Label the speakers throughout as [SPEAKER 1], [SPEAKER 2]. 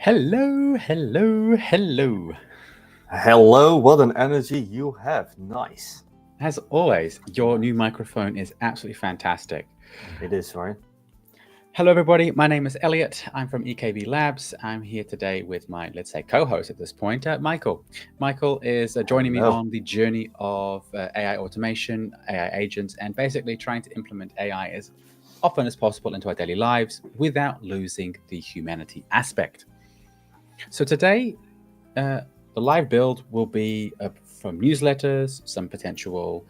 [SPEAKER 1] Hello, hello, hello.
[SPEAKER 2] Hello, what an energy you have. Nice.
[SPEAKER 1] As always, your new microphone is absolutely fantastic.
[SPEAKER 2] It is, right?
[SPEAKER 1] Hello, everybody. My name is Elliott. I'm from EKB Labs. I'm here today with my, let's say, co-host at this point, Michael. Michael is joining me
[SPEAKER 2] Hello.
[SPEAKER 1] on the journey of AI automation, AI agents, and basically trying to implement AI as often as possible into our daily lives without losing the humanity aspect. So today, the live build will be from newsletters, some potential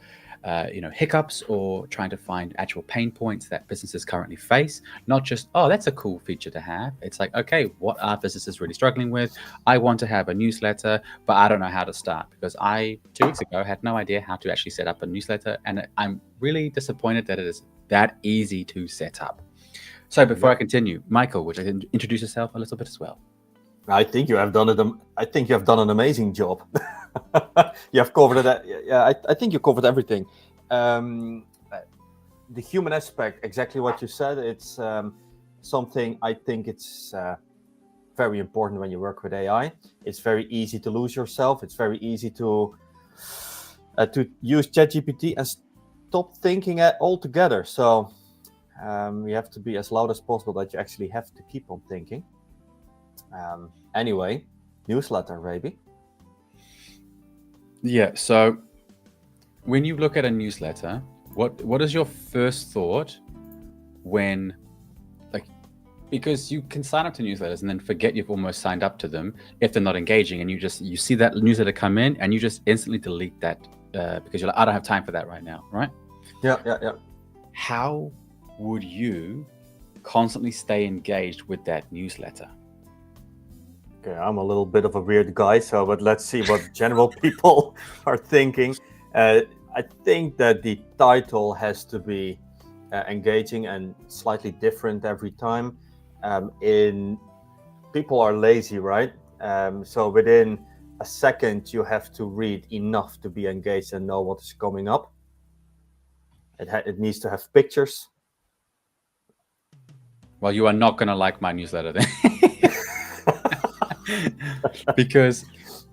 [SPEAKER 1] hiccups, or trying to find actual pain points that businesses currently face. Not just, oh, that's a cool feature to have. It's like, okay, what are businesses really struggling with? I want to have a newsletter, but I don't know how to start, because I 2 weeks ago had no idea how to actually set up a newsletter, and I'm really disappointed that it is that easy to set up. So before I continue, Michael, would you introduce yourself a little bit as well?
[SPEAKER 2] I think you have done it. I think you have done an amazing job. You have covered it. Yeah, I think you covered everything. The human aspect, exactly what you said. It's something I think it's very important when you work with AI. It's very easy to lose yourself. It's very easy to use ChatGPT and stop thinking altogether. So you have to be as loud as possible that you actually have to keep on thinking. Anyway, newsletter, baby.
[SPEAKER 1] Yeah. So when you look at a newsletter, what is your first thought when, because you can sign up to newsletters and then forget you've almost signed up to them if they're not engaging, and you see that newsletter come in and you just instantly delete that because you're like, I don't have time for that right now, right?
[SPEAKER 2] Yeah.
[SPEAKER 1] How would you constantly stay engaged with that newsletter?
[SPEAKER 2] Okay, I'm a little bit of a weird guy, but let's see what general people are thinking. I think that the title has to be engaging and slightly different every time. People are lazy, right? So within a second, you have to read enough to be engaged and know what is coming up. It needs to have pictures.
[SPEAKER 1] Well, you are not going to like my newsletter then. Because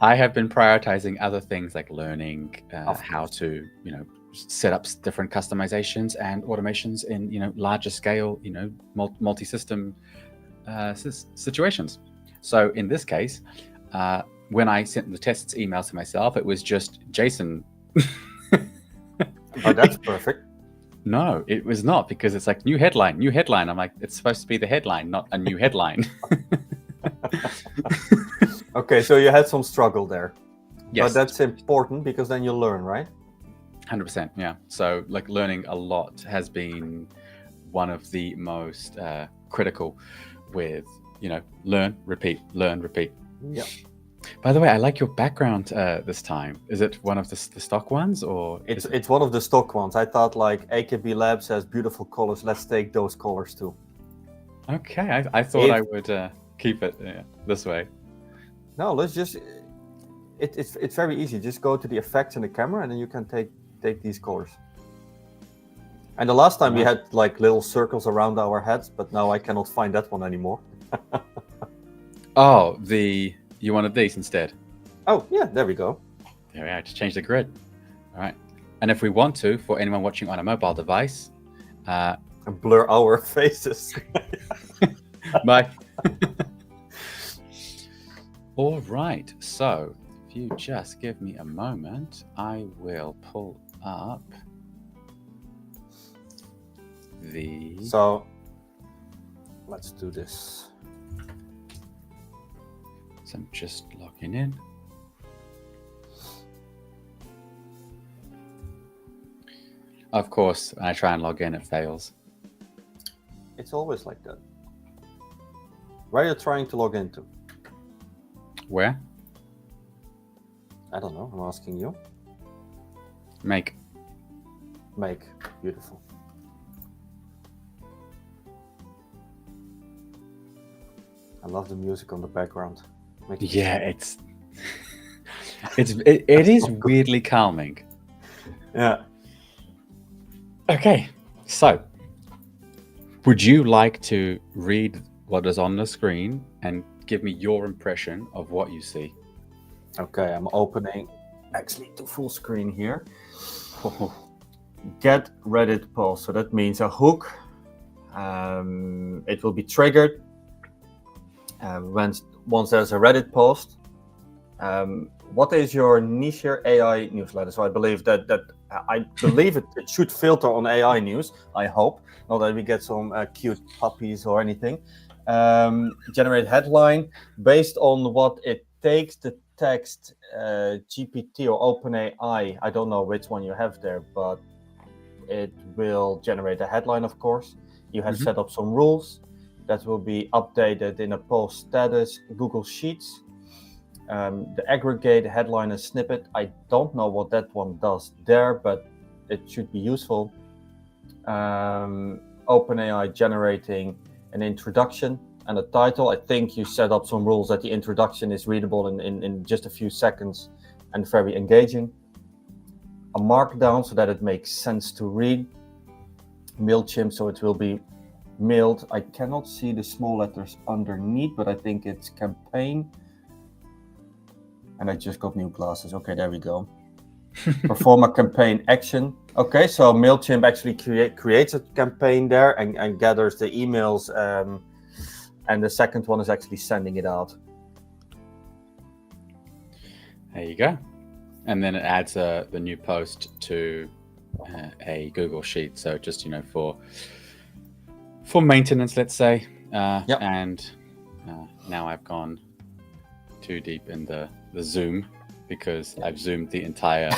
[SPEAKER 1] I have been prioritizing other things like learning how to, set up different customizations and automations in, larger scale, multi-system situations. So in this case, when I sent the tests emails to myself, it was just JSON.
[SPEAKER 2] Oh, that's perfect.
[SPEAKER 1] No, it was not, because it's like new headline. I'm like, it's supposed to be the headline, not a new headline.
[SPEAKER 2] Okay, so you had some struggle there.
[SPEAKER 1] Yes.
[SPEAKER 2] But that's important, because then you learn, right?
[SPEAKER 1] 100%, yeah. So learning a lot has been one of the most critical with, learn, repeat.
[SPEAKER 2] Yeah.
[SPEAKER 1] By the way, I like your background this time. Is it one of the stock ones, or?
[SPEAKER 2] It's one of the stock ones. I thought EKB Labs has beautiful colors. Let's take those colors too.
[SPEAKER 1] Okay, I thought I would keep it this way.
[SPEAKER 2] No, let's just. It's very easy. Just go to the effects in the camera, and then you can take these colors. And the last time we had little circles around our heads, but now I cannot find that one anymore.
[SPEAKER 1] Oh, you wanted these instead?
[SPEAKER 2] Oh yeah, there we go.
[SPEAKER 1] There we are. To change the grid. All right. And if we want to, for anyone watching on a mobile device,
[SPEAKER 2] blur our faces.
[SPEAKER 1] Bye. All right. So if you just give me a moment, I will pull up the.
[SPEAKER 2] So let's do this.
[SPEAKER 1] So I'm just logging in. Of course, I try and log in, it fails.
[SPEAKER 2] It's always like that. Where are you trying to log into?
[SPEAKER 1] Where?
[SPEAKER 2] I don't know. I'm asking you.
[SPEAKER 1] Make.
[SPEAKER 2] Beautiful. I love the music on the background.
[SPEAKER 1] Yeah, it is weirdly calming.
[SPEAKER 2] Yeah.
[SPEAKER 1] Okay, so would you like to read what is on the screen and give me your impression of what you see.
[SPEAKER 2] Okay, I'm opening actually to full screen here. Get Reddit post. So that means a hook. It will be triggered once there's a Reddit post. What is your niche AI newsletter? So I believe that it should filter on AI news. I hope not that we get some cute puppies or anything. Generate headline based on what it takes the text GPT or OpenAI. I don't know which one you have there, but it will generate a headline. Of course, you have set up some rules that will be updated in a post status Google Sheets. The aggregate headline and snippet, I don't know what that one does there, but it should be useful. OpenAI generating an introduction and a title. I think you set up some rules that the introduction is readable in just a few seconds and very engaging. A markdown so that it makes sense to read. MailChimp, so it will be mailed. I cannot see the small letters underneath, but I think it's campaign. And I just got new glasses. Okay, there we go. Perform a campaign action. Okay, so MailChimp actually creates a campaign there and gathers the emails. And the second one is actually sending it out.
[SPEAKER 1] There you go. And then it adds the new post to a Google Sheet. So just, for maintenance, let's say.
[SPEAKER 2] Yep.
[SPEAKER 1] And now I've gone too deep in the zoom because I've zoomed the entire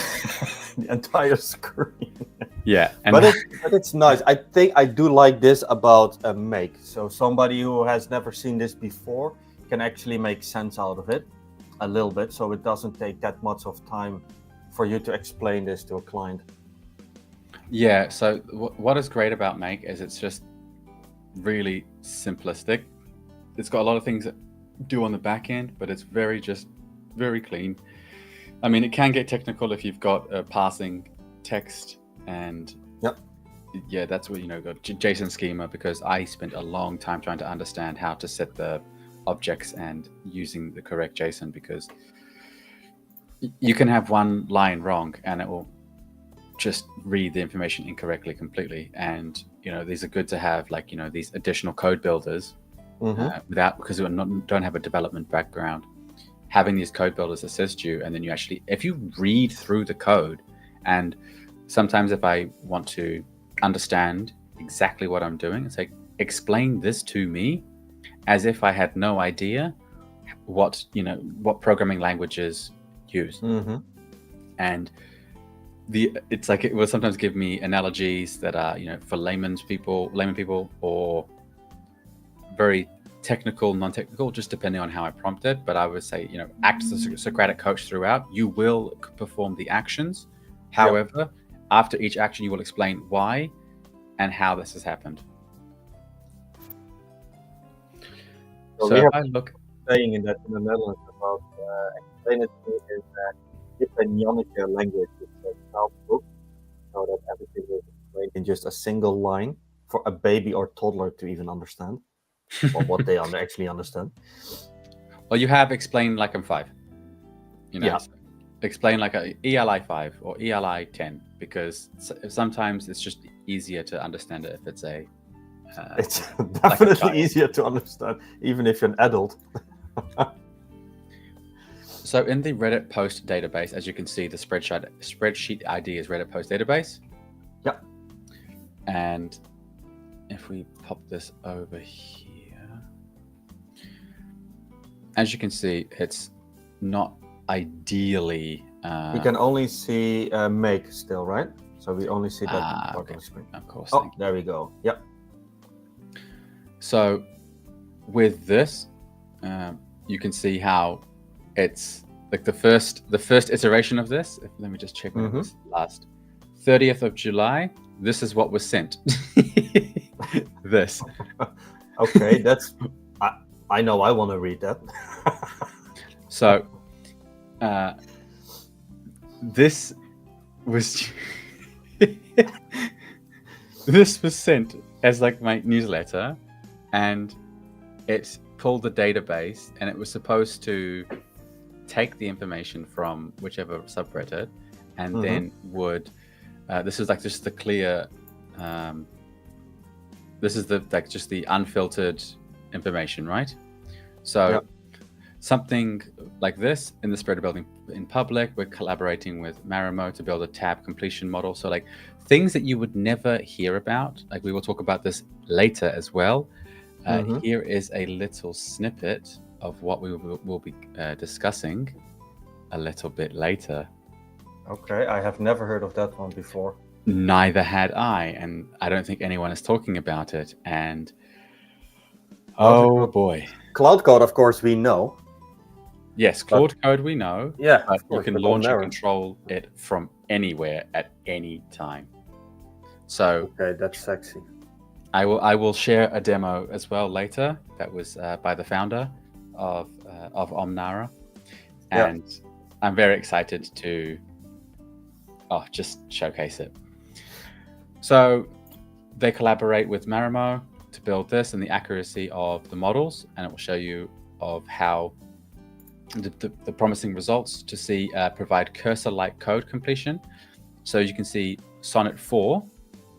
[SPEAKER 2] screen.
[SPEAKER 1] Yeah,
[SPEAKER 2] but it's nice. I think I do like this about Make. So somebody who has never seen this before can actually make sense out of it a little bit. So it doesn't take that much of time for you to explain this to a client.
[SPEAKER 1] Yeah. So what is great about Make is it's just really simplistic. It's got a lot of things that do on the back end, but it's very clean. I mean, it can get technical if you've got a parsing text and that's what got JSON schema, because I spent a long time trying to understand how to set the objects and using the correct JSON, because you can have one line wrong and it will just read the information incorrectly completely. And these are good to have, like these additional code builders because we don't have a development background. Having these code builders assist you, and then you actually, if you read through the code, and sometimes if I want to understand exactly what I'm doing, it's like, explain this to me as if I had no idea what programming languages use. And it's like, it will sometimes give me analogies that are for layman people, or very technical, non-technical, just depending on how I prompt it. But I would say, act as a Socratic coach throughout. You will perform the actions. However, after each action, you will explain why and how this has happened. So if I look,
[SPEAKER 2] saying in the Netherlands about explain it to me is Japanese language. It's a self-book, so that everything is explained in just a single line for a baby or toddler to even understand. Or what they actually understand.
[SPEAKER 1] Well, you have explained like I'm 5. Explain like a ELI 5 or ELI 10, because sometimes it's just easier to understand it if it's a.
[SPEAKER 2] It's definitely easier to understand, even if you're an adult.
[SPEAKER 1] So in the Reddit post database, as you can see, the spreadsheet ID is Reddit post database.
[SPEAKER 2] Yep.
[SPEAKER 1] And if we pop this over here, as you can see, it's not ideally.
[SPEAKER 2] We can only see Make still, right? So we only see that part of the screen.
[SPEAKER 1] Of course.
[SPEAKER 2] Oh, there we go. Yep.
[SPEAKER 1] So with this, you can see how it's like the first iteration of this. Let me just check when it was last. 30th of July. This is what was sent. This.
[SPEAKER 2] Okay, that's. I know I want to read that.
[SPEAKER 1] So, this was this was sent as like my newsletter, and it pulled the database, and it was supposed to take the information from whichever subreddit, and then would. This is like just the clear. This is the like just the unfiltered information, right? So something like this in the spreader building in public, we're collaborating with Marimo to build a tab completion model. So like things that you would never hear about, like we will talk about this later as well. Here is a little snippet of what we will be discussing a little bit later.
[SPEAKER 2] Okay, I have never heard of that one before.
[SPEAKER 1] Neither had I, and I don't think anyone is talking about it. And oh boy,
[SPEAKER 2] Claude Code, of course, we know.
[SPEAKER 1] Yes, Claude Code we know.
[SPEAKER 2] Yeah,
[SPEAKER 1] but you can launch and control it from anywhere at any time. So
[SPEAKER 2] okay, that's sexy.
[SPEAKER 1] I will share a demo as well later. That was by the founder of Omnara, and I'm very excited to just showcase it. So they collaborate with Marimo to build this and the accuracy of the models, and it will show you of how the promising results to see provide cursor-like code completion. So you can see Sonnet 4,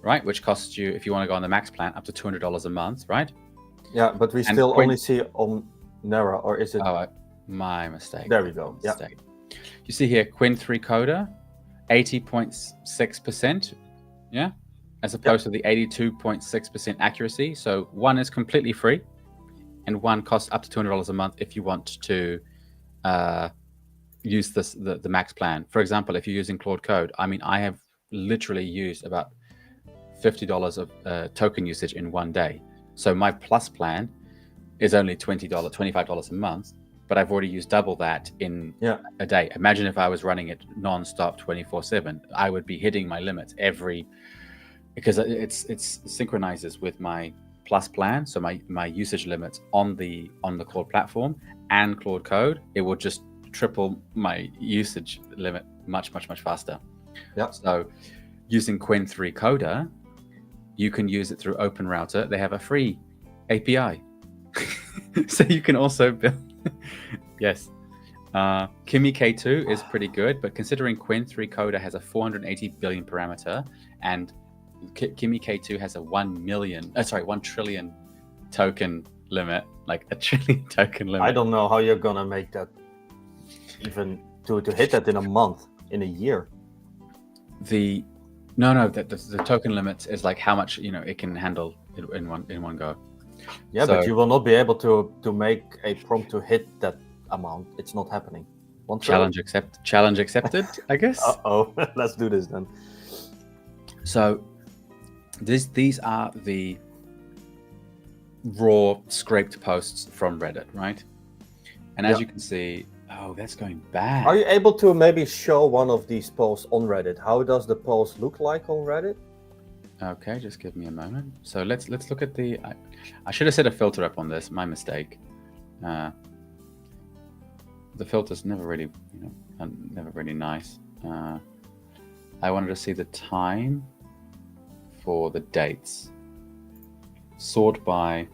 [SPEAKER 1] right, which costs you, if you want to go on the max plan, up to $200 a month, right?
[SPEAKER 2] Yeah, but we still only see Omnara, or is it?
[SPEAKER 1] Oh, my mistake.
[SPEAKER 2] There we go. Yeah.
[SPEAKER 1] You see here, Quinn 3 Coder, 80.6%, yeah, as opposed to the 82.6% accuracy. So one is completely free, and one costs up to $200 a month if you want to use the max plan. For example, if you're using Claude Code, I mean, I have literally used about $50 of token usage in one day. So my plus plan is only $20, $25 a month, but I've already used double that in a day. Imagine if I was running it non-stop 24/7, I would be hitting my limits because it synchronizes with my plus plan. So my usage limits on the Claude platform and Claude Code, it will just triple my usage limit much faster.
[SPEAKER 2] Yeah.
[SPEAKER 1] So using Quinn 3 Coder, you can use it through OpenRouter. They have a free API. So you can also build yes. Kimi K2 is pretty good, but considering Quinn 3 Coder has a 480 billion parameter and Kimi K2 has a 1 trillion token limit, like a trillion token limit.
[SPEAKER 2] I don't know how you're gonna make that even to hit that in a month, in a year.
[SPEAKER 1] The token limit is like how much it can handle in one go.
[SPEAKER 2] Yeah, but you will not be able to make a prompt to hit that amount. It's not happening.
[SPEAKER 1] Challenge accepted, I guess.
[SPEAKER 2] Let's do this then.
[SPEAKER 1] So these are the raw scraped posts from Reddit, right? And as you can see, that's going bad.
[SPEAKER 2] Are you able to maybe show one of these posts on Reddit? How does the post look like on Reddit?
[SPEAKER 1] Okay, just give me a moment. So let's look at the. I should have set a filter up on this. My mistake. The filter's never really, never really nice. I wanted to see the time for the dates. Sort by.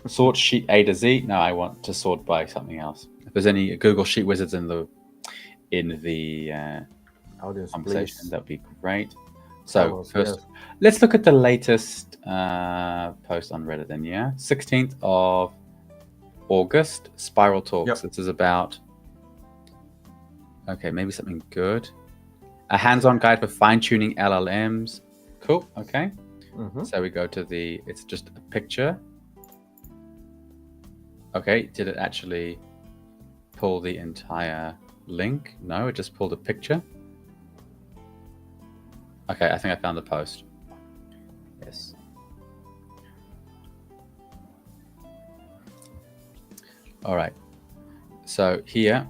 [SPEAKER 1] Sort sheet A to Z. No, I want to sort by something else. If there's any Google Sheet Wizards in the
[SPEAKER 2] audience,
[SPEAKER 1] conversation,
[SPEAKER 2] please.
[SPEAKER 1] that'd be great. So first, let's look at the latest post on Reddit then. 16th of August, Spiral Talks. This is about maybe something good. A hands-on guide for fine-tuning LLMs. Cool. Okay. So we go to it's just a picture. Okay, did it actually pull the entire link? No, it just pulled a picture. Okay, I think I found the post. Yes. All right. So here,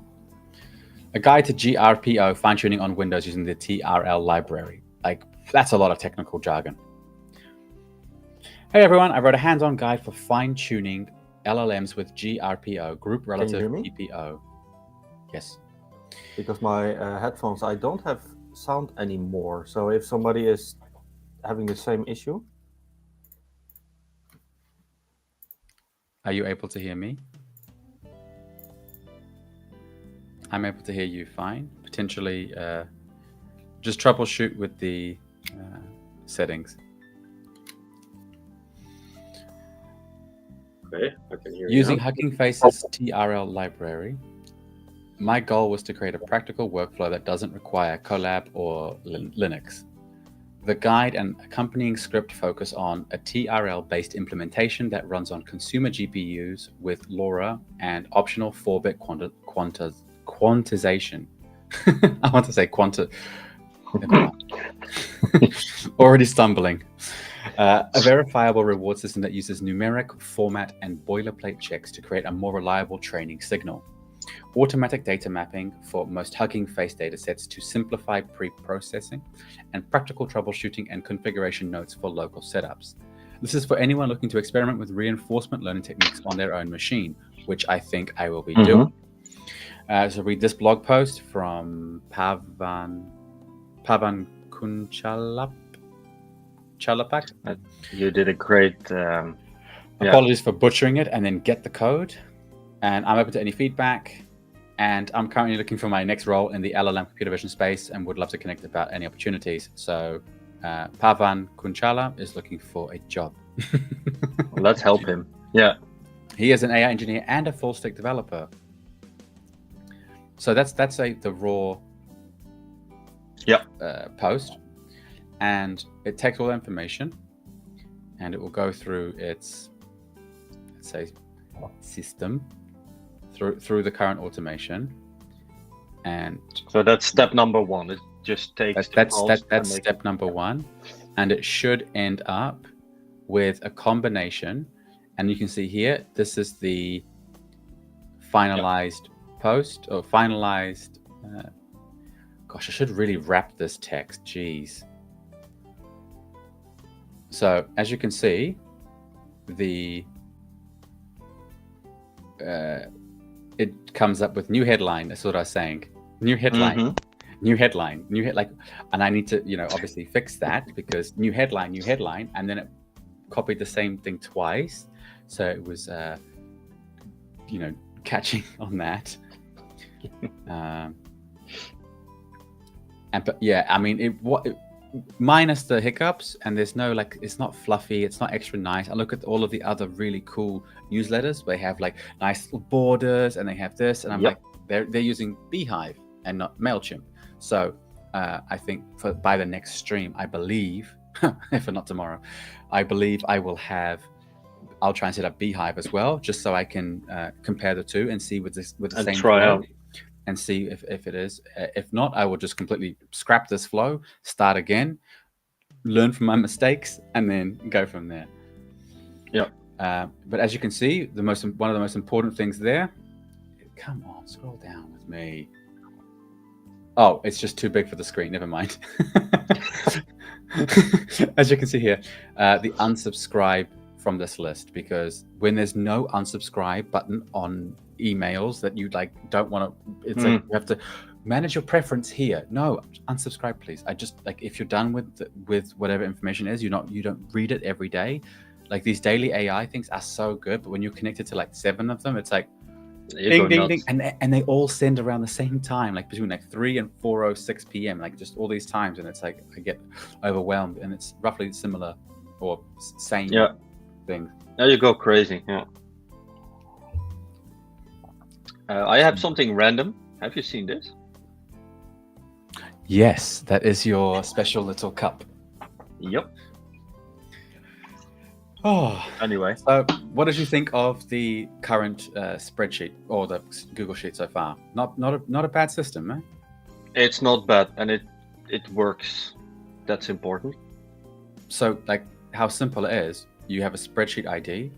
[SPEAKER 1] a guide to GRPO fine-tuning on Windows using the TRL library. Like, that's a lot of technical jargon. Hey everyone, I wrote a hands-on guide for fine-tuning LLMs with GRPO, Group Relative PPO. Yes.
[SPEAKER 2] Because my headphones, I don't have sound anymore. So if somebody is having the same issue.
[SPEAKER 1] Are you able to hear me? I'm able to hear you fine. Potentially, just troubleshoot with the settings.
[SPEAKER 3] Okay, I can hear
[SPEAKER 1] Using
[SPEAKER 3] you now.
[SPEAKER 1] Hugging Face's TRL library, my goal was to create a practical workflow that doesn't require Colab or Linux. The guide and accompanying script focus on a TRL-based implementation that runs on consumer GPUs with LoRa and optional 4-bit quantization. I want to say already stumbling. A verifiable reward system that uses numeric, format, and boilerplate checks to create a more reliable training signal. Automatic data mapping for most Hugging Face datasets to simplify pre-processing, and practical troubleshooting and configuration notes for local setups. This is for anyone looking to experiment with reinforcement learning techniques on their own machine, which I think I will be doing. So read this blog post from Pavan Chalapak.
[SPEAKER 3] You did a great.
[SPEAKER 1] Apologies for butchering it, and then get the code. And I'm open to any feedback. And I'm currently looking for my next role in the LLM computer vision space and would love to connect about any opportunities. So Pavan Kunchala is looking for a job.
[SPEAKER 3] Let's help him. Yeah.
[SPEAKER 1] He is an AI engineer and a full stack developer. So that's the raw post. And it takes all the information and it will go through its, let's say, system through the current automation. And
[SPEAKER 3] so that's step number one. It just takes
[SPEAKER 1] that's step number one, and it should end up with a combination. And you can see here, this is the finalized post or finalized. Gosh, I should really wrap this text. Jeez. So as you can see, it comes up with new headline. That's what I was saying. New headline, new headline, and I need to, obviously fix that because new headline, and then it copied the same thing twice. So it was, catching on that. Minus the hiccups, and there's no it's not fluffy, it's not extra nice. I look at all of the other really cool newsletters where they have nice little borders and they have this, and I'm like, they're using Beehive and not MailChimp. So I think by the next stream, I believe, if not tomorrow, I believe I'll try and set up Beehive as well, just so I can compare the two and see with the same flow. And see if it is. If not, I will just completely scrap this flow, start again, learn from my mistakes, and then go from there.
[SPEAKER 3] Yeah.
[SPEAKER 1] But as you can see, one of the most important things there. Come on, scroll down with me. Oh, it's just too big for the screen. Never mind. As you can see here, the unsubscribe from this list, because when there's no unsubscribe button on emails that you don't want to, it's like you have to manage your preference here. No, unsubscribe, please. I just if you're done with whatever information is, you don't read it every day. These daily AI things are so good, but when you're connected to 7 of them, it's ding, ding, ding, and they all send around the same time, between 3 and 4:06 p.m. just all these times, and it's I get overwhelmed, and it's roughly similar or same thing.
[SPEAKER 3] Now you go crazy. Yeah. I have something random. Have you seen this?
[SPEAKER 1] Yes, that is your special little cup.
[SPEAKER 3] Yep.
[SPEAKER 1] Oh.
[SPEAKER 3] Anyway.
[SPEAKER 1] So, what did you think of the current spreadsheet or the Google Sheet so far? Not a bad system, eh?
[SPEAKER 3] It's not bad, and it works. That's important.
[SPEAKER 1] So, how simple it is. You have a spreadsheet ID,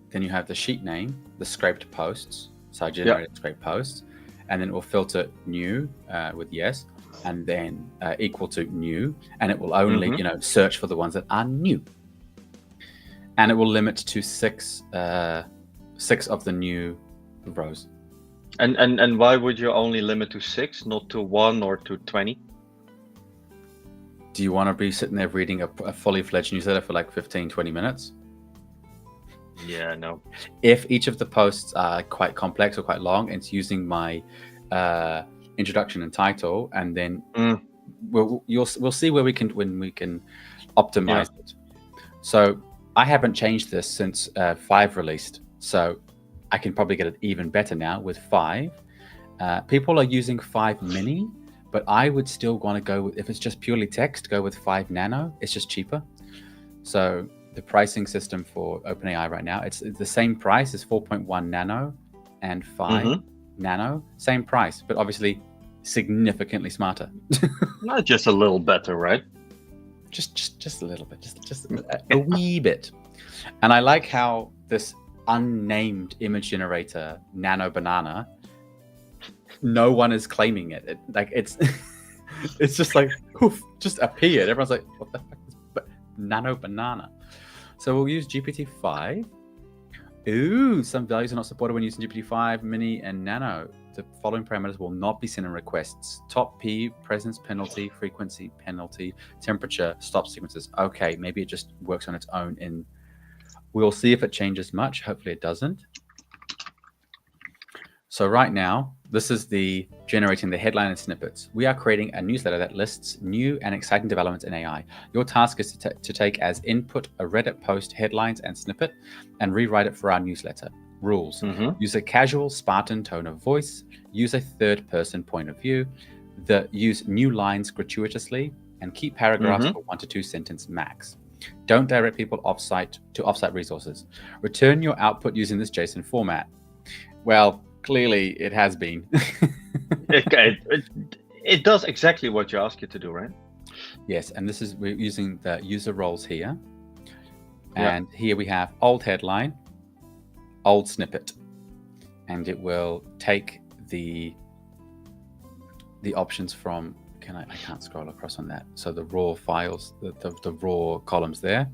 [SPEAKER 1] then you have the sheet name, the scraped posts. So I generated scraped posts, and then it will filter new with yes, and then equal to new, and it will only search for the ones that are new, and it will limit to 6 of the new rows.
[SPEAKER 3] And why would you only limit to 6, not to 1 or to 20?
[SPEAKER 1] Do you want to be sitting there reading a fully fledged newsletter for 15-20 minutes?
[SPEAKER 3] Yeah, no.
[SPEAKER 1] If each of the posts are quite complex or quite long, it's using my introduction and title, and then we'll see where we can optimize it. So I haven't changed this since 5 released, so I can probably get it even better now with 5. People are using 5 mini, but I would still want to go with, if it's just purely text, go with 5 nano. It's just cheaper. So the pricing system for OpenAI right now, it's the same price as 4.1 nano and 5 nano, same price, but obviously significantly smarter.
[SPEAKER 3] Not just a little better, right?
[SPEAKER 1] Just a little bit, just a wee bit. And I like how this unnamed image generator, Nano Banana, no one is claiming it. It's it's just like poof, just appeared. Everyone's like, what the fuck is Nano Banana? So we'll use GPT-5. Ooh, some values are not supported when using GPT-5, Mini, and Nano. The following parameters will not be sent in requests: top P, presence penalty, frequency penalty, temperature, stop sequences. Okay, maybe it just works on its own. We'll see if it changes much. Hopefully it doesn't. So right now, this is the generating the headline and snippets. We are creating a newsletter that lists new and exciting developments in AI. Your task is to take as input a Reddit post headlines and snippet and rewrite it for our newsletter. Rules. Use a casual, Spartan tone of voice. Use a third-person point of view. Use new lines gratuitously, and keep paragraphs for 1 to 2 sentence max. Don't direct people offsite to offsite resources. Return your output using this JSON format. Well, clearly it has been.
[SPEAKER 3] It does exactly what you ask it to do, right?
[SPEAKER 1] Yes, and we're using the user roles here. And here we have old headline, old snippet. And it will take the options from, I can't scroll across on that. So the raw files, the raw columns there.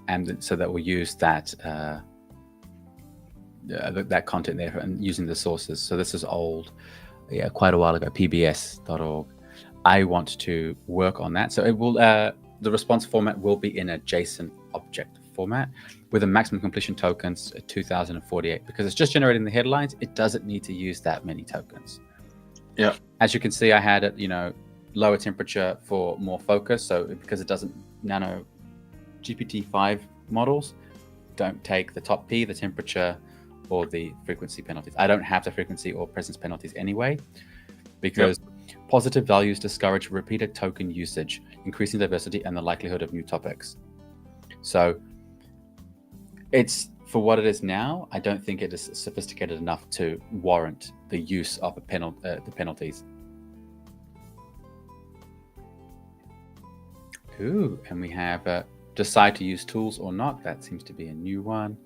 [SPEAKER 1] And so that we'll use that that content there and using the sources. So this is old, quite a while ago, pbs.org. I want to work on that. So it will, the response format will be in a JSON object format with a maximum completion tokens at 2048, because it's just generating the headlines. It doesn't need to use that many tokens.
[SPEAKER 3] Yeah.
[SPEAKER 1] As you can see, I had it, lower temperature for more focus. So because it doesn't, Nano GPT-5 models don't take the top P, the temperature, or the frequency penalties. I don't have the frequency or presence penalties anyway, because positive values discourage repeated token usage, increasing diversity and the likelihood of new topics. So it's, for what it is now, I don't think it is sophisticated enough to warrant the use of the penalties. Ooh, and we have decide to use tools or not. That seems to be a new one.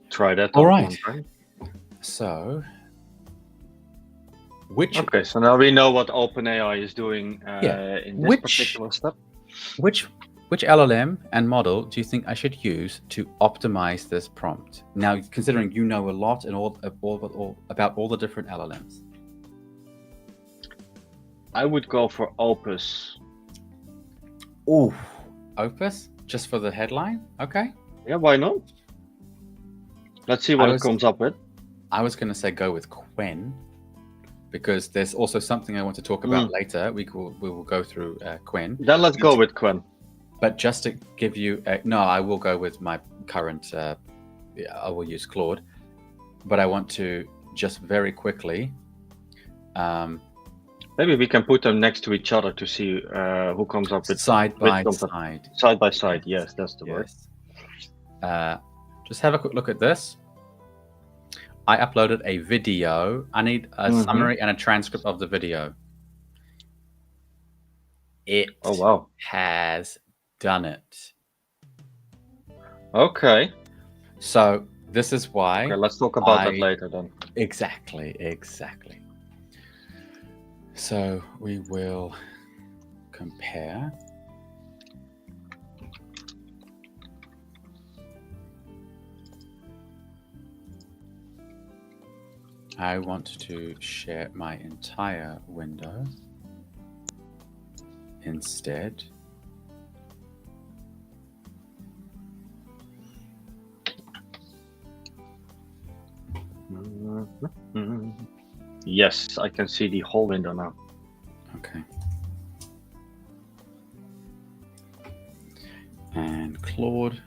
[SPEAKER 3] Try that.
[SPEAKER 1] All right. So,
[SPEAKER 3] Okay, so now we know what OpenAI is doing in this particular step.
[SPEAKER 1] Which LLM and model do you think I should use to optimize this prompt? Now, considering you know a lot and all about all the different LLMs.
[SPEAKER 3] I would go for Opus.
[SPEAKER 1] Ooh, Opus? Just for the headline? Okay.
[SPEAKER 3] Yeah, why not? Let's see what it comes up with.
[SPEAKER 1] I was going to say go with Qwen, because there's also something I want to talk about later. We will go through Qwen.
[SPEAKER 3] Then let's go with Qwen.
[SPEAKER 1] But just to give you no, I will go with my current. I will use Claude, but I want to just very quickly.
[SPEAKER 3] Maybe we can put them next to each other to see who comes up with
[SPEAKER 1] side by side.
[SPEAKER 3] Side by side. Yes, that's the word.
[SPEAKER 1] Just have a quick look at this. I uploaded a video. I need a summary and a transcript of the video. It has done it.
[SPEAKER 3] Okay.
[SPEAKER 1] So this is why.
[SPEAKER 3] Okay, let's talk about that later then.
[SPEAKER 1] Exactly. So we will compare. I want to share my entire window instead.
[SPEAKER 3] Yes, I can see the whole window now.
[SPEAKER 1] Okay. And Claude.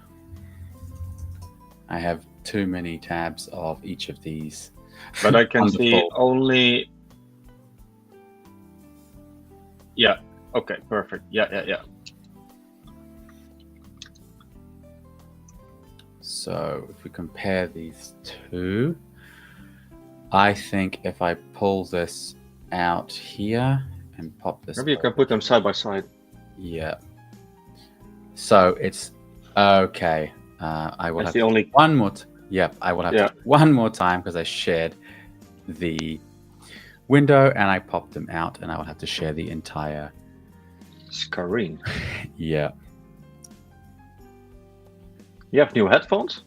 [SPEAKER 1] I have too many tabs of each of these.
[SPEAKER 3] But I can see
[SPEAKER 1] Wonderful.
[SPEAKER 3] only. Yeah. Okay. Perfect. Yeah.
[SPEAKER 1] So if we compare these two, I think if I pull this out here and pop this,
[SPEAKER 3] Maybe you can put them side by side.
[SPEAKER 1] yeah. So it's okay. I will
[SPEAKER 3] That's
[SPEAKER 1] have
[SPEAKER 3] the
[SPEAKER 1] to
[SPEAKER 3] only.
[SPEAKER 1] one more. Yep, I will have to one more time because I shared the window and I popped them out, and I will have to share the entire
[SPEAKER 3] screen.
[SPEAKER 1] Yeah.
[SPEAKER 3] You have new headphones?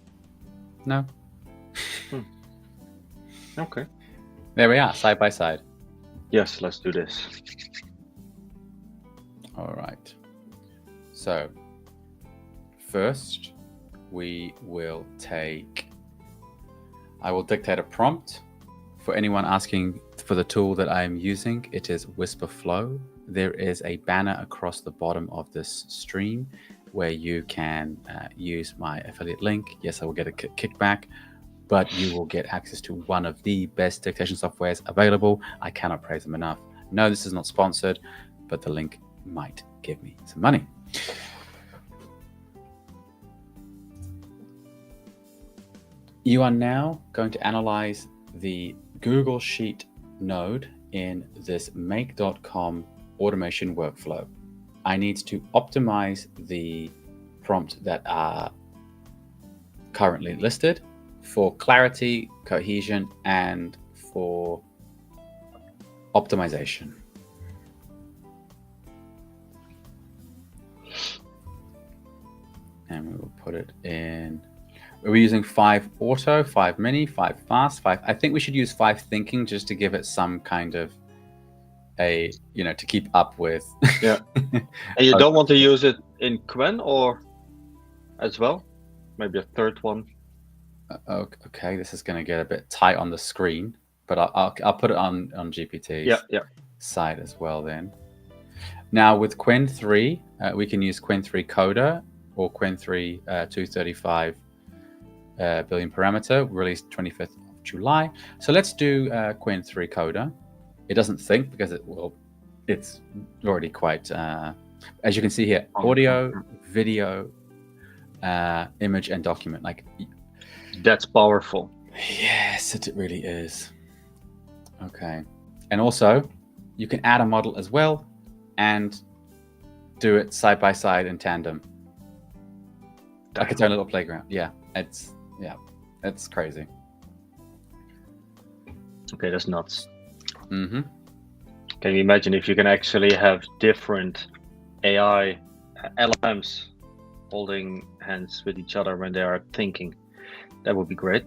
[SPEAKER 1] No.
[SPEAKER 3] Okay.
[SPEAKER 1] There we are, side by side.
[SPEAKER 3] Yes, let's do this.
[SPEAKER 1] All right. So first, we will take. I will dictate a prompt. For anyone asking for the tool that I am using, it is Whisper Flow. There is a banner across the bottom of this stream where you can use my affiliate link. Yes, I will get a kickback, but you will get access to one of the best dictation softwares available. I cannot praise them enough. No, this is not sponsored, but the link might give me some money. You are now going to analyze the Google Sheet node in this make.com automation workflow. I need to optimize the prompt that are currently listed for clarity, cohesion, and for optimization. And we will put it in. We're using 5 auto, 5 mini, 5 fast, 5. I think we should use 5 thinking just to give it some kind of a, to keep up with.
[SPEAKER 3] Yeah. And you don't want to use it in Qwen or as well? Maybe a third one.
[SPEAKER 1] Okay, this is going to get a bit tight on the screen, but I'll put it on GPT's side as well then. Now with Qwen 3, we can use Qwen 3 Coder or Qwen 3 235 billion parameter, released 25th of July. So let's do Qwen 3 Coder. It doesn't think because it's already quite, as you can see here, audio, video, image, and document. Like,
[SPEAKER 3] that's powerful.
[SPEAKER 1] Yes, it really is. Okay. And also, you can add a model as well and do it side by side in tandem. Like its own little playground. Yeah, it's crazy.
[SPEAKER 3] Okay, that's nuts.
[SPEAKER 1] Mm-hmm.
[SPEAKER 3] Can you imagine if you can actually have different AI LLMs holding hands with each other when they are thinking? That would be great.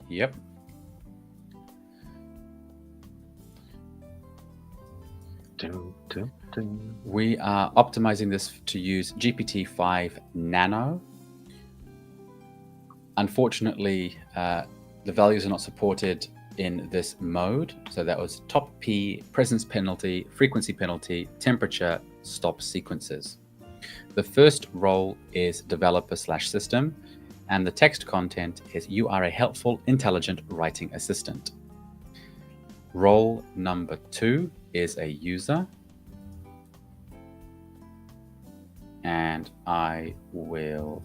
[SPEAKER 1] Yep. We are optimizing this to use GPT-5 Nano. Unfortunately, the values are not supported in this mode. So that was top P, presence penalty, frequency penalty, temperature, stop sequences. The first role is developer/system, and the text content is you are a helpful, intelligent writing assistant. Role number 2 is a user. And I will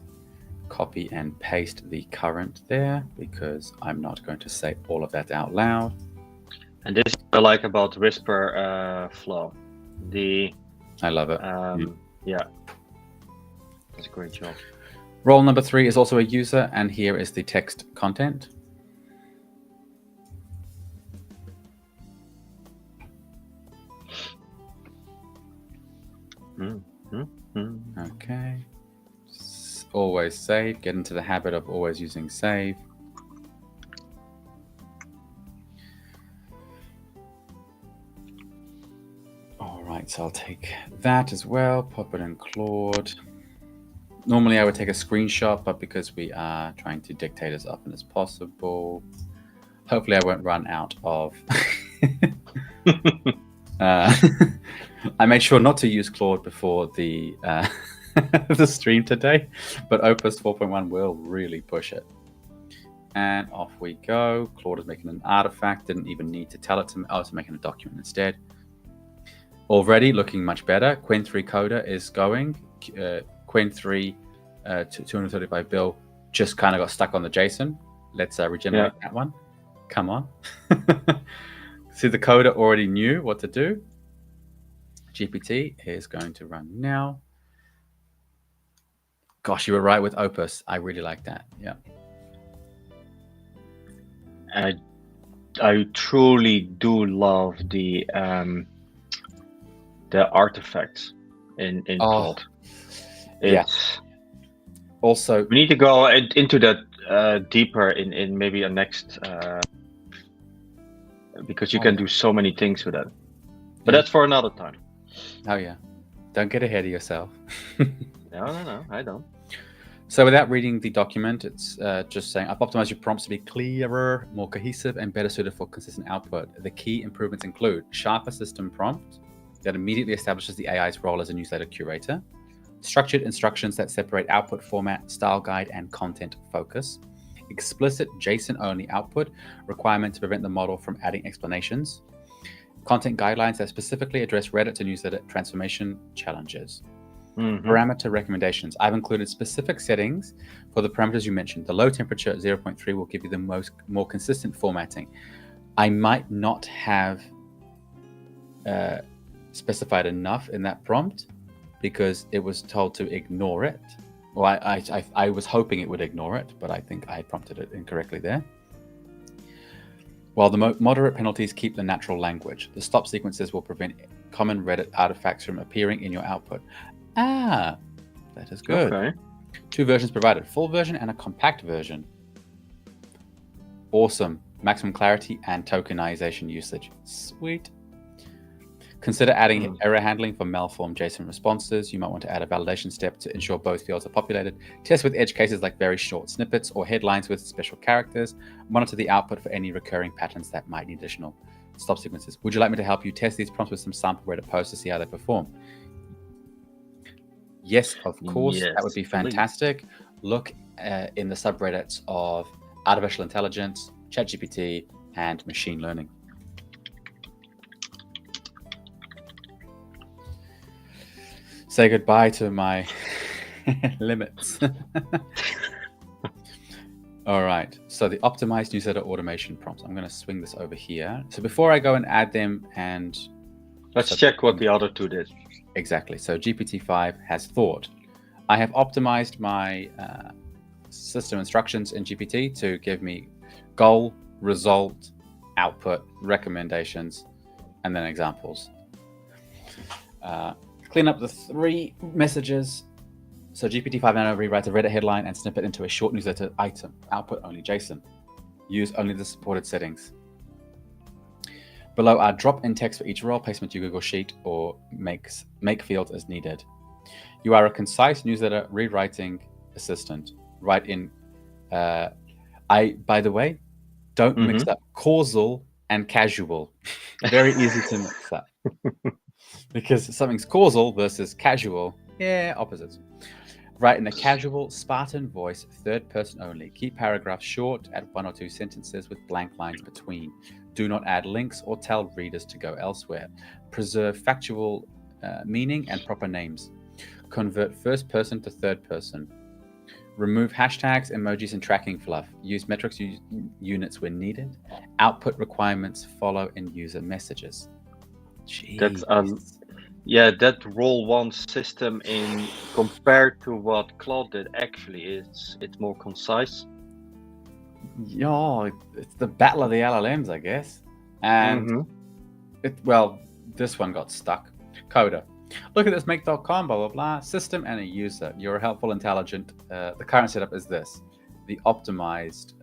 [SPEAKER 1] copy and paste the current there because I'm not going to say all of that out loud.
[SPEAKER 3] And this is what I like about Whisper Flow.
[SPEAKER 1] I love it.
[SPEAKER 3] Yeah, that's a great job.
[SPEAKER 1] Role number 3 is also a user, and here is the text content. Okay. Always save. Get into the habit of always using save. All right, so I'll take that as well, pop it in Claude. Normally I would take a screenshot, but because we are trying to dictate as often as possible, Hopefully, I won't run out of. I made sure not to use Claude before the the stream today, but Opus 4.1 will really push it. And off we go. Claude is making an artifact. Didn't even need to tell it to. Oh, it's making a document instead. Already looking much better. Qwen 3 Coder is going. Qwen 3 to 235 bill just kind of got stuck on the JSON. Let's regenerate that one. Come on. See, the coder already knew what to do. GPT is going to run now. Gosh, you were right with Opus. I really like that. Yeah.
[SPEAKER 3] I truly do love the artifacts in Claude. It's
[SPEAKER 1] also,
[SPEAKER 3] we need to go into that deeper in maybe a next because you can do so many things with that. But that's for another time.
[SPEAKER 1] Oh yeah, don't get ahead of yourself.
[SPEAKER 3] No, I don't.
[SPEAKER 1] So without reading the document, it's just saying, I've optimized your prompts to be clearer, more cohesive, and better suited for consistent output. The key improvements include sharper system prompt that immediately establishes the AI's role as a newsletter curator, structured instructions that separate output format, style guide, and content focus, explicit JSON-only output requirement to prevent the model from adding explanations, content guidelines that specifically address Reddit to newsletter transformation challenges. Parameter recommendations. I've included specific settings for the parameters you mentioned. The low temperature 0.3 will give you the more consistent formatting. I might not have specified enough in that prompt because it was told to ignore it. Well, I was hoping it would ignore it, but I think I prompted it incorrectly there. While the moderate penalties keep the natural language, the stop sequences will prevent common Reddit artifacts from appearing in your output. That is good. Okay. 2 versions provided, full version and a compact version. Awesome. Maximum clarity and tokenization usage. Sweet. Consider adding error handling for malformed JSON responses. You might want to add a validation step to ensure both fields are populated. Test with edge cases like very short snippets or headlines with special characters. Monitor the output for any recurring patterns that might need additional stop sequences. Would you like me to help you test these prompts with some sample Reddit posts to see how they perform? Yes, of course. Yes, that would be fantastic. Please. Look in the subreddits of artificial intelligence, ChatGPT, and machine learning. Say goodbye to my limits. All right. So the optimized newsletter automation prompts. I'm going to swing this over here. So before I go and add them and...
[SPEAKER 3] Let's check what the other two did.
[SPEAKER 1] Exactly. So GPT-5 has thought. I have optimized my system instructions in GPT to give me goal, result, output, recommendations, and then examples. Clean up the 3 messages. So GPT-5 now rewrites a Reddit headline and snippet into a short newsletter item. Output only JSON. Use only the supported settings. Below are drop-in text for each role, placement to Google Sheet, or make fields as needed. You are a concise newsletter rewriting assistant. Write in. By the way, don't mix up causal and casual. Very easy to mix up. Because something's causal versus casual, opposites. Write in a casual, Spartan voice, 3rd person only. Keep paragraphs short, add 1 or 2 sentences with blank lines between. Do not add links or tell readers to go elsewhere. Preserve factual meaning and proper names. Convert 1st person to 3rd person. Remove hashtags, emojis, and tracking fluff. Use metrics units when needed. Output requirements follow end user messages. Jeez.
[SPEAKER 3] That's that role 1 system in compared to what Claude did actually it's more concise.
[SPEAKER 1] Yeah, it's the battle of the LLMs, I guess. And this one got stuck. Coder. Look at this make.com, blah, blah, blah. System and a user. You're helpful, intelligent. The current setup is this. The optimized,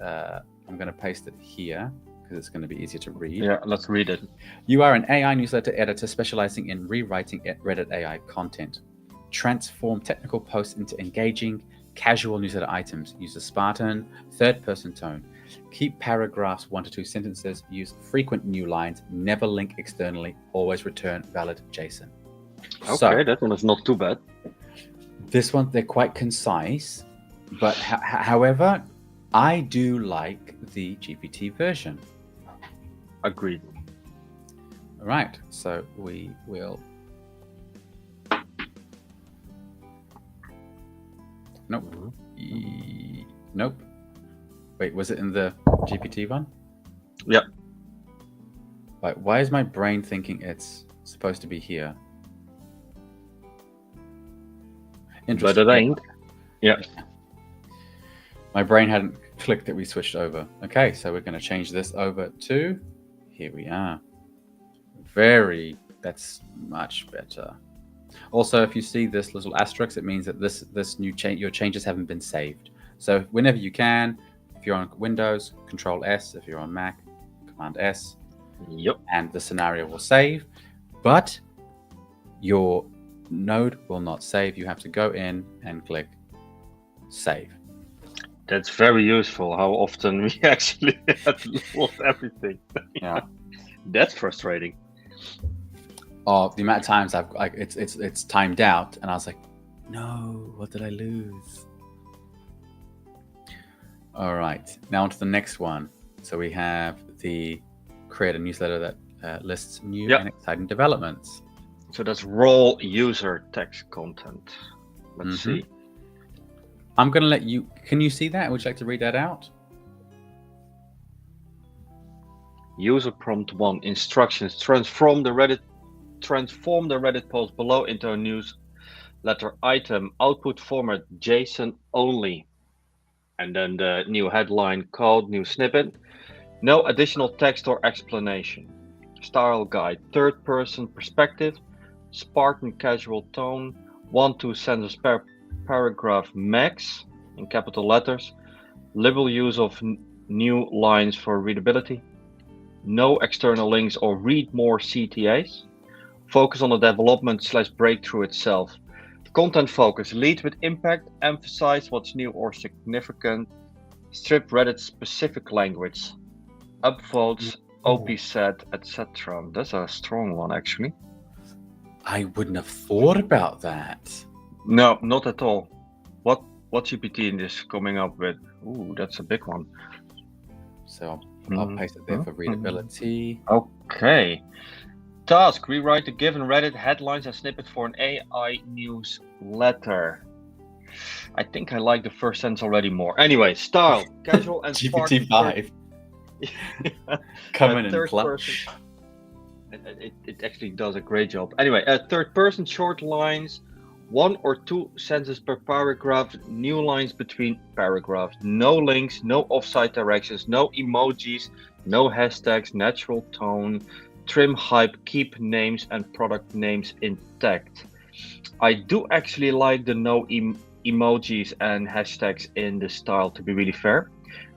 [SPEAKER 1] I'm going to paste it here because it's going to be easier to read.
[SPEAKER 3] Yeah, let's read it.
[SPEAKER 1] You are an AI newsletter editor specializing in rewriting Reddit AI content. Transform technical posts into engaging, casual newsletter items. Use a Spartan, 3rd person tone. Keep paragraphs 1 to 2 sentences. Use frequent new lines. Never link externally. Always return valid JSON.
[SPEAKER 3] Okay,
[SPEAKER 1] So,
[SPEAKER 3] that one is not too bad.
[SPEAKER 1] this one, they're quite concise, but however, I do like the GPT version.
[SPEAKER 3] Agreed.
[SPEAKER 1] All right, so we will. Nope. Nope. Wait, was it in the GPT one?
[SPEAKER 3] Yep.
[SPEAKER 1] Like, why is my brain thinking it's supposed to be here? Interesting.
[SPEAKER 3] But it ain't. Yeah.
[SPEAKER 1] My brain hadn't clicked that we switched over. Okay, so we're going to change this over to. Here we are. That's much better. Also, if you see this little asterisk, it means that this new change, your changes haven't been saved. So whenever you can, if you're on Windows, Control S. If you're on Mac, Command S.
[SPEAKER 3] Yep.
[SPEAKER 1] And the scenario will save, but your node will not save. You have to go in and click save.
[SPEAKER 3] That's very useful. How often we actually have lost everything.
[SPEAKER 1] Yeah.
[SPEAKER 3] That's frustrating.
[SPEAKER 1] Oh, the amount of times I've like it's timed out, and I was like, no, what did I lose? All right, now on to the next one. So we have the create a newsletter that lists new and exciting developments.
[SPEAKER 3] So that's raw user text content. Let's see.
[SPEAKER 1] I'm going to let you. Can you see that? Would you like to read that out?
[SPEAKER 3] User prompt 1 instructions. Transform the Reddit post below into a newsletter item. Output format JSON only. And then the new headline code, new snippet. No additional text or explanation. Style guide, third person perspective, Spartan casual tone, 1-2 sentences per paragraph max in capital letters, liberal use of new lines for readability, no external links or read more CTAs, focus on the development/breakthrough itself. Content focus, lead with impact, emphasize what's new or significant, strip Reddit specific language, upvotes, OP set, etc. That's a strong one, actually.
[SPEAKER 1] I wouldn't have thought about that.
[SPEAKER 3] No, not at all. What GPT is coming up with? Ooh, that's a big one.
[SPEAKER 1] So I'll paste it there for readability.
[SPEAKER 3] Okay. Task, rewrite the given Reddit headlines and snippet for an AI newsletter. I think I like the first sentence already more. Anyway, style, casual and
[SPEAKER 1] GPT-5. Coming in clutch.
[SPEAKER 3] It actually does a great job. Anyway, third person, short lines, 1 or 2 sentences per paragraph, new lines between paragraphs, no links, no offsite directions, no emojis, no hashtags, natural tone, trim hype, keep names and product names intact. I do actually like the no emojis and hashtags in the style, to be really fair.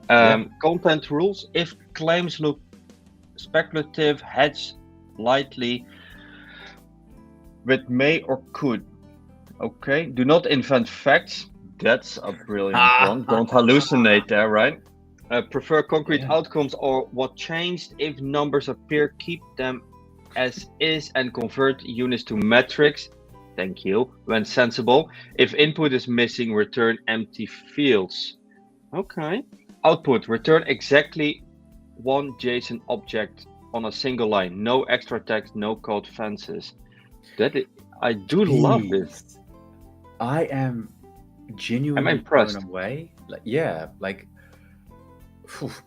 [SPEAKER 3] Content rules, if claims look speculative, hedge lightly with may or could. Okay, do not invent facts. That's a brilliant one. Don't hallucinate there, right? Prefer concrete outcomes or what changed. If numbers appear, keep them as is and convert units to metrics. Thank you. When sensible. If input is missing, return empty fields. Okay. Output, return exactly one JSON object on a single line. No extra text, no code fences. I do love this.
[SPEAKER 1] I am genuinely
[SPEAKER 3] impressed.
[SPEAKER 1] blown away.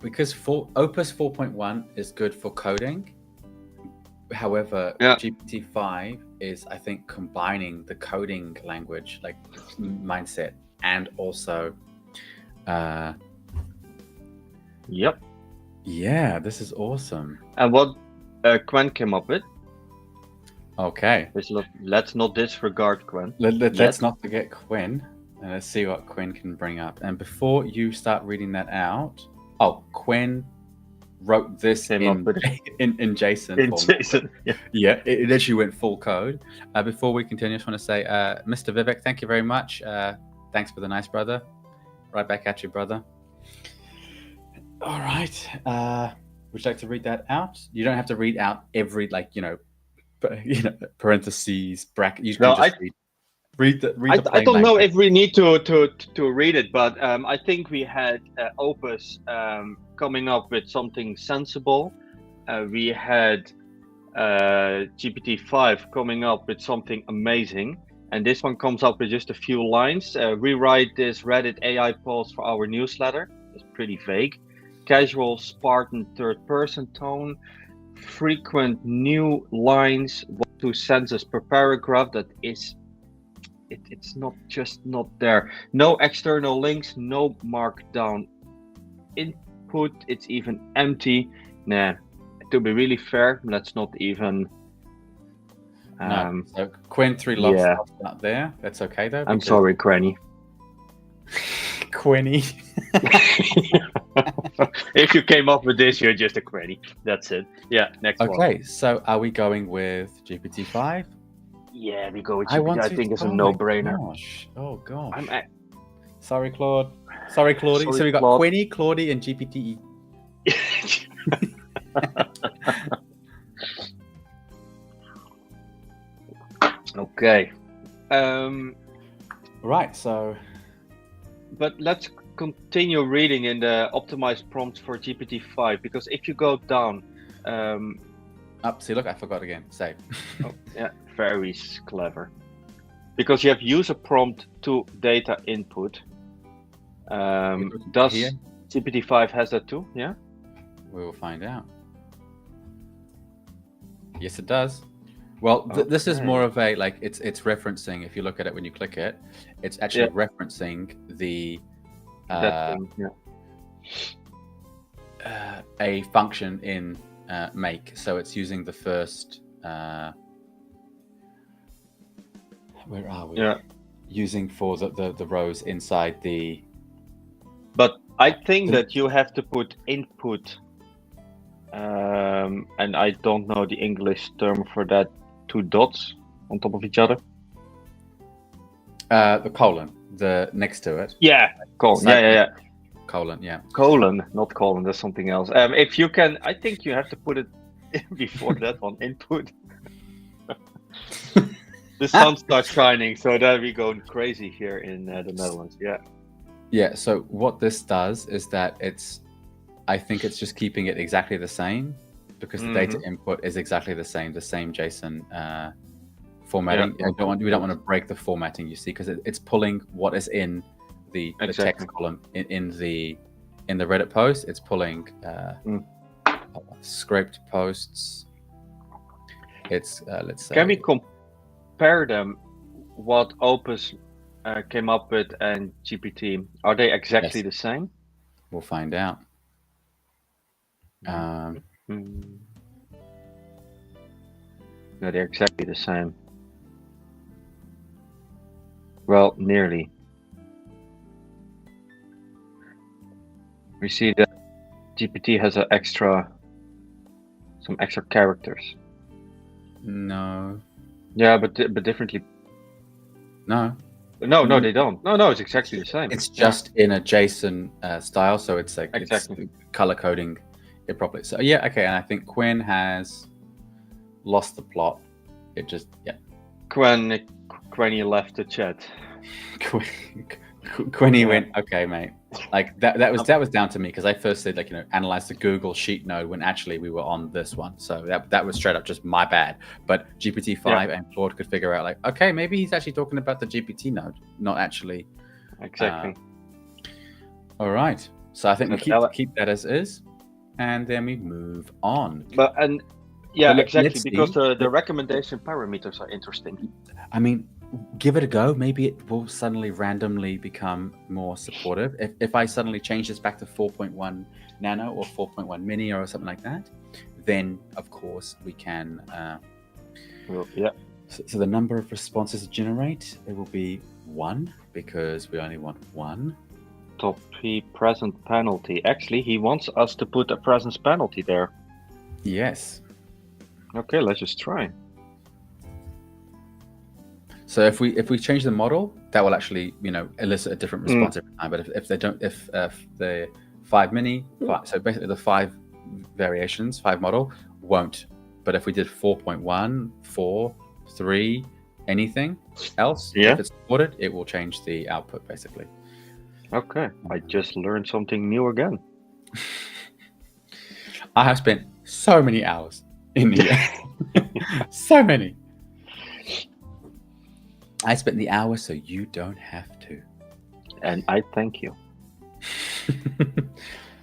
[SPEAKER 1] Because Opus 4.1 is good for coding. However, GPT-5 is, I think, combining the coding language, like mindset, and also yeah, this is awesome.
[SPEAKER 3] And what Quen came up with?
[SPEAKER 1] Okay.
[SPEAKER 3] Let's not disregard Quen.
[SPEAKER 1] Let's not forget Quen. And let's see what Quen can bring up. And before you start reading that out, Quen wrote this in JSON.
[SPEAKER 3] In JSON,
[SPEAKER 1] yeah. It actually went full code. Before we continue, I just want to say, Mr. Vivek, thank you very much. Thanks for the nice, brother. Right back at you, brother. All right. Would you like to read that out? You don't have to read out every parentheses bracket. You can
[SPEAKER 3] No,
[SPEAKER 1] just read the
[SPEAKER 3] I
[SPEAKER 1] plain
[SPEAKER 3] don't know
[SPEAKER 1] language.
[SPEAKER 3] if we need to read it, but I think we had Opus coming up with something sensible. We had GPT-5 coming up with something amazing, and this one comes up with just a few lines. Rewrite this Reddit AI post for our newsletter. It's pretty vague. Casual, Spartan third-person tone. Frequent new lines, 1-2 sentences per paragraph. That is. It's not there. No external links, no markdown input. It's even empty. Nah, to be really fair, let's not even.
[SPEAKER 1] No. So Quinn 3 lost
[SPEAKER 3] yeah.
[SPEAKER 1] out there. That's okay though.
[SPEAKER 3] I'm sorry, Granny.
[SPEAKER 1] Quinny.
[SPEAKER 3] If you came up with this, you're just a Granny. That's it. Yeah, next one.
[SPEAKER 1] Okay, so are we going with GPT-5?
[SPEAKER 3] Yeah, we go with GPT. I think it's a
[SPEAKER 1] oh my
[SPEAKER 3] no-brainer.
[SPEAKER 1] Gosh. Oh gosh.
[SPEAKER 3] I'm
[SPEAKER 1] Sorry, Claude. Sorry, Claudie.
[SPEAKER 3] Sorry,
[SPEAKER 1] So we got
[SPEAKER 3] Claude.
[SPEAKER 1] Quinny, Claudie, and GPT.
[SPEAKER 3] Okay.
[SPEAKER 1] Right. So.
[SPEAKER 3] But let's continue reading in the optimized prompts for GPT-5, because if you go down,
[SPEAKER 1] Up. See, look, I forgot again. Save.
[SPEAKER 3] oh, yeah, very clever. Because you have user prompt to data input. Does
[SPEAKER 1] Here?
[SPEAKER 3] GPT-5 has that too? Yeah.
[SPEAKER 1] We will find out. Yes, it does. Well, this is more of a it's referencing. If you look at it when you click it, it's actually referencing the
[SPEAKER 3] That thing,
[SPEAKER 1] a function in make. So it's using the first. Where are we?
[SPEAKER 3] Yeah.
[SPEAKER 1] Using for the rows inside the.
[SPEAKER 3] But I think that you have to put input, and I don't know the English term for that. 2 dots on top of each other.
[SPEAKER 1] The colon, the next to it.
[SPEAKER 3] Yeah, colon. Yeah.
[SPEAKER 1] Colon, yeah.
[SPEAKER 3] Colon, not colon. That's something else. If you can, I think you have to put it before that one. Input. The sun starts shining, so there we go crazy here in the Netherlands. Yeah.
[SPEAKER 1] Yeah. So what this does is that I think it's just keeping it exactly the same, because the data input is exactly the same JSON formatting.
[SPEAKER 3] Yeah.
[SPEAKER 1] We don't want to break the formatting, you see, because it's pulling what is in the text column in the Reddit post. It's pulling scraped posts. It's let's say.
[SPEAKER 3] Can we compare them? What Opus came up with and GPT, are they exactly the same?
[SPEAKER 1] We'll find out.
[SPEAKER 3] No, they're exactly the same. Well, nearly. We see that GPT has some extra characters.
[SPEAKER 1] No.
[SPEAKER 3] Yeah, but differently.
[SPEAKER 1] No.
[SPEAKER 3] No, they don't. No, it's exactly the same.
[SPEAKER 1] It's just in a JSON style, so it's like
[SPEAKER 3] Exactly.
[SPEAKER 1] it's color coding it properly. So yeah, okay, and I think Quinn has lost the plot. It just
[SPEAKER 3] Quenny left the chat.
[SPEAKER 1] Quinny went, okay, mate. Like that was down to me, because I first said analyze the Google Sheet node when actually we were on this one. So that was straight up just my bad. But GPT-5 and Claude could figure out okay, maybe he's actually talking about the GPT node, not actually.
[SPEAKER 3] Exactly.
[SPEAKER 1] All right. So I think we keep that as is, and then we move on.
[SPEAKER 3] Exactly, because the recommendation parameters are interesting.
[SPEAKER 1] I mean, give it a go. Maybe it will suddenly randomly become more supportive. If I suddenly change this back to 4.1 nano or 4.1 mini or something like that, then of course we can. So the number of responses to generate, it will be 1, because we only want 1.
[SPEAKER 3] Top P present penalty. Actually, he wants us to put a presence penalty there.
[SPEAKER 1] Yes.
[SPEAKER 3] Okay, let's just try.
[SPEAKER 1] So if we change the model, that will actually elicit a different response every time. But if the 5 mini, so basically the 5 variations, 5 model won't. But if we did 4.1, 4, 3, anything else, if it's supported, it will change the output basically.
[SPEAKER 3] Okay, I just learned something new again.
[SPEAKER 1] I have spent so many hours in here. So many. I spent the hour so you don't have to.
[SPEAKER 3] And I thank you.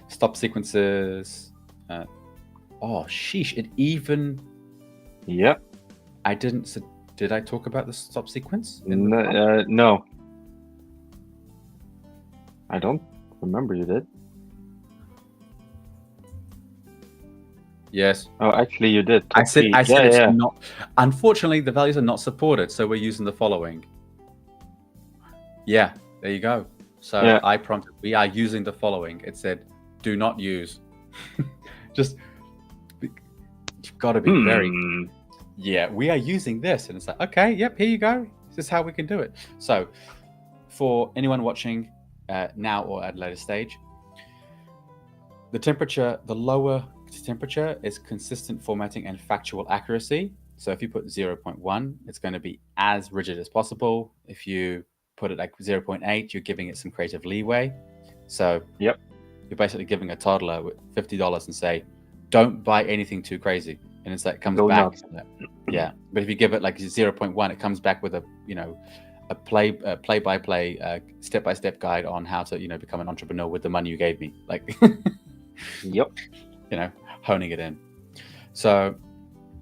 [SPEAKER 1] Stop sequences. Oh, sheesh. It even...
[SPEAKER 3] Yeah.
[SPEAKER 1] I didn't... Did I talk about the stop sequence?
[SPEAKER 3] No. I don't remember you did.
[SPEAKER 1] Yes.
[SPEAKER 3] Oh, actually you did.
[SPEAKER 1] I said it's not... Unfortunately, the values are not supported, so we're using the following. Yeah, there you go. So I prompted, we are using the following. It said, do not use. Just, you've got to be very... Yeah, we are using this. And it's like, okay, yep, here you go. This is how we can do it. So for anyone watching now or at a later stage, the temperature, the lower temperature is consistent formatting and factual accuracy. So if you put 0.1, it's going to be as rigid as possible. If you put it like 0.8, you're giving it some creative leeway. So you're basically giving a toddler with $50 and say, don't buy anything too crazy. And it's like, comes back. Yeah. But if you give it like 0.1, it comes back with a, a play-by-play, step-by-step guide on how to, become an entrepreneur with the money you gave me. Like, honing it in. So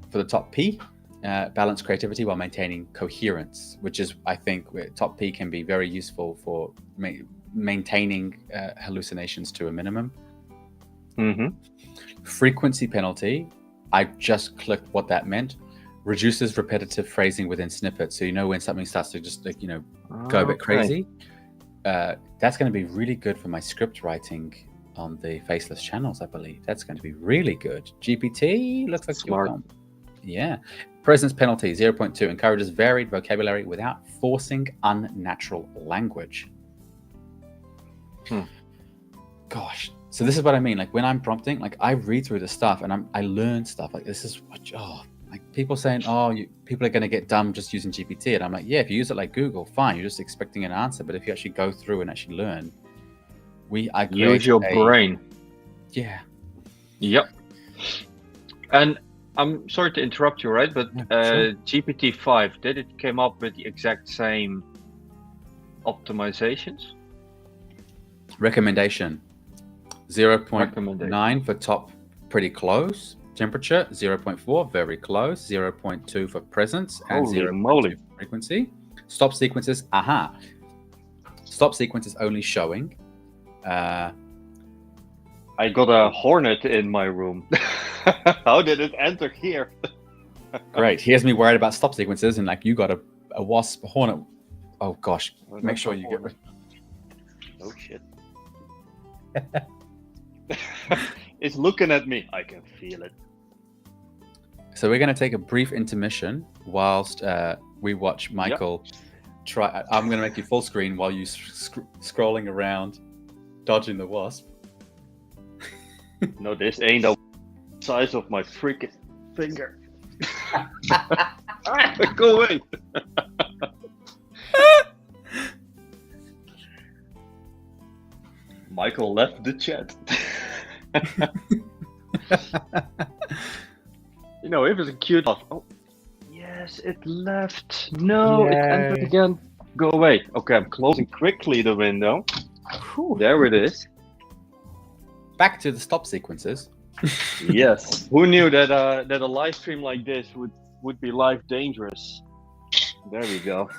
[SPEAKER 1] for the top P, balance creativity while maintaining coherence, which is, I think, where top P can be very useful for maintaining hallucinations to a minimum. Frequency penalty, I just clicked what that meant. Reduces repetitive phrasing within snippets. So when something starts to just go a bit crazy. That's going to be really good for my script writing on the faceless channels, I believe. That's going to be really good. GPT looks like
[SPEAKER 3] smart.
[SPEAKER 1] Yeah. Presence penalty 0.2 encourages varied vocabulary without forcing unnatural language. Gosh. So this is what I mean. Like when I'm prompting, like I read through the stuff and I learn stuff. Like this is what, like people saying, people are going to get dumb just using GPT. And I'm like, yeah, if you use it like Google, fine. You're just expecting an answer. But if you actually go through and actually learn, use
[SPEAKER 3] your brain.
[SPEAKER 1] Yeah.
[SPEAKER 3] Yep. And I'm sorry to interrupt you, right? But
[SPEAKER 1] sure.
[SPEAKER 3] GPT-5, did it came up with the exact same optimizations?
[SPEAKER 1] Recommendation 0.9 for top, pretty close. Temperature 0.4, very close. 0.2 for presence and 0.2 for frequency. Stop sequences, Stop sequences only showing.
[SPEAKER 3] I got a hornet in my room. How did it enter here?
[SPEAKER 1] Great. Here's me worried about stop sequences, and like you got a wasp, a hornet. Oh gosh, make sure you get rid.
[SPEAKER 3] Oh shit. It's looking at me. I can feel it.
[SPEAKER 1] So we're going to take a brief intermission whilst we watch Michael try. I'm going to make you full screen while you scrolling around, dodging the wasp.
[SPEAKER 3] No, this ain't the size of my freaking finger. Go away. Michael left the chat. It was a cute. Oh, yes, it left. No, it entered again. Go away. Okay, I'm closing quickly the window. Whew, there it is.
[SPEAKER 1] Back to the stop sequences.
[SPEAKER 3] Yes. Who knew that a live stream like this would be live dangerous? There we go.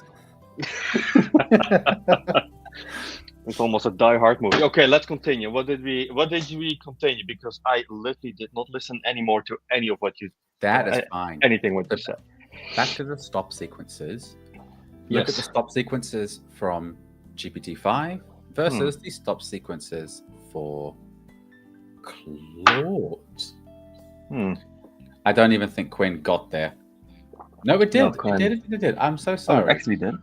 [SPEAKER 3] It's almost a Die Hard movie. Okay, let's continue. What did we continue? Because I literally did not listen anymore to any of what you.
[SPEAKER 1] That is fine.
[SPEAKER 3] Anything what you said.
[SPEAKER 1] Back to the stop sequences. Look at the stop sequences from GPT-5 versus the stop sequences for Claude. I don't even think Quinn got there. No, it did. No, it did. I'm so sorry.
[SPEAKER 3] Oh, actually did.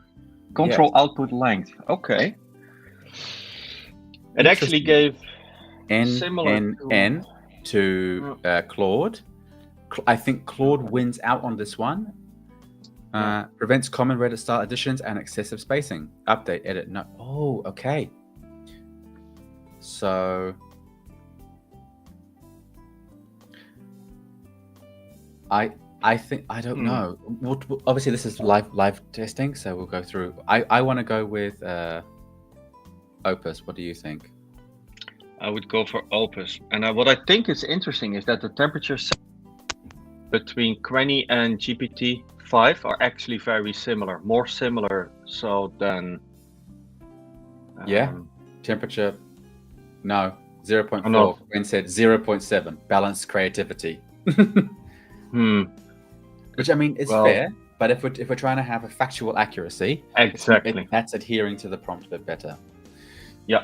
[SPEAKER 3] Control output length. Okay. It actually gave
[SPEAKER 1] NNN to Claude. I think Claude wins out on this one. Prevents common Reddit style additions and excessive spacing. Update, edit, no. Oh, okay. So I think I don't know. Obviously, this is live testing, so we'll go through. I want to go with Opus. What do you think?
[SPEAKER 3] I would go for Opus. And what I think is interesting is that the temperature between Quenya and GPT-5 are actually very similar, more similar so than.
[SPEAKER 1] Temperature. No, 0.4.
[SPEAKER 3] Oh, no.
[SPEAKER 1] Gwen said 0.7. Balanced creativity. Which I mean is fair, but if we're trying to have a factual accuracy,
[SPEAKER 3] exactly,
[SPEAKER 1] that's adhering to the prompt a bit better.
[SPEAKER 3] Yeah.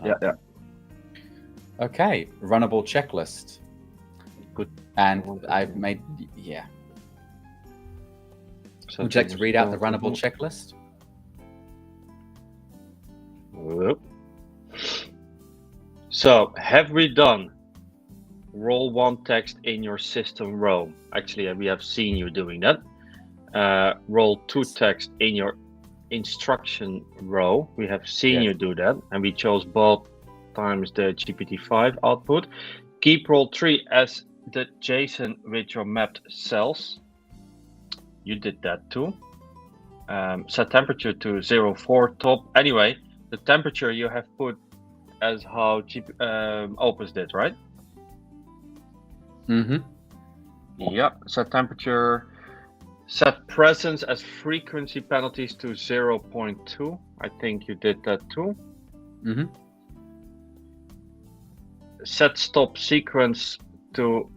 [SPEAKER 1] Okay, runnable checklist. Good. And I've made So would you like to read out the runnable checklist?
[SPEAKER 3] So, have we done role 1 text in your system row? Actually, we have seen you doing that. Role 2 text in your instruction row. We have seen you do that, and we chose both times the GPT-5 output. Keep role 3 as the JSON with your mapped cells. You did that too. Set temperature to 04 top. Anyway, the temperature you have put as how Opus did, right? Yeah. Set temperature. Set presence as frequency penalties to 0.2. I think you did that too. Set stop sequence to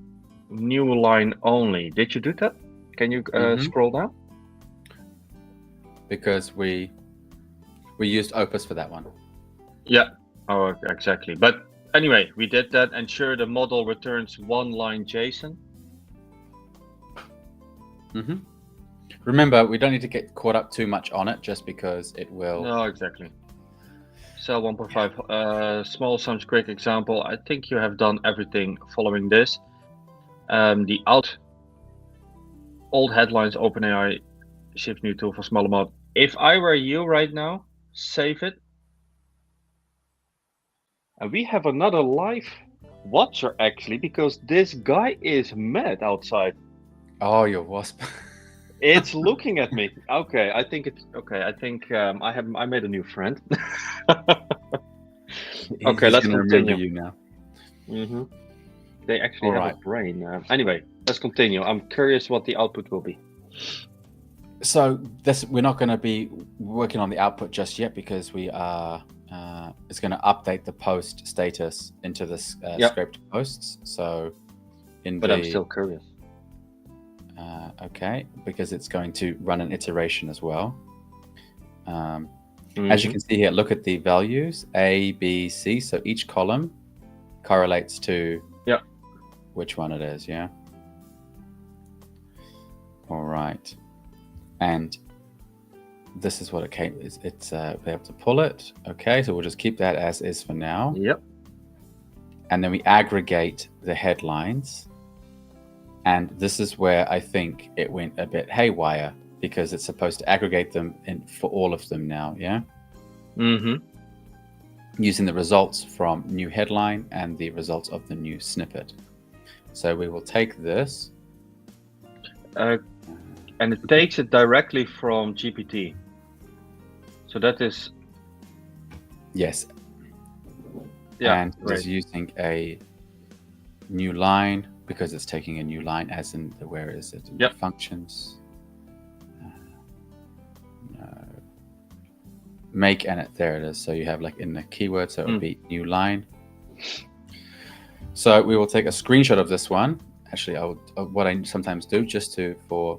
[SPEAKER 3] new line only. Did you do that? Can you scroll down?
[SPEAKER 1] Because we used Opus for that one.
[SPEAKER 3] Yeah. Oh, exactly. But anyway, we did that. Ensure the model returns 1 line JSON.
[SPEAKER 1] Remember, we don't need to get caught up too much on it, just because it will.
[SPEAKER 3] No, exactly. Cell 1.5. Small sums, quick example. I think you have done everything following this. The old headlines, OpenAI, shift new tool for small amount. If I were you right now, save it. And we have another live watcher actually, because this guy is mad outside.
[SPEAKER 1] Oh, your wasp.
[SPEAKER 3] It's looking at me. Okay, I think it's okay. I think I made a new friend. Okay, let's continue.
[SPEAKER 1] Remember you now.
[SPEAKER 3] They actually have a brain. Anyway, let's continue. I'm curious what the output will be.
[SPEAKER 1] So we're not going to be working on the output just yet, because we are. It's going to update the post status into this script posts. So, I'm
[SPEAKER 3] still curious.
[SPEAKER 1] Okay, because it's going to run an iteration as well. As you can see here, look at the values A, B, C. So each column correlates to which one it is. Yeah. All right, and this is what it came. It's we have to pull it. Okay, so we'll just keep that as is for now.
[SPEAKER 3] Yep.
[SPEAKER 1] And then we aggregate the headlines. And this is where I think it went a bit haywire, because it's supposed to aggregate them for all of them now, yeah? Using the results from new headline and the results of the new snippet. So we will take this.
[SPEAKER 3] And it takes it directly from GPT. So that is...
[SPEAKER 1] Yes.
[SPEAKER 3] Yeah,
[SPEAKER 1] and it's using a new line, because it's taking a new line, as in the, where is it?
[SPEAKER 3] Yep.
[SPEAKER 1] Functions. No. Make and it, there it is. So you have like in the keyword, so it would be new line. So we will take a screenshot of this one. Actually, what I sometimes do, just for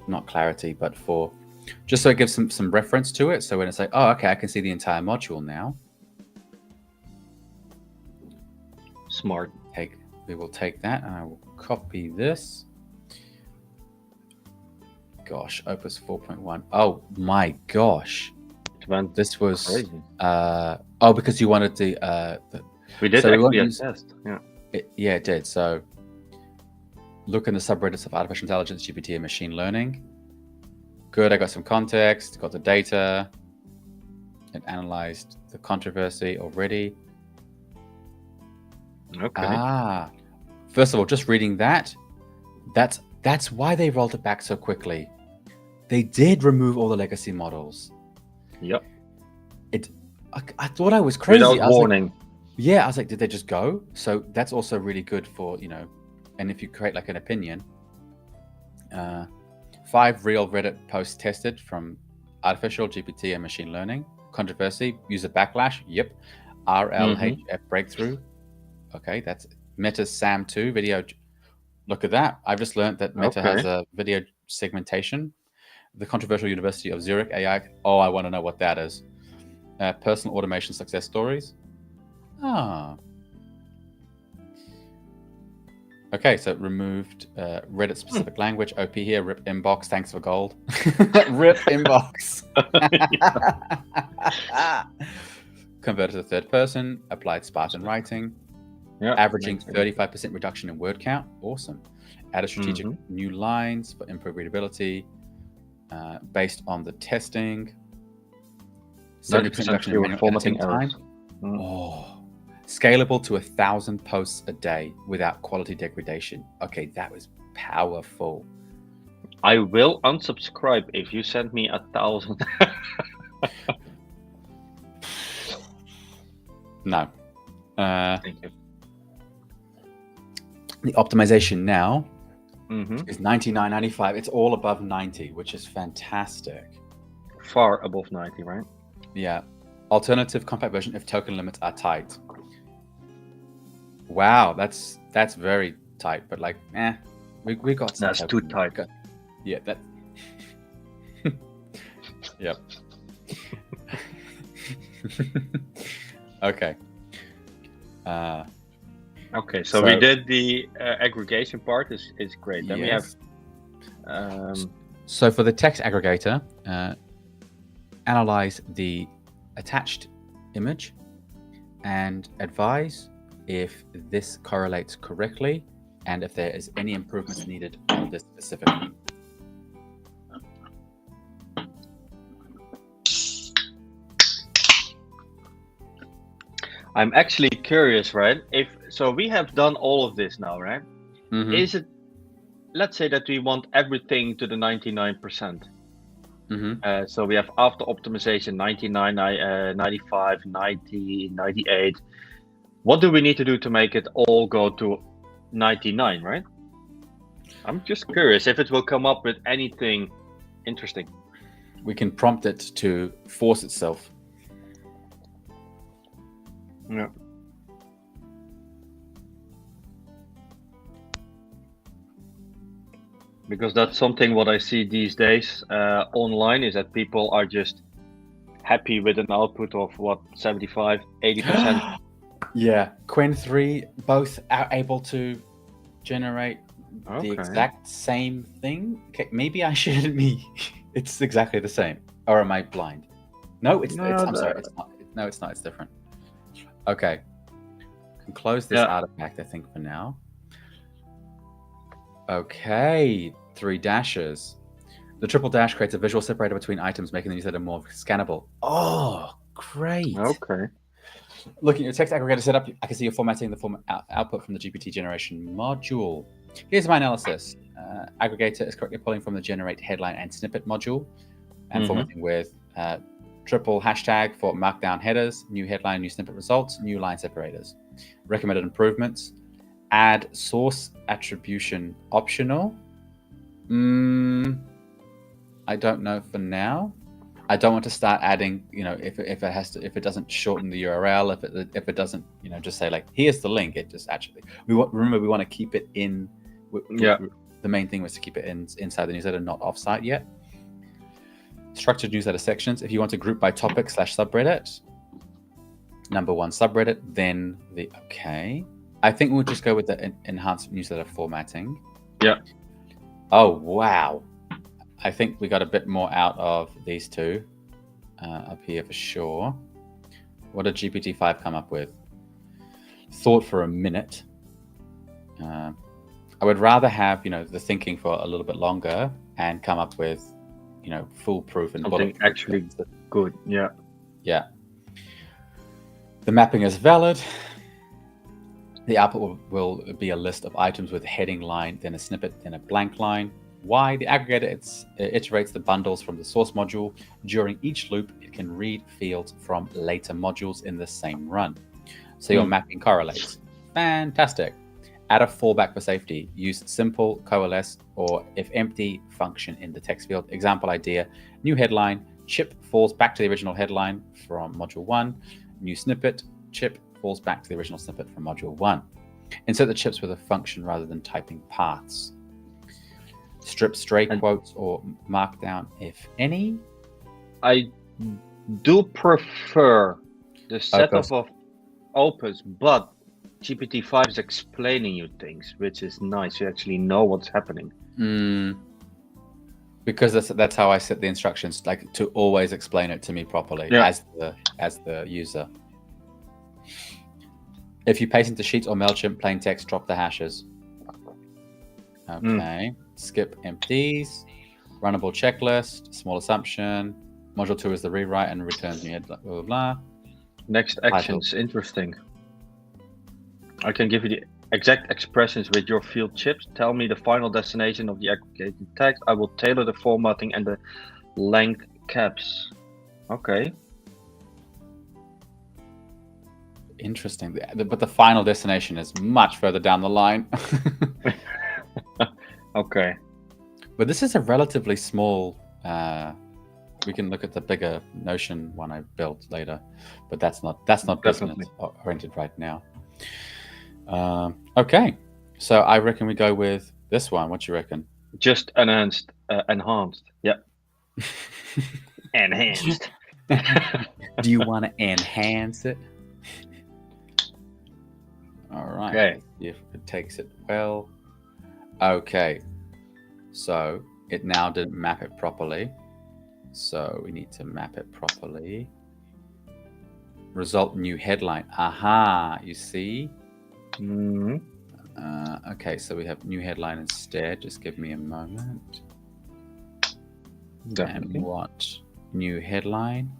[SPEAKER 1] not clarity, but for just so it gives some reference to it. So when it's like, oh, okay, I can see the entire module now.
[SPEAKER 3] Smart.
[SPEAKER 1] We will take that, and I will copy this. Gosh, Opus 4.1. Oh my gosh,
[SPEAKER 3] this
[SPEAKER 1] was
[SPEAKER 3] crazy.
[SPEAKER 1] Because you wanted the
[SPEAKER 3] We did
[SPEAKER 1] So we won't
[SPEAKER 3] actually a
[SPEAKER 1] use-
[SPEAKER 3] test. Yeah.
[SPEAKER 1] It did. So look in the subreddits of artificial intelligence, GPT, and machine learning. Good. I got some context, got the data. It analyzed the controversy already.
[SPEAKER 3] Okay.
[SPEAKER 1] First of all, just reading that's why they rolled it back so quickly. They did remove all the legacy models.
[SPEAKER 3] Yep.
[SPEAKER 1] I thought I was crazy.
[SPEAKER 3] Without
[SPEAKER 1] I was
[SPEAKER 3] warning.
[SPEAKER 1] Like, I was like, did they just go? So that's also really good for, and if you create like an opinion, 5 real Reddit posts tested from artificial GPT and machine learning. Controversy, user backlash. Yep. RLHF breakthrough. Okay, that's Meta's SAM2 video. Look at that. I've just learned that Meta has a video segmentation. The controversial University of Zurich AI. Oh, I want to know what that is. Personal automation success stories. Okay, so it removed Reddit specific language. OP here. RIP inbox. Thanks for gold. RIP inbox. Converted to third person. Applied Spartan writing.
[SPEAKER 3] Yeah.
[SPEAKER 1] Averaging 35% reduction in word count. Awesome. Added strategic new lines for improved readability based on the testing. 70% reduction in manual editing time. Scalable to 1,000 posts a day without quality degradation. Okay, that was powerful.
[SPEAKER 3] I will unsubscribe if you send me 1,000.
[SPEAKER 1] No.
[SPEAKER 3] Thank you.
[SPEAKER 1] The optimization now
[SPEAKER 3] Mm-hmm.
[SPEAKER 1] is 99.95. It's all above 90, which is fantastic.
[SPEAKER 3] Far above 90, right?
[SPEAKER 1] Yeah. Alternative compact version if token limits are tight. Wow, that's very tight, but like, we got some.
[SPEAKER 3] That's too tight.
[SPEAKER 1] Yeah, that. Yep. Okay.
[SPEAKER 3] Okay, so we did the aggregation part. Is great. Then we have.
[SPEAKER 1] So for the text aggregator, analyze the attached image and advise if this correlates correctly and if there is any improvements needed on this specifically.
[SPEAKER 3] I'm actually curious, right? So we have done all of this now, right?
[SPEAKER 1] Mm-hmm.
[SPEAKER 3] Is it, let's say that we want everything to the 99%.
[SPEAKER 1] Mm-hmm.
[SPEAKER 3] So we have after optimization 99, 95, 90, 98. What do we need to do to make it all go to 99, right? I'm just curious if it will come up with anything interesting.
[SPEAKER 1] We can prompt it to force itself.
[SPEAKER 3] Yeah. Because that's something what I see these days online is that people are just happy with an output of what, 75, 80%.
[SPEAKER 1] Yeah, Quen 3 both are able to generate the exact same thing. Okay, maybe I shouldn't be. It's exactly the same. Or am I blind? No, I'm sorry. It's not. No, it's not. It's different. Okay. Can close this artifact, I think, for now. Okay. 3 dashes. The triple dash creates a visual separator between items, making the newsletter more scannable. Oh, great.
[SPEAKER 3] Okay.
[SPEAKER 1] Looking at your text aggregator setup, I can see you're formatting the output from the GPT generation module. Here's my analysis. Aggregator is correctly pulling from the generate headline and snippet module and formatting with triple hashtag for markdown headers, new headline, new snippet results, new line separators. Recommended improvements. Add source attribution optional. I don't know for now. I don't want to start adding, if it doesn't shorten the URL, if it doesn't, just say like, here's the link. It just actually, we want to keep it in. The main thing was to keep it inside the newsletter, not offsite yet. Structured newsletter sections. If you want to group by topic / subreddit, number 1 subreddit, then I think we'll just go with the enhanced newsletter formatting. Yeah. Oh, wow. I think we got a bit more out of these two up here for sure. What did GPT-5 come up with? thought for a minute. I would rather have, the thinking for a little bit longer and come up with, foolproof and
[SPEAKER 3] Something
[SPEAKER 1] bulletproof
[SPEAKER 3] actually
[SPEAKER 1] things.
[SPEAKER 3] good. Yeah.
[SPEAKER 1] Yeah. The mapping is valid. The output will be a list of items with a heading line, then a snippet, then a blank line. Why? The aggregator iterates the bundles from the source module. During each loop, it can read fields from later modules in the same run. So your mapping correlates. Fantastic. Add a fallback for safety. Use simple, coalesce, or if empty function in the text field. Example idea, new headline, chip falls back to the original headline from module 1. New snippet, chip falls back to the original snippet from module 1. Insert the chips with a function rather than typing paths. Strip stray quotes or markdown, if any.
[SPEAKER 3] I do prefer the setup of Opus, but GPT-5 is explaining you things, which is nice. You actually know what's happening.
[SPEAKER 1] Because that's how I set the instructions, like to always explain it to me properly as the user. If you paste into Sheets or MailChimp plain text, drop the hashes. Okay. Skip empties. Runnable checklist. Small assumption. Module 2 is the rewrite and returns new head, blah, blah, blah.
[SPEAKER 3] Next actions, interesting. I can give you the exact expressions with your field chips. Tell me the final destination of the aggregated text. I will tailor the formatting and the length caps. Okay.
[SPEAKER 1] Interesting. But the final destination is much further down the line.
[SPEAKER 3] Okay.
[SPEAKER 1] But this is a relatively small... we can look at the bigger Notion one I built later, but that's not business oriented right now. Okay, so I reckon we go with this one. What do you reckon?
[SPEAKER 3] Just enhanced. Yeah. Enhanced.
[SPEAKER 1] Do you want to enhance it? All right.
[SPEAKER 3] Okay.
[SPEAKER 1] Let's see if it takes it well. Okay. So it now didn't map it properly. So we need to map it properly. Result new headline. Aha, you see? Okay, so we have new headline instead. Just give me a moment.
[SPEAKER 3] Definitely.
[SPEAKER 1] And what? New headline.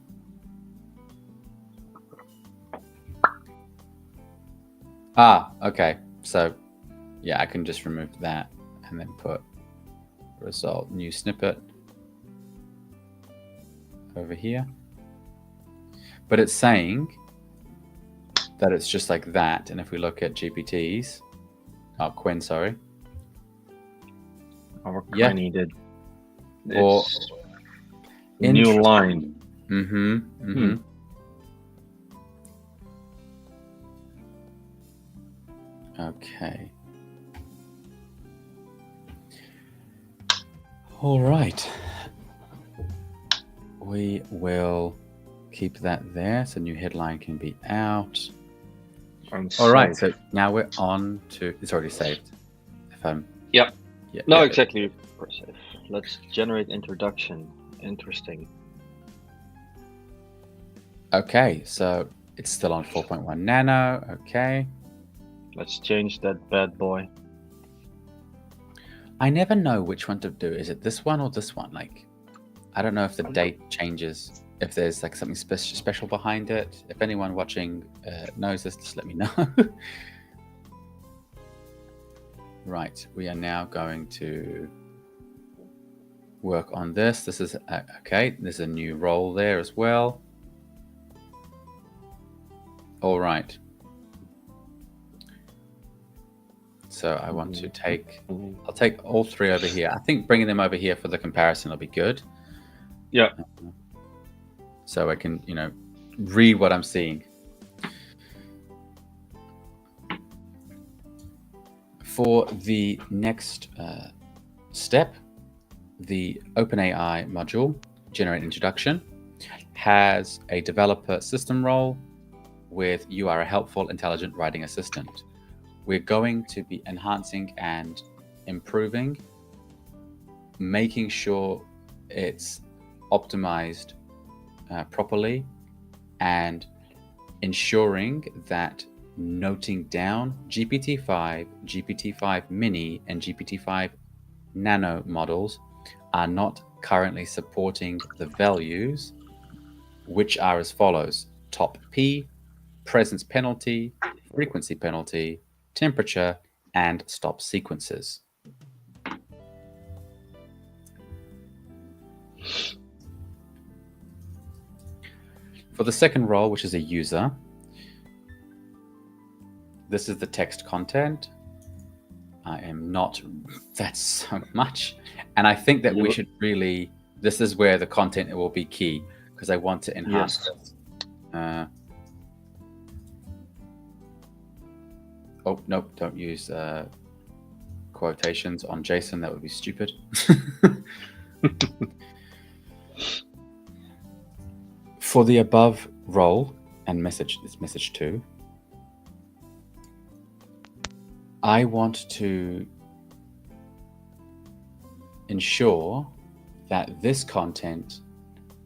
[SPEAKER 1] Okay. So yeah, I can just remove that and then put result new snippet over here. But it's saying that it's just like that. And if we look at GPT's, Quinn, sorry.
[SPEAKER 3] Our Quinn did.
[SPEAKER 1] Or
[SPEAKER 3] new line.
[SPEAKER 1] Okay. All right. We will keep that there, so new headline can be out. All right, so now we're on to. It's already saved. If I'm.
[SPEAKER 3] Yep. Yeah. No, exactly. Let's generate introduction. Interesting.
[SPEAKER 1] Okay, so it's still on 4.1 nano. Okay.
[SPEAKER 3] Let's change that bad boy.
[SPEAKER 1] I never know which one to do. Is it this one or this one? Like, I don't know if the date changes. If there's like something special behind it. If anyone watching knows this, just let me know. Right, we are now going to work on this. This is okay. There's a new role there as well. All right. So I want to take. I'll take all three over here. I think bringing them over here for the comparison will be good.
[SPEAKER 3] Yeah.
[SPEAKER 1] So I can, read what I'm seeing. For the next step, the OpenAI module, Generate Introduction, has a developer system role with You Are a Helpful, Intelligent Writing Assistant. We're going to be enhancing and improving, making sure it's optimized properly, and ensuring that noting down GPT-5, GPT-5 Mini, and GPT-5 Nano models are not currently supporting the values, which are as follows: top P, presence penalty, frequency penalty, temperature, and stop sequences. For the second role, which is a user, this is the text content. I am not, that's so much. And I think that we should really, this is where the content will be key, because I want to enhance this. Oh, nope, don't use quotations on JSON. That would be stupid. For the above role and message, this message 2, I want to ensure that this content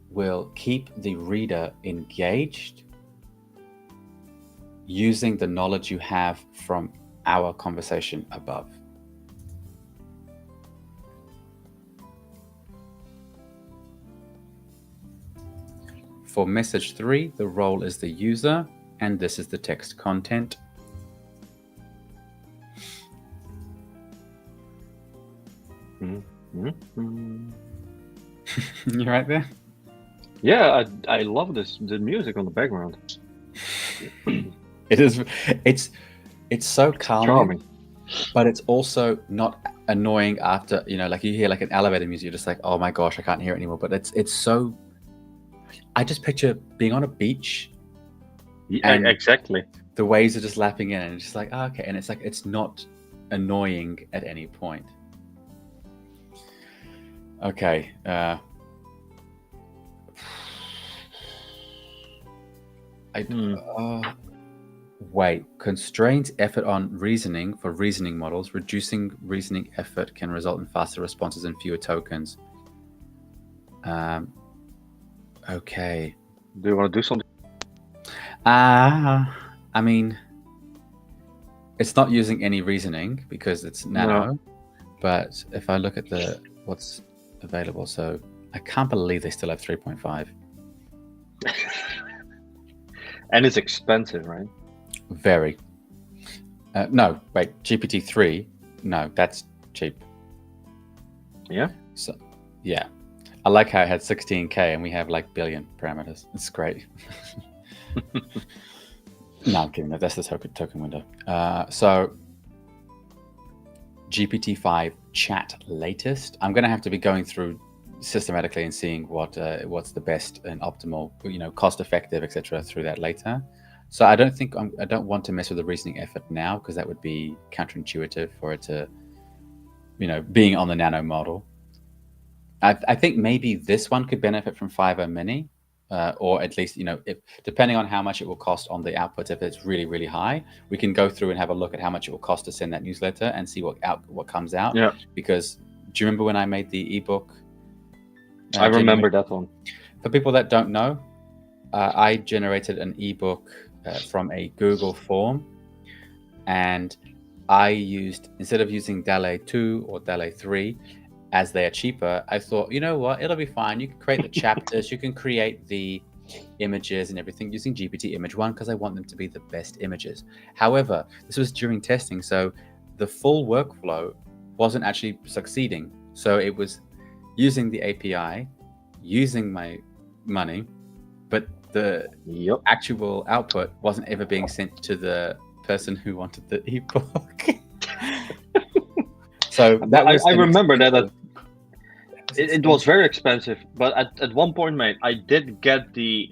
[SPEAKER 1] will keep the reader engaged using the knowledge you have from our conversation above. For message 3, the role is the user, and this is the text content. You right there?
[SPEAKER 3] Yeah, I love the music on the background.
[SPEAKER 1] It is. It's so calming,
[SPEAKER 3] charming,
[SPEAKER 1] but it's also not annoying after, like you hear like an elevator music, you're just like, oh my gosh, I can't hear it anymore. But it's so. I just picture being on a beach.
[SPEAKER 3] Yeah, exactly.
[SPEAKER 1] The waves are just lapping in, and it's just like, oh, okay, and it's like it's not annoying at any point. Okay. Wait, constrained effort on reasoning for reasoning models. Reducing reasoning effort can result in faster responses and fewer tokens. Okay.
[SPEAKER 3] Do you want to do something?
[SPEAKER 1] I mean, it's not using any reasoning because it's nano.
[SPEAKER 3] No.
[SPEAKER 1] But if I look at what's available, so I can't believe they still have 3.5.
[SPEAKER 3] And it's expensive, right?
[SPEAKER 1] Very. No, wait, GPT-3. No, that's cheap.
[SPEAKER 3] Yeah.
[SPEAKER 1] So, yeah, I like how it had 16K and we have like billion parameters. It's great. No, I'm kidding. That's the token window. So GPT-5 chat latest. I'm going to have to be going through systematically and seeing what's the best and optimal, cost effective, etc. through that later. So I don't want to mess with the reasoning effort now because that would be counterintuitive for it to, being on the nano model. I think maybe this one could benefit from 5.0 Mini, or at least, if depending on how much it will cost on the output, if it's really, really high, we can go through and have a look at how much it will cost to send that newsletter and see what comes out.
[SPEAKER 3] Yeah.
[SPEAKER 1] Because do you remember when I made the ebook?
[SPEAKER 3] I remember that one.
[SPEAKER 1] For people that don't know, I generated an ebook from a Google form, and I used, instead of using DALL-E 2 or DALL-E 3, as they are cheaper, I thought, you know what, it'll be fine. You can create the chapters, you can create the images and everything using GPT Image 1 because I want them to be the best images. However, this was during testing, so the full workflow wasn't actually succeeding. So it was using the API, using my money, but the actual output wasn't ever being sent to the person who wanted the ebook. So that was.
[SPEAKER 3] I remember that. It was very expensive, but at one point, mate, I did get the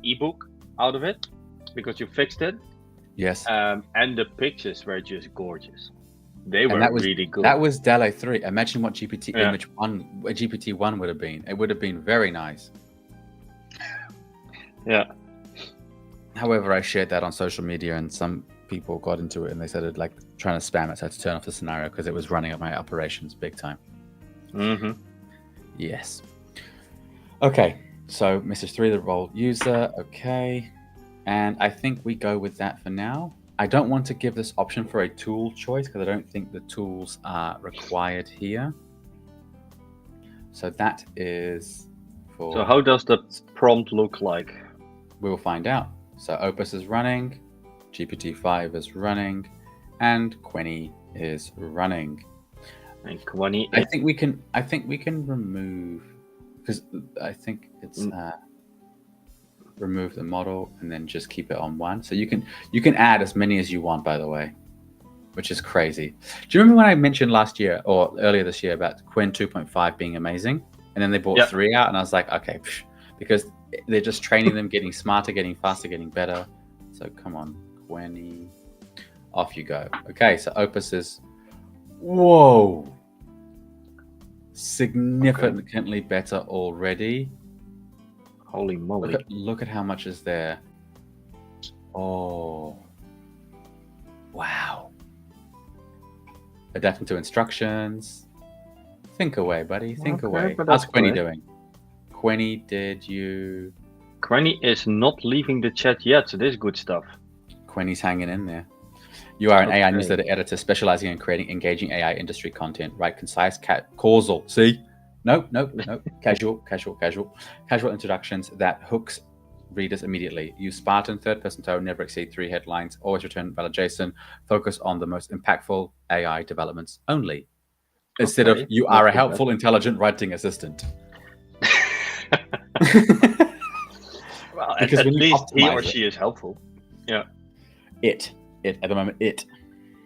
[SPEAKER 3] ebook out of it because you fixed it.
[SPEAKER 1] Yes.
[SPEAKER 3] And the pictures were just gorgeous. They were really good.
[SPEAKER 1] That was DALL-E 3. Imagine what GPT-1 would have been. It would have been very nice.
[SPEAKER 3] Yeah.
[SPEAKER 1] However, I shared that on social media and some people got into it and they started like trying to spam it. So I had to turn off the scenario because it was running up my operations big time.
[SPEAKER 3] Mm-hmm.
[SPEAKER 1] Yes. Okay. So message 3, the role user. Okay. And I think we go with that for now. I don't want to give this option for a tool choice because I don't think the tools are required here. So that is for...
[SPEAKER 3] So how does the prompt look like?
[SPEAKER 1] We will find out. So Opus is running, GPT-5 is running, and Quenny is running.
[SPEAKER 3] And Quenny,
[SPEAKER 1] I think we can remove, because I think it's remove the model and then just keep it on 1. So you can add as many as you want, by the way, which is crazy. Do you remember when I mentioned last year or earlier this year about Qwen 2.5 being amazing, and then they brought 3 out, and I was like, okay, because they're just training them, getting smarter, getting faster, getting better. So come on, Quenny, off you go. Okay, so Opus is, whoa, significantly better already.
[SPEAKER 3] Holy moly.
[SPEAKER 1] Look at how much is there. Oh, wow. Adapting to instructions. Think away, buddy. Think away. How's Quenny doing? Quenny, did you...
[SPEAKER 3] Quenny is not leaving the chat yet, so this is good stuff.
[SPEAKER 1] Quenny's hanging in there. You are an AI newsletter editor specializing in creating engaging AI industry content. Write concise, causal. See? Nope. Casual introductions that hooks readers immediately. Use Spartan, third-person tone, never exceed 3 headlines, always return valid JSON, focus on the most impactful AI developments only. Instead of, you are a helpful, intelligent writing assistant.
[SPEAKER 3] Well, because at least he or she is helpful. Yeah.
[SPEAKER 1] It at the moment,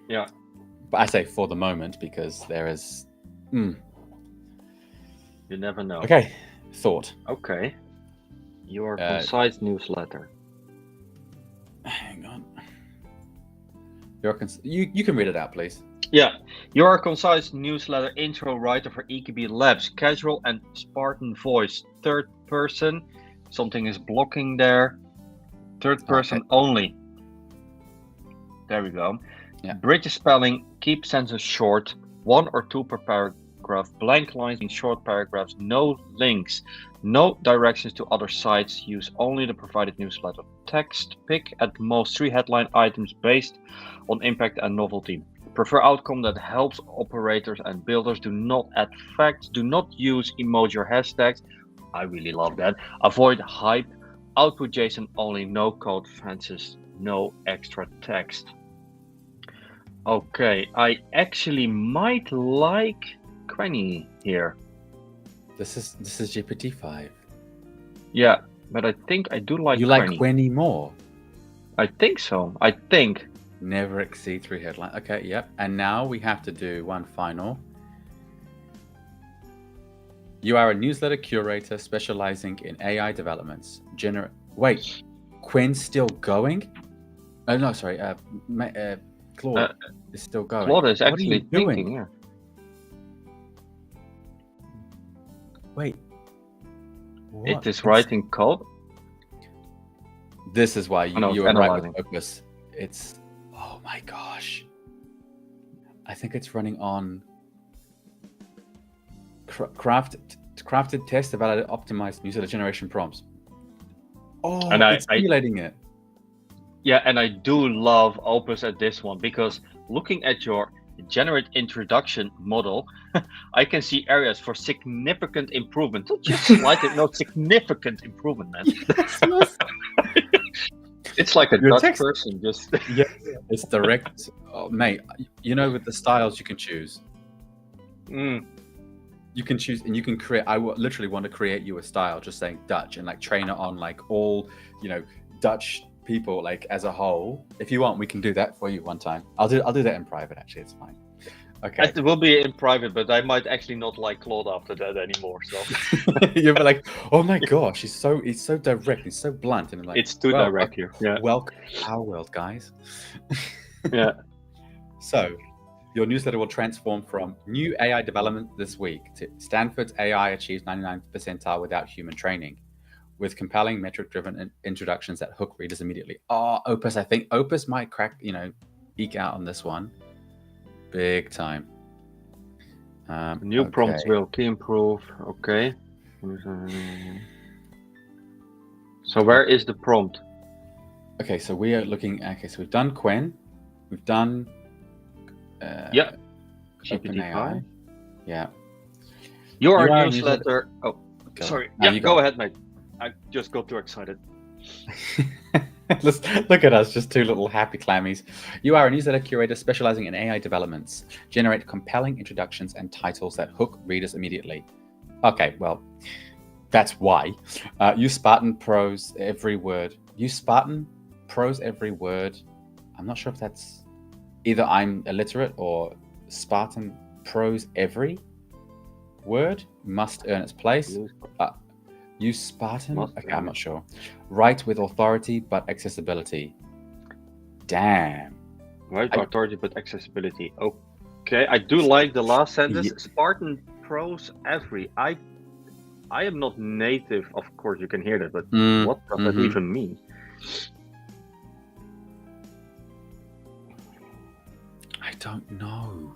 [SPEAKER 3] Yeah.
[SPEAKER 1] But I say for the moment because there is...
[SPEAKER 3] You never know.
[SPEAKER 1] Okay. Thought.
[SPEAKER 3] Okay. Your concise newsletter.
[SPEAKER 1] Hang on. You can read it out, please.
[SPEAKER 3] Yeah. You're a concise newsletter intro writer for EKB Labs. Casual and Spartan voice. Third person. Something is blocking there. Third person only. There we go.
[SPEAKER 1] Yeah.
[SPEAKER 3] British spelling. Keep sentences short. 1 or 2 per paragraph. Blank lines in short paragraphs. No links. No directions to other sites. Use only the provided newsletter text. Pick at most 3 headline items based on impact and novelty. Prefer outcome that helps operators and builders. Do not add facts. Do not use emoji or hashtags. I really love that. Avoid hype. Output JSON only. No code fences. No extra text. Okay, I actually might like Quenny here.
[SPEAKER 1] This is GPT-5.
[SPEAKER 3] Yeah, but I think I do like
[SPEAKER 1] You
[SPEAKER 3] Quenny.
[SPEAKER 1] like Quenny more?
[SPEAKER 3] I think so. I think.
[SPEAKER 1] Never exceed 3 headlines. Okay, yep. And now we have to do one final. You are a newsletter curator specializing in AI developments. Wait, Quen's still going? Oh no, sorry. Claude is still going.
[SPEAKER 3] Claude is
[SPEAKER 1] What
[SPEAKER 3] actually
[SPEAKER 1] are you
[SPEAKER 3] thinking.
[SPEAKER 1] doing?
[SPEAKER 3] Yeah.
[SPEAKER 1] Wait.
[SPEAKER 3] It is writing code.
[SPEAKER 1] This is why you were right with Opus. It's, oh my gosh. I think it's running on crafted test to validate optimized newsletter generation prompts. Oh, and it's simulating it.
[SPEAKER 3] Yeah, and I do love Opus at this one because looking at your generate introduction model, I can see areas for significant improvement. Not just slight, no, significant improvement, man. It's like a Dutch person just.
[SPEAKER 1] Yeah, it's direct. Oh, mate, you know, with the styles you can choose. You can choose and you can create. I literally want to create you a style just saying Dutch and like train it on like all, Dutch people like as a whole. If you want, we can do that for you one time. I'll do that in private. Actually, it's fine. Okay.
[SPEAKER 3] It will be in private, but I might actually not like Claude after that anymore. So
[SPEAKER 1] you'll be like, oh my gosh, he's so direct, he's so blunt, and I'm like,
[SPEAKER 3] it's too direct here. Yeah.
[SPEAKER 1] Welcome to our world, guys.
[SPEAKER 3] Yeah.
[SPEAKER 1] So, your newsletter will transform from new AI development this week to Stanford's AI achieves 99th percentile without human training, with compelling metric-driven introductions that hook readers immediately. Oh, Opus, I think Opus might eke out on this one. Big time.
[SPEAKER 3] New prompts will key improve. Okay. So where is the prompt?
[SPEAKER 1] Okay, so we are looking. Okay, so we've done Quen, we've done.
[SPEAKER 3] GPT-5.
[SPEAKER 1] OpenAI. Yeah.
[SPEAKER 3] Your
[SPEAKER 1] You are a
[SPEAKER 3] newsletter. Oh,
[SPEAKER 1] Go
[SPEAKER 3] sorry.
[SPEAKER 1] on. No,
[SPEAKER 3] Yeah,
[SPEAKER 1] you
[SPEAKER 3] go ahead, mate. I just got too excited.
[SPEAKER 1] Look at us, just two little happy clammies. You are a newsletter curator specializing in AI developments. Generate compelling introductions and titles that hook readers immediately. Okay, well, that's why. Use Spartan prose every word. Use Spartan prose every word. I'm not sure if that's either I'm illiterate or Spartan prose every word must earn its place. Use Spartan? Okay, I'm not sure. Write with authority but accessibility. Damn.
[SPEAKER 3] Right, authority but accessibility. Okay, I do like the last sentence.
[SPEAKER 1] Yeah.
[SPEAKER 3] Spartan prose every. I am not native, of course you can hear that, but what does that even mean?
[SPEAKER 1] I don't know.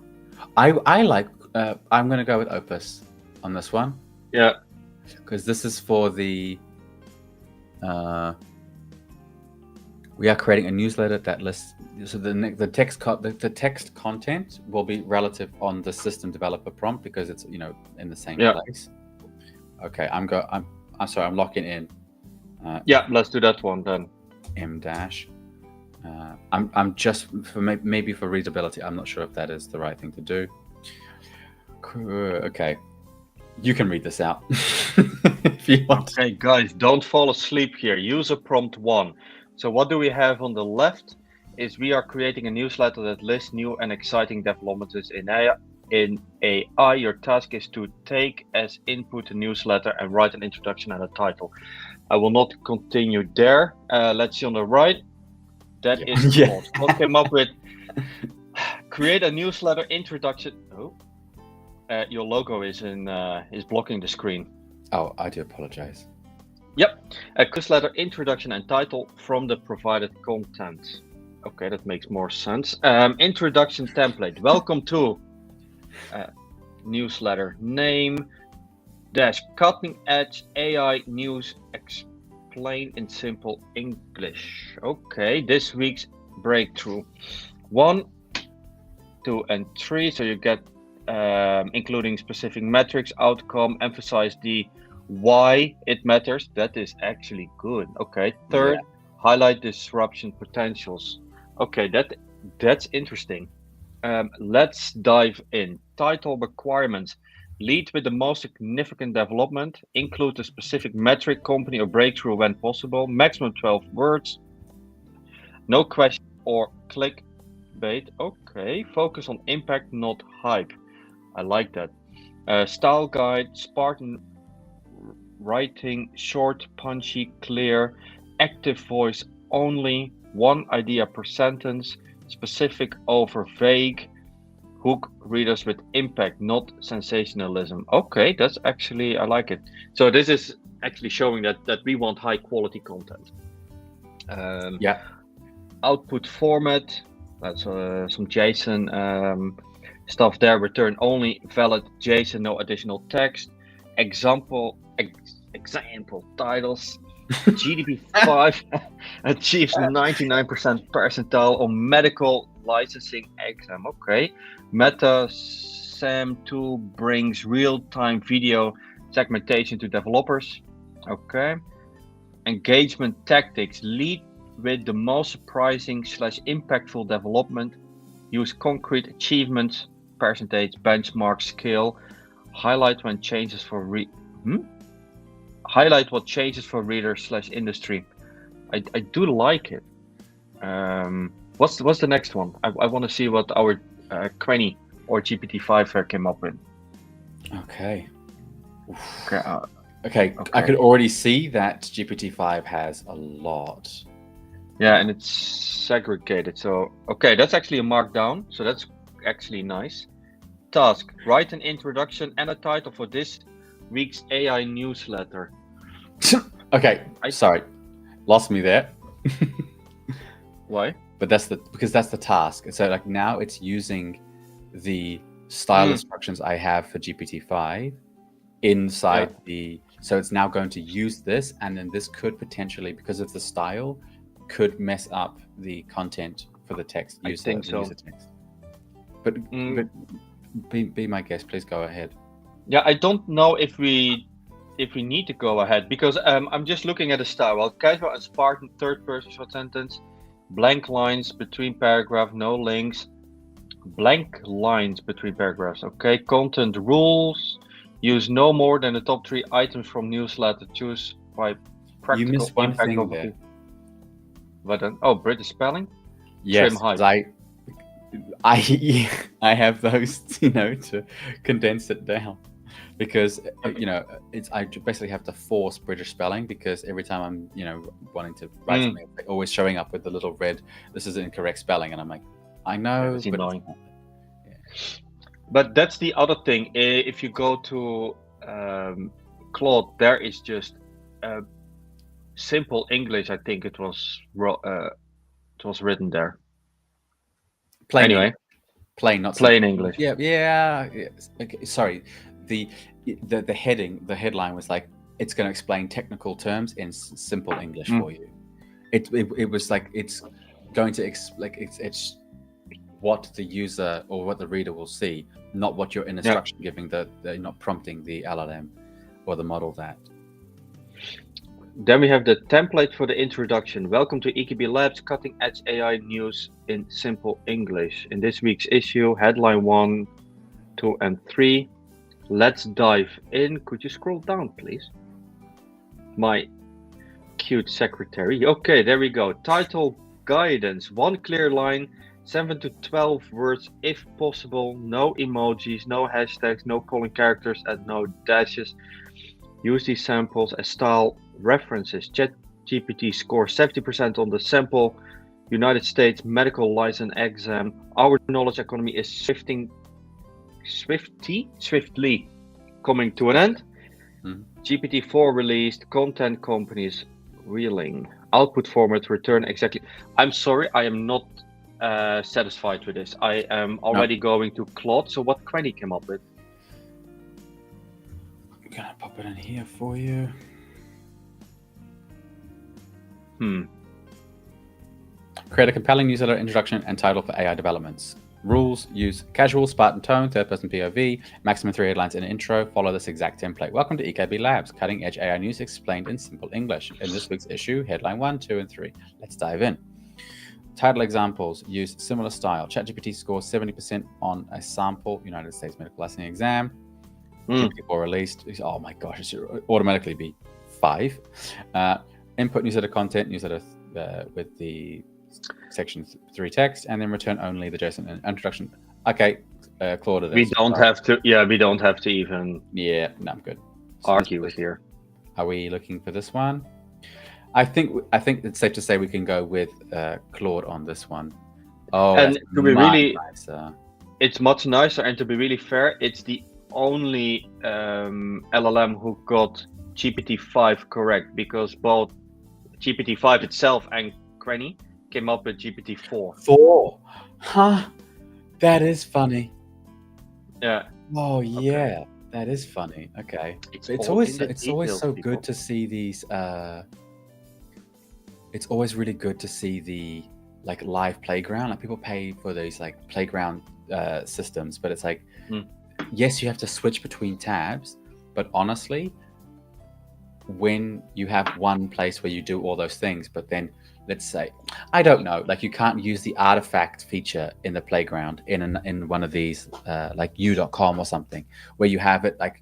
[SPEAKER 1] I like. I'm going to go with Opus on this one.
[SPEAKER 3] Yeah.
[SPEAKER 1] Because this is for the. We are creating a newsletter that lists. So the text content will be relative on the system developer prompt because it's in the same place. Okay, I'm sorry. I'm locking in.
[SPEAKER 3] Yeah, let's do that one then.
[SPEAKER 1] M dash. I'm just for maybe for readability. I'm not sure if that is the right thing to do. Okay, you can read this out if you want.
[SPEAKER 3] Okay, guys, don't fall asleep here. User prompt 1. So what do we have on the left? Is we are creating a newsletter that lists new and exciting developments in AI. Your task is to take as input a newsletter and write an introduction and a title. I will not continue there. Let's see on the right. That is Claude. Claude came up with create a newsletter introduction. Oh, your logo is blocking the screen.
[SPEAKER 1] Oh, I do apologize.
[SPEAKER 3] Yep, a newsletter introduction and title from the provided content. Okay, that makes more sense. Introduction template. Welcome to newsletter name dash cutting edge AI news explained in simple English. Okay, this week's breakthrough 1, 2, and 3. So you get including specific metrics, outcome, emphasize the why it matters. That is actually good. Okay, 3rd, highlight disruption potentials. Okay, that's interesting. Let's dive in. Title requirements. Lead with the most significant development. Include a specific metric, company, or breakthrough when possible. Maximum 12 words. No question or clickbait. Okay, focus on impact, not hype. I like that. Style guide, Spartan writing, short, punchy, clear, active voice only, 1 idea per sentence, specific over vague, hook readers with impact, not sensationalism. Okay, that's actually, I like it. So this is actually showing that we want high quality content. Output format, that's some JSON stuff there. Return only valid JSON, no additional text. Example titles. GDP5 achieves 99% percentile on medical licensing exam. Okay. Meta SAM2 brings real-time video segmentation to developers. Okay. Engagement tactics. Lead with the most surprising / impactful development. Use concrete achievements, percentage, benchmark, scale. Highlight when changes for highlight what changes for readers / industry. I do like it. What's the next one? I want to see what our Quenny or GPT-5 came up with.
[SPEAKER 1] Okay. Okay. I could already see that GPT-5 has a lot.
[SPEAKER 3] Yeah, and it's segregated. So, okay, that's actually a markdown. So that's actually nice. Task, write an introduction and a title for this week's AI newsletter.
[SPEAKER 1] Okay, sorry. Lost me there.
[SPEAKER 3] Why?
[SPEAKER 1] But because that's the task. So like now it's using the style instructions I have for GPT-5 inside so it's now going to use this, and then this could potentially, because of the style, could mess up the content for the text.
[SPEAKER 3] I think so.
[SPEAKER 1] User text. But be my guest. Please go ahead.
[SPEAKER 3] Yeah, I don't know if we need to go ahead, because I'm just looking at the style. Well, casual and Spartan, third person short sentence, blank lines between paragraphs, no links, blank lines between paragraphs. Okay, content rules, use no more than the top 3 items from newsletter, choose by practical
[SPEAKER 1] You missed one
[SPEAKER 3] impact
[SPEAKER 1] thing
[SPEAKER 3] of
[SPEAKER 1] there.
[SPEAKER 3] What then? Oh, British spelling?
[SPEAKER 1] Yes,
[SPEAKER 3] Trim height.
[SPEAKER 1] 'cause I have those, to condense it down, because I basically have to force British spelling, because every time I'm wanting to write something, it's always showing up with the little red, this is incorrect spelling, and I'm like, I know,
[SPEAKER 3] It's
[SPEAKER 1] but
[SPEAKER 3] annoying.
[SPEAKER 1] Yeah.
[SPEAKER 3] But that's the other thing. If you go to Claude, there is just simple English. I think it was written there.
[SPEAKER 1] Plain
[SPEAKER 3] Anyway,
[SPEAKER 1] English. Plain, not
[SPEAKER 3] plain
[SPEAKER 1] simple.
[SPEAKER 3] English.
[SPEAKER 1] Yeah. Okay, sorry. The headline was like, it's going to explain technical terms in simple English for you. It was like, it's going to it's what the user or what the reader will see, not what you're in instruction giving. They're not prompting the LLM or the model that.
[SPEAKER 3] Then we have the template for the introduction. Welcome to EKB Labs, cutting edge AI news in simple English. In this week's issue, headline 1, 2, and 3. Let's dive in. Could you scroll down, please? My cute secretary. Okay, there we go. Title guidance. 1 clear line, 7 to 12 words if possible. No emojis, no hashtags, no calling characters, and no dashes. Use these samples as style references. ChatGPT scores 70% on the sample. United States medical license exam. Our knowledge economy is swiftly coming to an end. GPT-4 released. Content companies reeling. Output format return exactly. I'm sorry, I am not satisfied with this. I am already going to Claude. So what Quenny came up with?
[SPEAKER 1] I'm gonna pop it in here for you. Create a compelling newsletter introduction and title for AI developments. Rules: use casual, Spartan tone, third-person POV, maximum 3 headlines in intro. Follow this exact template. Welcome to EKB Labs, cutting-edge AI news explained in simple English. In this week's issue, headline 1, 2, and 3. Let's dive in. Title examples: use similar style. ChatGPT scores 70% on a sample United States medical licensing exam. GPT-4 released. Oh my gosh, it should automatically be 5. Input newsletter content, newsletter with the section 3 text, and then return only the JSON introduction. Okay, Claude.
[SPEAKER 3] We don't have to. Yeah, we don't have to even.
[SPEAKER 1] Yeah, no, I'm good. So
[SPEAKER 3] argue here.
[SPEAKER 1] Are we looking for this one? I think it's safe to say we can go with Claude on this one. Oh,
[SPEAKER 3] and to be really
[SPEAKER 1] nicer.
[SPEAKER 3] It's much nicer, and to be really fair, it's the only LLM who got GPT-5 correct, because both GPT-5 itself and Quenny came up with GPT-4.
[SPEAKER 1] 4? Huh? That is funny.
[SPEAKER 3] Yeah.
[SPEAKER 1] Oh yeah, that is funny. Okay. It's always so good to see these. It's always really good to see the live playground. Like people pay for these playground systems, but it's like, yes, you have to switch between tabs, but honestly, when you have one place where you do all those things, but then let's say, I don't know, you can't use the artifact feature in the playground in one of these like u.com or something, where you have it there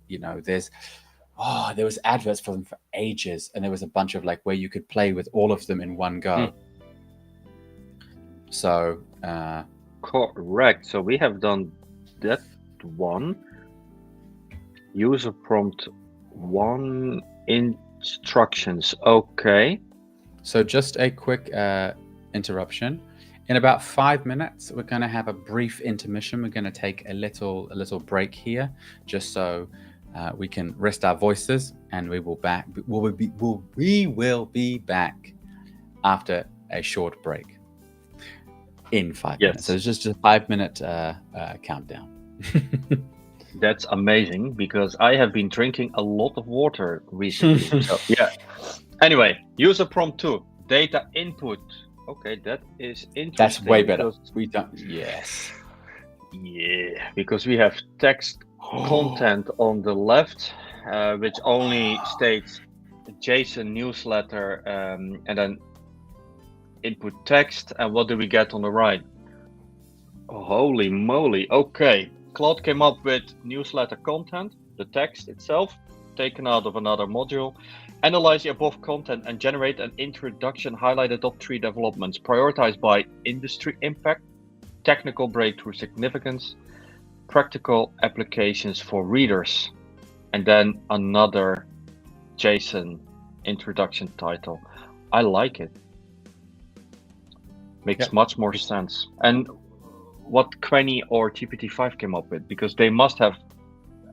[SPEAKER 1] was adverts for them for ages, and there was a bunch of where you could play with all of them in one go. So
[SPEAKER 3] correct. So we have done that one. User prompt 1 instructions. Okay.
[SPEAKER 1] So just a quick interruption. In about 5 minutes, we're going to have a brief intermission. We're going to take a little break here, just so we can rest our voices, and we will be back after a short break in 5 minutes. So it's just a 5-minute countdown.
[SPEAKER 3] That's amazing, because I have been drinking a lot of water recently. So, yeah. Anyway, user prompt 2. data input. Okay, that is interesting.
[SPEAKER 1] That's way better.
[SPEAKER 3] because-
[SPEAKER 1] We don't. Yes.
[SPEAKER 3] Yeah, because we have text content on the left, which only states JSON newsletter and then input text. And what do we get on the right? Oh, holy moly. Okay, Claude came up with newsletter content, the text itself, taken out of another module. Analyze the above content and generate an introduction. Highlight the top 3 developments prioritized by industry impact, technical breakthrough significance, practical applications for readers, and then another JSON introduction title. I like it. Makes much more sense. And what Quenny or GPT-5 came up with, because they must have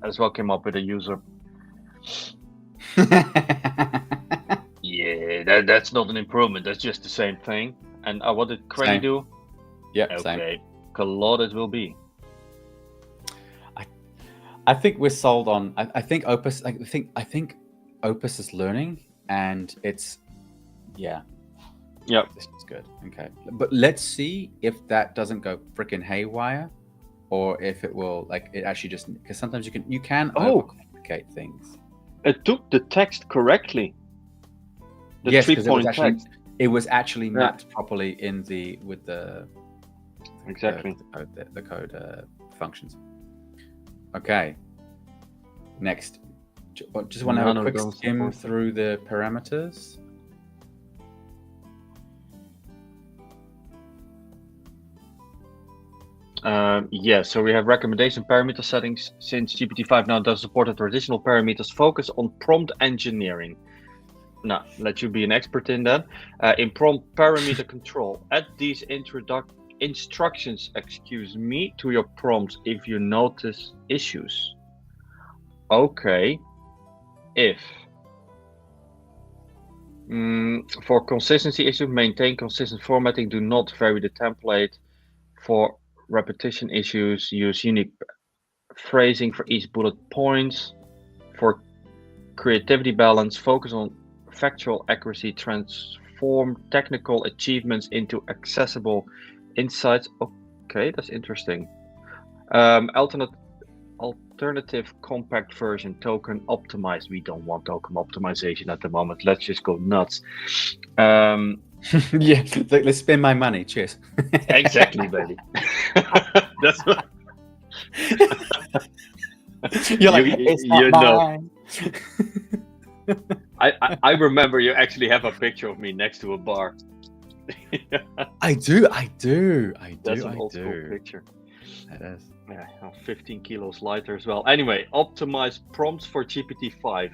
[SPEAKER 3] as well came up with a user. Yeah, that's not an improvement. That's just the same thing. And what did Quenny do?
[SPEAKER 1] Yeah.
[SPEAKER 3] Okay, Claude it will be.
[SPEAKER 1] I think we're sold on. I think Opus. I think Opus is learning, and it's
[SPEAKER 3] Yeah.
[SPEAKER 1] this is good. Okay, but let's see if that doesn't go freaking haywire, or if it will it actually just because sometimes you can overcomplicate things.
[SPEAKER 3] It took the text correctly. The
[SPEAKER 1] Yes,
[SPEAKER 3] 3-point
[SPEAKER 1] because
[SPEAKER 3] text.
[SPEAKER 1] it was actually mapped properly in with the
[SPEAKER 3] Exactly.
[SPEAKER 1] the code functions. Okay. Next, just want to have a quick skim through the parameters.
[SPEAKER 3] Yeah, so we have recommendation parameter settings. Since GPT-5 now does support the traditional parameters, focus on prompt engineering. Now, let you be an expert in that. In prompt parameter control, add these instructions, to your prompts if you notice issues. Okay. If for consistency issues, maintain consistent formatting. Do not vary the template. For repetition issues, use unique phrasing for each bullet points. For creativity balance, focus on factual accuracy. Transform technical achievements into accessible insights. Okay, that's interesting. Alternative compact version, token optimized. We don't want token optimization at the moment. Let's just go nuts.
[SPEAKER 1] Yeah, let's spend my money. Cheers.
[SPEAKER 3] Exactly, baby. That's what
[SPEAKER 1] you're like, it's not mine.
[SPEAKER 3] I remember you actually have a picture of me next to a bar.
[SPEAKER 1] I do.
[SPEAKER 3] That's an old school picture.
[SPEAKER 1] It is.
[SPEAKER 3] Yeah, 15 kilos lighter as well. Anyway, optimize prompts for GPT-5.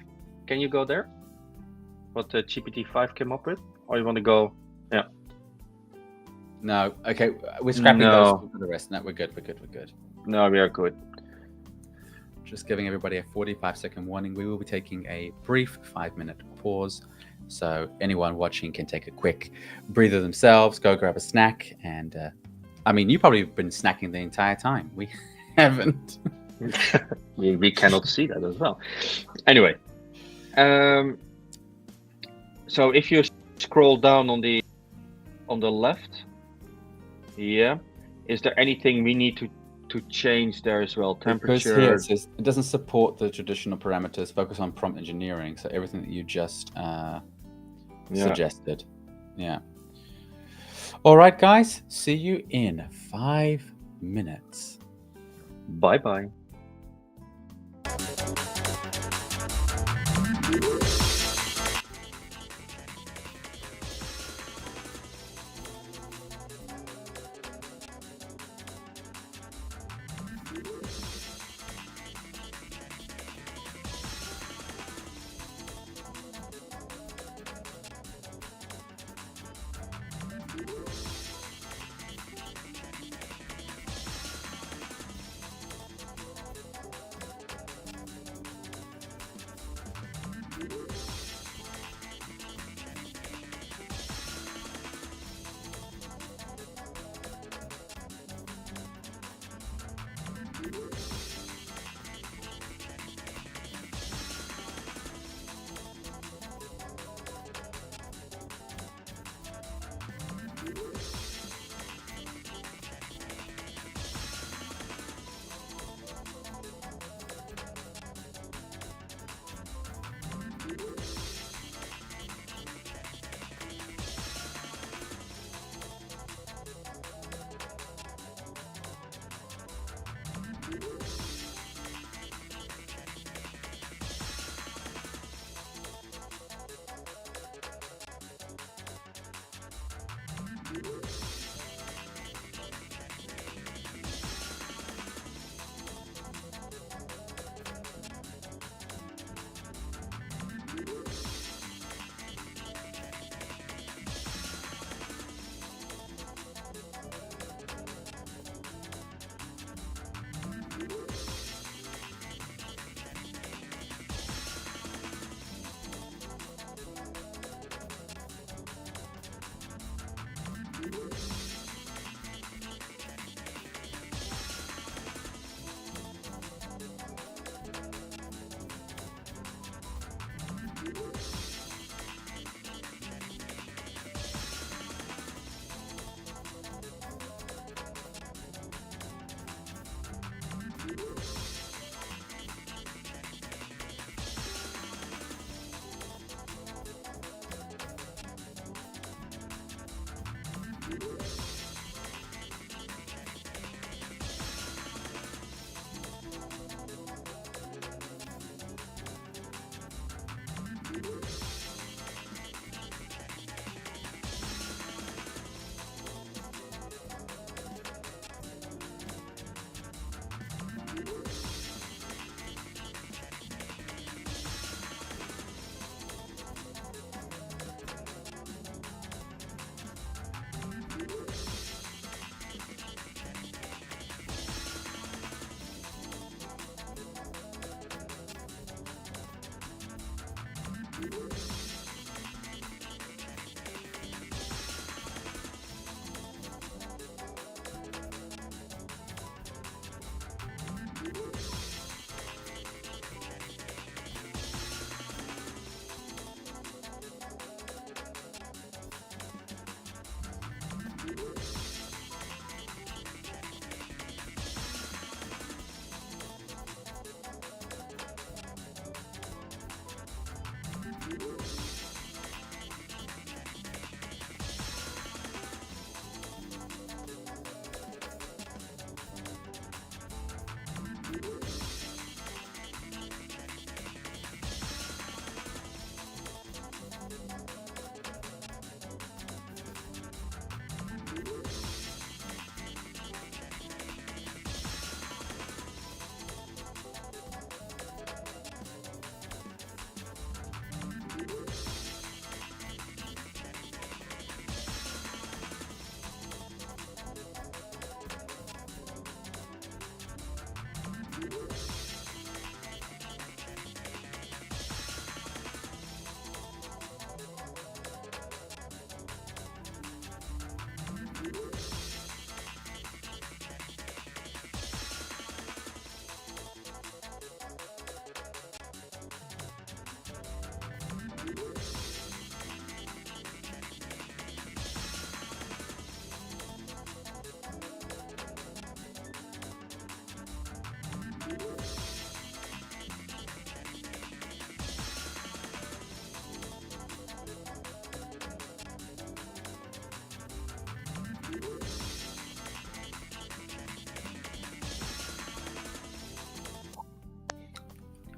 [SPEAKER 3] Can you go there? What the GPT-5 came up with? Or you want to go? Yeah.
[SPEAKER 1] No. Okay, we're scrapping those for the rest. No, we're good.
[SPEAKER 3] No, we are good.
[SPEAKER 1] Just giving everybody a 45-second warning. We will be taking a brief 5-minute pause. So anyone watching can take a quick breather themselves, go grab a snack, and I mean, you probably have been snacking the entire time. We haven't.
[SPEAKER 3] we cannot see that as well. Anyway, so if you scroll down on the left, is there anything we need to change there as well? Temperature.
[SPEAKER 1] Because here it says it doesn't support the traditional parameters. Focus on prompt engineering. So everything that you just suggested. Yeah. All right, guys. See you in 5 minutes.
[SPEAKER 3] Bye-bye.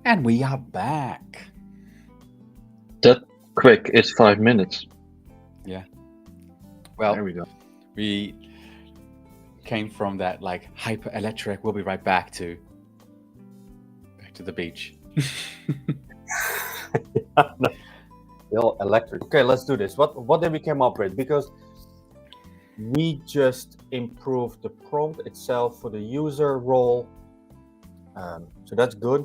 [SPEAKER 1] And we are back.
[SPEAKER 3] That quick is 5 minutes.
[SPEAKER 1] Well,
[SPEAKER 3] There we go.
[SPEAKER 1] we came from that like hyper electric. We'll be right back to the beach.
[SPEAKER 2] Still electric. Okay, let's do this. What did we come up with? Because we just improved the prompt itself for the user role, so that's good.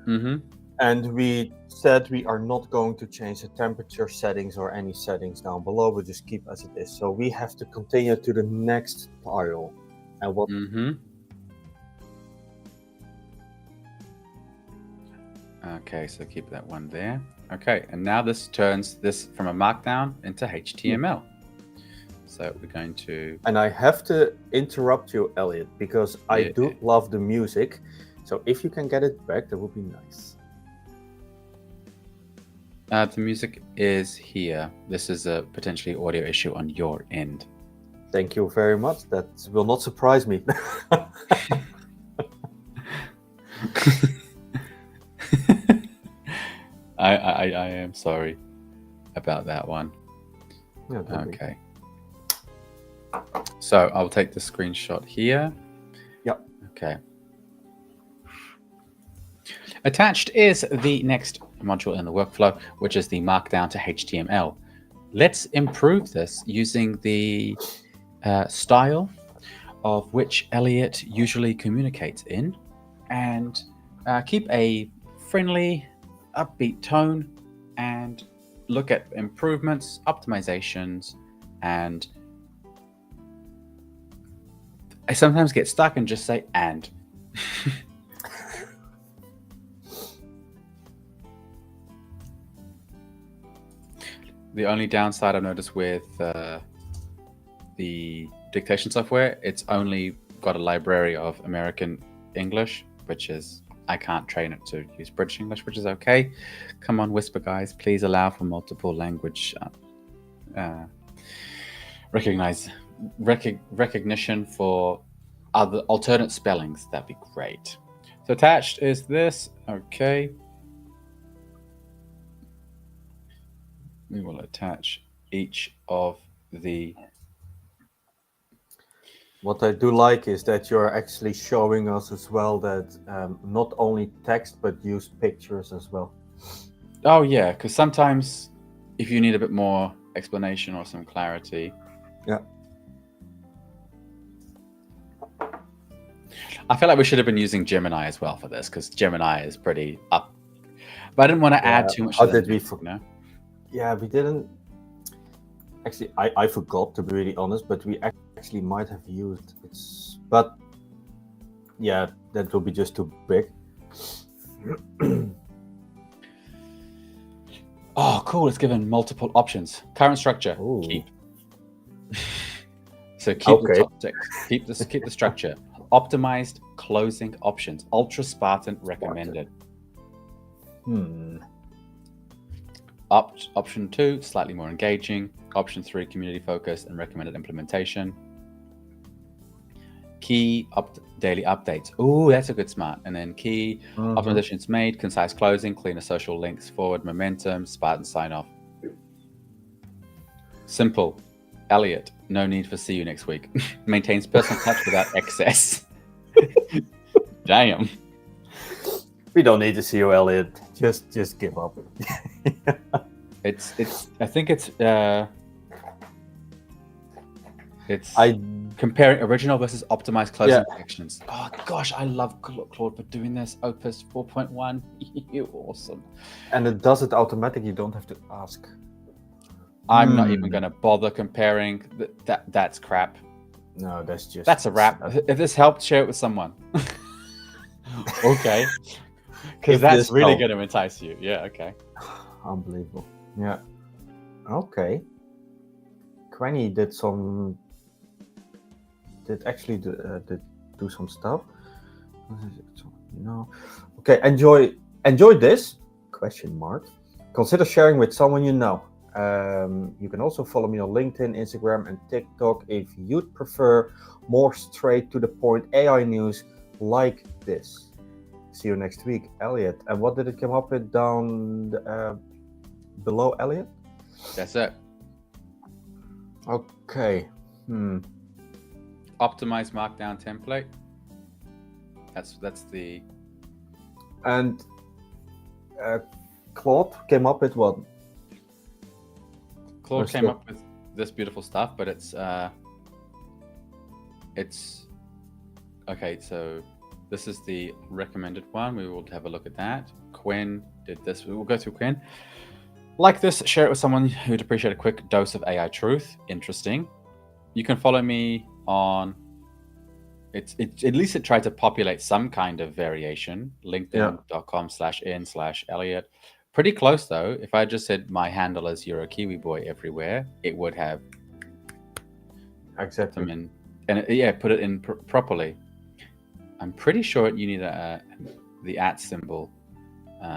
[SPEAKER 1] Mm-hmm.
[SPEAKER 2] And we said we are not going to change the temperature settings or any settings down below. We'll just keep as it is. So we have to continue to the next tile. And what?
[SPEAKER 1] Mm-hmm. Okay, so keep that one there. Okay, and now this turns this from a markdown into HTML. So we're going to...
[SPEAKER 2] And I have to interrupt you, Elliot, because I do love the music. So if you can get it back, that would be nice.
[SPEAKER 1] The music is here. This is a potentially audio issue on your end.
[SPEAKER 2] Thank you very much. That will not surprise me.
[SPEAKER 1] I am sorry about that one.
[SPEAKER 2] Yeah,
[SPEAKER 1] okay. So I'll take the screenshot here.
[SPEAKER 2] Yep.
[SPEAKER 1] Okay. Attached is the next module in the workflow, which is the markdown to HTML. Let's improve this using the style of which Elliott usually communicates in, and keep a friendly, upbeat tone, and look at improvements, optimizations, and I sometimes get stuck and just say "and." The only downside I've noticed with the dictation software, it's only got a library of American English, which is, I can't train it to use British English, which is okay. Come on, Whisper guys, please allow for multiple language recognition for other alternate spellings. That'd be great. So attached is this. Okay. We will attach each of the...
[SPEAKER 2] What I do like is that you're actually showing us as well that not only text, but use pictures as well.
[SPEAKER 1] Oh, yeah, because sometimes if you need a bit more explanation or some clarity.
[SPEAKER 2] Yeah.
[SPEAKER 1] I feel like we should have been using Gemini as well for this, because Gemini is pretty up. But I didn't want to add too much.
[SPEAKER 2] How did we
[SPEAKER 1] know?
[SPEAKER 2] Yeah, we didn't. Actually, I forgot, to be really honest, but we actually might have used it. But yeah, that will be just too big.
[SPEAKER 1] Oh, cool. It's given multiple options. Current structure.
[SPEAKER 2] Ooh.
[SPEAKER 1] Keep. So keep the top six. Keep the structure. Optimized closing options. Ultra Spartan recommended. Option 2, slightly more engaging. Option 3, community focused and recommended implementation. Key daily updates. Oh, that's a good smart. And then key optimizations made, concise closing, cleaner social links, forward momentum, Spartan sign off. Simple. Elliott, no need for see you next week. Maintains personal touch without excess. Damn.
[SPEAKER 2] We don't need to see you, Elliot. Just give up.
[SPEAKER 1] It's I think it's comparing original versus optimized closing actions. Oh gosh, I love Claude for doing this. Opus 4.1, you're awesome.
[SPEAKER 2] And it does it automatically. You don't have to ask.
[SPEAKER 1] I'm not even going to bother comparing. That's crap.
[SPEAKER 2] No, that's
[SPEAKER 1] a wrap. If this helped, share it with someone. Okay. Because that's really going to entice you. Yeah, okay.
[SPEAKER 2] Unbelievable. Yeah. Okay. Quenny did actually do some stuff. No. Okay, enjoy this? Question mark. Consider sharing with someone you know. You can also follow me on LinkedIn, Instagram, and TikTok if you'd prefer more straight to the point AI news like this. See you next week, Elliott. And what did it come up with down below Elliott?
[SPEAKER 1] That's it.
[SPEAKER 2] Okay.
[SPEAKER 1] Optimize markdown template. That's the.
[SPEAKER 2] And Claude came up with what?
[SPEAKER 1] Claude came up with this beautiful stuff, but it's okay. So this is the recommended one. We will have a look at that. Quinn did this. We will go through Quinn. Like this, share it with someone who'd appreciate a quick dose of AI truth. Interesting. You can follow me on. At least it tried to populate some kind of variation. LinkedIn.com/in/Elliott. Pretty close though. If I just said my handle is Euro Kiwi Boy everywhere, it would have
[SPEAKER 2] exactly
[SPEAKER 1] them in, and put it in properly. I'm pretty sure you need the @ symbol,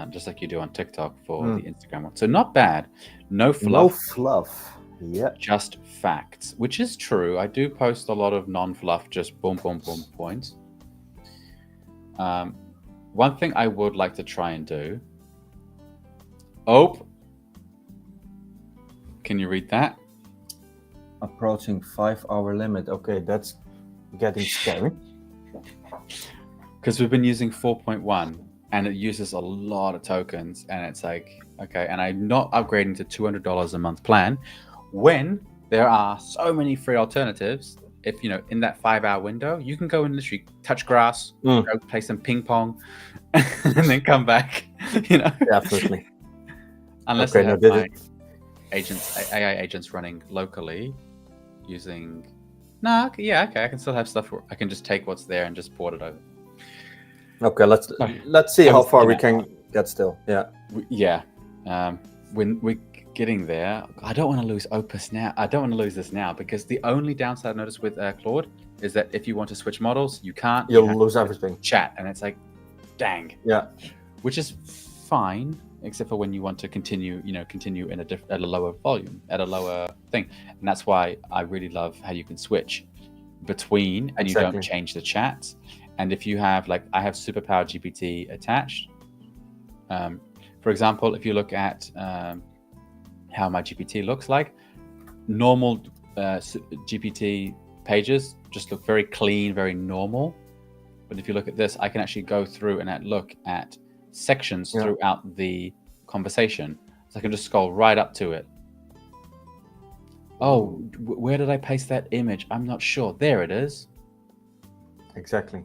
[SPEAKER 1] just like you do on TikTok for the Instagram one. So not bad. No fluff.
[SPEAKER 2] No fluff. Yeah.
[SPEAKER 1] Just facts, which is true. I do post a lot of non-fluff, just boom, boom, boom points. One thing I would like to try and do. Oh, can you read that?
[SPEAKER 2] Approaching 5-hour limit. Okay, that's getting scary.
[SPEAKER 1] Because we've been using 4.1 and it uses a lot of tokens, and it's like, okay, and I'm not upgrading to $200 a month plan when there are so many free alternatives. If in that 5-hour window, you can go and literally touch grass, go play some ping pong, and then come back.
[SPEAKER 2] Definitely.
[SPEAKER 1] Unless they have AI agents running locally using. I can still have stuff where I can just take what's there and just port it over.
[SPEAKER 2] Okay, let's see how far we can get still.
[SPEAKER 1] When we're getting there, I don't want to lose Opus now. I don't want to lose this now, because the only downside I noticed with Claude is that if you want to switch models, you can't.
[SPEAKER 2] You'll lose everything.
[SPEAKER 1] Chat, and it's like, dang.
[SPEAKER 2] Yeah.
[SPEAKER 1] Which is fine, except for when you want to continue in at a lower volume, at a lower thing, and that's why I really love how you can switch between, and you don't change the chats. And if you have, like, I have Superpower GPT attached. For example, if you look at how my GPT looks like, normal GPT pages just look very clean, very normal. But if you look at this, I can actually go through and look at sections throughout the conversation. So I can just scroll right up to it. Oh, where did I paste that image? I'm not sure. There it is.
[SPEAKER 2] Exactly.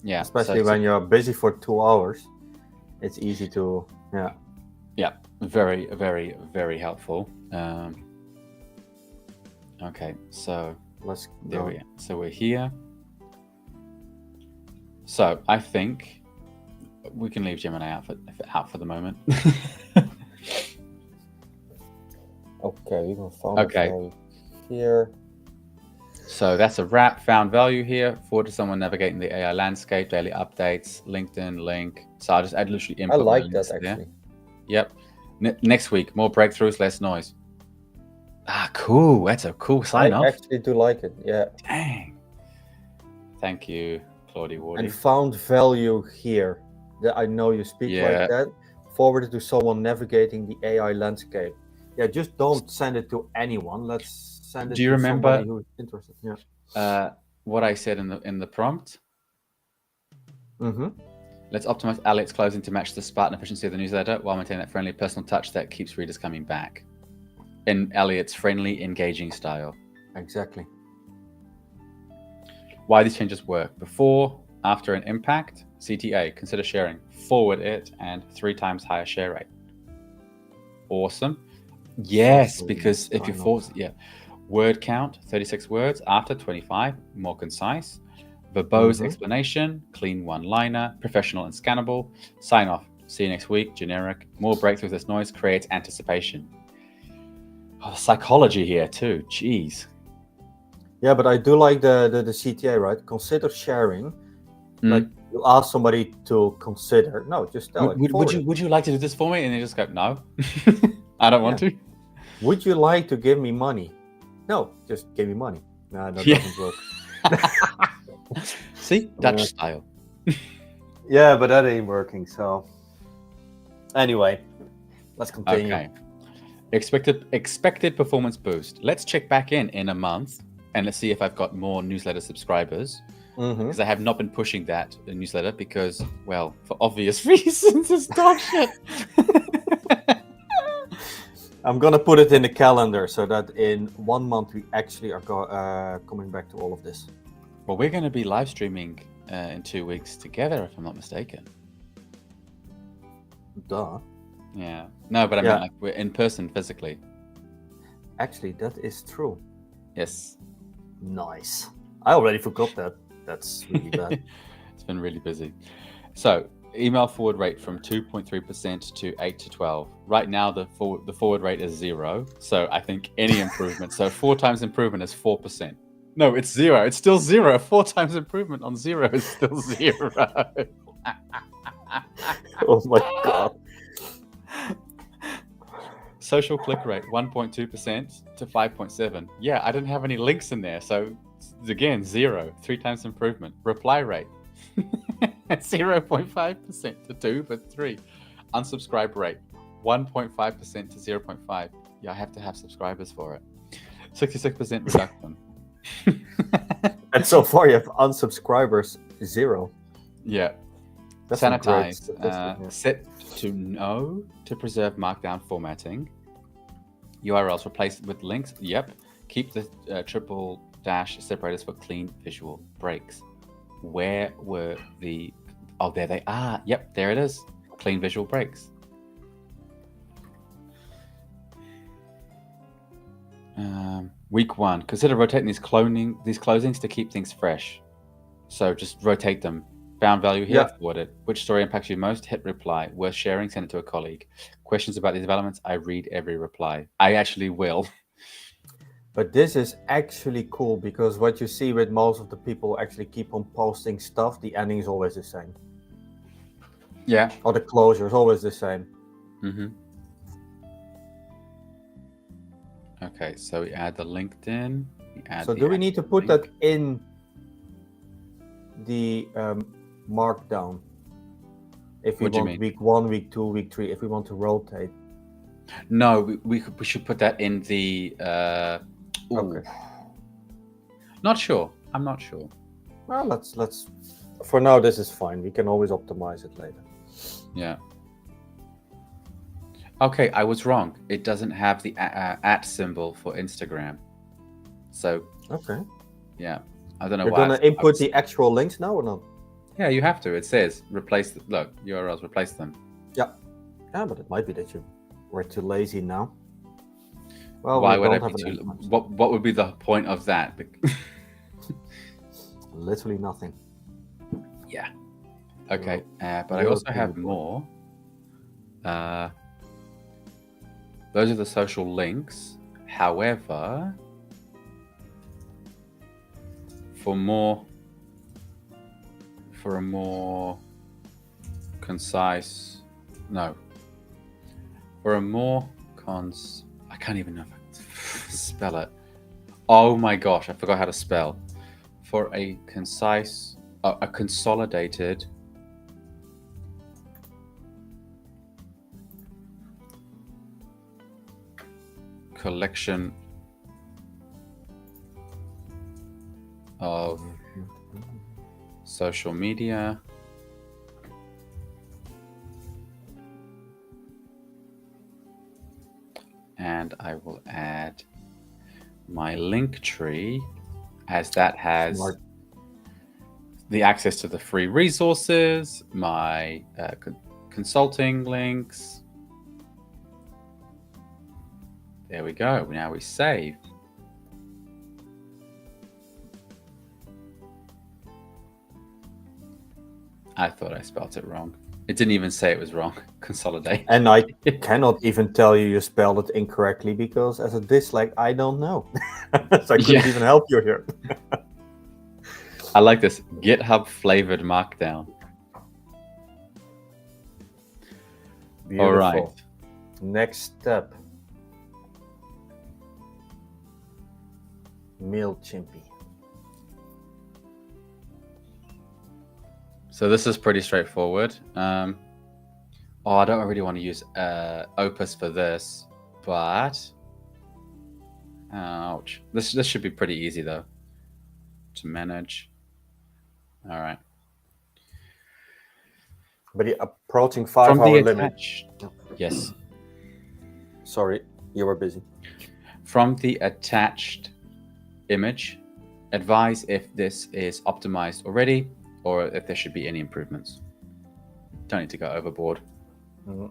[SPEAKER 1] Yeah.
[SPEAKER 2] Especially when you're busy for 2 hours, it's easy to,
[SPEAKER 1] Yeah, very, very, very helpful. Okay, so
[SPEAKER 2] let's
[SPEAKER 1] there we are. So we're here. So I think we can leave Gemini out for the moment.
[SPEAKER 2] Okay, we can find here.
[SPEAKER 1] So that's a wrap. Found value here. Forward to someone navigating the AI landscape, daily updates, LinkedIn link. So I'll just literally input.
[SPEAKER 2] I like that actually.
[SPEAKER 1] Yep. Next week, more breakthroughs, less noise. Cool. That's a cool sign off.
[SPEAKER 2] I actually do like it. Yeah.
[SPEAKER 1] Dang. Thank you, Claude Wardy.
[SPEAKER 2] And found value here. I know you speak like that. Forward it to someone navigating the AI landscape. Yeah, just don't send it to anyone. Let's send it to somebody who's interested. Yeah.
[SPEAKER 1] What I said in the prompt?
[SPEAKER 2] Mm-hmm.
[SPEAKER 1] Let's optimize Elliott's closing to match the Spartan efficiency of the newsletter while maintaining that friendly personal touch that keeps readers coming back. In Elliott's friendly, engaging style.
[SPEAKER 2] Exactly.
[SPEAKER 1] Why these changes work. Before, after an impact, CTA, consider sharing. Forward it, and 3 times higher share rate. Awesome. Yes, because if you force, word count, 36 words. After 25, more concise. Verbose explanation, clean one-liner, professional and scannable. Sign off. See you next week. Generic. More breakthroughs. This noise creates anticipation. Oh, psychology here too. Jeez.
[SPEAKER 2] Yeah, but I do like the CTA, right? Consider sharing. Like you ask somebody to consider. No, just tell it.
[SPEAKER 1] Would you like to do this for me? And they just go, no, I don't want to.
[SPEAKER 2] Would you like to give me money? No, just give me money. No, that doesn't work.
[SPEAKER 1] See, Dutch style.
[SPEAKER 2] Yeah, but that ain't working. So anyway, let's continue.
[SPEAKER 1] Okay. Expected performance boost. Let's check back in a month and let's see if I've got more newsletter subscribers. Because I have not been pushing that newsletter because, well, for obvious reasons, it's dog shit.
[SPEAKER 2] I'm gonna put it in the calendar so that in 1 month we actually are coming back to all of this.
[SPEAKER 1] Well, we're going to be live streaming in 2 weeks together, if I'm not mistaken.
[SPEAKER 2] Duh.
[SPEAKER 1] Yeah. No, but I mean, like, we're in person physically.
[SPEAKER 2] Actually, that is true.
[SPEAKER 1] Yes.
[SPEAKER 2] Nice. I already forgot that. That's really bad.
[SPEAKER 1] It's been really busy. So, email forward rate from 2.3% to 8 to 12. Right now, the forward rate is 0. So I think any improvement. So 4 times improvement is 4%. No, it's 0. It's still 0. 4 times improvement on 0 is still 0.
[SPEAKER 2] Oh my god.
[SPEAKER 1] Social click rate 1.2% to 5.7. Yeah, I didn't have any links in there. So again, 0. 3 times improvement. Reply rate 0.5% to 2, but 3. Unsubscribe rate 1.5% to 0.5. Yeah, I have to have subscribers for it. 66% reduction.
[SPEAKER 2] And so far you have unsubscribers 0.
[SPEAKER 1] Yeah.
[SPEAKER 2] That's some great
[SPEAKER 1] Sanitize.
[SPEAKER 2] statistic, yeah.
[SPEAKER 1] Set to no to preserve markdown formatting. URLs replaced with links. Yep. Keep the triple dash separators for clean visual breaks. Where were the... Oh, there they are. Yep, there it is. Clean visual breaks. Week 1. Consider rotating these closings to keep things fresh. So just rotate them. Found value here, forward it. Which story impacts you most? Hit reply. Worth sharing, send it to a colleague. Questions about these developments? I read every reply. I actually will.
[SPEAKER 2] But this is actually cool because what you see with most of the people actually keep on posting stuff, the ending is always the same.
[SPEAKER 1] Yeah.
[SPEAKER 2] Or the closure is always the same.
[SPEAKER 1] Mm-hmm. Okay, so we add the LinkedIn.
[SPEAKER 2] So do we need to put that in the markdown? If we want week 1, week 2, week 3, if we want to rotate.
[SPEAKER 1] No, we should put that in the...
[SPEAKER 2] Okay.
[SPEAKER 1] Not sure. I'm not sure.
[SPEAKER 2] Well, let's. For now, this is fine. We can always optimize it later.
[SPEAKER 1] Yeah. Okay, I was wrong. It doesn't have the @ symbol for Instagram. So.
[SPEAKER 2] Okay.
[SPEAKER 1] Yeah, I don't know
[SPEAKER 2] You're
[SPEAKER 1] why.
[SPEAKER 2] You're gonna input the actual links now or not?
[SPEAKER 1] Yeah, you have to. It says replace. Look, URLs, replace them.
[SPEAKER 2] Yeah. Yeah, but it might be that you were too lazy now. Well,
[SPEAKER 1] why would I be too? What would be the point of that?
[SPEAKER 2] Literally nothing.
[SPEAKER 1] Yeah. Okay, but I also have more. Those are the social links. However, for a more concise, I can't even know if I can spell it. Oh my gosh, I forgot how to spell. For a concise, a consolidated collection of social media and I will add my link tree as that has the access to the free resources, my consulting links. There we go. Now we save. I thought I spelled it wrong. It didn't even say it was wrong. Consolidate.
[SPEAKER 2] And I cannot even tell you spelled it incorrectly because as a dyslexic, I don't know. So I couldn't even help you here.
[SPEAKER 1] I like this. GitHub flavored markdown.
[SPEAKER 2] Beautiful.
[SPEAKER 1] All right.
[SPEAKER 2] Next step. MailChimp.
[SPEAKER 1] So this is pretty straightforward. I don't really want to use Opus for this, but ouch. This should be pretty easy though to manage. All right.
[SPEAKER 2] But the approaching
[SPEAKER 1] From
[SPEAKER 2] 5-hour
[SPEAKER 1] the
[SPEAKER 2] limit.
[SPEAKER 1] attached, yes.
[SPEAKER 2] Sorry, you were busy.
[SPEAKER 1] From the attached image, advise if this is optimized already or if there should be any improvements. Don't need to go overboard.
[SPEAKER 2] Mhm.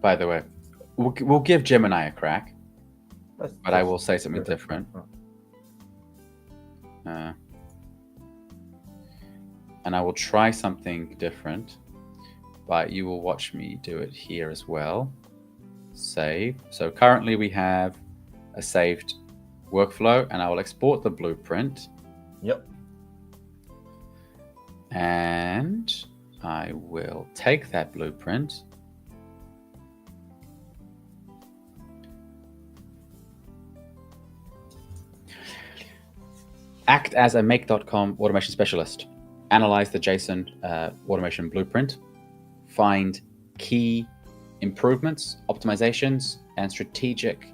[SPEAKER 1] By the way, we'll give Gemini a crack,
[SPEAKER 2] That's
[SPEAKER 1] but I
[SPEAKER 2] just-
[SPEAKER 1] will say something different. And I will try something different, but you will watch me do it here as well. Save. So currently we have a saved workflow, and I will export the blueprint.
[SPEAKER 2] Yep.
[SPEAKER 1] And I will take that blueprint. Act as a make.com automation specialist. Analyze the JSON automation blueprint. Find key improvements, optimizations, and strategic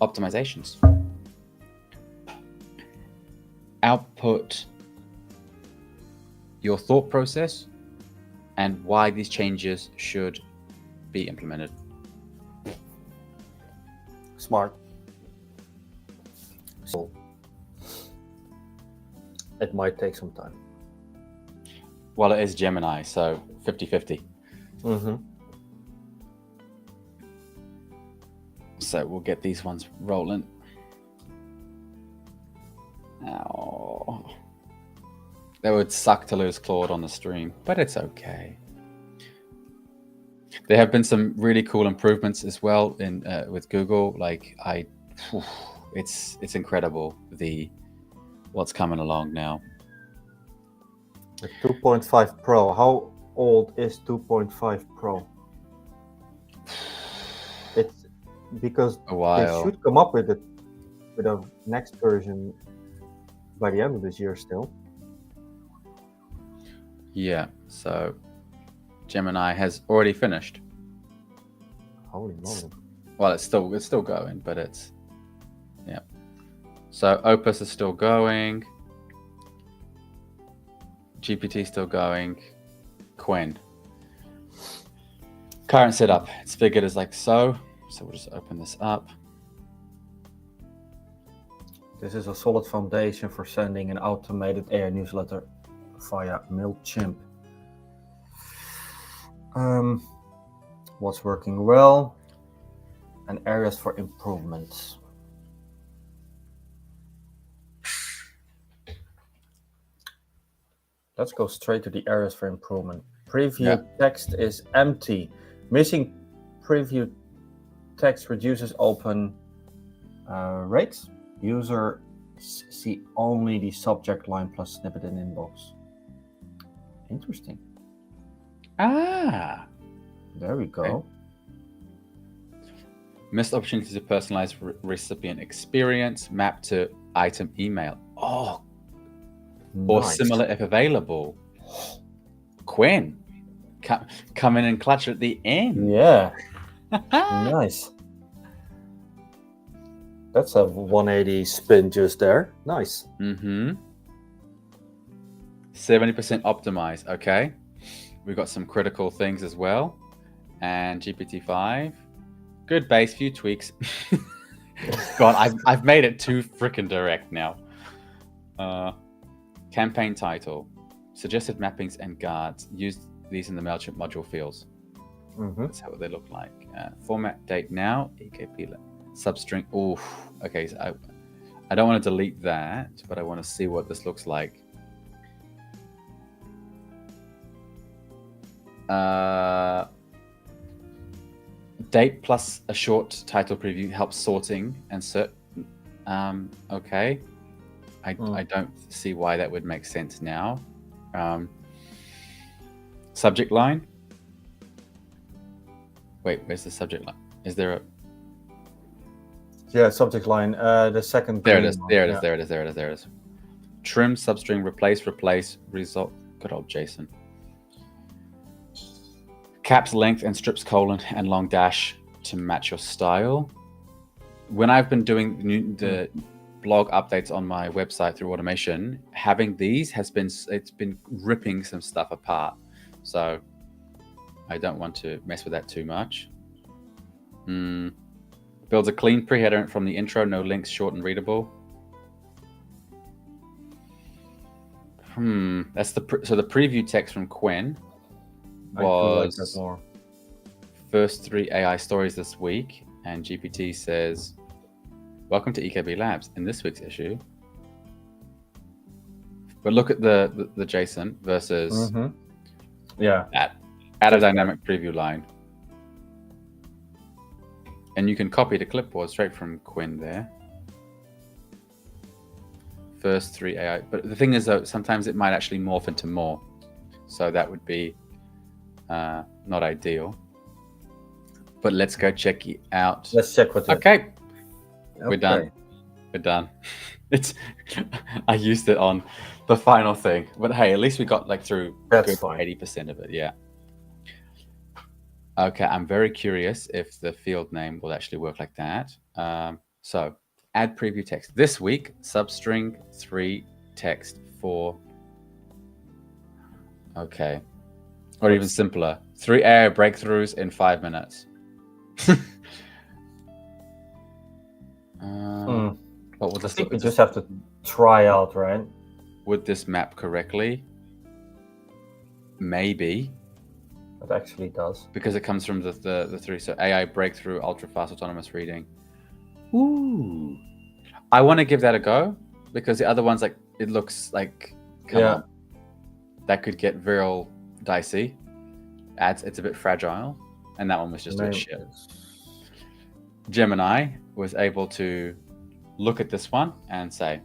[SPEAKER 1] optimizations. Output your thought process and why these changes should be implemented.
[SPEAKER 2] Smart. So it might take some time.
[SPEAKER 1] Well, it is Gemini, so 50-50.
[SPEAKER 2] Mm-hmm.
[SPEAKER 1] So we'll get these ones rolling. Oh, that would suck to lose Claude on the stream, but it's okay. There have been some really cool improvements as well in with Google. Like it's incredible what's coming along now.
[SPEAKER 2] The 2.5 Pro. How old is 2.5 Pro? It's because
[SPEAKER 1] A while.
[SPEAKER 2] they should come up with a next version by the end of this year still.
[SPEAKER 1] Yeah, so Gemini has already finished.
[SPEAKER 2] Holy moly.
[SPEAKER 1] Well, it's still going, but it's yeah. So Opus is still going. GPT still going. Quinn. Current setup. It's figured as like so. So we'll just open this up.
[SPEAKER 2] This is a solid foundation for sending an automated AI newsletter via MailChimp. What's working well and areas for improvements. Let's go straight to the areas for improvement. Preview text is empty. Missing preview text reduces open rates. User see only the subject line plus snippet in inbox. Interesting.
[SPEAKER 1] Ah,
[SPEAKER 2] There we go.
[SPEAKER 1] Okay. Missed opportunity to personalize recipient experience mapped to item email. Oh, or
[SPEAKER 2] Nice.
[SPEAKER 1] similar if available. Quinn, come in and clutch at the end.
[SPEAKER 2] Yeah, nice. That's a 180 spin just there. Nice.
[SPEAKER 1] 70% optimized. Okay, we've got some critical things as well, and GPT-5, good base, few tweaks. God, I've made it too freaking direct now. Campaign title, suggested mappings and guards. Use these in the MailChimp module fields.
[SPEAKER 2] Mm-hmm.
[SPEAKER 1] That's how they look like. Format date now. EKB substring. Oof. Okay, so I don't want to delete that, but I want to see what this looks like. Date plus a short title preview helps sorting and cert. Okay. I don't see why that would make sense now. Subject line. Wait, where's the subject line? Is there a?
[SPEAKER 2] Yeah, subject line. The second.
[SPEAKER 1] There it
[SPEAKER 2] green
[SPEAKER 1] is.
[SPEAKER 2] one.
[SPEAKER 1] There it is.
[SPEAKER 2] Yeah.
[SPEAKER 1] There it is. There it is. There it is. Trim substring, replace, result. Good old Jason. Caps length and strips colon and long dash to match your style. When I've been doing the blog updates on my website through automation, having these it's been ripping some stuff apart. So I don't want to mess with that too much. Builds a clean pre-header from the intro, no links, short and readable. That's the preview text from Quen was
[SPEAKER 2] I like that more.
[SPEAKER 1] First 3 AI stories this week, and GPT says, "Welcome to EKB Labs. In this week's issue." But look at the JSON versus that. Add a dynamic preview line. And you can copy the clipboard straight from Quen there. First 3 AI. But the thing is, though, sometimes it might actually morph into more. So that would be not ideal. But let's go check it out.
[SPEAKER 2] Let's check what.
[SPEAKER 1] Okay. We're done. We're done. I used it on the final thing. But hey, at least we got through
[SPEAKER 2] That's fine.
[SPEAKER 1] 80% of it. Yeah. Okay, I'm very curious if the field name will actually work like that. So add preview text. This week, substring 3 text 4. Okay. Or even simpler. 3 AI breakthroughs in 5 minutes. What would
[SPEAKER 2] I
[SPEAKER 1] this
[SPEAKER 2] think
[SPEAKER 1] look?
[SPEAKER 2] we just have to try out, right?
[SPEAKER 1] Would this map correctly? Maybe.
[SPEAKER 2] It actually does.
[SPEAKER 1] Because it comes from the 3. So AI breakthrough, ultra fast autonomous reading. Ooh. I want to give that a go because the other one's it looks like, come on. That could get real dicey. It's a bit fragile. And that one was just a shit. Gemini was able to look at this one and say,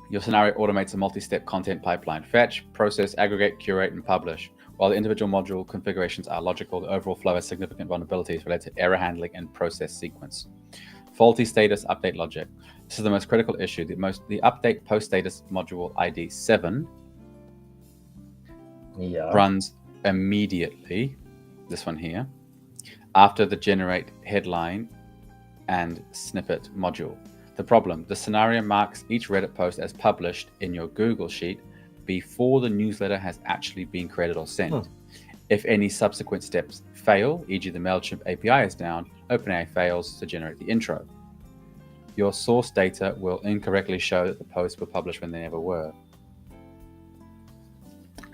[SPEAKER 1] your scenario automates a multi-step content pipeline. Fetch, process, aggregate, curate, and publish. While the individual module configurations are logical, the overall flow has significant vulnerabilities related to error handling and process sequence. Faulty status update logic. This is the most critical issue. The update post status module ID 7 runs immediately, this one here, after the generate headline and snippet module. The problem, the scenario marks each Reddit post as published in your Google Sheet before the newsletter has actually been created or sent. If any subsequent steps fail, e.g. the MailChimp API is down, OpenAI fails to generate the intro. Your source data will incorrectly show that the posts were published when they never were.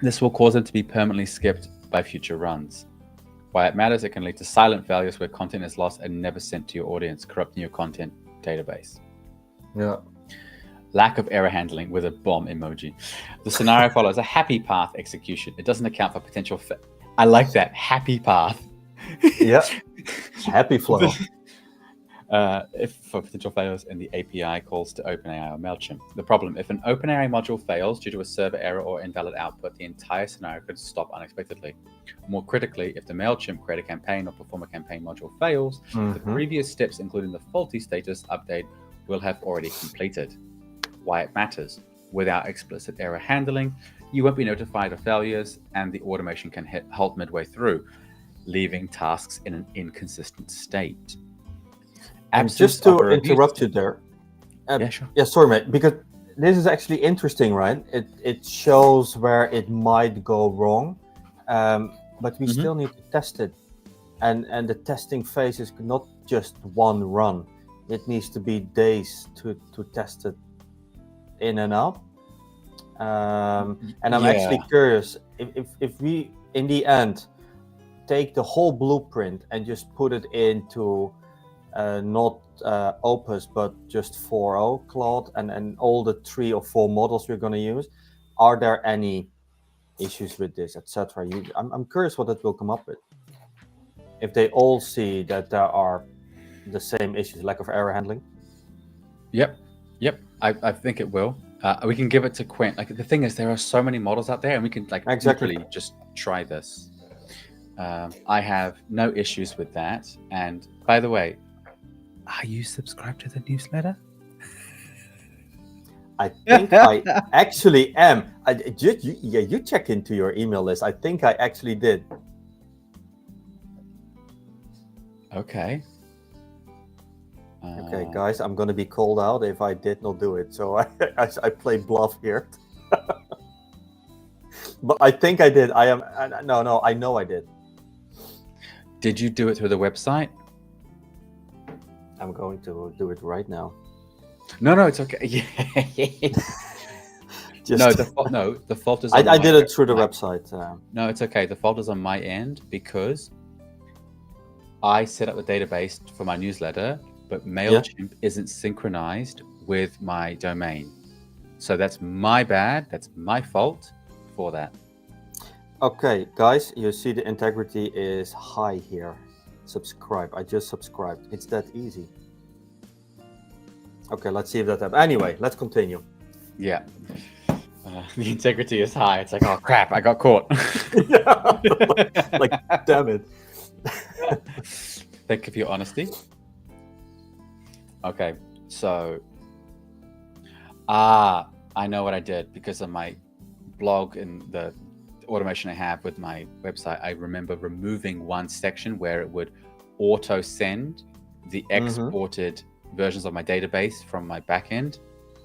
[SPEAKER 1] This will cause them to be permanently skipped by future runs. Why it matters, it can lead to silent failures where content is lost and never sent to your audience, corrupting your content database.
[SPEAKER 2] Yeah.
[SPEAKER 1] Lack of error handling with a bomb emoji. The scenario follows a happy path execution. It doesn't account for potential. I like that. Happy path.
[SPEAKER 2] Yeah. Happy flow.
[SPEAKER 1] If for potential failures in the API calls to OpenAI or MailChimp. The problem, if an OpenAI module fails due to a server error or invalid output, the entire scenario could stop unexpectedly. More critically, if the MailChimp create a campaign or perform a campaign module fails, the previous steps, including the faulty status update, will have already completed. Why it matters. Without explicit error handling, you won't be notified of failures and the automation can halt midway through, leaving tasks in an inconsistent state.
[SPEAKER 2] And just to interrupt you there.
[SPEAKER 1] Yeah, sure.
[SPEAKER 2] Yeah, sorry, mate, because this is actually interesting, right? It shows where it might go wrong, but we still need to test it. And the testing phase is not just one run. It needs to be days to test it in and out. And I'm actually curious, if we, in the end, take the whole blueprint and just put it into not Opus, but just 4.0 Claude and all the 3 or 4 models we're going to use, are there any issues with this, etc.? I'm curious what it will come up with. If they all see that there are the same issues, lack of error handling.
[SPEAKER 1] Yep. I think it will. We can give it to Quint. The thing is, there are so many models out there, and we can literally just try this. I have no issues with that. And by the way, are you subscribed to the newsletter?
[SPEAKER 2] I think I actually am. You check into your email list. I think I actually did.
[SPEAKER 1] Okay.
[SPEAKER 2] Okay, guys, I'm going to be called out if I did not do it. So I play bluff here. But I think I did. No, I know I did.
[SPEAKER 1] Did you do it through the website?
[SPEAKER 2] I'm going to do it right now.
[SPEAKER 1] No, it's okay. The fault is on
[SPEAKER 2] I
[SPEAKER 1] my
[SPEAKER 2] did it through the
[SPEAKER 1] end.
[SPEAKER 2] website.
[SPEAKER 1] No, it's okay. The fault is on my end because I set up the database for my newsletter, but MailChimp isn't synchronized with my domain. So that's my bad. That's my fault for that.
[SPEAKER 2] Okay, guys, you see the integrity is high here. Subscribe. I just subscribed. It's that easy. Okay, let's see if that happens. Anyway, let's continue.
[SPEAKER 1] Yeah. The integrity is high. It's like, oh crap, I got caught.
[SPEAKER 2] like, damn it.
[SPEAKER 1] Thank you for your honesty. Okay, so I know what I did because of my blog and the automation I have with my website. I remember removing one section where it would auto send the exported versions of my database from my backend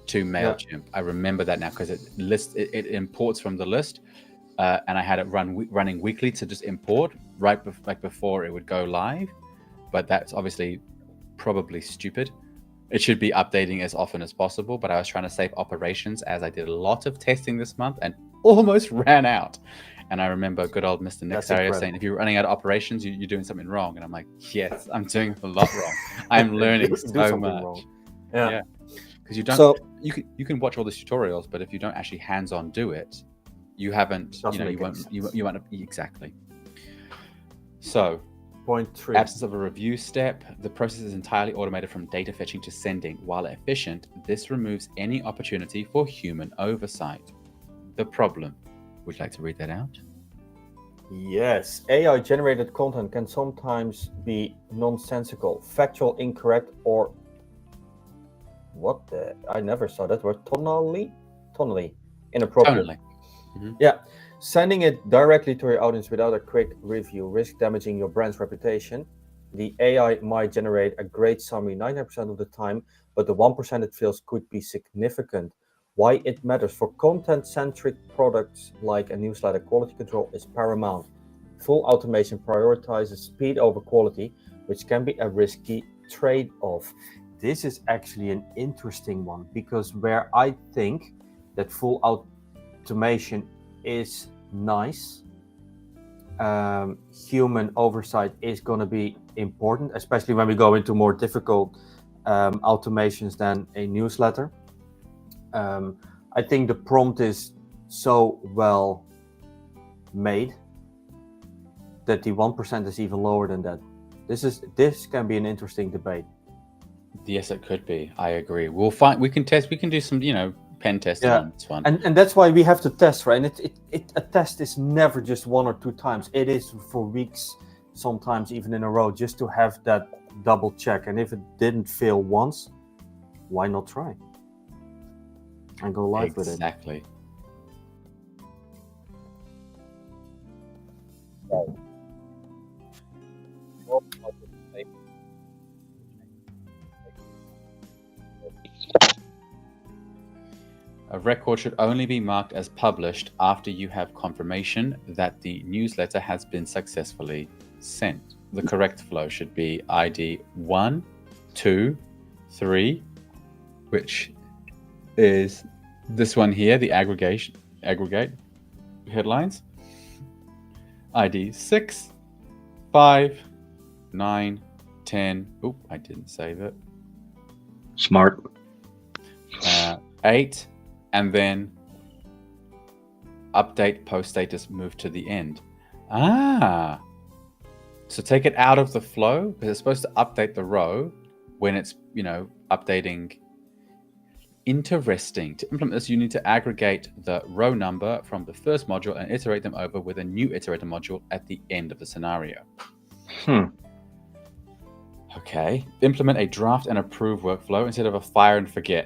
[SPEAKER 1] to MailChimp. I remember that now because it imports from the list, and I had it running weekly to just import before it would go live. But that's obviously probably stupid. It should be updating as often as possible, but I was trying to save operations as I did a lot of testing this month and almost ran out. And I remember good old Mr. Nick Sario saying, if you're running out of operations, you're doing something wrong. And I'm like, yes, I'm doing a lot wrong. I'm learning so much. Wrong. Yeah. Because you can watch all the tutorials, but if you don't actually hands-on do it, you haven't, you won't exactly. So
[SPEAKER 2] Point 3.
[SPEAKER 1] Absence of a review step. The process is entirely automated from data fetching to sending. While efficient, this removes any opportunity for human oversight. The problem. Would you like to read that out?
[SPEAKER 2] Yes. AI-generated content can sometimes be nonsensical, factual, incorrect, or I never saw that word. Tonally inappropriate.
[SPEAKER 1] Tonally. Mm-hmm.
[SPEAKER 2] Yeah. Sending it directly to your audience without a quick review risks damaging your brand's reputation. The AI might generate a great summary 99% of the time, but the 1% it fails could be significant. Why it matters for content-centric products like a newsletter, quality control is paramount. Full automation prioritizes speed over quality, which can be a risky trade-off. This is actually an interesting one because where I think that full automation is nice, human oversight is going to be important, especially when we go into more difficult automations than a newsletter. I think the prompt is so well made that the 1% is even lower than that. This can be an interesting debate.
[SPEAKER 1] Yes, it could be. I agree. We'll find. We can test. We can do some, pen testing on this one.
[SPEAKER 2] And that's why we have to test, right? And a test is never just 1 or 2 times. It is for weeks, sometimes even in a row, just to have that double check. And if it didn't fail once, why not try and go live with it?
[SPEAKER 1] Exactly. A record should only be marked as published after you have confirmation that the newsletter has been successfully sent. The correct flow should be ID 1, 2, 3, which is this one here, the aggregate headlines. ID 6, 5, 9, 10. Oop, I didn't save it.
[SPEAKER 3] Smart.
[SPEAKER 1] 8. And then update post status, move to the end. So take it out of the flow because it's supposed to update the row when it's, updating Interesting. To implement this, you need to aggregate the row number from the first module and iterate them over with a new iterator module at the end of the scenario. Okay. Implement a draft and approve workflow instead of a fire and forget.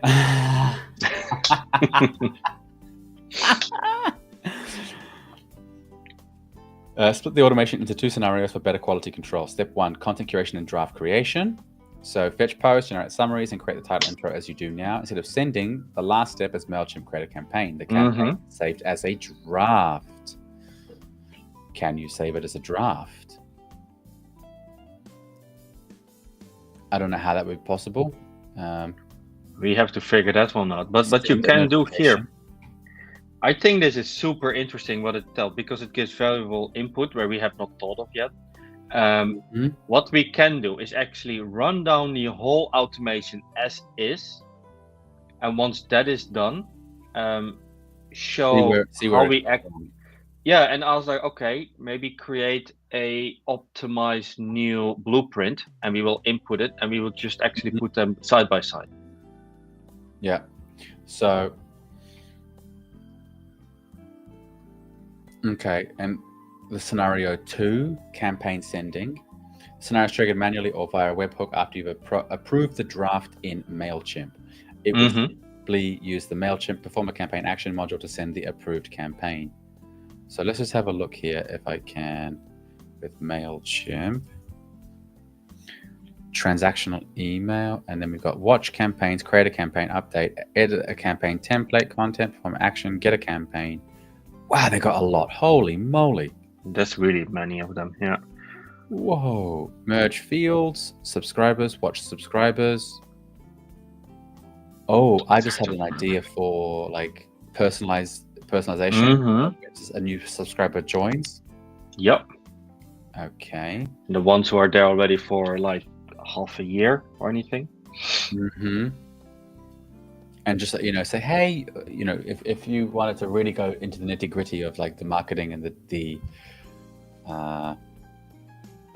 [SPEAKER 1] Split the automation into 2 scenarios for better quality control. Step 1, content curation and draft creation. So fetch posts, generate summaries, and create the title intro as you do now. Instead of sending, the last step is MailChimp create a campaign. The campaign is saved as a draft. Can you save it as a draft? I don't know how that would be possible.
[SPEAKER 3] We have to figure that one out. But you can do here. I think this is super interesting what it tells, because it gives valuable input where we have not thought of yet. What we can do is actually run down the whole automation as is, and once that is done, show how we act. Yeah, and I was like, okay, maybe create a optimized new blueprint, and we will input it, and we will just actually put them side by side.
[SPEAKER 1] Yeah. So, okay, and the scenario 2, campaign sending. Scenario is triggered manually or via a webhook after you've approved the draft in MailChimp. It will simply use the MailChimp perform a campaign action module to send the approved campaign. So let's just have a look here if I can with MailChimp. Transactional email, and then we've got watch campaigns, create a campaign, update, edit a campaign template, content, perform action, get a campaign. Wow, they got a lot. Holy moly.
[SPEAKER 3] That's really many of them, yeah.
[SPEAKER 1] Whoa. Merge fields, subscribers, watch subscribers. Oh, I just had an idea for like personalization. A new subscriber joins.
[SPEAKER 3] Yep.
[SPEAKER 1] Okay.
[SPEAKER 3] The ones who are there already for like half a year or anything.
[SPEAKER 1] And just, say, hey, if you wanted to really go into the nitty gritty of like the marketing and the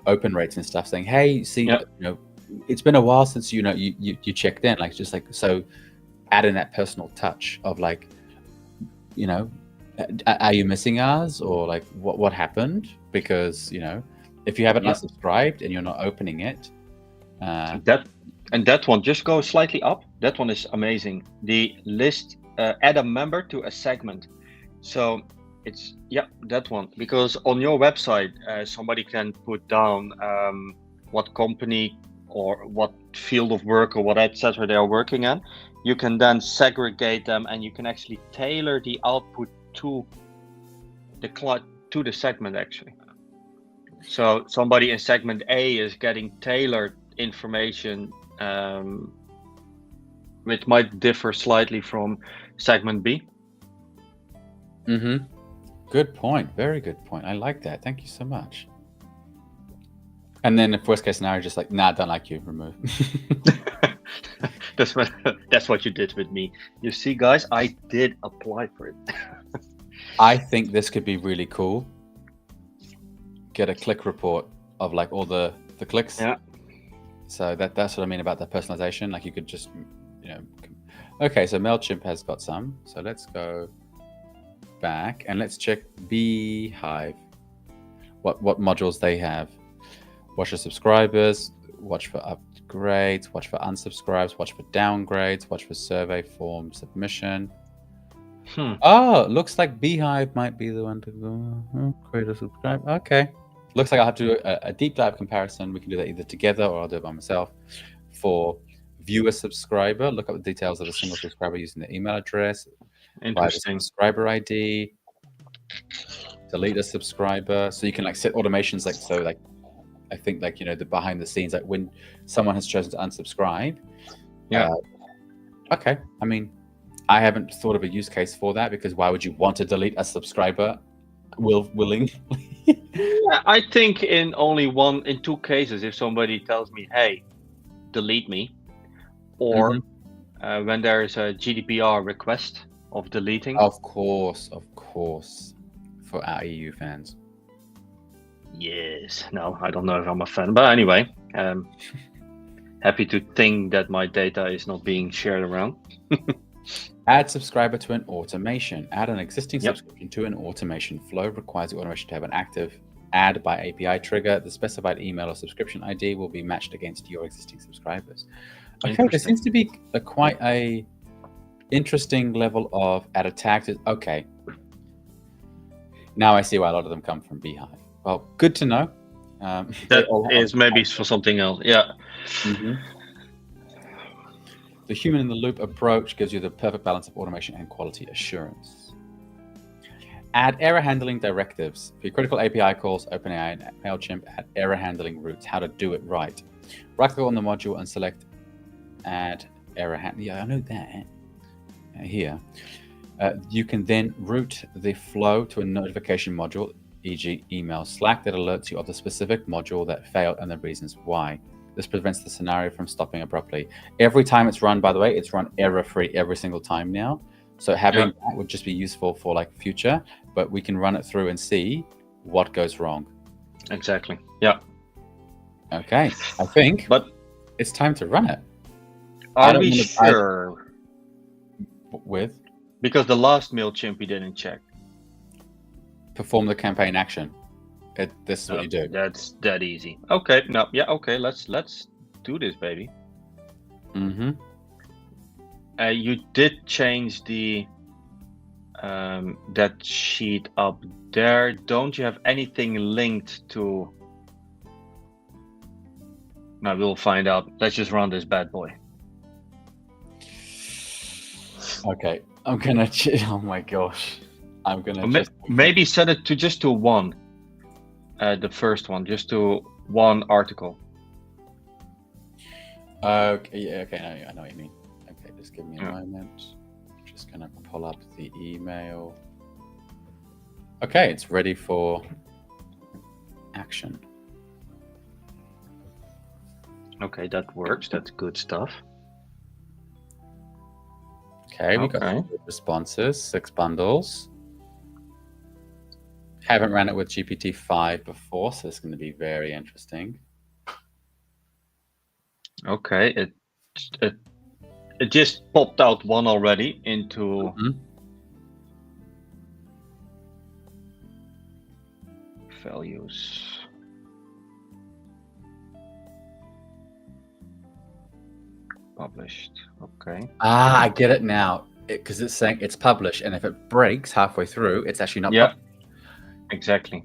[SPEAKER 1] open rates and stuff, saying, hey, see, it's been a while since you checked in, like just like, so add in that personal touch of like, are you missing us, or like what happened? Because if you haven't unsubscribed and you're not opening it, that one just goes slightly up. That one is amazing. The list, add a member to a segment. So it's that one, because on your website somebody can put down what company or what field of work or what etc. they are working in. You can then segregate them, and you can actually tailor the output to the segment actually. So somebody in segment A is getting tailored information, which might differ slightly from segment B. Good point. Very good point. I like that. Thank you so much. And then if worst case scenario, just like, nah, don't like you, remove.
[SPEAKER 3] That's what you did with me. You see, guys, I did apply for it.
[SPEAKER 1] I think this could be really cool. Get a click report of like all the clicks.
[SPEAKER 3] Yeah.
[SPEAKER 1] So that's what I mean about the personalization. Like you could just, okay, so MailChimp has got some. So let's go back and let's check Beehive. What modules they have. Watch for subscribers, watch for upgrades, watch for unsubscribes, watch for downgrades, watch for survey form submission. Oh, looks like Beehive might be the one to go. Create a subscribe. Okay. Looks like I'll have to do a deep dive comparison. We can do that either together or I'll do it by myself. For viewer subscriber, look up the details of a single subscriber using the email address.
[SPEAKER 3] Interesting.
[SPEAKER 1] Subscriber ID. Delete a subscriber. So you can like set automations like so. Like I think like the behind the scenes, like when someone has chosen to unsubscribe.
[SPEAKER 3] Yeah.
[SPEAKER 1] Okay. I mean, I haven't thought of a use case for that, because why would you want to delete a subscriber willingly?
[SPEAKER 3] Yeah, I think in two cases, if somebody tells me, hey, delete me, or when there is a GDPR request of deleting.
[SPEAKER 1] Of course, for our EU fans.
[SPEAKER 3] Yes. No, I don't know if I'm a fan, but anyway, happy to think that my data is not being shared around.
[SPEAKER 1] Add subscriber to an automation. Add an existing
[SPEAKER 3] Yep.
[SPEAKER 1] subscription to an automation flow. Requires the automation to have an active add by API trigger. The specified email or subscription ID will be matched against your existing subscribers. Okay, there
[SPEAKER 3] Interesting.
[SPEAKER 1] seems to be quite a interesting level of add a tag to, okay. Now I see why a lot of them come from Beehive. Well, good to know.
[SPEAKER 3] That is maybe for something else. Yeah.
[SPEAKER 1] Mhm. The human in the loop approach gives you the perfect balance of automation and quality assurance. Add error handling directives. For your critical API calls, OpenAI and MailChimp, add error handling routes, how to do it right. Right-click on the module and select add error handling. Yeah, I know that. Here. You can then route the flow to a notification module, e.g. email Slack, that alerts you of the specific module that failed and the reasons why. This prevents the scenario from stopping abruptly. Every time it's run, by the way, it's run error-free every single time now. So having that would just be useful for like future, but we can run it through and see what goes wrong.
[SPEAKER 3] Exactly. Yeah.
[SPEAKER 1] Okay, I think
[SPEAKER 3] But
[SPEAKER 1] it's time to run it.
[SPEAKER 3] are we sure?
[SPEAKER 1] With?
[SPEAKER 3] Because the last MailChimp we didn't check.
[SPEAKER 1] Perform the campaign action. This is what you do.
[SPEAKER 3] That's that easy. Okay. No. Yeah. Okay. Let's do this, baby.
[SPEAKER 1] Mm-hmm.
[SPEAKER 3] You did change the that sheet up there. Don't you have anything linked to? No, we'll find out. Let's just run this bad boy.
[SPEAKER 1] Okay, I'm gonna. Oh my gosh, I'm gonna
[SPEAKER 3] maybe set it to just to one. The first one, just to one article.
[SPEAKER 1] Okay. Yeah. Okay. I know what you mean. Okay, just give me a moment. I'm just gonna pull up the email. Okay, it's ready for action.
[SPEAKER 3] Okay, that works. That's good stuff.
[SPEAKER 1] Okay, we got responses, 6 bundles. Haven't ran it with GPT-5 before, so it's going to be very interesting.
[SPEAKER 3] Okay, it just popped out one already into values. Published. Okay.
[SPEAKER 1] I get it now. Because it's saying it's published, and if it breaks halfway through, it's actually not published.
[SPEAKER 3] Exactly.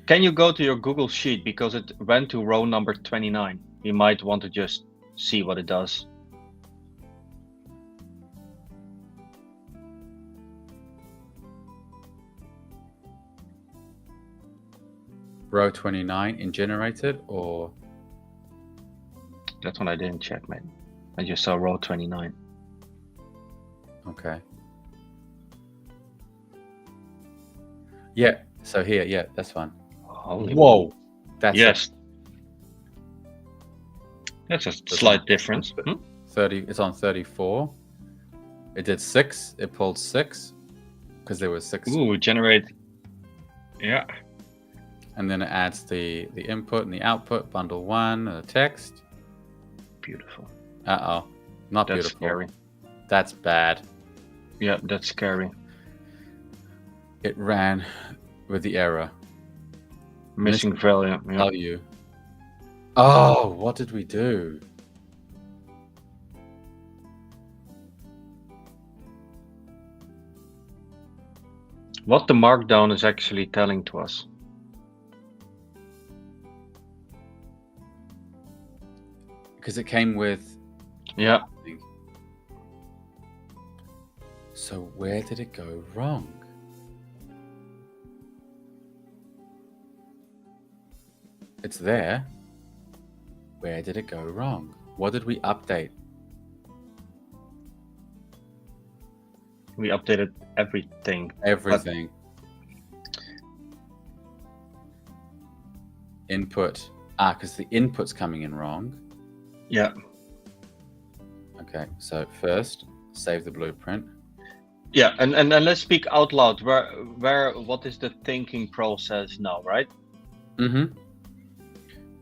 [SPEAKER 3] Can you go to your Google Sheet, because it went to row number 29? You might want to just see what it does.
[SPEAKER 1] Row 29 in generated, or?
[SPEAKER 3] That's one I didn't check, mate. I just saw row 29.
[SPEAKER 1] Okay. Yeah, so here, yeah, that's fine. Whoa, that's
[SPEAKER 3] that's a slight difference.
[SPEAKER 1] 30. It's on 34. It did 6. It pulled 6 because there was 6.
[SPEAKER 3] Ooh, generate. Yeah.
[SPEAKER 1] And then it adds the input and the output, bundle 1, the text.
[SPEAKER 3] Beautiful.
[SPEAKER 1] Uh-oh, not
[SPEAKER 3] that's
[SPEAKER 1] beautiful.
[SPEAKER 3] Scary.
[SPEAKER 1] That's bad.
[SPEAKER 3] Yeah, that's scary.
[SPEAKER 1] It ran with the error.
[SPEAKER 3] Missing value.
[SPEAKER 1] Value. Oh, what did we do?
[SPEAKER 3] What the markdown is actually telling to us.
[SPEAKER 1] Because it came with...
[SPEAKER 3] Yeah.
[SPEAKER 1] So where did it go wrong? It's there. Where did it go wrong? What did we update?
[SPEAKER 3] We updated everything.
[SPEAKER 1] Everything. Input. Because the input's coming in wrong.
[SPEAKER 3] Yeah.
[SPEAKER 1] Okay, so first, save the blueprint.
[SPEAKER 3] Yeah, and let's speak out loud. What is the thinking process now, right?
[SPEAKER 1] Mm-hmm.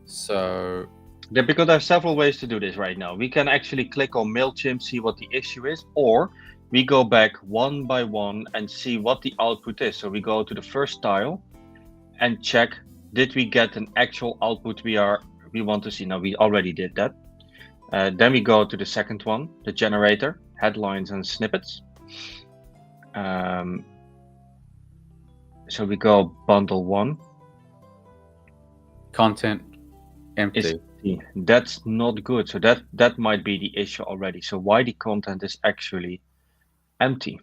[SPEAKER 1] So
[SPEAKER 3] Yeah, because there are several ways to do this right now. We can actually click on MailChimp, see what the issue is, or we go back one by one and see what the output is. So we go to the first tile and check, did we get an actual output we want to see? Now we already did that. Then we go to the second one, the generator, headlines and snippets. So we go bundle 1.
[SPEAKER 1] Content empty.
[SPEAKER 3] That's not good. So that might be the issue already. So why the content is actually empty?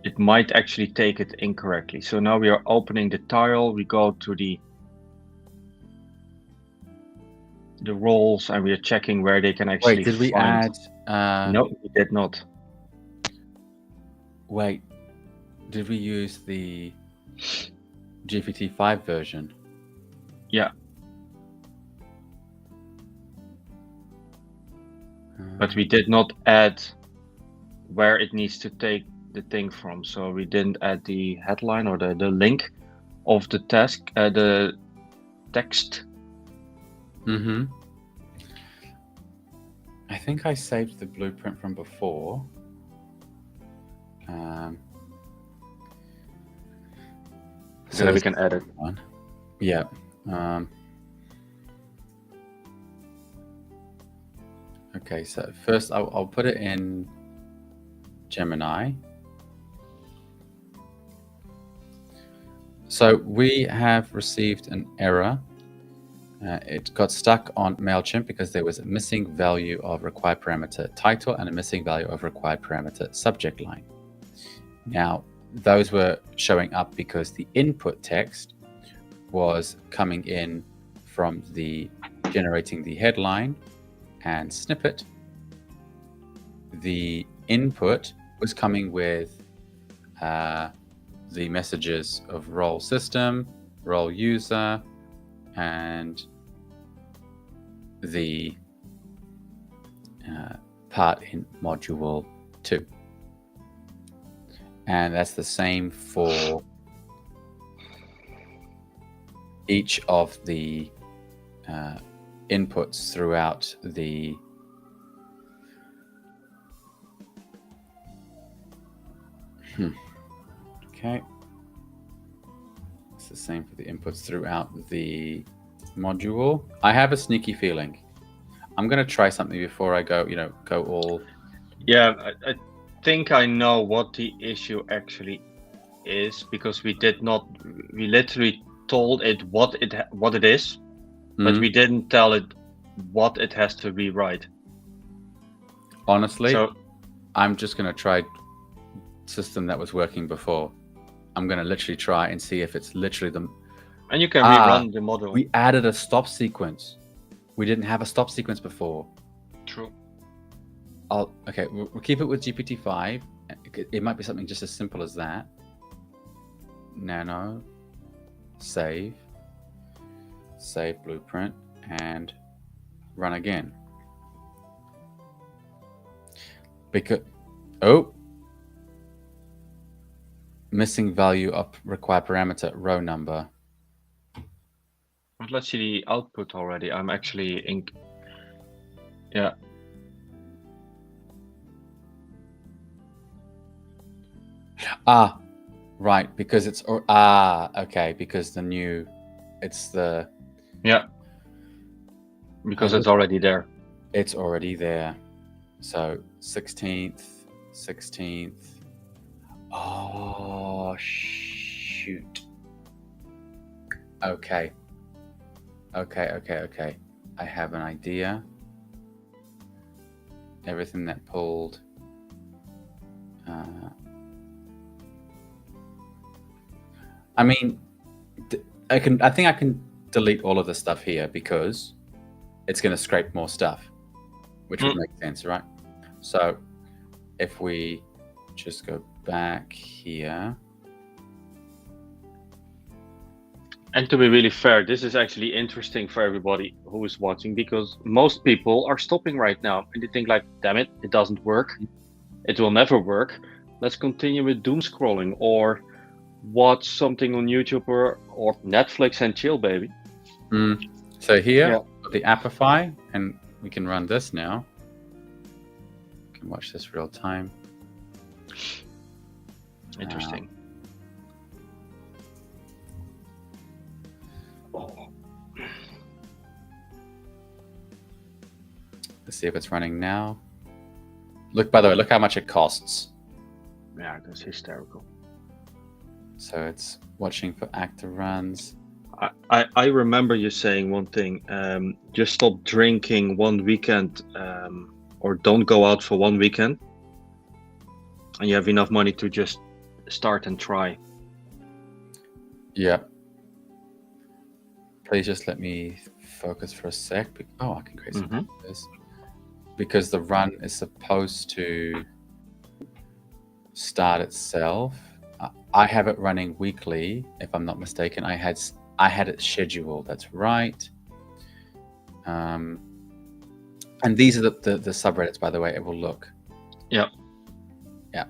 [SPEAKER 3] It might actually take it incorrectly. So now we are opening the tile. We go to the roles and we are checking where they can actually
[SPEAKER 1] Wait, did we
[SPEAKER 3] find.
[SPEAKER 1] add?
[SPEAKER 3] No, we did not.
[SPEAKER 1] Wait, did we use the GPT-5 version?
[SPEAKER 3] Yeah. But we did not add where it needs to take the thing from. So we didn't add the headline or the link of the task, the text.
[SPEAKER 1] Mm-hmm. I think I saved the blueprint from before.
[SPEAKER 3] So then we can add it.
[SPEAKER 1] Yeah. Okay, so first I'll put it in Gemini. So we have received an error. It got stuck on MailChimp because there was a missing value of required parameter title and a missing value of required parameter subject line. Now, those were showing up because the input text was coming in from the generating the headline and snippet. The input was coming with the messages of role system, role user, and the part in module 2. And that's the same for each of the inputs throughout the Okay. It's the same for the inputs throughout the module. I have a sneaky feeling. I'm going to try something before I go all.
[SPEAKER 3] Yeah, I think I know what the issue actually is, because we literally told it what it is, but we didn't tell it what it has to rewrite.
[SPEAKER 1] Honestly,
[SPEAKER 3] so
[SPEAKER 1] I'm just going to try system that was working before. I'm going to literally try and see if it's literally the.
[SPEAKER 3] And you can rerun the model.
[SPEAKER 1] We added a stop sequence. We didn't have a stop sequence before.
[SPEAKER 3] True.
[SPEAKER 1] Okay, we'll keep it with GPT-5. It might be something just as simple as that. Nano, save blueprint, and run again. Because missing value of required parameter row number.
[SPEAKER 3] But let's see the output already. I'm actually in. Yeah.
[SPEAKER 1] Right, because it's okay, because it's the.
[SPEAKER 3] Yeah. Because it's already there.
[SPEAKER 1] It's already there. So 16th. Oh, shoot. Okay. I have an idea. Everything that pulled. I mean, I think I can delete all of the stuff here because it's going to scrape more stuff, which would make sense, right? So if we just go back here.
[SPEAKER 3] And to be really fair, this is actually interesting for everybody who is watching, because most people are stopping right now and they think like, damn it, it doesn't work. It will never work. Let's continue with doom scrolling or watch something on YouTube or Netflix and chill, baby.
[SPEAKER 1] So here,
[SPEAKER 3] Yeah.
[SPEAKER 1] the Appify, and we can run this now. We can watch this real time.
[SPEAKER 3] Interesting.
[SPEAKER 1] Let's see if it's running now. Look, by the way, look how much it costs.
[SPEAKER 3] Yeah, that's hysterical.
[SPEAKER 1] So it's watching for active runs.
[SPEAKER 3] I remember you saying one thing. Just stop drinking one weekend, or don't go out for one weekend, and you have enough money to just start and try.
[SPEAKER 1] Yeah. Please just let me focus for a sec. Oh, I can create something like this. Because the run is supposed to start itself. I have it running weekly, if I'm not mistaken. I had it scheduled. That's right. And these are the subreddits, by the way. It will look.
[SPEAKER 3] Yeah.
[SPEAKER 1] Yeah.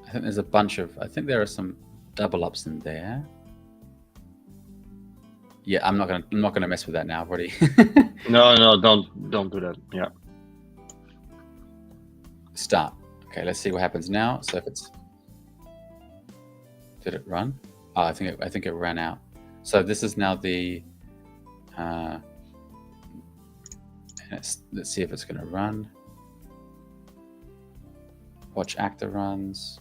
[SPEAKER 1] I think there's a bunch of. I think there are some double ups in there. Yeah, I'm not gonna mess with that now. I've already.
[SPEAKER 3] No, don't do that. Yeah.
[SPEAKER 1] Start. Okay, let's see what happens now. So if it's, did it run? Oh, I think it ran out. So this is now the. And let's see if it's going to run. Watch actor runs.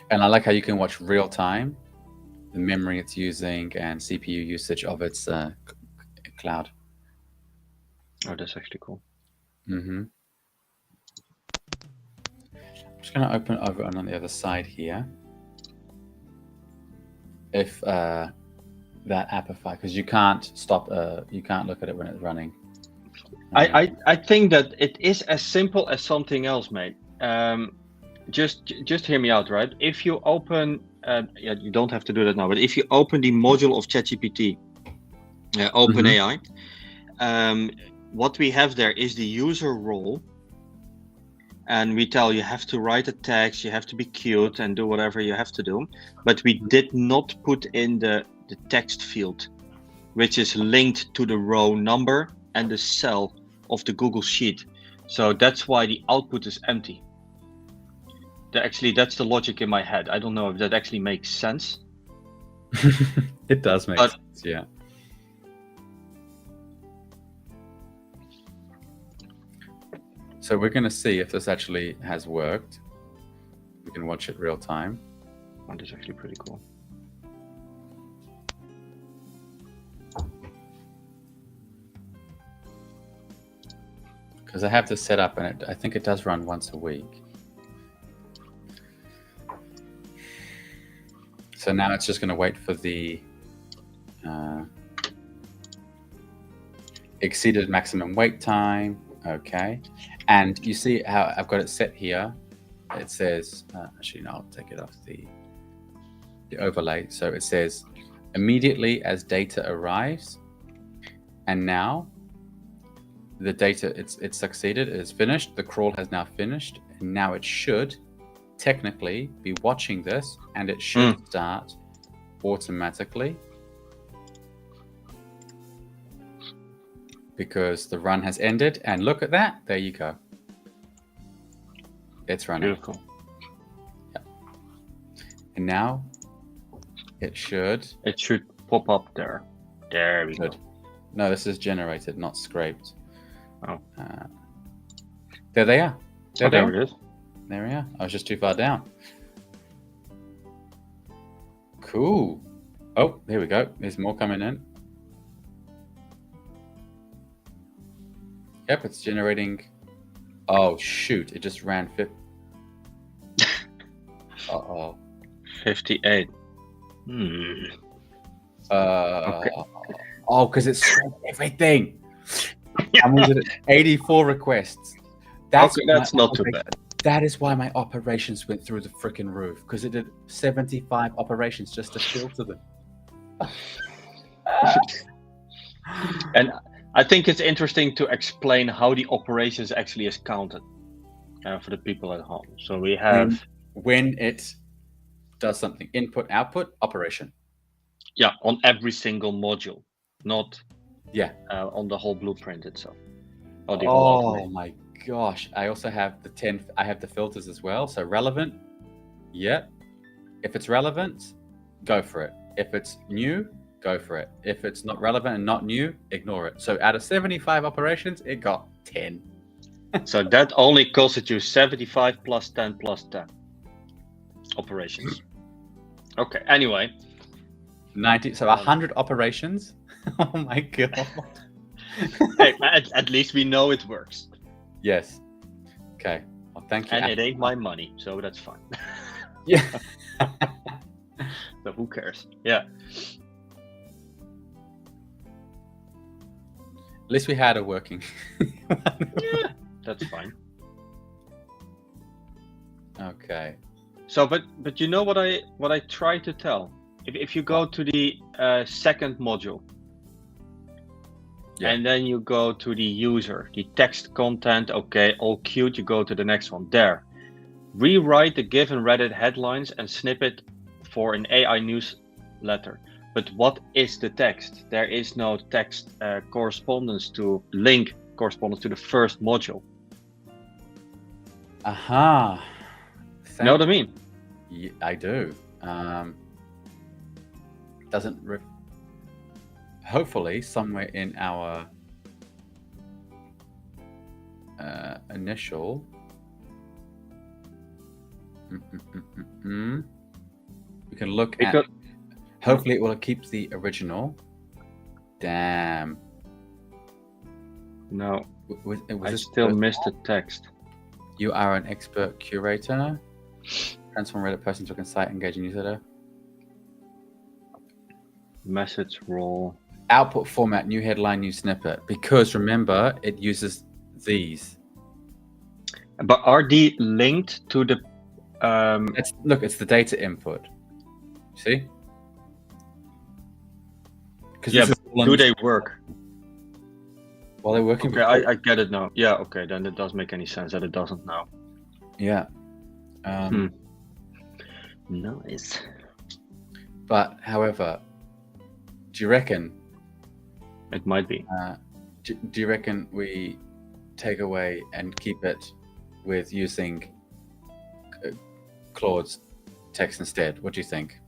[SPEAKER 1] And I like how you can watch real time, the memory it's using and CPU usage of its cloud.
[SPEAKER 3] Oh, that's actually cool.
[SPEAKER 1] I'm just going to open over on the other side here. If that Appify, because you can't stop, you can't look at it when it's running.
[SPEAKER 3] I think that it is as simple as something else, mate. Just hear me out, right? If you open, you don't have to do that now, but if you open the module of ChatGPT, OpenAI, what we have there is the user role, and we tell you have to write a text, you have to be cute and do whatever you have to do, but we did not put in the text field, which is linked to the row number and the cell of the Google Sheet. So that's why the output is empty. Actually, that's the logic in my head. I don't know if that actually makes sense.
[SPEAKER 1] It does make sense, yeah. So we're going to see if this actually has worked. We can watch it real time.
[SPEAKER 3] Oh, that's actually pretty cool.
[SPEAKER 1] Because I have this set up, and I think it does run once a week. So now it's just going to wait for the exceeded maximum wait time. Okay. And you see how I've got it set here. It says, actually, no, I'll take it off the overlay. So it says immediately as data arrives. And now the data, it's succeeded, it is finished. The crawl has now finished. And now it should technically be watching this, and it should start automatically because the run has ended. And look at that, there you go, it's running.
[SPEAKER 3] Beautiful.
[SPEAKER 1] Yep. And now it should
[SPEAKER 3] pop up there. There we go.
[SPEAKER 1] No, this is generated, not scraped.
[SPEAKER 3] Oh,
[SPEAKER 1] there they are.
[SPEAKER 3] There it is.
[SPEAKER 1] There we are. I was just too far down. Cool. Oh, here we go. There's more coming in. Yep, it's generating. Oh, shoot. It just ran 50. Uh-oh.
[SPEAKER 3] 58.
[SPEAKER 1] Okay. Oh, because it's everything. I mean, 84 requests.
[SPEAKER 3] That's not too bad.
[SPEAKER 1] That is why my operations went through the freaking roof, because it did 75 operations just to filter them.
[SPEAKER 3] And I think it's interesting to explain how the operations actually is counted for the people at home. So we have
[SPEAKER 1] when it does something. Input, output, operation.
[SPEAKER 3] Yeah, on every single module, not
[SPEAKER 1] Yeah.
[SPEAKER 3] on the whole blueprint itself. Or the whole
[SPEAKER 1] Oh
[SPEAKER 3] automation.
[SPEAKER 1] my gosh. I also have the 10, I have the filters as well. So relevant, yeah. If it's relevant, go for it. If it's new, go for it. If it's not relevant and not new, ignore it. So out of 75 operations, it got 10.
[SPEAKER 3] So that only costed you 75 plus 10 plus 10 operations. Okay, anyway.
[SPEAKER 1] 90, so 100 operations. Oh my god.
[SPEAKER 3] Hey, at least we know it works.
[SPEAKER 1] Yes. Okay. Well, thank you.
[SPEAKER 3] And it ain't my money, so that's fine.
[SPEAKER 1] Yeah.
[SPEAKER 3] So who cares? Yeah.
[SPEAKER 1] At least we had a working.
[SPEAKER 3] Yeah, that's fine.
[SPEAKER 1] Okay.
[SPEAKER 3] So, but you know what I try to tell? If you go to the second module,
[SPEAKER 1] Yeah.
[SPEAKER 3] and then you go to the user, the text content, okay, all cute, you go to the next one. There. Rewrite the given Reddit headlines and snippet for an AI newsletter. But what is the text? There is no text correspondence to the first module.
[SPEAKER 1] Aha.
[SPEAKER 3] You know what I mean?
[SPEAKER 1] Yeah, I do. Doesn't hopefully somewhere in our initial we can look at, hopefully it will keep the original. Damn.
[SPEAKER 3] No,
[SPEAKER 1] was
[SPEAKER 3] I
[SPEAKER 1] this
[SPEAKER 3] still missed the text.
[SPEAKER 1] You are an expert curator. Transform Reddit person to a site, engaging newsletter.
[SPEAKER 3] Message role.
[SPEAKER 1] Output format, new headline, new snippet. Because remember, it uses these.
[SPEAKER 3] But are they linked to the?
[SPEAKER 1] Look, it's the data input. See?
[SPEAKER 3] Yeah, but do they work?
[SPEAKER 1] Well, they're working.
[SPEAKER 3] Okay, I get it now. Yeah, okay, then it does make any sense that it doesn't now.
[SPEAKER 1] Yeah.
[SPEAKER 3] Nice.
[SPEAKER 1] But however, do you reckon?
[SPEAKER 3] It might be.
[SPEAKER 1] Do you reckon we take away and keep it with using Claude's text instead? What do you think?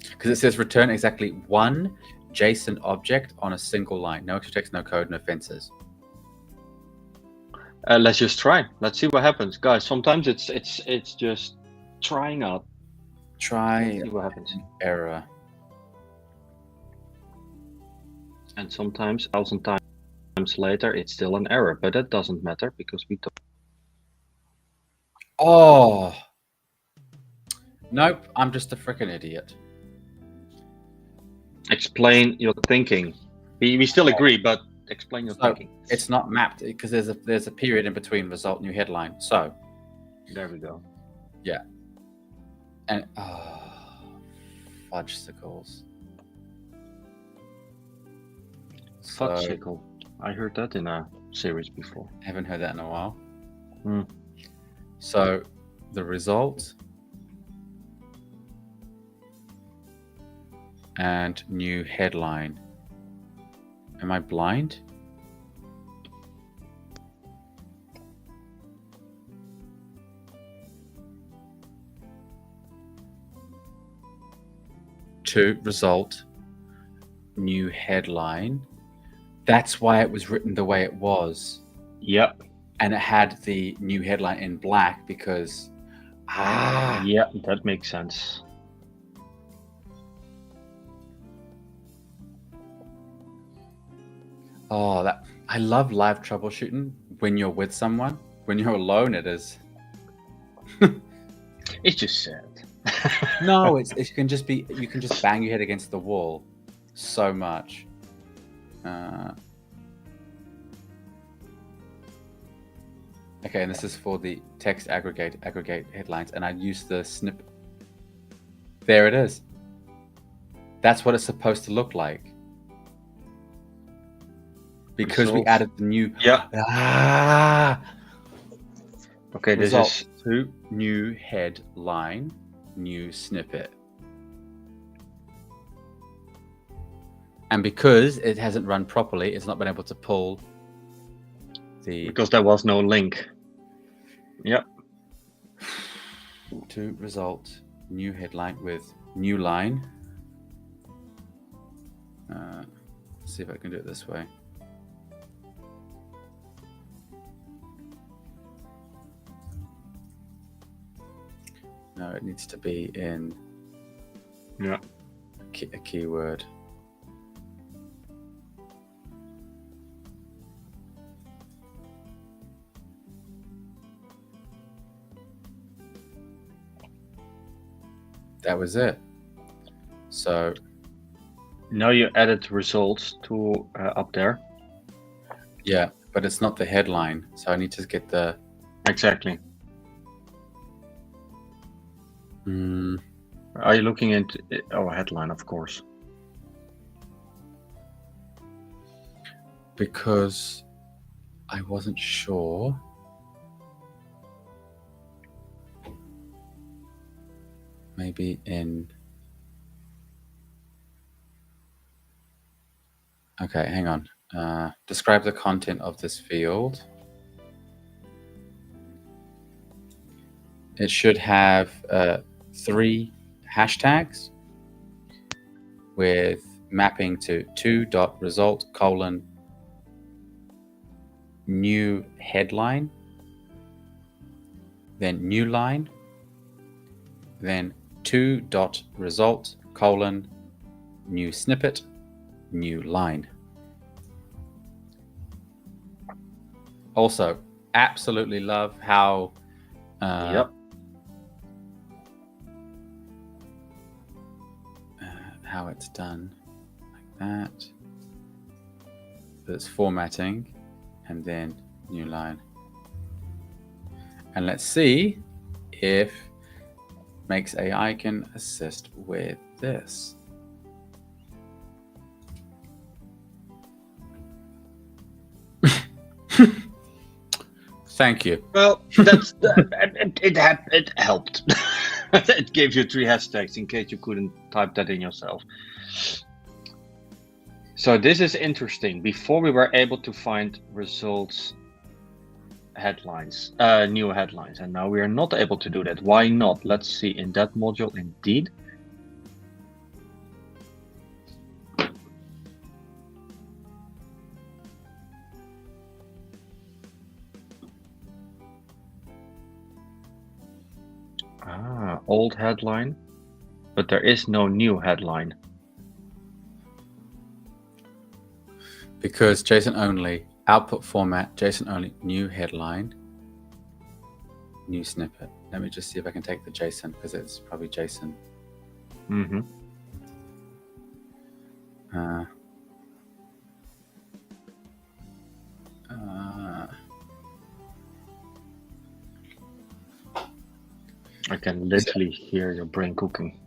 [SPEAKER 1] Because it says return exactly one JSON object on a single line. No extra text, no code, no fences.
[SPEAKER 3] Let's just try. Let's see what happens, guys. Sometimes it's just trying out.
[SPEAKER 1] Try.
[SPEAKER 3] Let's see what happens.
[SPEAKER 1] Error.
[SPEAKER 3] And sometimes 1,000 times later, it's still an error, but that doesn't matter because we don't.
[SPEAKER 1] Oh. Nope, I'm just a freaking idiot.
[SPEAKER 3] Explain your thinking. We still agree, but explain your thinking.
[SPEAKER 1] It's not mapped because there's a period in between result, new headline. So
[SPEAKER 3] there we go.
[SPEAKER 1] Yeah. And fudgesicles.
[SPEAKER 3] Fudgesicle. I heard that in a series before.
[SPEAKER 1] Haven't heard that in a while.
[SPEAKER 3] Hmm.
[SPEAKER 1] So the result and new headline. Am I blind? To result, new headline. That's why it was written the way it was.
[SPEAKER 3] Yep.
[SPEAKER 1] And it had the new headline in black because
[SPEAKER 3] yeah, that makes sense.
[SPEAKER 1] Oh, I love live troubleshooting when you're with someone. When you're alone, it is.
[SPEAKER 3] It's just sad.
[SPEAKER 1] No, it can just be. You can just bang your head against the wall so much. Okay, and this is for the text aggregate headlines, and I use the snip. There it is. That's what it's supposed to look like. Because we added the new.
[SPEAKER 3] Yeah. Okay,
[SPEAKER 1] result
[SPEAKER 3] this is
[SPEAKER 1] to new headline. new snippet. And because it hasn't run properly, it's not been able to pull the...
[SPEAKER 3] Because there was no link. Yep.
[SPEAKER 1] To result, new headline with new line. Let's see if I can do it this way. No, it needs to be in
[SPEAKER 3] Yeah.
[SPEAKER 1] a keyword. That was it. So
[SPEAKER 3] Now you added results to up there.
[SPEAKER 1] yeah, but it's not the headline. So I need to get the...
[SPEAKER 3] Exactly.
[SPEAKER 1] Mm,
[SPEAKER 3] Are you looking into headline, of course?
[SPEAKER 1] because I wasn't sure. Maybe in... Okay, hang on. Describe the content of this field. It should have 3 hashtags with mapping to to.result : new headline, then new line, then to.result : new snippet, new line. Also, absolutely love how
[SPEAKER 3] Yep.
[SPEAKER 1] how it's done like that. But it's formatting and then new line. And let's see if Makes AI can assist with this. Thank you.
[SPEAKER 3] Well, that's it helped. It gave you 3 hashtags in case you couldn't type that in yourself. So this is interesting. Before we were able to find results headlines, new headlines, and now we are not able to do that. Why not? Let's see in that module indeed. Old headline, but there is no new headline.
[SPEAKER 1] Because JSON only, output format, JSON only, new headline, new snippet. Let me just see if I can take the JSON because it's probably JSON.
[SPEAKER 3] Mm-hmm. I can literally hear your brain cooking.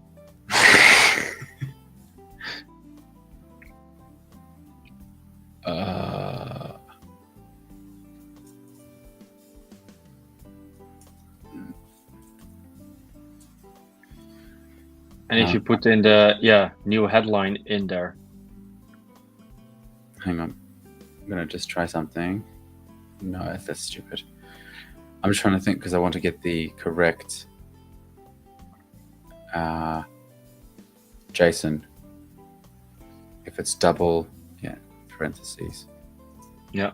[SPEAKER 3] And if you put in the new headline in there.
[SPEAKER 1] Hang on. I'm going to just try something. No, that's stupid. I'm just trying to think because I want to get the correct JSON. If it's double, parentheses.
[SPEAKER 3] Yeah.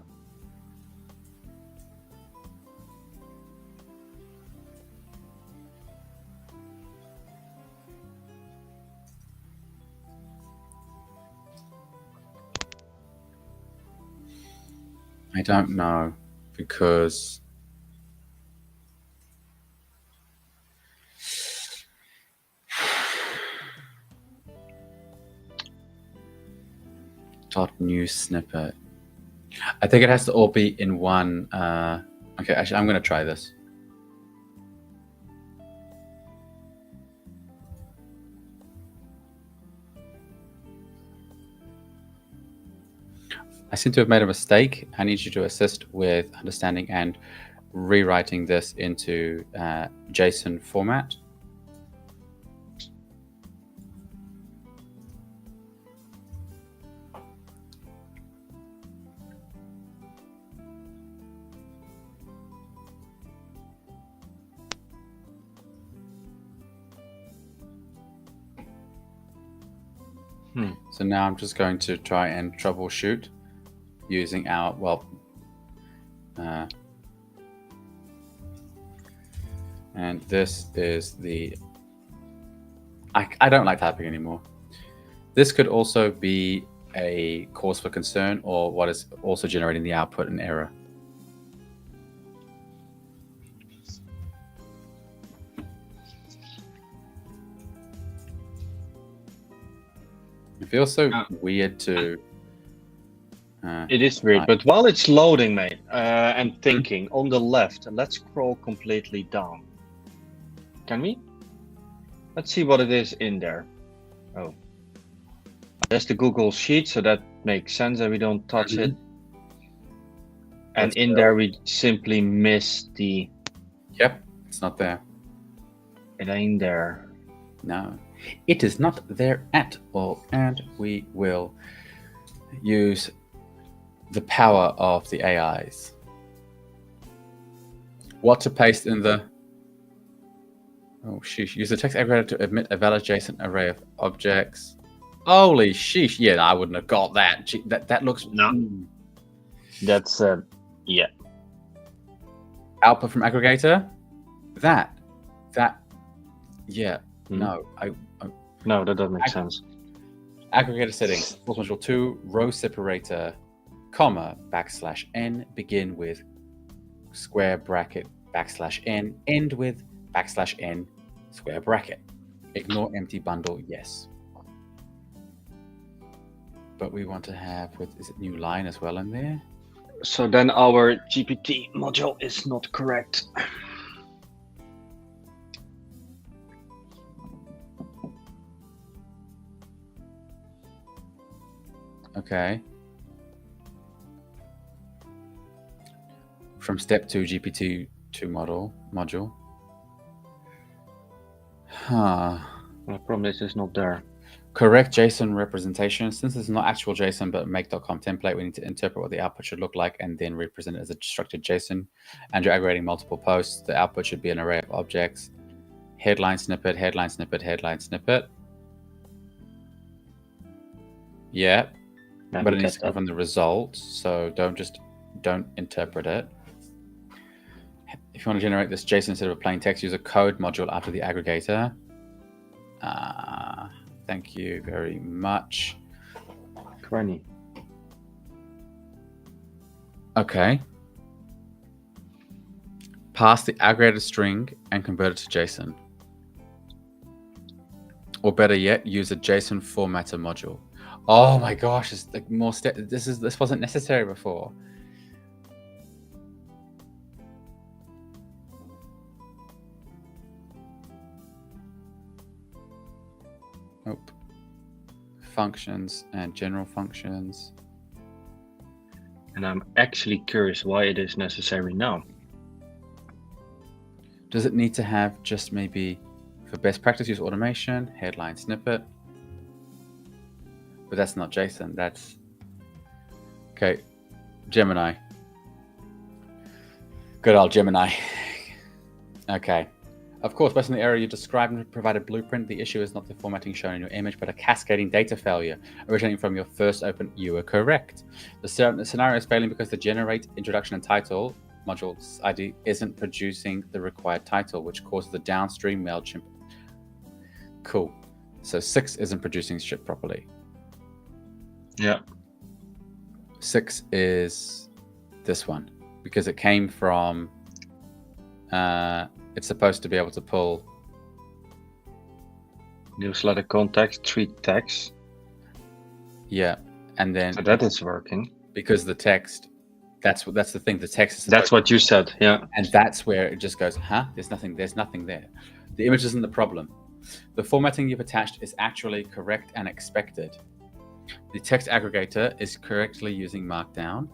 [SPEAKER 1] I don't know because new snippet. I think it has to all be in one. Okay, actually, I'm going to try this. I seem to have made a mistake. I need you to assist with understanding and rewriting this into JSON format. So now I'm just going to try and troubleshoot using our, and this is the, I don't like typing anymore. This could also be a cause for concern, or what is also generating the output an error. It feels so weird to...
[SPEAKER 3] It is weird, but while it's loading, mate, and thinking, on the left, let's scroll completely down. Can we? Let's see what it is in there. Oh. There's the Google Sheet, so that makes sense that we don't touch it. And in there, we simply miss the...
[SPEAKER 1] Yep, it's not there.
[SPEAKER 3] It ain't there.
[SPEAKER 1] No, it is not there at all. And we will use the power of the AIs. What to paste in the... Oh, sheesh. Use the text aggregator to admit a valid JSON array of objects. Holy sheesh. Yeah, I wouldn't have got that. Gee, that looks...
[SPEAKER 3] No. That's, yeah.
[SPEAKER 1] Output from aggregator? That. Yeah. No,
[SPEAKER 3] No, that doesn't make sense.
[SPEAKER 1] Aggregator settings. Source module 2, row separator, comma, \n, begin with square bracket, \n, end with \n, square bracket. Ignore empty bundle, yes. But we want to have with, is it new line as well in there?
[SPEAKER 3] So then our GPT module is not correct.
[SPEAKER 1] Okay. From step 2 GPT-2 module. Huh.
[SPEAKER 3] The problem is it's not there.
[SPEAKER 1] Correct JSON representation. Since it's not actual JSON but make.com template, we need to interpret what the output should look like and then represent it as a structured JSON. And you're aggregating multiple posts. The output should be an array of objects. Headline snippet, headline snippet, headline snippet. Yeah. But it needs to come from the results, so don't interpret it. If you want to generate this JSON instead of a plain text, use a code module after the aggregator. Thank you very much.
[SPEAKER 3] Granny.
[SPEAKER 1] Okay. Pass the aggregated string and convert it to JSON. Or better yet, use a JSON formatter module. Oh my gosh, it's like more step. This wasn't necessary before. Nope. Functions and general functions.
[SPEAKER 3] And I'm actually curious why it is necessary now.
[SPEAKER 1] Does it need to have just maybe for best practice use automation, headline snippet? But that's not JSON, that's... Okay, Gemini. Good old Gemini. Okay. Of course, based on the error you described and provided blueprint, the issue is not the formatting shown in your image, but a cascading data failure originating from your first open. You were correct. The scenario is failing because the generate introduction and title module's ID isn't producing the required title, which causes the downstream MailChimp. Cool. So 6 isn't producing shit properly.
[SPEAKER 3] Yeah.
[SPEAKER 1] 6 is this one because it came from... it's supposed to be able to pull
[SPEAKER 3] newsletter context, tweet text.
[SPEAKER 1] Yeah, and then
[SPEAKER 3] so that is working
[SPEAKER 1] because the text. That's the thing. The text is.
[SPEAKER 3] That's what you said. Yeah,
[SPEAKER 1] and that's where it just goes. Huh? There's nothing there. The image isn't the problem. The formatting you've attached is actually correct and expected. The text aggregator is correctly using Markdown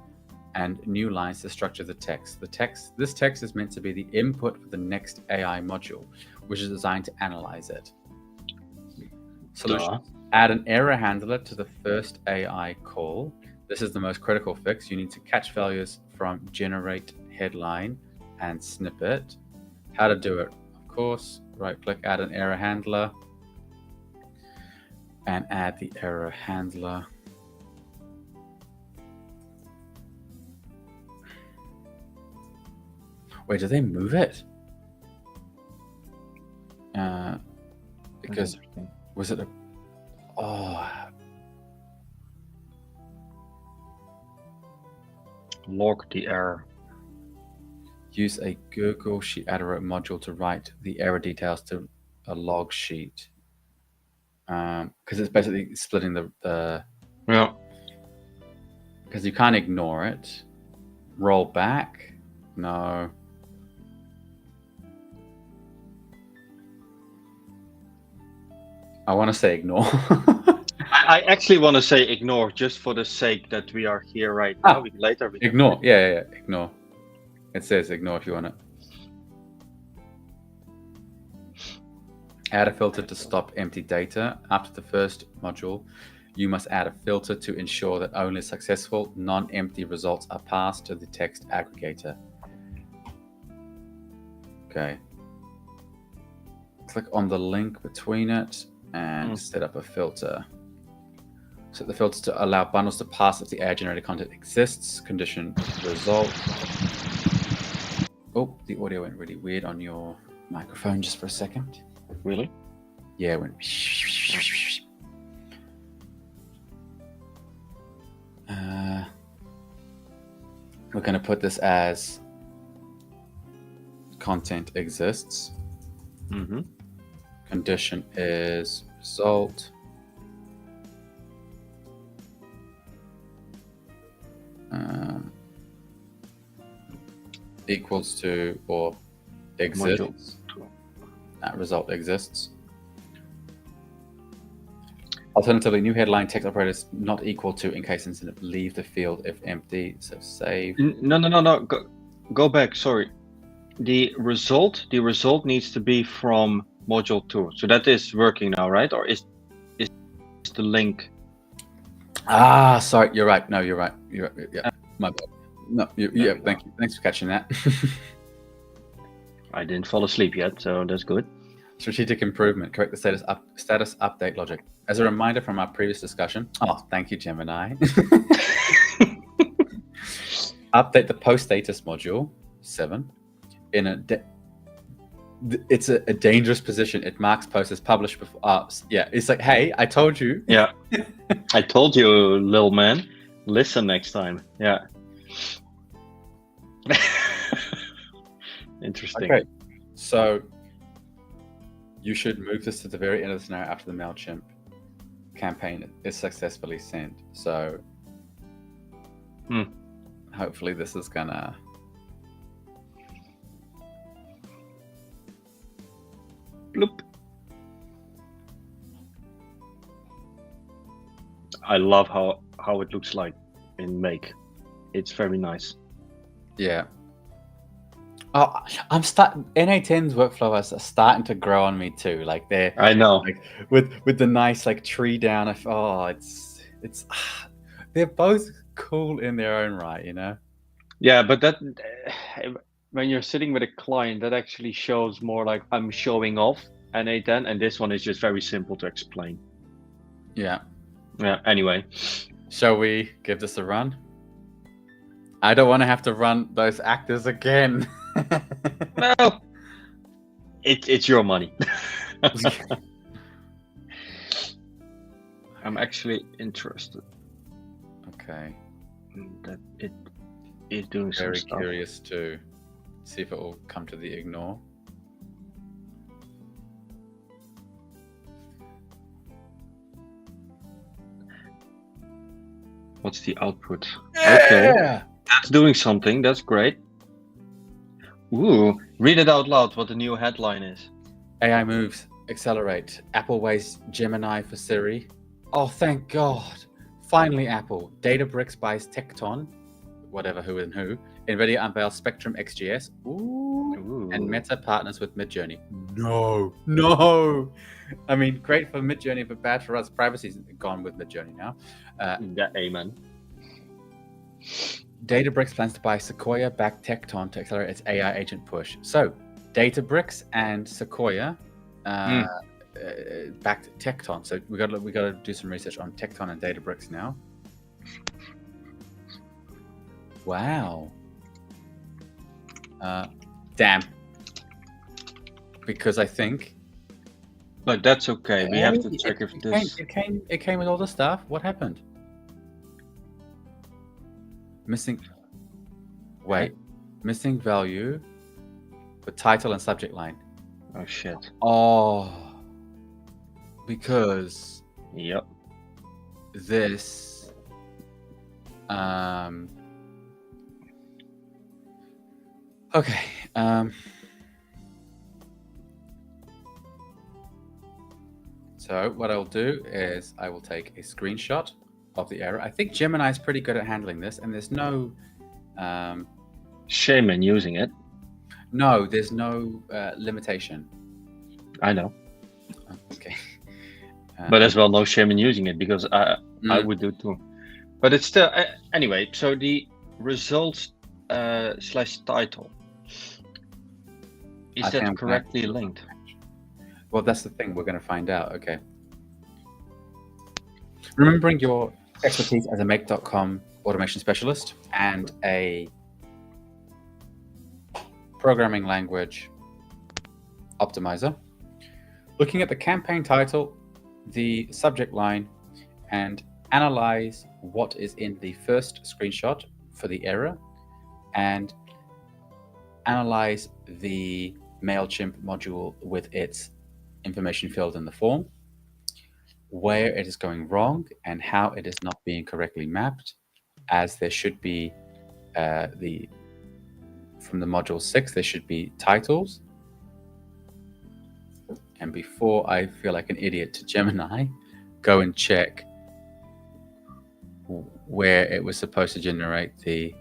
[SPEAKER 1] and new lines to structure the text. This text is meant to be the input for the next AI module, which is designed to analyze it. Solution: add an error handler to the first AI call. This is the most critical fix. You need to catch failures from generate headline and snippet. How to do it? Of course, right click, add an error handler. and add the error handler. Wait, did they move it? Because was it a... Oh,
[SPEAKER 3] Log the error.
[SPEAKER 1] use a Google Sheet Editor module to write the error details to a log sheet. Because it's basically splitting the...
[SPEAKER 3] Yeah.
[SPEAKER 1] Because you can't ignore it. Roll back? No. I want to say ignore.
[SPEAKER 3] I actually want to say ignore just for the sake that we are here right now. Later we
[SPEAKER 1] ignore. Yeah, ignore. It says ignore if you want it. Add a filter to stop empty data. After the first module, you must add a filter to ensure that only successful, non-empty results are passed to the text aggregator. Okay. Click on the link between it and set up a filter. Set the filter to allow bundles to pass if the AI-generated content exists. Condition result. Oh, the audio went really weird on your microphone just for a second.
[SPEAKER 3] Really?
[SPEAKER 1] Yeah, it went... we're going to put this as content exists.
[SPEAKER 3] Mm-hmm.
[SPEAKER 1] Condition is result. Equals to or exists. That result exists. Alternatively, new headline text operator is not equal to in case incident. Leave the field if empty. So save.
[SPEAKER 3] No. Go back. Sorry. The result needs to be from module 2. So that is working now, right? Or is the link?
[SPEAKER 1] Ah, sorry. You're right. No, you're right. You're right. Yeah, my bad. No, yeah. Thank you. Thanks for catching that.
[SPEAKER 3] I didn't fall asleep yet, so that's good.
[SPEAKER 1] Strategic improvement. Correct the status update logic. As a reminder from our previous discussion. Oh, thank you, Gemini. Update the post status module 7 in it's a dangerous position. It marks post as published before. Yeah, it's like, hey, I told you.
[SPEAKER 3] Yeah, I told you, little man. Listen next time. Yeah. Interesting.
[SPEAKER 1] Okay, so you should move this to the very end of the scenario after the MailChimp campaign is successfully sent. So hopefully this is gonna...
[SPEAKER 3] Bloop. I love how it looks like in Make. It's very nice.
[SPEAKER 1] Yeah. Oh, NA10's workflow is starting to grow on me too. Like
[SPEAKER 3] I know.
[SPEAKER 1] Like with the nice like tree down. It's they're both cool in their own right, you know.
[SPEAKER 3] Yeah, but that when you're sitting with a client, that actually shows more like I'm showing off NA10, and this one is just very simple to explain.
[SPEAKER 1] Yeah.
[SPEAKER 3] Yeah. Anyway,
[SPEAKER 1] shall we give this a run? I don't want to have to run those actors again.
[SPEAKER 3] No, it's your money. I'm actually interested.
[SPEAKER 1] Okay.
[SPEAKER 3] That it is doing some
[SPEAKER 1] very
[SPEAKER 3] stuff.
[SPEAKER 1] Curious to see if it will come to the ignore.
[SPEAKER 3] What's the output?
[SPEAKER 1] Yeah!
[SPEAKER 3] Okay, that's doing something. That's great. Ooh, read it out loud. What the new headline is?
[SPEAKER 1] AI moves accelerate. Apple wastes Gemini for Siri. Oh, thank God! Finally, Apple. Databricks buys Tecton, whatever, who and who. NVIDIA unveils Spectrum XGS. Ooh. And Meta partners with Midjourney. No. I mean, great for Midjourney, but bad for us. Privacy's gone with Midjourney now.
[SPEAKER 3] Yeah, amen.
[SPEAKER 1] Databricks plans to buy Sequoia-backed Tecton to accelerate its AI agent push. So, Databricks and Sequoia back to Tecton. So we got to do some research on Tecton and Databricks now. Wow. Damn. Because I think.
[SPEAKER 3] But that's okay. We have to check if this.
[SPEAKER 1] It came with all the stuff. What happened? Missing. Wait. Missing value. The title and subject line.
[SPEAKER 3] Oh shit.
[SPEAKER 1] Oh. Because.
[SPEAKER 3] Yep.
[SPEAKER 1] This. Okay. So what I'll do is I will take a screenshot of the error. I think Gemini is pretty good at handling this, and there's no
[SPEAKER 3] shame in using it.
[SPEAKER 1] No, there's no limitation.
[SPEAKER 3] I know.
[SPEAKER 1] Okay.
[SPEAKER 3] But as well, no shame in using it, because I would do too. But it's still anyway. So the results / title, is that correctly linked?
[SPEAKER 1] Well, that's the thing. We're going to find out. Okay. Remembering your expertise as a Make.com automation specialist and a programming language optimizer, looking at the campaign title, the subject line, and analyze what is in the first screenshot for the error, and analyze the MailChimp module with its information filled in the form, where it is going wrong and how it is not being correctly mapped, as there should be from the module 6 there should be titles. And before I feel like an idiot to Gemini, go and check where it was supposed to generate the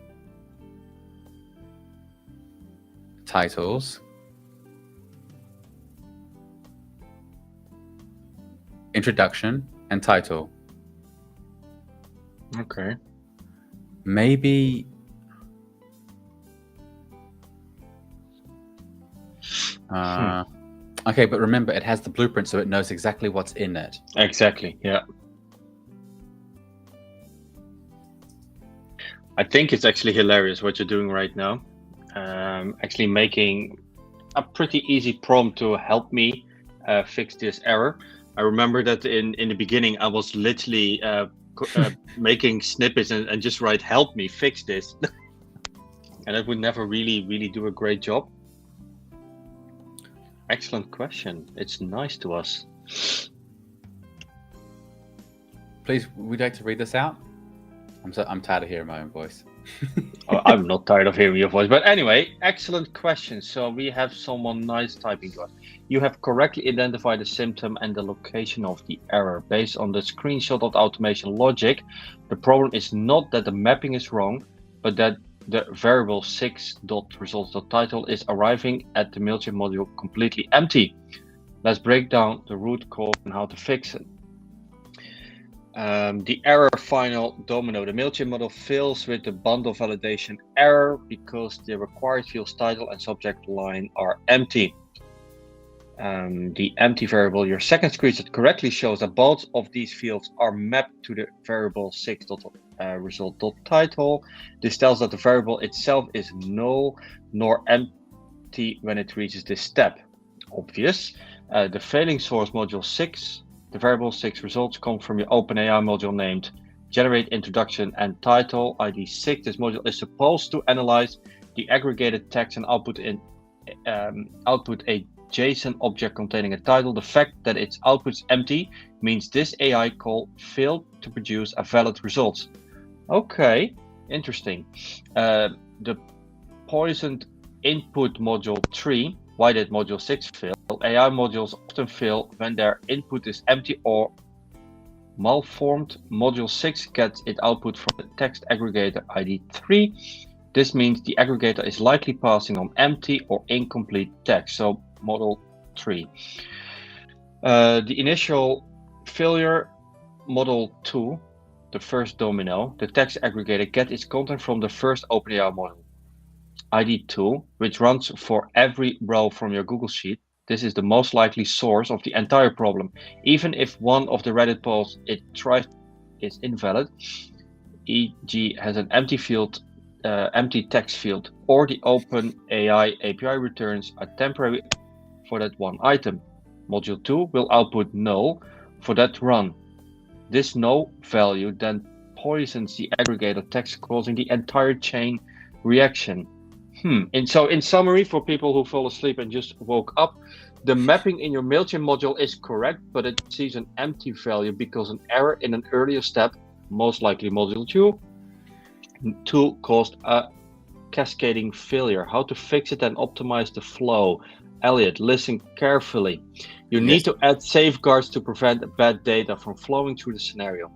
[SPEAKER 1] titles. Introduction and title.
[SPEAKER 3] Okay.
[SPEAKER 1] Maybe okay, but remember, it has the blueprint, so it knows exactly what's in it.
[SPEAKER 3] Exactly, yeah. I think it's actually hilarious what you're doing right now. Actually making a pretty easy prompt to help me fix this error. I remember that in the beginning, I was literally making snippets and just write, help me fix this. And it would never really do a great job. Excellent question. It's nice to us.
[SPEAKER 1] Please, would you like to read this out? I'm tired of hearing my own voice.
[SPEAKER 3] Oh, I'm not tired of hearing your voice, but anyway, excellent question. So we have someone nice typing to us. You have correctly identified the symptom and the location of the error. Based on the screenshot of the automation logic, the problem is not that the mapping is wrong, but that the variable 6.results.title is arriving at the MailChimp module completely empty. Let's break down the root cause and how to fix it. The error final domino. The MailChimp model fails with the bundle validation error because the required fields title and subject line are empty. The empty variable, your second screenshot correctly shows that both of these fields are mapped to the variable 6.result.title. This tells that the variable itself is null nor empty when it reaches this step. Obvious. The failing source module 6. The variable 6 results come from your OpenAI module named generate introduction and title ID 6. This module is supposed to analyze the aggregated text and output a JSON object containing a title. The fact that its output is empty means this AI call failed to produce a valid result. Okay, interesting. The poisoned input module 3. Why did module 6 fail? AI modules often fail when their input is empty or malformed. Module 6 gets its output from the text aggregator ID 3. This means the aggregator is likely passing on empty or incomplete text. So model 3. The initial failure, model 2, the first domino, the text aggregator gets its content from the first OpenAI model. ID 2, which runs for every row from your Google Sheet. This is the most likely source of the entire problem. Even if one of the Reddit polls it tries is invalid, e.g. has an empty field, empty text field, or the OpenAI API returns are temporary for that one item. Module 2 will output null for that run. This null value then poisons the aggregator text, causing the entire chain reaction. And so in summary, for people who fall asleep and just woke up, the mapping in your MailChimp module is correct, but it sees an empty value because an error in an earlier step, most likely module 2, caused a cascading failure. How to fix it and optimize the flow? Elliott, listen carefully. You need to add safeguards to prevent bad data from flowing through the scenario.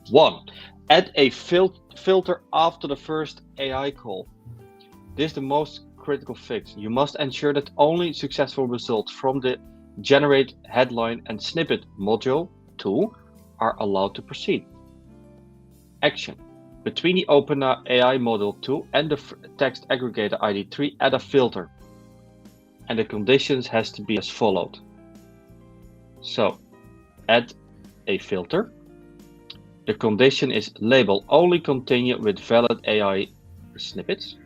[SPEAKER 3] 1. Add a filter after the first AI call. This is the most critical fix. You must ensure that only successful results from the generate headline and snippet module 2 are allowed to proceed. Action. Between the OpenAI module 2 and the text aggregator ID 3, add a filter. And the conditions has to be as followed. So, add a filter. The condition is label only continue with valid AI snippets.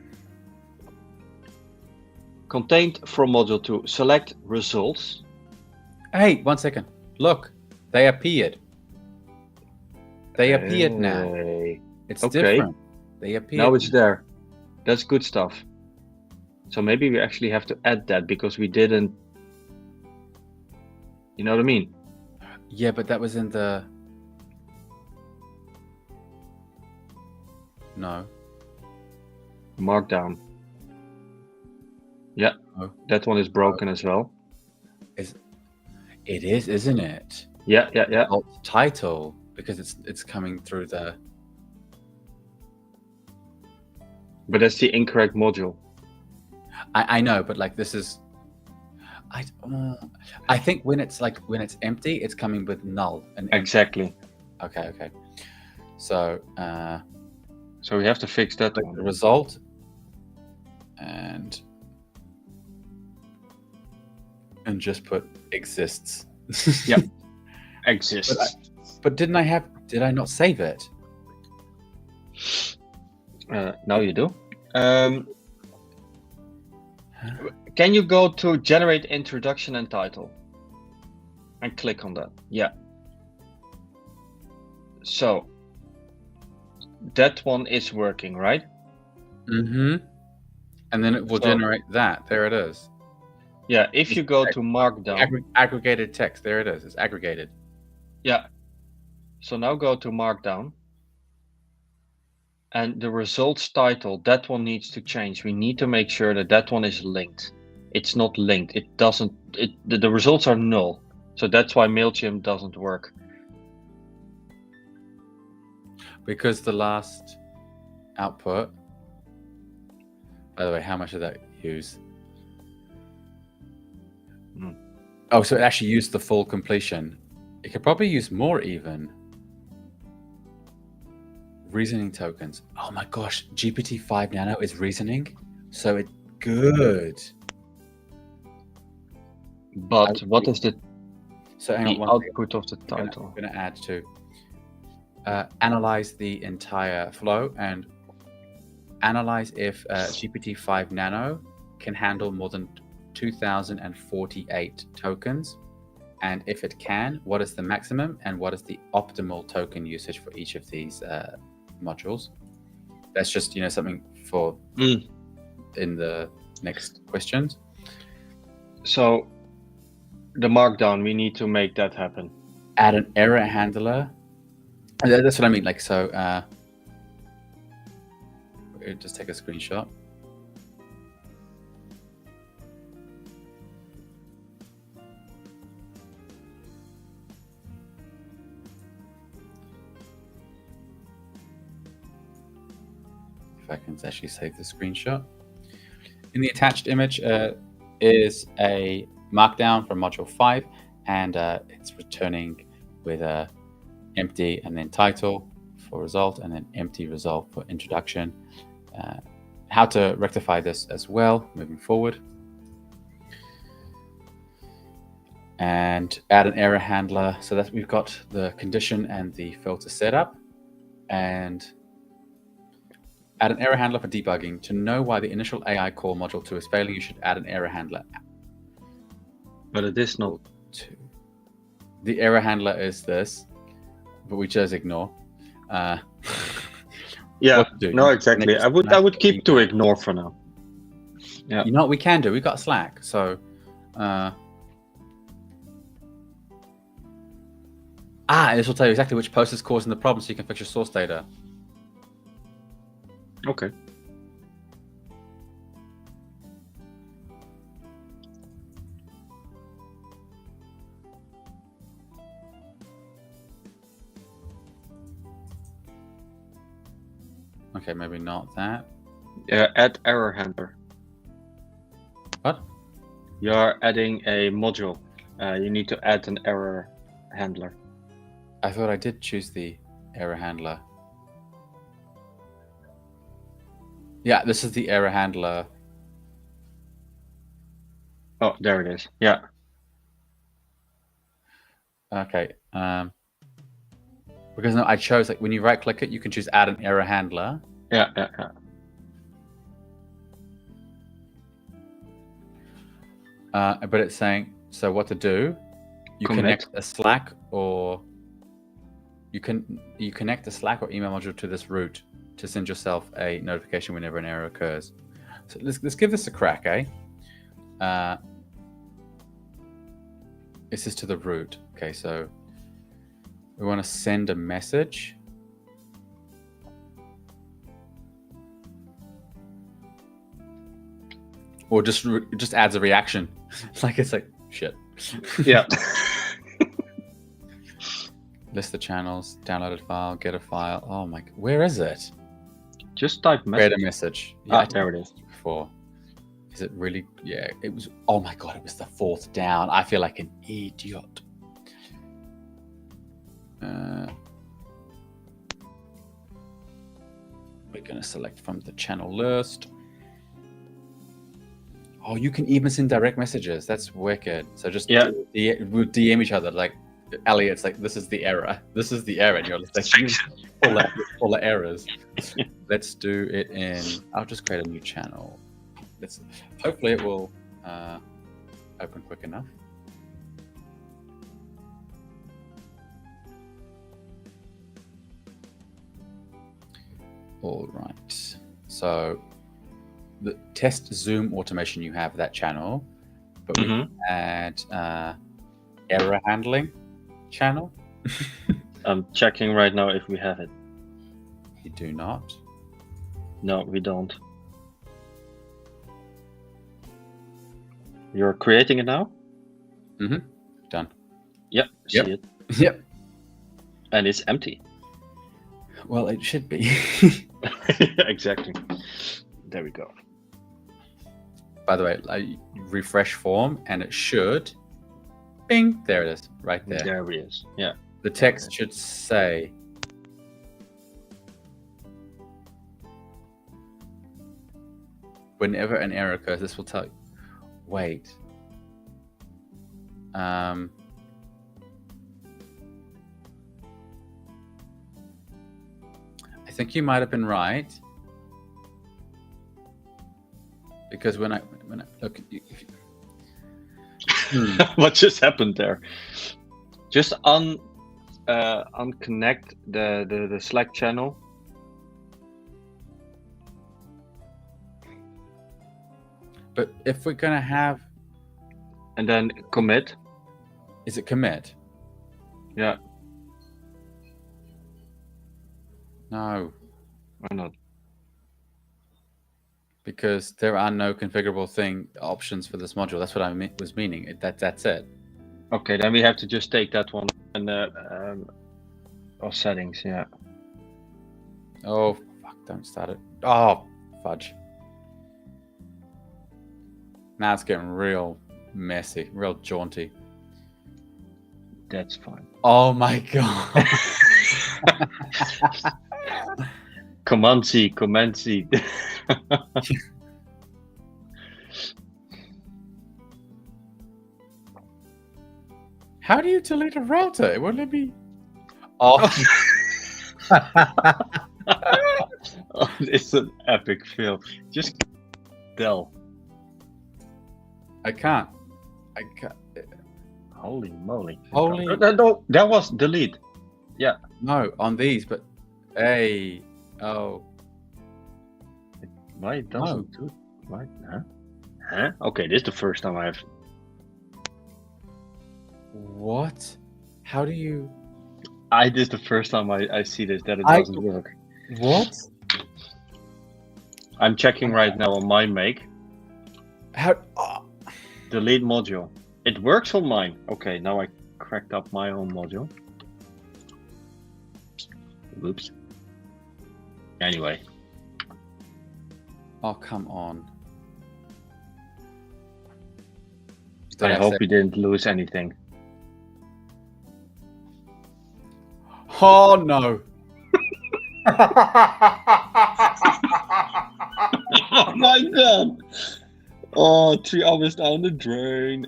[SPEAKER 3] Contained from module 2, select results.
[SPEAKER 1] Hey, 1 second. Look, they appeared. They appeared now. It's different. They appeared.
[SPEAKER 3] Now it's there. That's good stuff. So maybe we actually have to add that because we didn't. You know what I mean?
[SPEAKER 1] Yeah, but that was in the. No.
[SPEAKER 3] Markdown. Yeah, that one is broken as well.
[SPEAKER 1] It is, isn't it?
[SPEAKER 3] Yeah.
[SPEAKER 1] Alt title, because it's coming through the.
[SPEAKER 3] But that's the incorrect module.
[SPEAKER 1] I know, but like this is. I think when it's empty, it's coming with null.
[SPEAKER 3] Exactly.
[SPEAKER 1] Okay. So.
[SPEAKER 3] So we have to fix that one.
[SPEAKER 1] The result. And just put exists.
[SPEAKER 3] Yep. Exists.
[SPEAKER 1] But did I not save it?
[SPEAKER 3] Now you do. Can you go to generate introduction and title and click on that? Yeah. So that one is working, right?
[SPEAKER 1] Mm-hmm. And then it will generate that. There it is.
[SPEAKER 3] Yeah, if you go to Markdown.
[SPEAKER 1] Aggregated text. There it is. It's aggregated.
[SPEAKER 3] Yeah. So now go to Markdown. And the results title, that one needs to change. We need to make sure that one is linked. It's not linked. It doesn't. The results are null. So that's why MailChimp doesn't work.
[SPEAKER 1] Because the last output. By the way, how much did that use? Oh, so it actually used the full completion. It could probably use more even. Reasoning tokens. Oh my gosh, GPT-5 Nano is reasoning, so it's good.
[SPEAKER 3] But what is the output of the title?
[SPEAKER 1] I'm going to add to analyze the entire flow and analyze if GPT-5 Nano can handle more than 2,048 tokens, and if it can, what is the maximum and what is the optimal token usage for each of these modules. That's just something for in the next questions.
[SPEAKER 3] So the Markdown, we need to make that happen.
[SPEAKER 1] Add an error handler. That's what I mean. Like so. Just take a screenshot. If I can actually save the screenshot. In the attached image is a markdown from module 5, and it's returning with a empty and then title for result, and then empty result for introduction. How to rectify this as well moving forward. and add an error handler so that we've got the condition and the filter set up, and add an error handler for debugging. To know why the initial AI call module 2 is failing, you should add an error handler.
[SPEAKER 3] But it is not.
[SPEAKER 1] 2. The error handler is this, but we just ignore.
[SPEAKER 3] Yeah, no, exactly. I would keep to ignore for now. Yeah.
[SPEAKER 1] You know what we can do? We got Slack, so this will tell you exactly which post is causing the problem, so you can fix your source data.
[SPEAKER 3] Okay.
[SPEAKER 1] Okay, maybe not that.
[SPEAKER 3] Add error handler.
[SPEAKER 1] What?
[SPEAKER 3] You're adding a module. You need to add an error handler.
[SPEAKER 1] I thought I did choose the error handler. Yeah, this is the error handler.
[SPEAKER 3] Oh, there it is. Yeah.
[SPEAKER 1] Okay. Because no, I chose, like, when you right click it, you can choose add an error handler.
[SPEAKER 3] Yeah.
[SPEAKER 1] But it's saying, so what to do? You connect a Slack or you connect a Slack or email module to this route to send yourself a notification whenever an error occurs. So let's give this a crack, eh? This is to the root. Okay, so we want to send a message. Or just adds a reaction. It's like shit.
[SPEAKER 3] Yeah.
[SPEAKER 1] List the channels, downloaded file, get a file. Oh my, where is it?
[SPEAKER 3] Just type message.
[SPEAKER 1] Create a message. Yeah,
[SPEAKER 3] there it is.
[SPEAKER 1] Before. Is it really? Yeah, it was. Oh my god, it was the 4th down. I feel like an idiot. We're gonna select from the channel list. Oh, you can even send direct messages. That's wicked. So just we'll DM each other like, Elliott's like, this is the error. This is the error. And you're like, full of errors. Let's do it in. I'll just create a new channel. Hopefully it will open quick enough. All right. So the test Zoom automation, you have that channel, but we can add error handling channel.
[SPEAKER 3] I'm checking right now if we have it.
[SPEAKER 1] You do not.
[SPEAKER 3] No, we don't. You're creating it now?
[SPEAKER 1] Done.
[SPEAKER 3] Yep. See it.
[SPEAKER 1] Yep.
[SPEAKER 3] And it's empty.
[SPEAKER 1] Well, it should be.
[SPEAKER 3] Exactly. There we go.
[SPEAKER 1] By the way, I refresh form and it should. Bing. There it is. Right there.
[SPEAKER 3] There it is. Yeah.
[SPEAKER 1] The text should say. Whenever an error occurs, this will tell you. Wait. I think you might have been right. Because when I look,
[SPEAKER 3] what just happened there? Just unconnect the Slack channel.
[SPEAKER 1] But if we're gonna have,
[SPEAKER 3] and then commit.
[SPEAKER 1] Is it commit?
[SPEAKER 3] Yeah.
[SPEAKER 1] No.
[SPEAKER 3] Why not?
[SPEAKER 1] Because there are no configurable options for this module. That's what I was meaning. That's it.
[SPEAKER 3] Okay, then we have to just take that one and settings. Yeah.
[SPEAKER 1] Oh fuck! Don't start it. Oh fudge. Now it's getting real messy, real jaunty.
[SPEAKER 3] That's fine.
[SPEAKER 1] Oh my god.
[SPEAKER 3] Command C.
[SPEAKER 1] How do you delete a router? It won't let me. Oh,
[SPEAKER 3] Oh, it's an epic fail. Just tell.
[SPEAKER 1] I can't.
[SPEAKER 3] Holy moly.
[SPEAKER 1] Holy
[SPEAKER 3] No, that was delete.
[SPEAKER 1] no on these, but hey, oh,
[SPEAKER 3] Why it doesn't do it? Why? Huh? Okay, this is the first time I've.
[SPEAKER 1] what? How do you?
[SPEAKER 3] This is the first time I see this that it
[SPEAKER 1] I-
[SPEAKER 3] doesn't work.
[SPEAKER 1] What?
[SPEAKER 3] I'm checking right now on my make.
[SPEAKER 1] How? Oh,
[SPEAKER 3] Delete module. It works on mine. Okay, now I cracked up my own module. Whoops. Anyway.
[SPEAKER 1] oh, come on.
[SPEAKER 3] I hope you didn't lose anything.
[SPEAKER 1] Oh no!
[SPEAKER 3] Oh my god! Oh, 3 hours down the drain.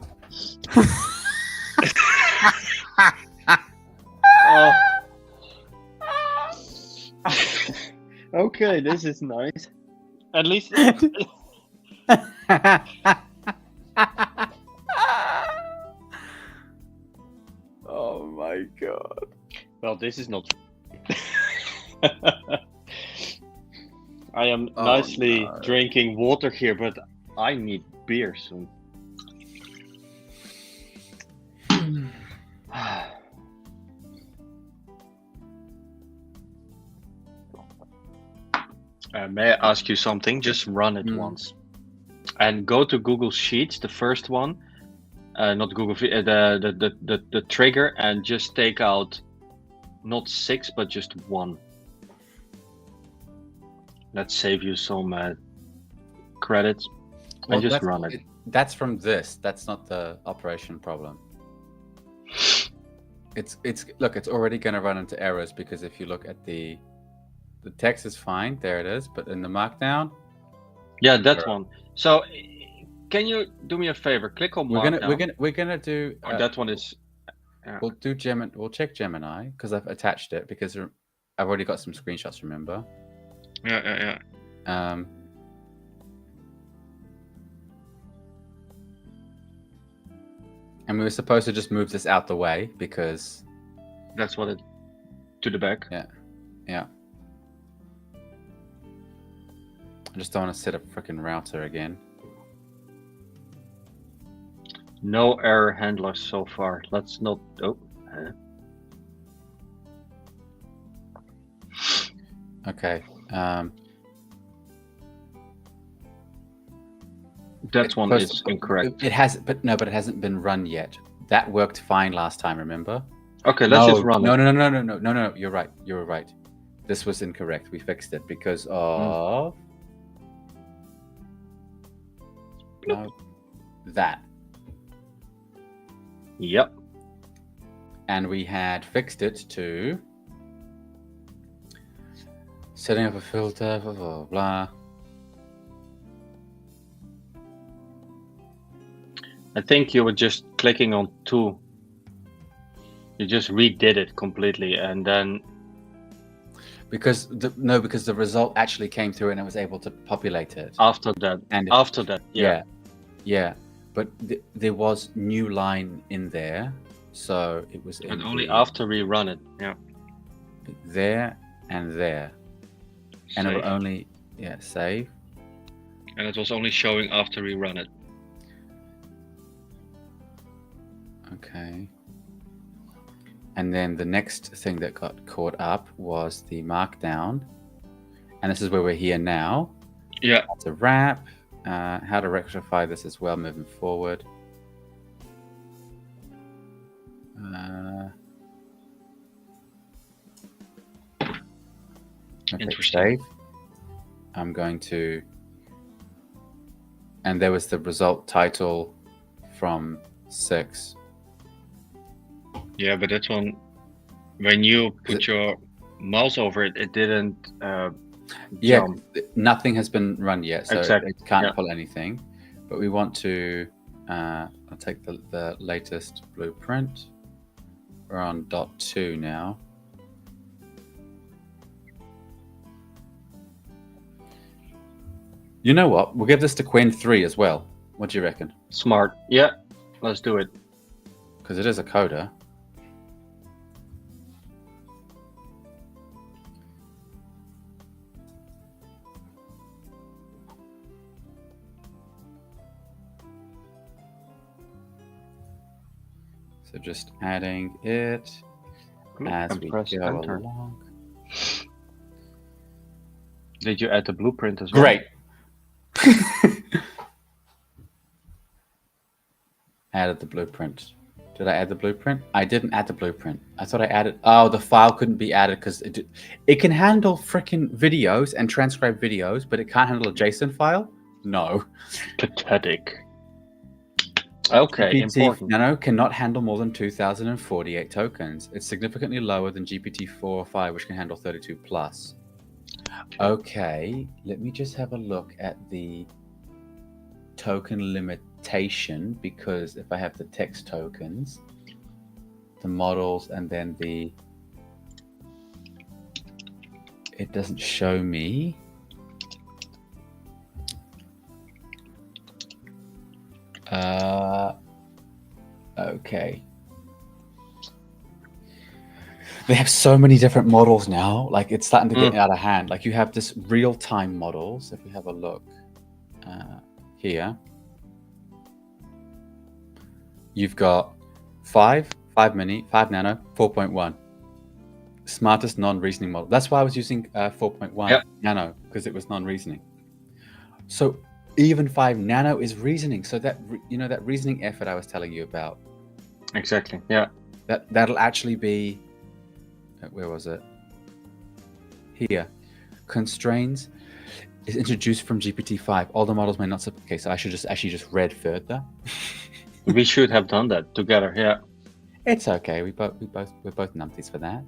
[SPEAKER 3] Oh. Okay, this is nice. At least.
[SPEAKER 1] Oh my god!
[SPEAKER 3] Well, this is not. I am
[SPEAKER 1] Oh,
[SPEAKER 3] nicely
[SPEAKER 1] no.
[SPEAKER 3] drinking water here, but I need beer soon. May I ask you something? Just run it once, and go to Google Sheets, the first one, not Google, the trigger, and just take out not 6 but just 1. Let's save you some credits.
[SPEAKER 1] Well,
[SPEAKER 3] And just
[SPEAKER 1] that's-
[SPEAKER 3] run it.
[SPEAKER 1] That's from this. That's not the operation problem. It's look. It's already going to run into errors because if you look at the text is fine. There it is. But in the markdown,
[SPEAKER 3] Yeah, that
[SPEAKER 1] Sure.
[SPEAKER 3] one. So, can you do me a favor? Click on Markdown.
[SPEAKER 1] we're gonna do.
[SPEAKER 3] Oh, that one is.
[SPEAKER 1] We'll do Gemini. We'll check Gemini because I've attached it because I've already got some screenshots. Remember?
[SPEAKER 3] Yeah.
[SPEAKER 1] And we were supposed to just move this out the way because
[SPEAKER 3] That's what it. To the back.
[SPEAKER 1] yeah. I just don't want to set up freaking router again.
[SPEAKER 3] No error handlers so far. Let's not. Oh.
[SPEAKER 1] Okay.
[SPEAKER 3] That one is incorrect.
[SPEAKER 1] It has, but it hasn't been run yet. That worked fine last time. Remember?
[SPEAKER 3] Okay, let's just run
[SPEAKER 1] no,
[SPEAKER 3] it.
[SPEAKER 1] No. You're right. This was incorrect. We fixed it because of no, that.
[SPEAKER 3] Yep.
[SPEAKER 1] And we had fixed it to setting up a filter, blah, blah, blah.
[SPEAKER 3] I think you were just clicking on 2. You just redid it completely, and then
[SPEAKER 1] Because the result actually came through and I was able to populate it.
[SPEAKER 3] after that,
[SPEAKER 1] Yeah. But there was new line in there, so it was in
[SPEAKER 3] and only
[SPEAKER 1] the-
[SPEAKER 3] after we run it. Yeah.
[SPEAKER 1] there and there, and it will
[SPEAKER 3] Save.
[SPEAKER 1] only save.
[SPEAKER 3] And it was only showing after we run it.
[SPEAKER 1] Okay. And then the next thing that got caught up was the markdown, and this is where we're here now.
[SPEAKER 3] Yeah.
[SPEAKER 1] To wrap, how to rectify this as well moving forward. Okay,
[SPEAKER 3] Interesting.
[SPEAKER 1] save. I'm going to, and there was the result title from 6.
[SPEAKER 3] Yeah, but that one, when you put your mouse over it, it didn't
[SPEAKER 1] Yeah,
[SPEAKER 3] jump.
[SPEAKER 1] nothing has been run yet, so
[SPEAKER 3] Exactly,
[SPEAKER 1] it can't
[SPEAKER 3] yeah.
[SPEAKER 1] pull anything. But we want to, I'll take the latest blueprint. We're on .2 now. You know what? We'll give this to Quen 3 as well. What do you reckon?
[SPEAKER 3] Smart. Yeah, let's do it.
[SPEAKER 1] Because it is a coder. So just adding it as we
[SPEAKER 3] press
[SPEAKER 1] go
[SPEAKER 3] enter.
[SPEAKER 1] along.
[SPEAKER 3] Did you add the blueprint as well?
[SPEAKER 1] Great. Added the blueprint. Did I add the blueprint? I didn't add the blueprint. I thought I added. Oh, the file couldn't be added because it can handle freaking videos and transcribe videos, but it can't handle a JSON file. No.
[SPEAKER 3] Pathetic. Okay,
[SPEAKER 1] GPT
[SPEAKER 3] important.
[SPEAKER 1] Nano cannot handle more than 2,048 tokens. It's significantly lower than GPT-4 or 5, which can handle 32 plus. Okay, let me just have a look at the token limitation, because if I have the text tokens, the models, and then it doesn't show me. Okay. They have so many different models now. Like, it's starting to get out of hand. Like, you have this real-time models. If we have a look here, you've got 5 mini, 5 nano, 4.1. Smartest non-reasoning model. That's why I was using 4.1 nano, because it was non-reasoning. So even 5 nano is reasoning. So that, that reasoning effort I was telling you about.
[SPEAKER 3] Exactly. Yeah.
[SPEAKER 1] That'll actually be, where was it? Here. Constraints is introduced from GPT-5. All the models may not. Okay, so I should just read further.
[SPEAKER 3] We should have done that together. Yeah.
[SPEAKER 1] It's okay. We're both numpties for that.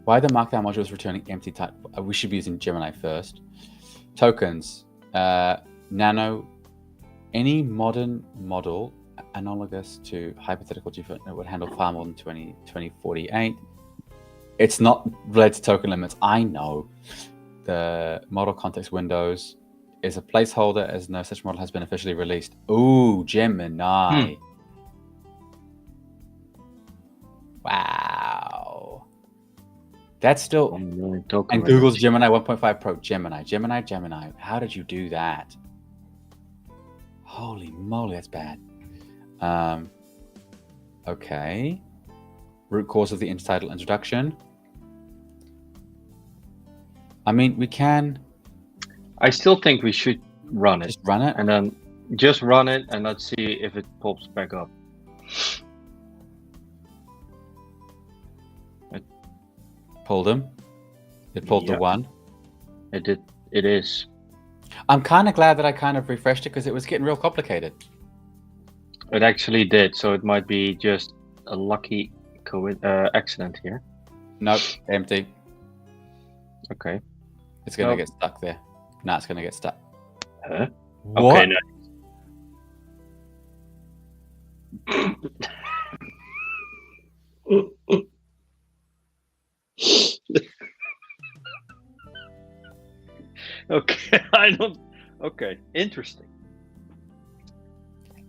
[SPEAKER 1] Why the Markdown module is returning empty type? We should be using Gemini first. Tokens. Nano. Any modern model analogous to hypothetical GPT would handle far more than 2048. It's not related to token limits. I know. The model context windows is a placeholder, as no such model has been officially released. Ooh, Gemini. Wow. That's still... And Google's Gemini 1.5 Pro. Gemini. How did you do that? Holy moly, that's bad. Okay. Root cause of the intertitle introduction. I mean, we can...
[SPEAKER 3] I still think we should run it.
[SPEAKER 1] Just run it?
[SPEAKER 3] And then just run it and let's see if it pops back up.
[SPEAKER 1] It pulled him. It pulled the one.
[SPEAKER 3] It did. It is.
[SPEAKER 1] I'm kind of glad that I kind of refreshed it because it was getting real complicated.
[SPEAKER 3] It actually did. So it might be just a lucky accident here.
[SPEAKER 1] Nope. Empty.
[SPEAKER 3] Okay.
[SPEAKER 1] It's going to get stuck there. Nah, it's going to get stuck.
[SPEAKER 3] Huh?
[SPEAKER 1] What?
[SPEAKER 3] Okay, no. Okay, I don't. Okay, interesting.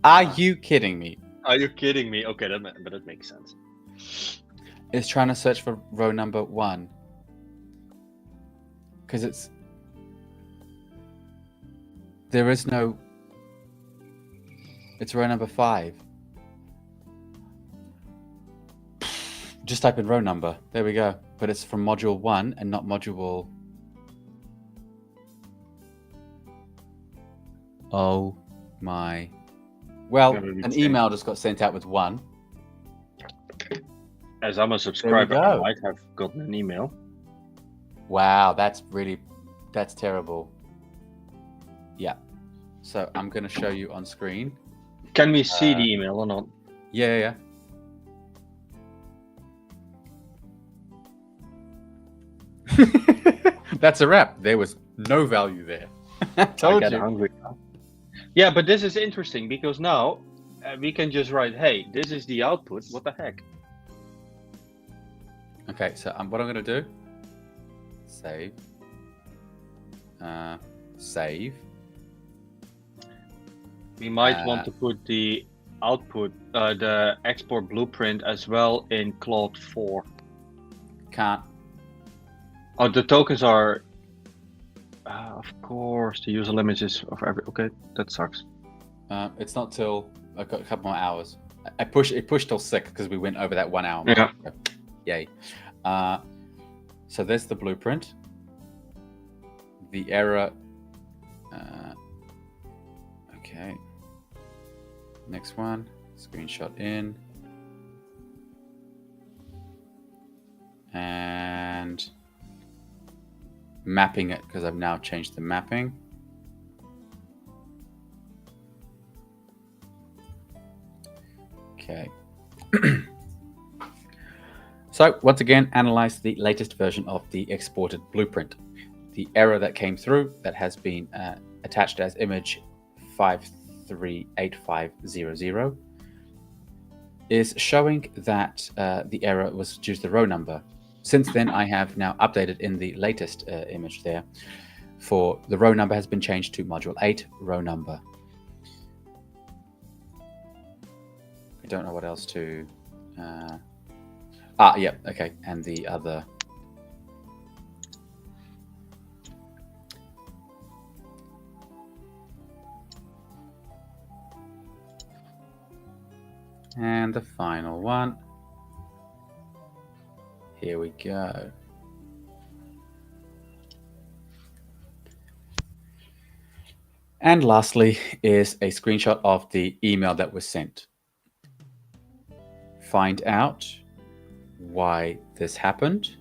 [SPEAKER 1] Are you kidding me?
[SPEAKER 3] Are you kidding me? Okay, but that makes sense.
[SPEAKER 1] It's trying to search for row number 1. Because there is no... It's row number 5. Just type in row number. There we go. But it's from module 1 and not module... Oh my... Well, an email just got sent out with 1.
[SPEAKER 3] As I'm a subscriber, I might have gotten an email.
[SPEAKER 1] Wow, that's terrible. Yeah. So I'm going to show you on screen.
[SPEAKER 3] Can we see the email or not?
[SPEAKER 1] Yeah. That's a wrap. There was no value there. I told
[SPEAKER 3] I get hungry now. Yeah, but this is interesting because now we can just write, hey, this is the output. What the heck?
[SPEAKER 1] Okay, so what I'm going to do, save, save.
[SPEAKER 3] We might want to put the output, the export blueprint as well in Claude 4.
[SPEAKER 1] Can't.
[SPEAKER 3] Oh, the tokens are, of course, the user limit is of every. Okay, that sucks.
[SPEAKER 1] It's not till I've got a couple more hours. It pushed till 6 because we went over that 1 hour mark.
[SPEAKER 3] Yeah.
[SPEAKER 1] Yay. So there's the blueprint. The error. Okay. Next one. Screenshot in. And mapping it because I've now changed the mapping. Okay. So once again, analyze the latest version of the exported blueprint. The error that came through that has been attached as image 538500 is showing that the error was due to the row number. Since then, I have now updated in the latest image there for the row number has been changed to module 8 row number. I don't know what else to... yeah, okay, and the other... And the final one. Here we go. And lastly is a screenshot of the email that was sent. Find out why this happened,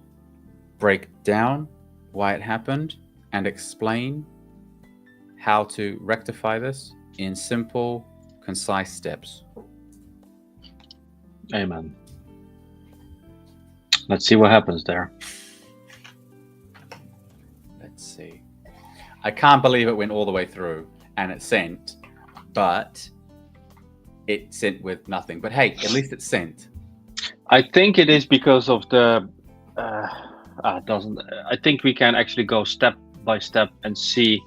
[SPEAKER 1] break down why it happened, and explain how to rectify this in simple, concise steps.
[SPEAKER 3] Amen. Let's see what happens there.
[SPEAKER 1] Let's see. I can't believe it went all the way through and it sent, but it sent with nothing. But hey, at least it sent.
[SPEAKER 3] I think it is because of the. I think we can actually go step by step and see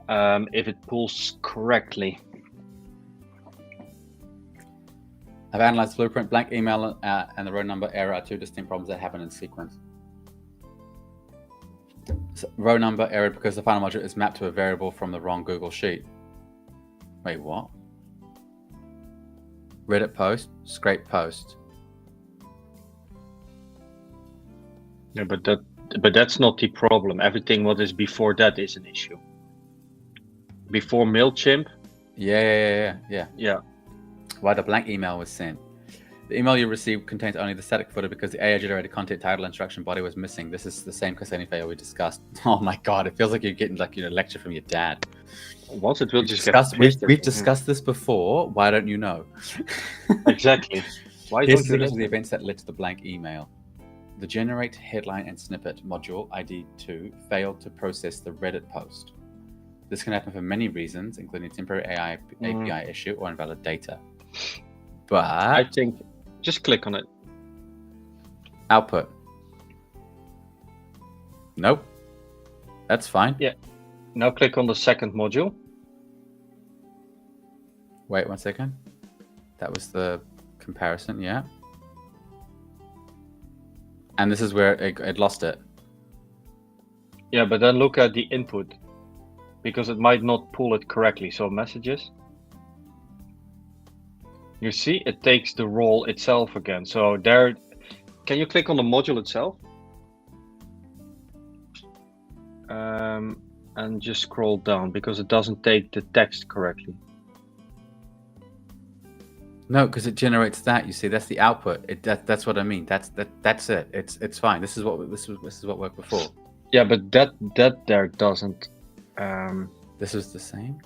[SPEAKER 3] if it pulls correctly.
[SPEAKER 1] I've analyzed the blueprint. Blank email and the row number error are two distinct problems that happen in sequence. So, row number error because the final module is mapped to a variable from the wrong Google Sheet. Wait, what? Reddit post, scrape post.
[SPEAKER 3] Yeah, but that's not the problem. Everything what is before that is an issue. Before MailChimp.
[SPEAKER 1] Yeah. Why the blank email was sent. The email you received contains only the static footer because the AI-generated content title instruction body was missing. This is the same Cassini failure we discussed. Oh my god, it feels like you're getting like a lecture from your dad.
[SPEAKER 3] Once it will
[SPEAKER 1] We've discussed this before. Why don't you know?
[SPEAKER 3] Exactly. Why
[SPEAKER 1] Here's
[SPEAKER 3] don't you
[SPEAKER 1] the events that led to the blank email. The generate headline and snippet module ID2 failed to process the Reddit post. This can happen for many reasons, including temporary AI API issue or invalid data. But
[SPEAKER 3] I think just click on it.
[SPEAKER 1] Output. Nope. That's fine.
[SPEAKER 3] Yeah. Now click on the second module.
[SPEAKER 1] Wait 1 second. That was the comparison, yeah. And this is where it lost it.
[SPEAKER 3] Yeah, but then look at the input because it might not pull it correctly. So messages. You see, it takes the role itself again. So there, can you click on the module itself? And just scroll down because it doesn't take the text correctly.
[SPEAKER 1] No, because it generates that. You see, that's the output. That's what I mean. That's it. It's fine. This is what worked before.
[SPEAKER 3] Yeah, but that there doesn't.
[SPEAKER 1] This was the same.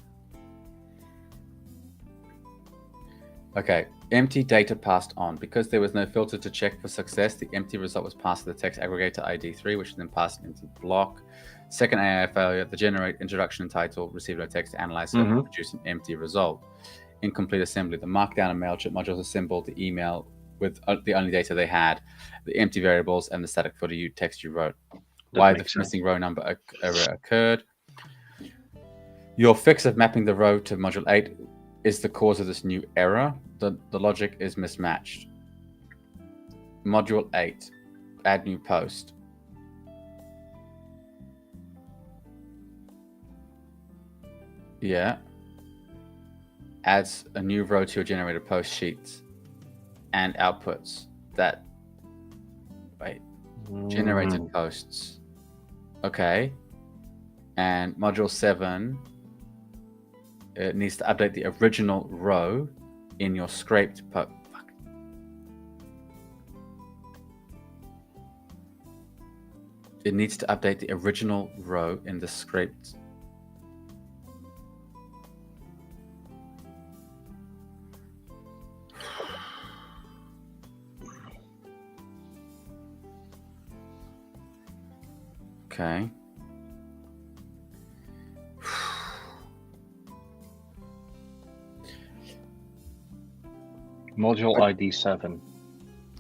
[SPEAKER 1] Okay, empty data passed on. Because there was no filter to check for success, the empty result was passed to the text aggregator ID3, which then passed an empty block. Second AI failure, the generate introduction and title received no text to analyze, so produce an empty result. incomplete assembly. The markdown and MailChimp modules assembled the email with the only data they had, the empty variables, and the static footer text you wrote. Why the missing row number error occurred. Your fix of mapping the row to module 8 is the cause of this new error. The logic is mismatched. Module 8, add new post. Yeah. Adds a new row to your generated post sheets and outputs that, wait, generated posts. Okay. And module 7, it needs to update the original row in your scraped post. It needs to update the original row in the scraped. Okay.
[SPEAKER 3] Module ID 7.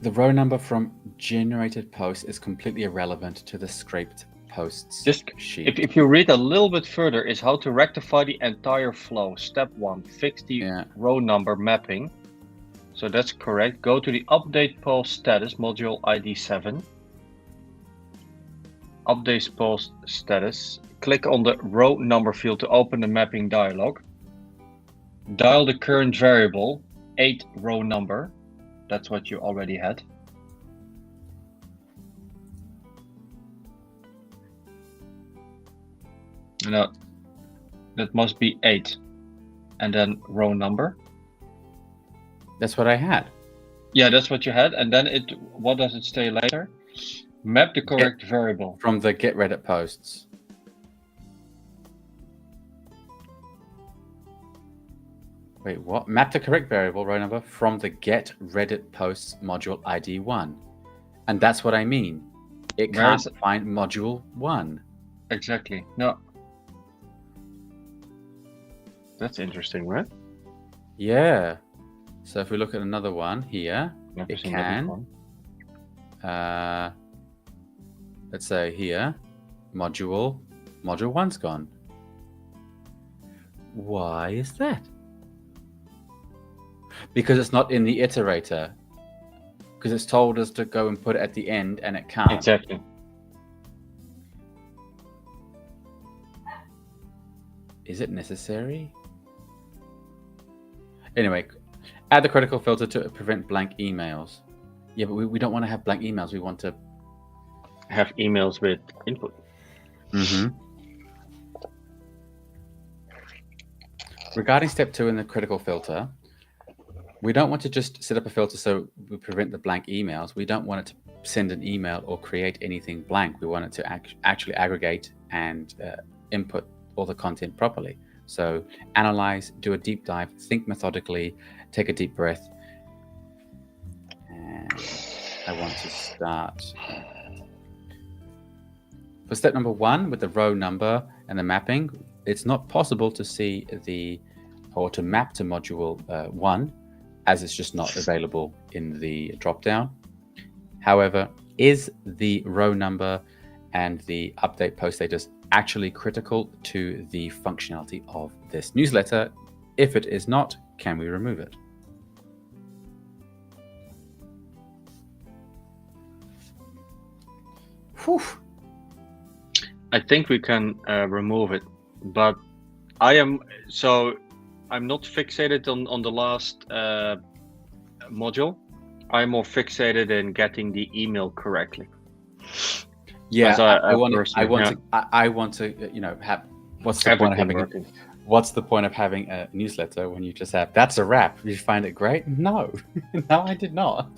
[SPEAKER 1] The row number from generated post is completely irrelevant to the scraped posts
[SPEAKER 3] Just
[SPEAKER 1] sheet.
[SPEAKER 3] if you read a little bit further, is how to rectify the entire flow. Step 1, fix the row number mapping. So that's correct. Go to the update post status, module ID 7. Update post status. Click on the row number field to open the mapping dialog. Dial the current variable, 8 row number. That's what you already had. No, that must be 8. And then row number.
[SPEAKER 1] That's what I had.
[SPEAKER 3] Yeah, that's what you had. And then what does it say later? Map the correct variable.
[SPEAKER 1] From the get Reddit posts. Wait, what? Map the correct variable row number from the get Reddit posts module ID 1. And that's what I mean. It can't find module 1.
[SPEAKER 3] Exactly. No. That's interesting, right?
[SPEAKER 1] Yeah. So if we look at another one here, it can. Let's say here, module 1's gone. Why is that? Because it's not in the iterator. Because it's told us to go and put it at the end, and it can't.
[SPEAKER 3] Exactly.
[SPEAKER 1] Is it necessary? Anyway, add the critical filter to prevent blank emails. Yeah, but we don't want to have blank emails. We want to
[SPEAKER 3] have emails with input.
[SPEAKER 1] Mm-hmm. Regarding step 2 in the critical filter, we don't want to just set up a filter so we prevent the blank emails. We don't want it to send an email or create anything blank. We want it to actually aggregate and input all the content properly. So analyze, do a deep dive, think methodically, take a deep breath. And I want to start. For step number 1, with the row number and the mapping, it's not possible to see or to map to module 1, as it's just not available in the dropdown. However, is the row number and the update post status actually critical to the functionality of this newsletter? If it is not, can we remove it? Whew.
[SPEAKER 3] I think we can remove it, but I'm not fixated on the last module. I'm more fixated in getting the email correctly.
[SPEAKER 1] Yeah, I want to have. What's the point of having? What's the point of having a newsletter when you just have that's a wrap? Did you find it great? No, no, I did not.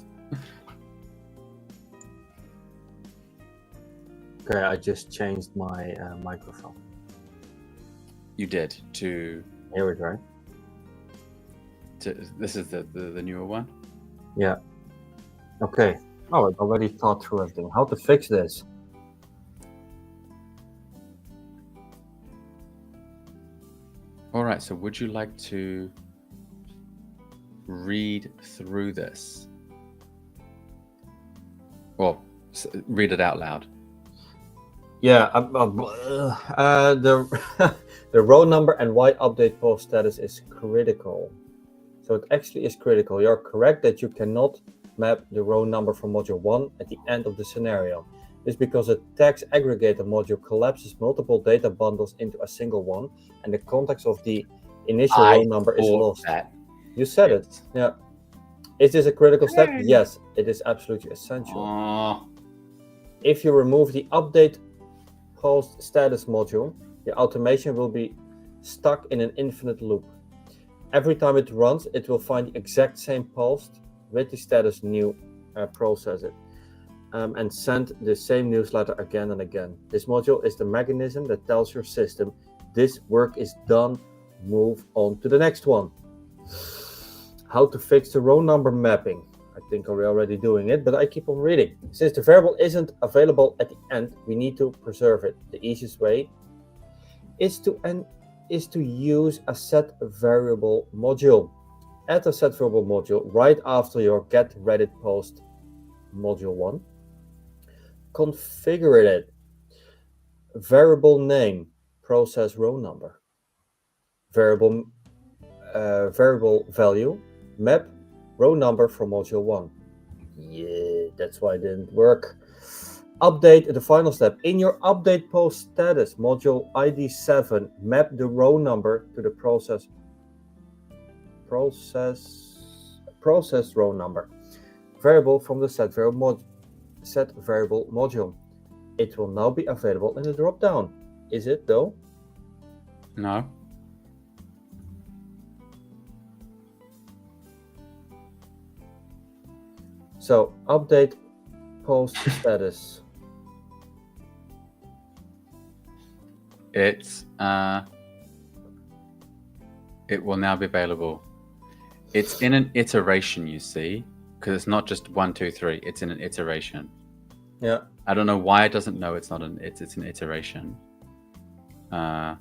[SPEAKER 2] Okay, I just changed my microphone.
[SPEAKER 1] You did to.
[SPEAKER 2] Here we go.
[SPEAKER 1] This is the newer one.
[SPEAKER 2] Yeah. Okay. Oh, I already thought through everything. How to fix this?
[SPEAKER 1] All right. So, would you like to read through this? Well, read it out loud.
[SPEAKER 2] Yeah, the the row number and why update post status is critical. So it actually is critical. You're correct that you cannot map the row number from module 1 at the end of the scenario. It's because the text aggregator module collapses multiple data bundles into a single one, and the context of the initial row number is lost.
[SPEAKER 1] That.
[SPEAKER 2] You said it. Yeah. Is this a critical step? Yes, it is absolutely essential. If you remove the update post status module, the automation will be stuck in an infinite loop. Every time it runs, it will find the exact same post with the status new, process it, and send the same newsletter again and again. This module is the mechanism that tells your system, this work is done, move on to the next one. How to fix the row number mapping. I think we're already doing it, but I keep on reading. Since the variable isn't available at the end, we need to preserve it. The easiest way is to use a set variable module. Add a set variable module right after your get Reddit post module 1. Configure it. Variable name, process row number. Variable value, map row number from module 1. Yeah, that's why it didn't work. Update, the final step. In your update post status, module ID 7, map the row number to the process row number variable from the set variable module. It will now be available in the drop-down. Is it though?
[SPEAKER 1] No.
[SPEAKER 2] So update post status.
[SPEAKER 1] It will now be available. It's in an iteration, you see, because it's not just 1, 2, 3. It's in an iteration.
[SPEAKER 2] Yeah.
[SPEAKER 1] I don't know why it doesn't know it's not an it's an iteration. I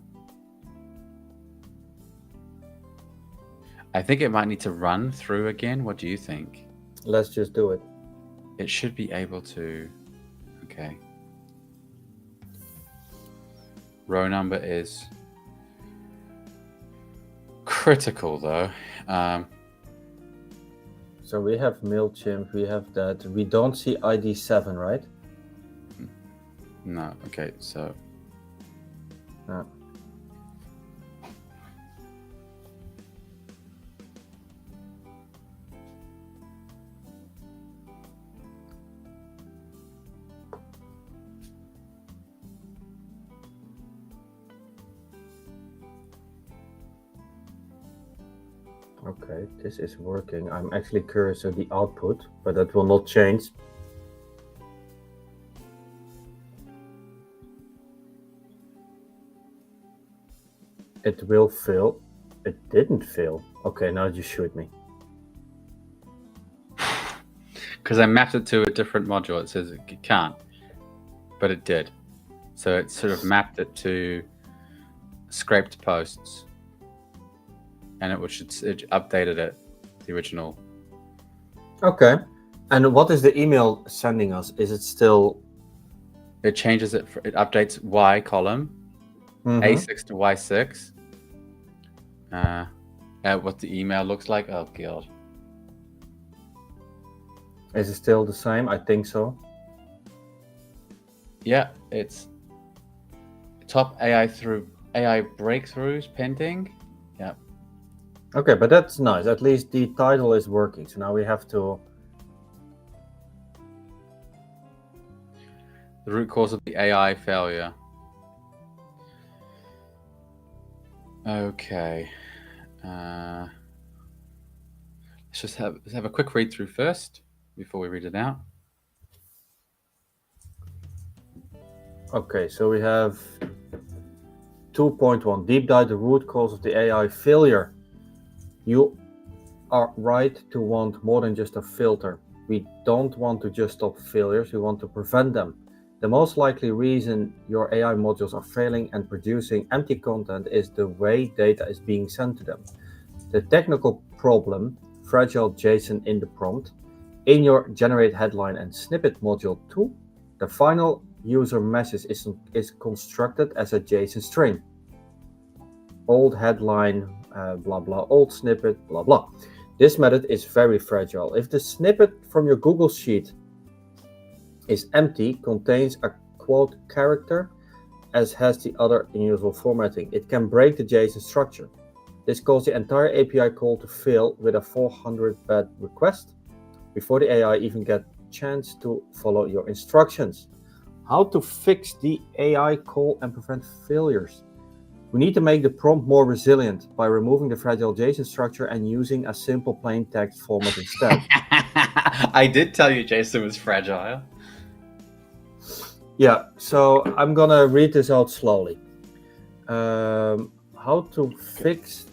[SPEAKER 1] think it might need to run through again. What do you think?
[SPEAKER 2] Let's just do it.
[SPEAKER 1] It should be able to. Okay. Row number is critical though.
[SPEAKER 2] So we have MailChimp, we have that. We don't see ID 7, right?
[SPEAKER 1] No. Okay. So.
[SPEAKER 2] Okay, this is working. I'm actually curious of the output, but that will not change. It will fail. It didn't fail. Okay, now you shoot me.
[SPEAKER 1] Because I mapped it to a different module. It says it can't, but it did. So it sort of mapped it to scraped posts, and it updated it, the original.
[SPEAKER 2] Okay, and what is the email sending us? Is it still?
[SPEAKER 1] It changes it. It updates Y column, A6 to Y6. What the email looks like. Oh god.
[SPEAKER 2] Is it still the same? I think so.
[SPEAKER 1] Yeah, it's top AI breakthroughs pending. Yeah.
[SPEAKER 2] Okay, but that's nice. At least the title is working. So now we have to.
[SPEAKER 1] The root cause of the AI failure. Okay. Let's have a quick read through first before we read it out.
[SPEAKER 2] Okay, so we have 2.1, deep dive the root cause of the AI failure. You are right to want more than just a filter. We don't want to just stop failures, we want to prevent them. The most likely reason your AI modules are failing and producing empty content is the way data is being sent to them. The technical problem fragile JSON in the prompt, in your generate headline and snippet module 2, the final user message is constructed as a JSON string. Old headline, blah blah, old snippet, blah blah. This method is very fragile. If the snippet from your Google Sheet is empty, contains a quote character, as has the other unusual formatting, it can break the JSON structure. This caused the entire API call to fail with a 400-bit request before the AI even get a chance to follow your instructions. How to fix the AI call and prevent failures? We need to make the prompt more resilient by removing the fragile JSON structure and using a simple plain text format instead.
[SPEAKER 1] I did tell you JSON was fragile.
[SPEAKER 2] Yeah, so I'm gonna read this out slowly. How to fix?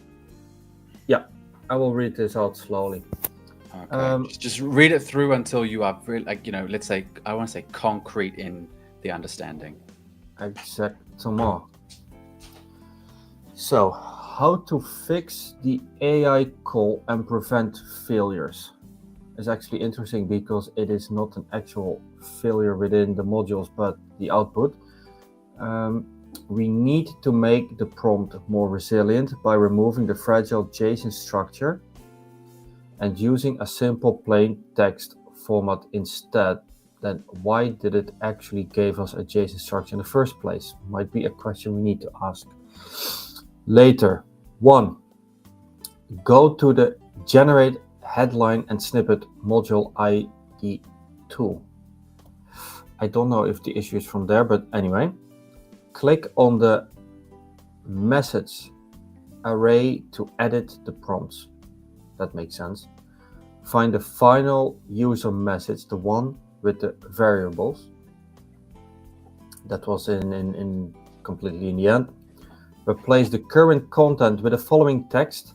[SPEAKER 2] Yeah, I will read this out slowly.
[SPEAKER 1] Okay. Just read it through until you are really, like, let's say, I want to say concrete in the understanding.
[SPEAKER 2] Exactement. So, how to fix the AI call and prevent failures? Is actually interesting because it is not an actual failure within the modules, but the output. We need to make the prompt more resilient by removing the fragile JSON structure and using a simple plain text format instead. Then why did it actually give us a JSON structure in the first place? Might be a question we need to ask later. 1. Go to the generate headline and snippet module ID 2. I don't know if the issue is from there, but anyway, click on the message array to edit the prompts. That makes sense. Find the final user message, the one with the variables. That was in completely in the end. Replace the current content with the following text.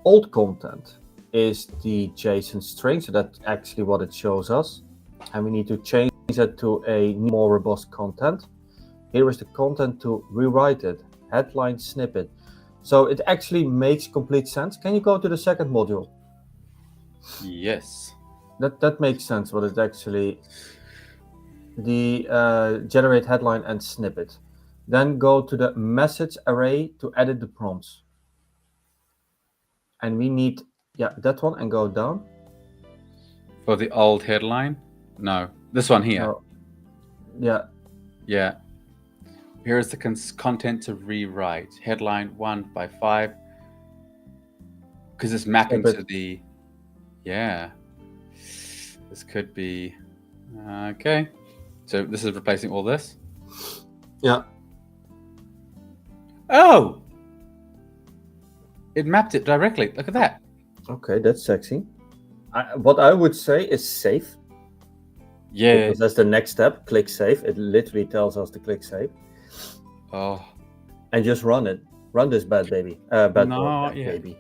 [SPEAKER 2] Old content is the JSON string, so that's actually what it shows us. And we need to change it to a more robust content. Here is the content to rewrite it, headline snippet. So it actually makes complete sense. Can you go to the second module?
[SPEAKER 1] Yes.
[SPEAKER 2] That makes sense, what it actually, the generate headline and snippet. Then go to the message array to edit the prompts. And we need, that one, and go down.
[SPEAKER 1] For the old headline? No, this one here.
[SPEAKER 2] No. Yeah.
[SPEAKER 1] Yeah. Here is the content to rewrite. Headline 1 by 5. Because it's mapping to the... Yeah. This could be... Okay. So this is replacing all this?
[SPEAKER 2] Yeah.
[SPEAKER 1] Oh! It mapped it directly. Look at that.
[SPEAKER 2] Okay, that's sexy. What I would say is save.
[SPEAKER 1] Yeah.
[SPEAKER 2] Because that's the next step. Click save. It literally tells us to click save.
[SPEAKER 1] Oh.
[SPEAKER 2] And just run it. Run this bad baby. Baby.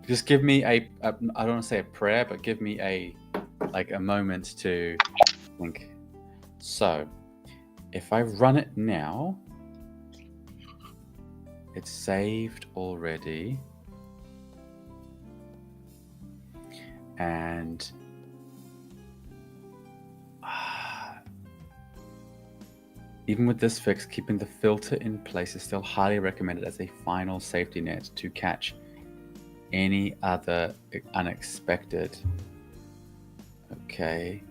[SPEAKER 1] Just give me I don't want to say a prayer, but give me a moment to think. So, if I run it now, it's saved already, and even with this fix, keeping the filter in place is still highly recommended as a final safety net to catch any other unexpected. Okay.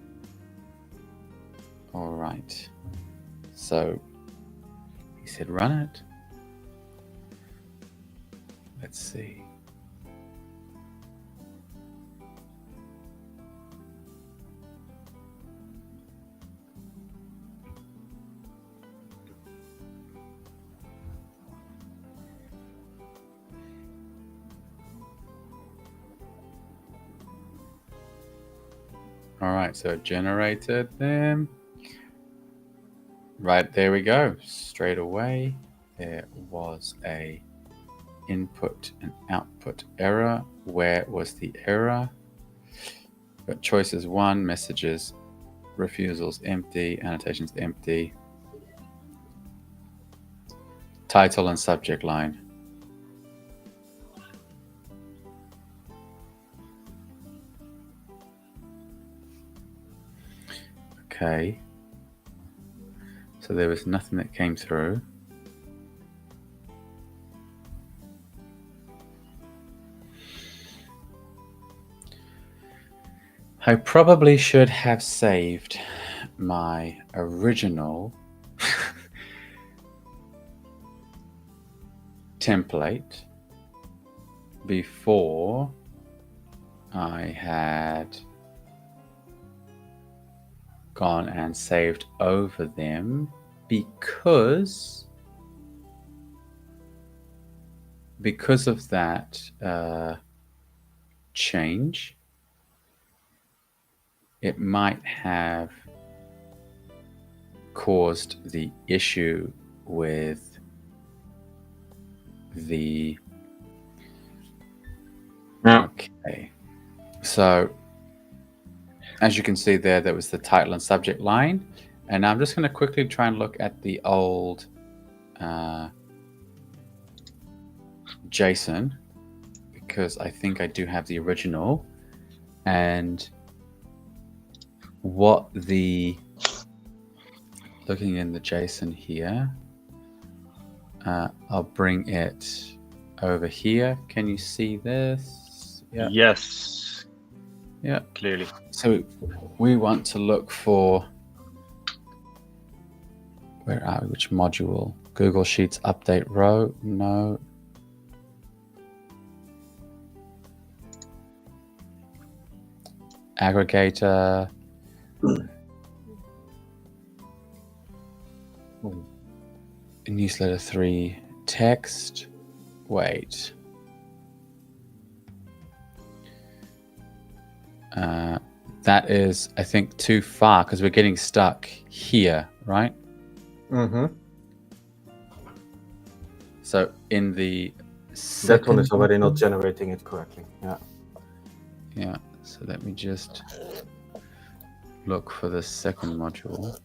[SPEAKER 1] All right. So he said run it. Let's see. All right, so it generated them. Right, there we go. Straight away, there was a input and output error. Where was the error? But choices 1, messages, refusals empty, annotations empty. Title and subject line. Okay. So there was nothing that came through. I probably should have saved my original template before I had gone and saved over them, because of that change, it might have caused the issue with the... Okay, so as you can see there was the title and subject line, and I'm just going to quickly try and look at the old JSON, because I think I do have the original, and what the... Looking in the JSON here, I'll bring it over here. Can you see this?
[SPEAKER 3] Yeah. Yes.
[SPEAKER 1] Yeah.
[SPEAKER 3] Clearly.
[SPEAKER 1] So we want to look for... Where are we? Which module? Google Sheets update row? No. Aggregator. Newsletter 3 text. Wait. That is, I think, too far because we're getting stuck here, right?
[SPEAKER 2] Mm-hmm.
[SPEAKER 1] So in the
[SPEAKER 2] That one is already not generating it correctly. Yeah.
[SPEAKER 1] Yeah. So let me just look for the second module.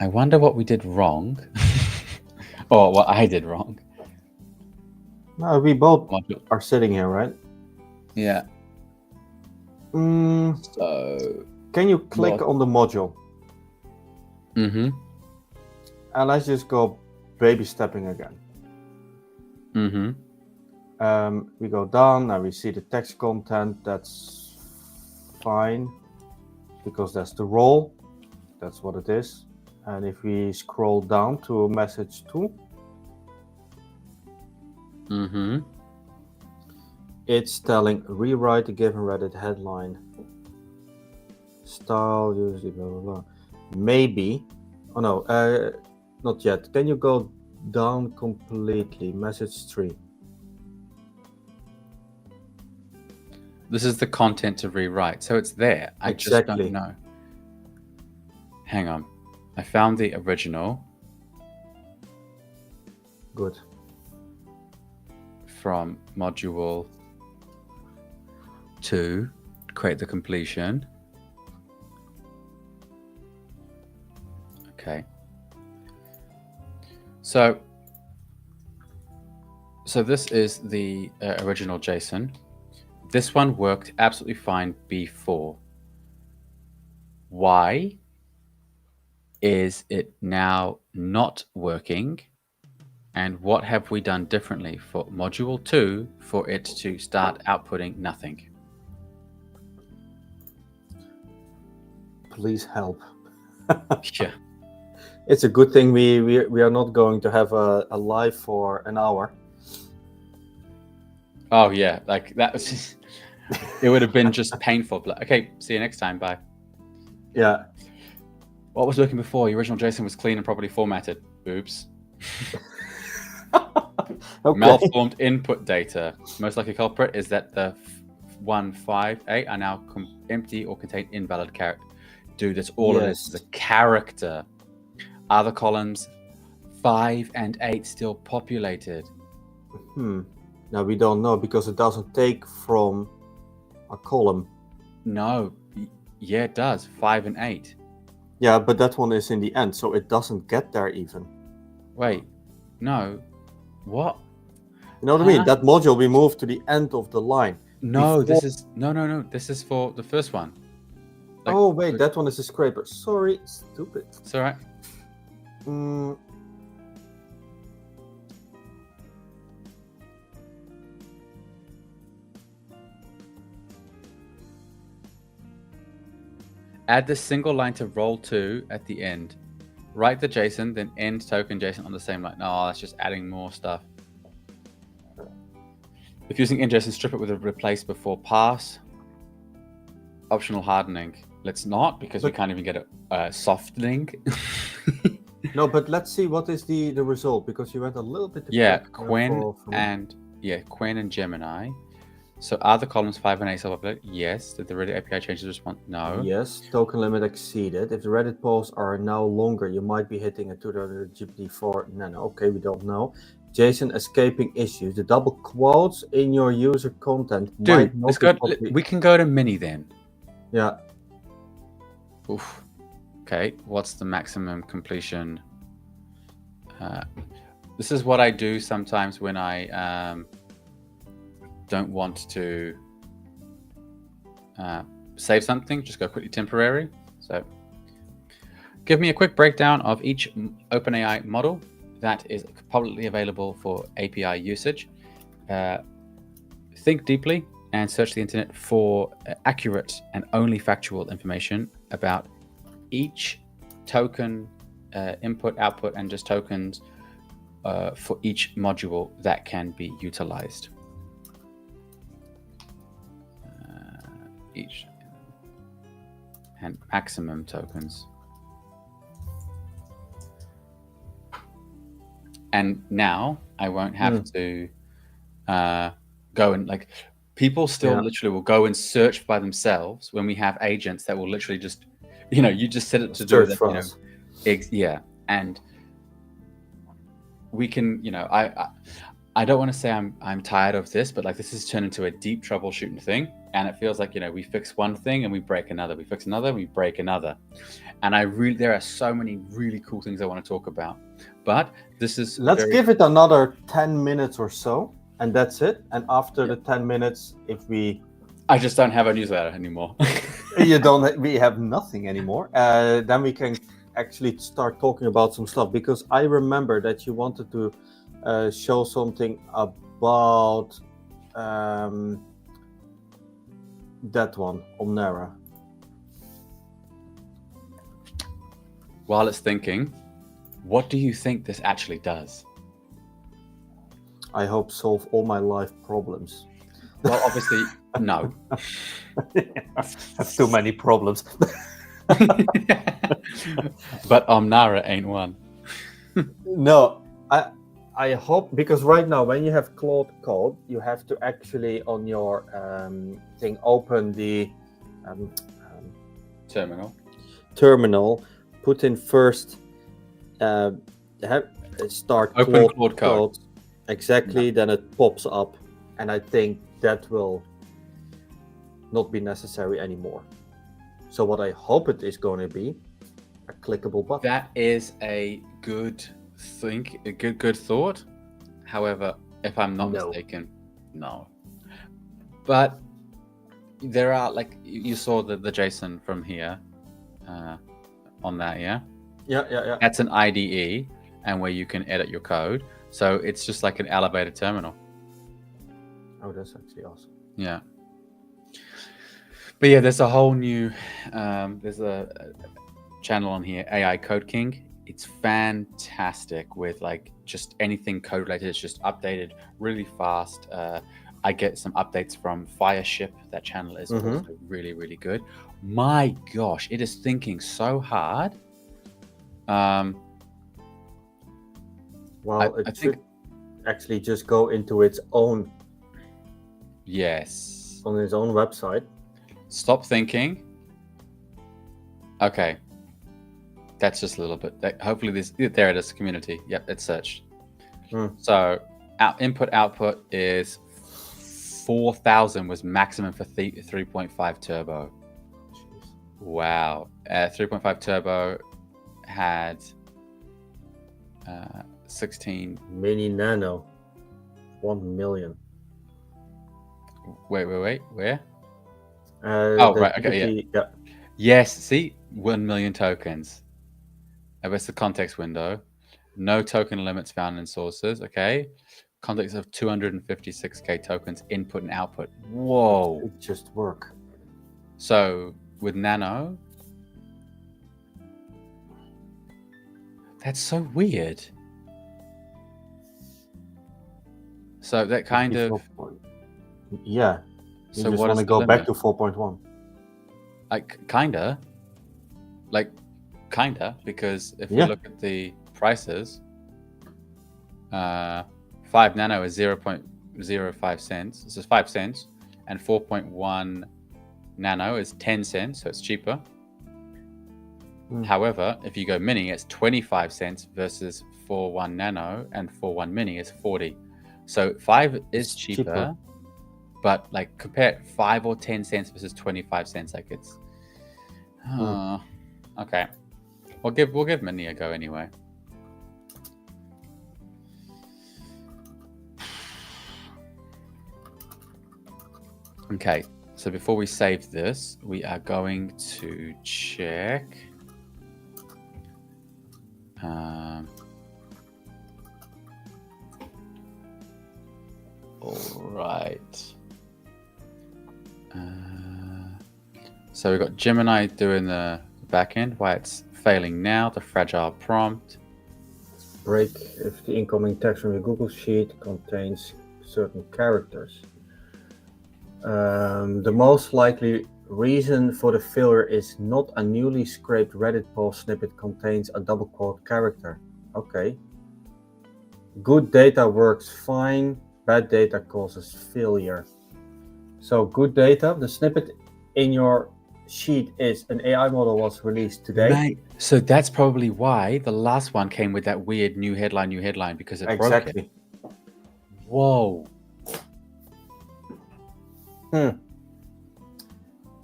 [SPEAKER 1] I wonder what we did wrong, or what I did wrong.
[SPEAKER 2] No, we both are sitting here, right?
[SPEAKER 1] Yeah. So
[SPEAKER 2] can you click on the module?
[SPEAKER 1] Mm-hmm.
[SPEAKER 2] And let's just go baby stepping again.
[SPEAKER 1] Mm-hmm.
[SPEAKER 2] We go down and we see the text content. That's fine because that's the role. That's what it is. And if we scroll down to message 2,
[SPEAKER 1] mm-hmm.
[SPEAKER 2] it's telling rewrite the given Reddit headline. Style, usually blah blah blah. Maybe. Oh no, not yet. Can you go down completely? Message 3.
[SPEAKER 1] This is the content to rewrite, so it's there. I just don't know. Hang on. I found the original.
[SPEAKER 2] Good.
[SPEAKER 1] From module 2, create the completion. Okay. So this is the original JSON. This one worked absolutely fine before. Why is it now not working? And what have we done differently for module 2 for it to start outputting nothing?
[SPEAKER 2] Please help.
[SPEAKER 1] Yeah.
[SPEAKER 2] It's a good thing we are not going to have a live for an hour.
[SPEAKER 1] Oh yeah, like that was just, it would have been just painful. But okay, see you next time. Bye.
[SPEAKER 2] Yeah.
[SPEAKER 1] What was working before? The original JSON was clean and properly formatted. Oops.
[SPEAKER 2] Okay.
[SPEAKER 1] Malformed input data. Most likely culprit is that the 1, 5, 8 are now empty or contain invalid character. Dude, that's all it is. The character. Are the columns 5 and 8 still populated?
[SPEAKER 2] Now we don't know because it doesn't take from a column.
[SPEAKER 1] No. Yeah, it does. 5 and 8.
[SPEAKER 2] Yeah, but that one is in the end, so it doesn't get there even.
[SPEAKER 1] Wait, no. What?
[SPEAKER 2] You know what I mean? That module we moved to the end of the line.
[SPEAKER 1] No,
[SPEAKER 2] before-
[SPEAKER 1] this is no. This is for the first one. Like,
[SPEAKER 2] oh wait, that one is a scraper. Sorry, stupid.
[SPEAKER 1] it's all right. Add the single line to roll 2 at the end. Write the JSON, then end token JSON on the same line. No, that's just adding more stuff. If using in-JSON, strip it with a replace before pass. Optional hardening. Let's not, because we can't even get a softening.
[SPEAKER 2] No, but let's see what is the result, because you went a little bit.
[SPEAKER 1] Quen and Gemini. So are the columns 5 and 8 self-upload? Yes. Did the Reddit API change the response? No.
[SPEAKER 2] Yes. Token limit exceeded. If the Reddit posts are now longer, you might be hitting a 200 GPT-4 nano. Okay, we don't know. JSON escaping issues. The double quotes in your user content might not
[SPEAKER 1] we can go to mini then.
[SPEAKER 2] Yeah.
[SPEAKER 1] Oof. Okay, what's the maximum completion? This is what I do sometimes when I don't want to save something. Just go quickly temporary. So give me a quick breakdown of each OpenAI model that is publicly available for API usage. Think deeply and search the internet for accurate and only factual information about each token, input, output, and just tokens for each module that can be utilized. Each and maximum tokens. And now I won't have to go and like people still literally will go and search by themselves when we have agents that will literally just, you just set it to do that, and we can, I don't want to say I'm tired of this, but like this has turned into a deep troubleshooting thing, and it feels like we fix one thing and we break another, we fix another, we break another, and there are so many really cool things I want to talk about, but this is
[SPEAKER 2] let's give it another 10 minutes or so, and that's it. And after the 10 minutes,
[SPEAKER 1] I just don't have a newsletter anymore.
[SPEAKER 2] We have nothing anymore. Then we can actually start talking about some stuff, because I remember that you wanted to show something about that one, Omnara.
[SPEAKER 1] While it's thinking, what do you think this actually does?
[SPEAKER 2] I hope solve all my life problems.
[SPEAKER 1] Well, obviously, no.
[SPEAKER 2] I have too many problems.
[SPEAKER 1] But Omnara ain't one.
[SPEAKER 2] No, I hope, because right now when you have Claude Code, you have to actually on your thing open the terminal, put in first start
[SPEAKER 1] open Claude Code.
[SPEAKER 2] Exactly, then it pops up, and I think that will not be necessary anymore. So what I hope it is going to be a clickable button.
[SPEAKER 1] That is a good good thought. However, if I'm not mistaken, no. But there are, like, you saw the JSON from here on that, yeah?
[SPEAKER 2] Yeah.
[SPEAKER 1] That's an IDE, and where you can edit your code. So it's just like an elevated terminal.
[SPEAKER 2] Oh, that's actually awesome.
[SPEAKER 1] Yeah. But yeah, there's a whole new, there's a channel on here, AI Code King. It's fantastic with like just anything code related. It's just updated really fast. I get some updates from Fireship. That channel is also really, really good. My gosh, it is thinking so hard.
[SPEAKER 2] Well, I think actually just go into its own.
[SPEAKER 1] Yes.
[SPEAKER 2] On its own website.
[SPEAKER 1] Stop thinking. Okay. That's just a little bit. Hopefully there it is, community. Yep, it's searched. So our input output is 4,000 was maximum for 3.5 turbo.
[SPEAKER 2] Jeez.
[SPEAKER 1] Wow. 3.5 turbo had 16.
[SPEAKER 2] Mini Nano, 1 million.
[SPEAKER 1] Wait. Where?
[SPEAKER 2] The
[SPEAKER 1] Right. Okay.
[SPEAKER 2] yeah.
[SPEAKER 1] Yes. See, 1 million tokens. That's the context window. No token limits found in sources. Okay. Context of 256k tokens input and output. Whoa.
[SPEAKER 2] It just work.
[SPEAKER 1] So with Nano, that's so weird. So that kind of,
[SPEAKER 2] yeah. You
[SPEAKER 1] so
[SPEAKER 2] just
[SPEAKER 1] what
[SPEAKER 2] want
[SPEAKER 1] is
[SPEAKER 2] to
[SPEAKER 1] the
[SPEAKER 2] go
[SPEAKER 1] limit?
[SPEAKER 2] back to 4.1.
[SPEAKER 1] Kinda, because if we
[SPEAKER 2] Yeah.
[SPEAKER 1] look at the prices, 5 nano is 0.05 cents. This is 5 cents, and 4.1 nano is 10 cents, so it's cheaper. However, if you go mini, it's 25 cents versus 4.1 nano, and 4.1 mini is 40. So 5 is
[SPEAKER 2] It's
[SPEAKER 1] cheaper, but like compare 5 or 10 cents versus 25 cents, like it's okay. We'll give mini a go anyway. Okay, so before we save this, we are going to check. All right. So we've got Gemini doing the backend. Why it's failing now? The fragile prompt.
[SPEAKER 2] Break if the incoming text from your Google Sheet contains certain characters. The most likely reason for the failure is not a newly scraped Reddit post snippet contains a double quote character. Okay. Good data works fine. Bad data causes failure. So good data, the snippet in your sheet is an AI model was released today.
[SPEAKER 1] Mate, so that's probably why the last one came with that weird new headline because it broke it. Whoa.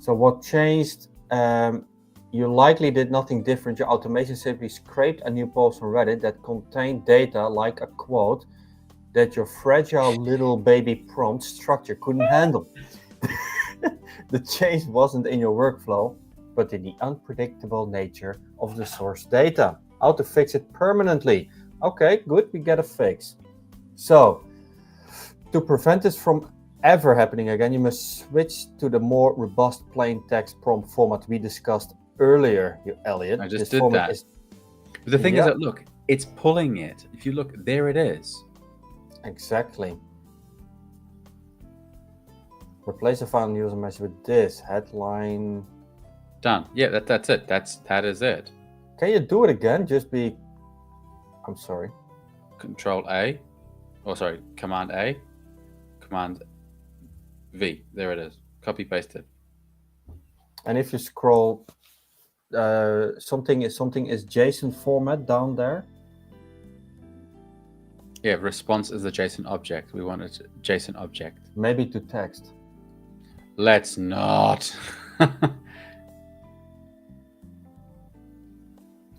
[SPEAKER 2] So what changed? You likely did nothing different. Your automation simply scraped a new post on Reddit that contained data like a quote that your fragile little baby prompt structure couldn't handle. The change wasn't in your workflow, but in the unpredictable nature of the source data. How to fix it permanently? Okay, good, we get a fix. So, to prevent this from ever happening again, you must switch to the more robust plain text prompt format we discussed earlier, Elliott.
[SPEAKER 1] I just
[SPEAKER 2] this
[SPEAKER 1] did
[SPEAKER 2] format
[SPEAKER 1] that.
[SPEAKER 2] is...
[SPEAKER 1] But the thing is that, look, it's pulling it. If you look, there it is.
[SPEAKER 2] Exactly. Replace the final user message with this headline.
[SPEAKER 1] Done. Yeah, that's it. That is it.
[SPEAKER 2] Can you do it again? Just be... I'm sorry.
[SPEAKER 1] Control A. Oh, sorry. Command A. Command V. There it is. Copy pasted.
[SPEAKER 2] And if you scroll, something is JSON format down there.
[SPEAKER 1] Yeah, response is a JSON object. We want a JSON object.
[SPEAKER 2] Maybe to text.
[SPEAKER 1] Let's not.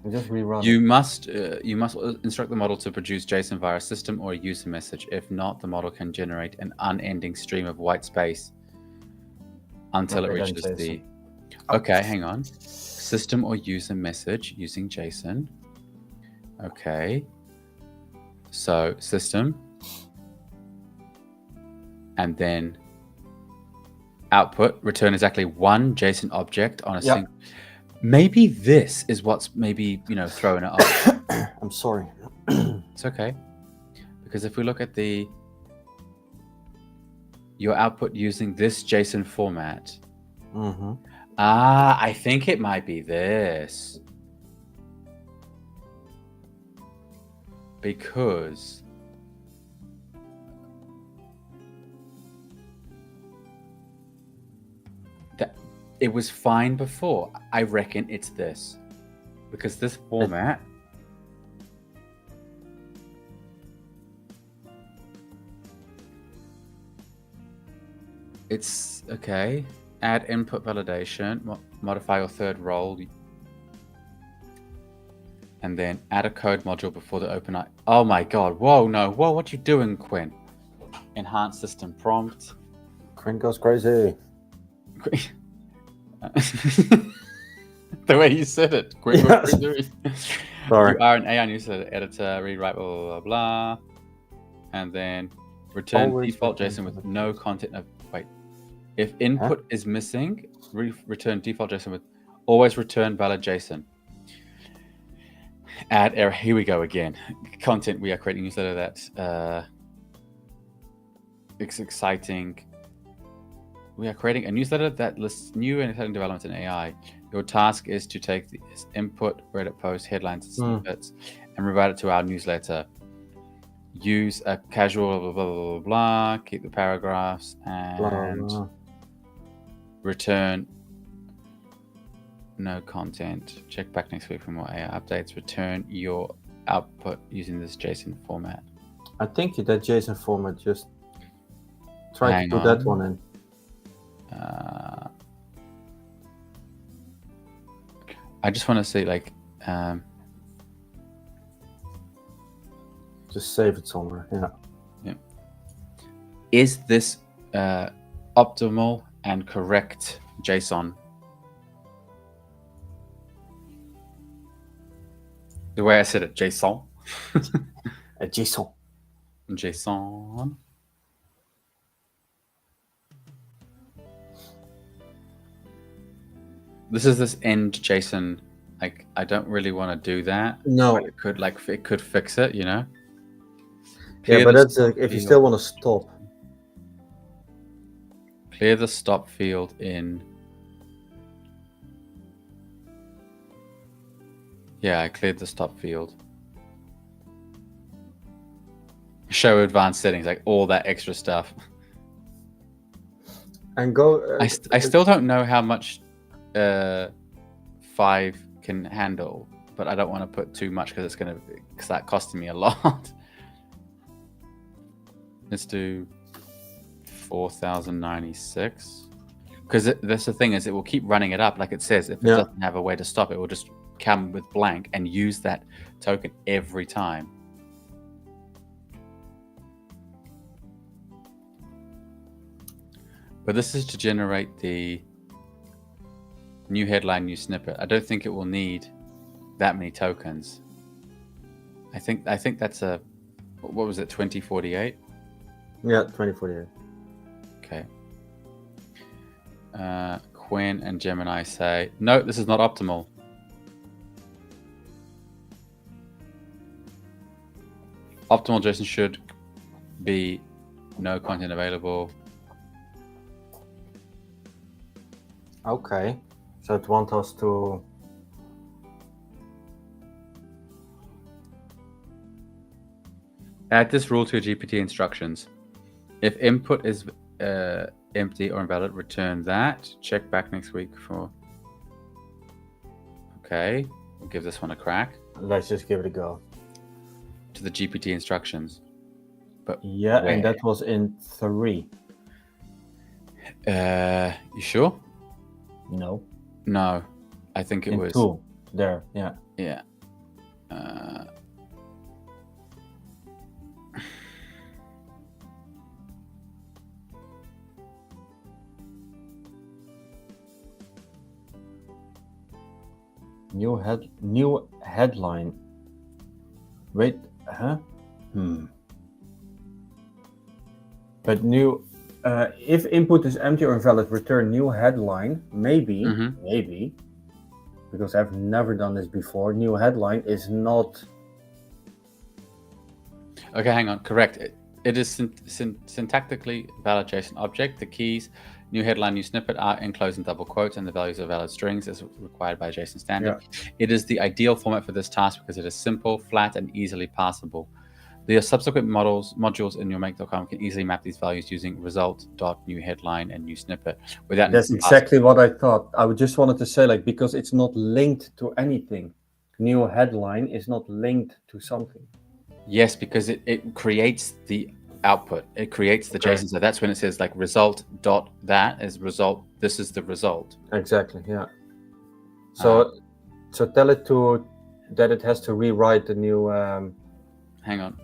[SPEAKER 2] Just rerun.
[SPEAKER 1] You must instruct the model to produce JSON via a system or a user message. If not, the model can generate an unending stream of white space until it reaches the... Okay, hang on. System or user message using JSON. Okay. So system. And then output, return exactly one JSON object on a single... Maybe this is what's maybe, throwing it off.
[SPEAKER 2] I'm sorry.
[SPEAKER 1] It's okay. Because if we look at your output using this JSON format. I think it might be this. Because it was fine before. I reckon it's this. Because this format... It's... Okay. add input validation, modify your third role, and then add a code module before the open. Oh my god! Whoa, no! Whoa, what you doing, Quinn? Enhance system prompt.
[SPEAKER 2] Quinn goes crazy.
[SPEAKER 1] The way you said it, Quinn.
[SPEAKER 2] Yes. Sorry.
[SPEAKER 1] You are an AI newsletter editor. Rewrite blah blah blah blah, and then return
[SPEAKER 2] Always
[SPEAKER 1] default
[SPEAKER 2] return
[SPEAKER 1] JSON with no content. Wait, if input is missing, return default JSON with always return valid JSON. Add error. Here we go again. Content. We are creating a newsletter that it's exciting. We are creating a newsletter that lists new and exciting developments in AI. Your task is to take this input, Reddit post, headlines, and snippets, and rewrite it to our newsletter. Use a casual blah blah blah blah blah. Keep the paragraphs and return no content. Check back next week for more AI updates. Return your output using this JSON format.
[SPEAKER 2] I think that JSON format just try to put that one in.
[SPEAKER 1] I just want to say, like,
[SPEAKER 2] just save it somewhere. Yeah.
[SPEAKER 1] Is this optimal and correct JSON? The way I said it, JSON.
[SPEAKER 2] JSON.
[SPEAKER 1] JSON. This is this end JSON. Like, I don't really want to do that.
[SPEAKER 2] No,
[SPEAKER 1] it could fix it, you know.
[SPEAKER 2] Yeah, but that's if you still want to stop.
[SPEAKER 1] Clear the stop field in. Yeah, I cleared the stop field. Show advanced settings, like all that extra stuff.
[SPEAKER 2] And go.
[SPEAKER 1] I still don't know how much 5 can handle, but I don't want to put too much because that costing me a lot. Let's do 4096 because that's the thing is it will keep running it up like it says. If it doesn't have a way to stop, it will just come with blank and use that token every time. But this is to generate the new headline, new snippet. I don't think it will need that many tokens. I think that's a, what was it, 2048?
[SPEAKER 2] Yeah, 2048.
[SPEAKER 1] Okay. Quinn and Gemini say, no, this is not optimal. Optimal JSON should be no content available.
[SPEAKER 2] Okay. So it wants us to
[SPEAKER 1] add this rule to your GPT instructions. If input is empty or invalid, return that. Check back next week for. Okay, we'll give this one a crack.
[SPEAKER 2] Let's just give it a go.
[SPEAKER 1] To the GPT instructions. But
[SPEAKER 2] yeah, and that was in 3.
[SPEAKER 1] You sure?
[SPEAKER 2] No.
[SPEAKER 1] No, I think it was
[SPEAKER 2] 2. There, yeah.
[SPEAKER 1] Yeah.
[SPEAKER 2] New headline. Wait, huh? But new. If input is empty or invalid, return new headline. Maybe, maybe, because I've never done this before. New headline is not.
[SPEAKER 1] Okay, hang on. Correct. It is syntactically valid JSON object. The keys, new headline, new snippet are enclosed in double quotes, and the values are valid strings as required by JSON standard. Yeah. It is the ideal format for this task because it is simple, flat, and easily parsable. The subsequent modules in your make.com can easily map these values using result.newHeadline and new snippet.
[SPEAKER 2] That's exactly what I thought. I just wanted to say, like, because it's not linked to anything. New headline is not linked to something.
[SPEAKER 1] Yes, because it creates the output. It creates the
[SPEAKER 2] Okay.
[SPEAKER 1] JSON. So that's when it says like result dot that is result. This is the result.
[SPEAKER 2] Exactly. Yeah. So tell it to that it has to rewrite the new.
[SPEAKER 1] Hang on.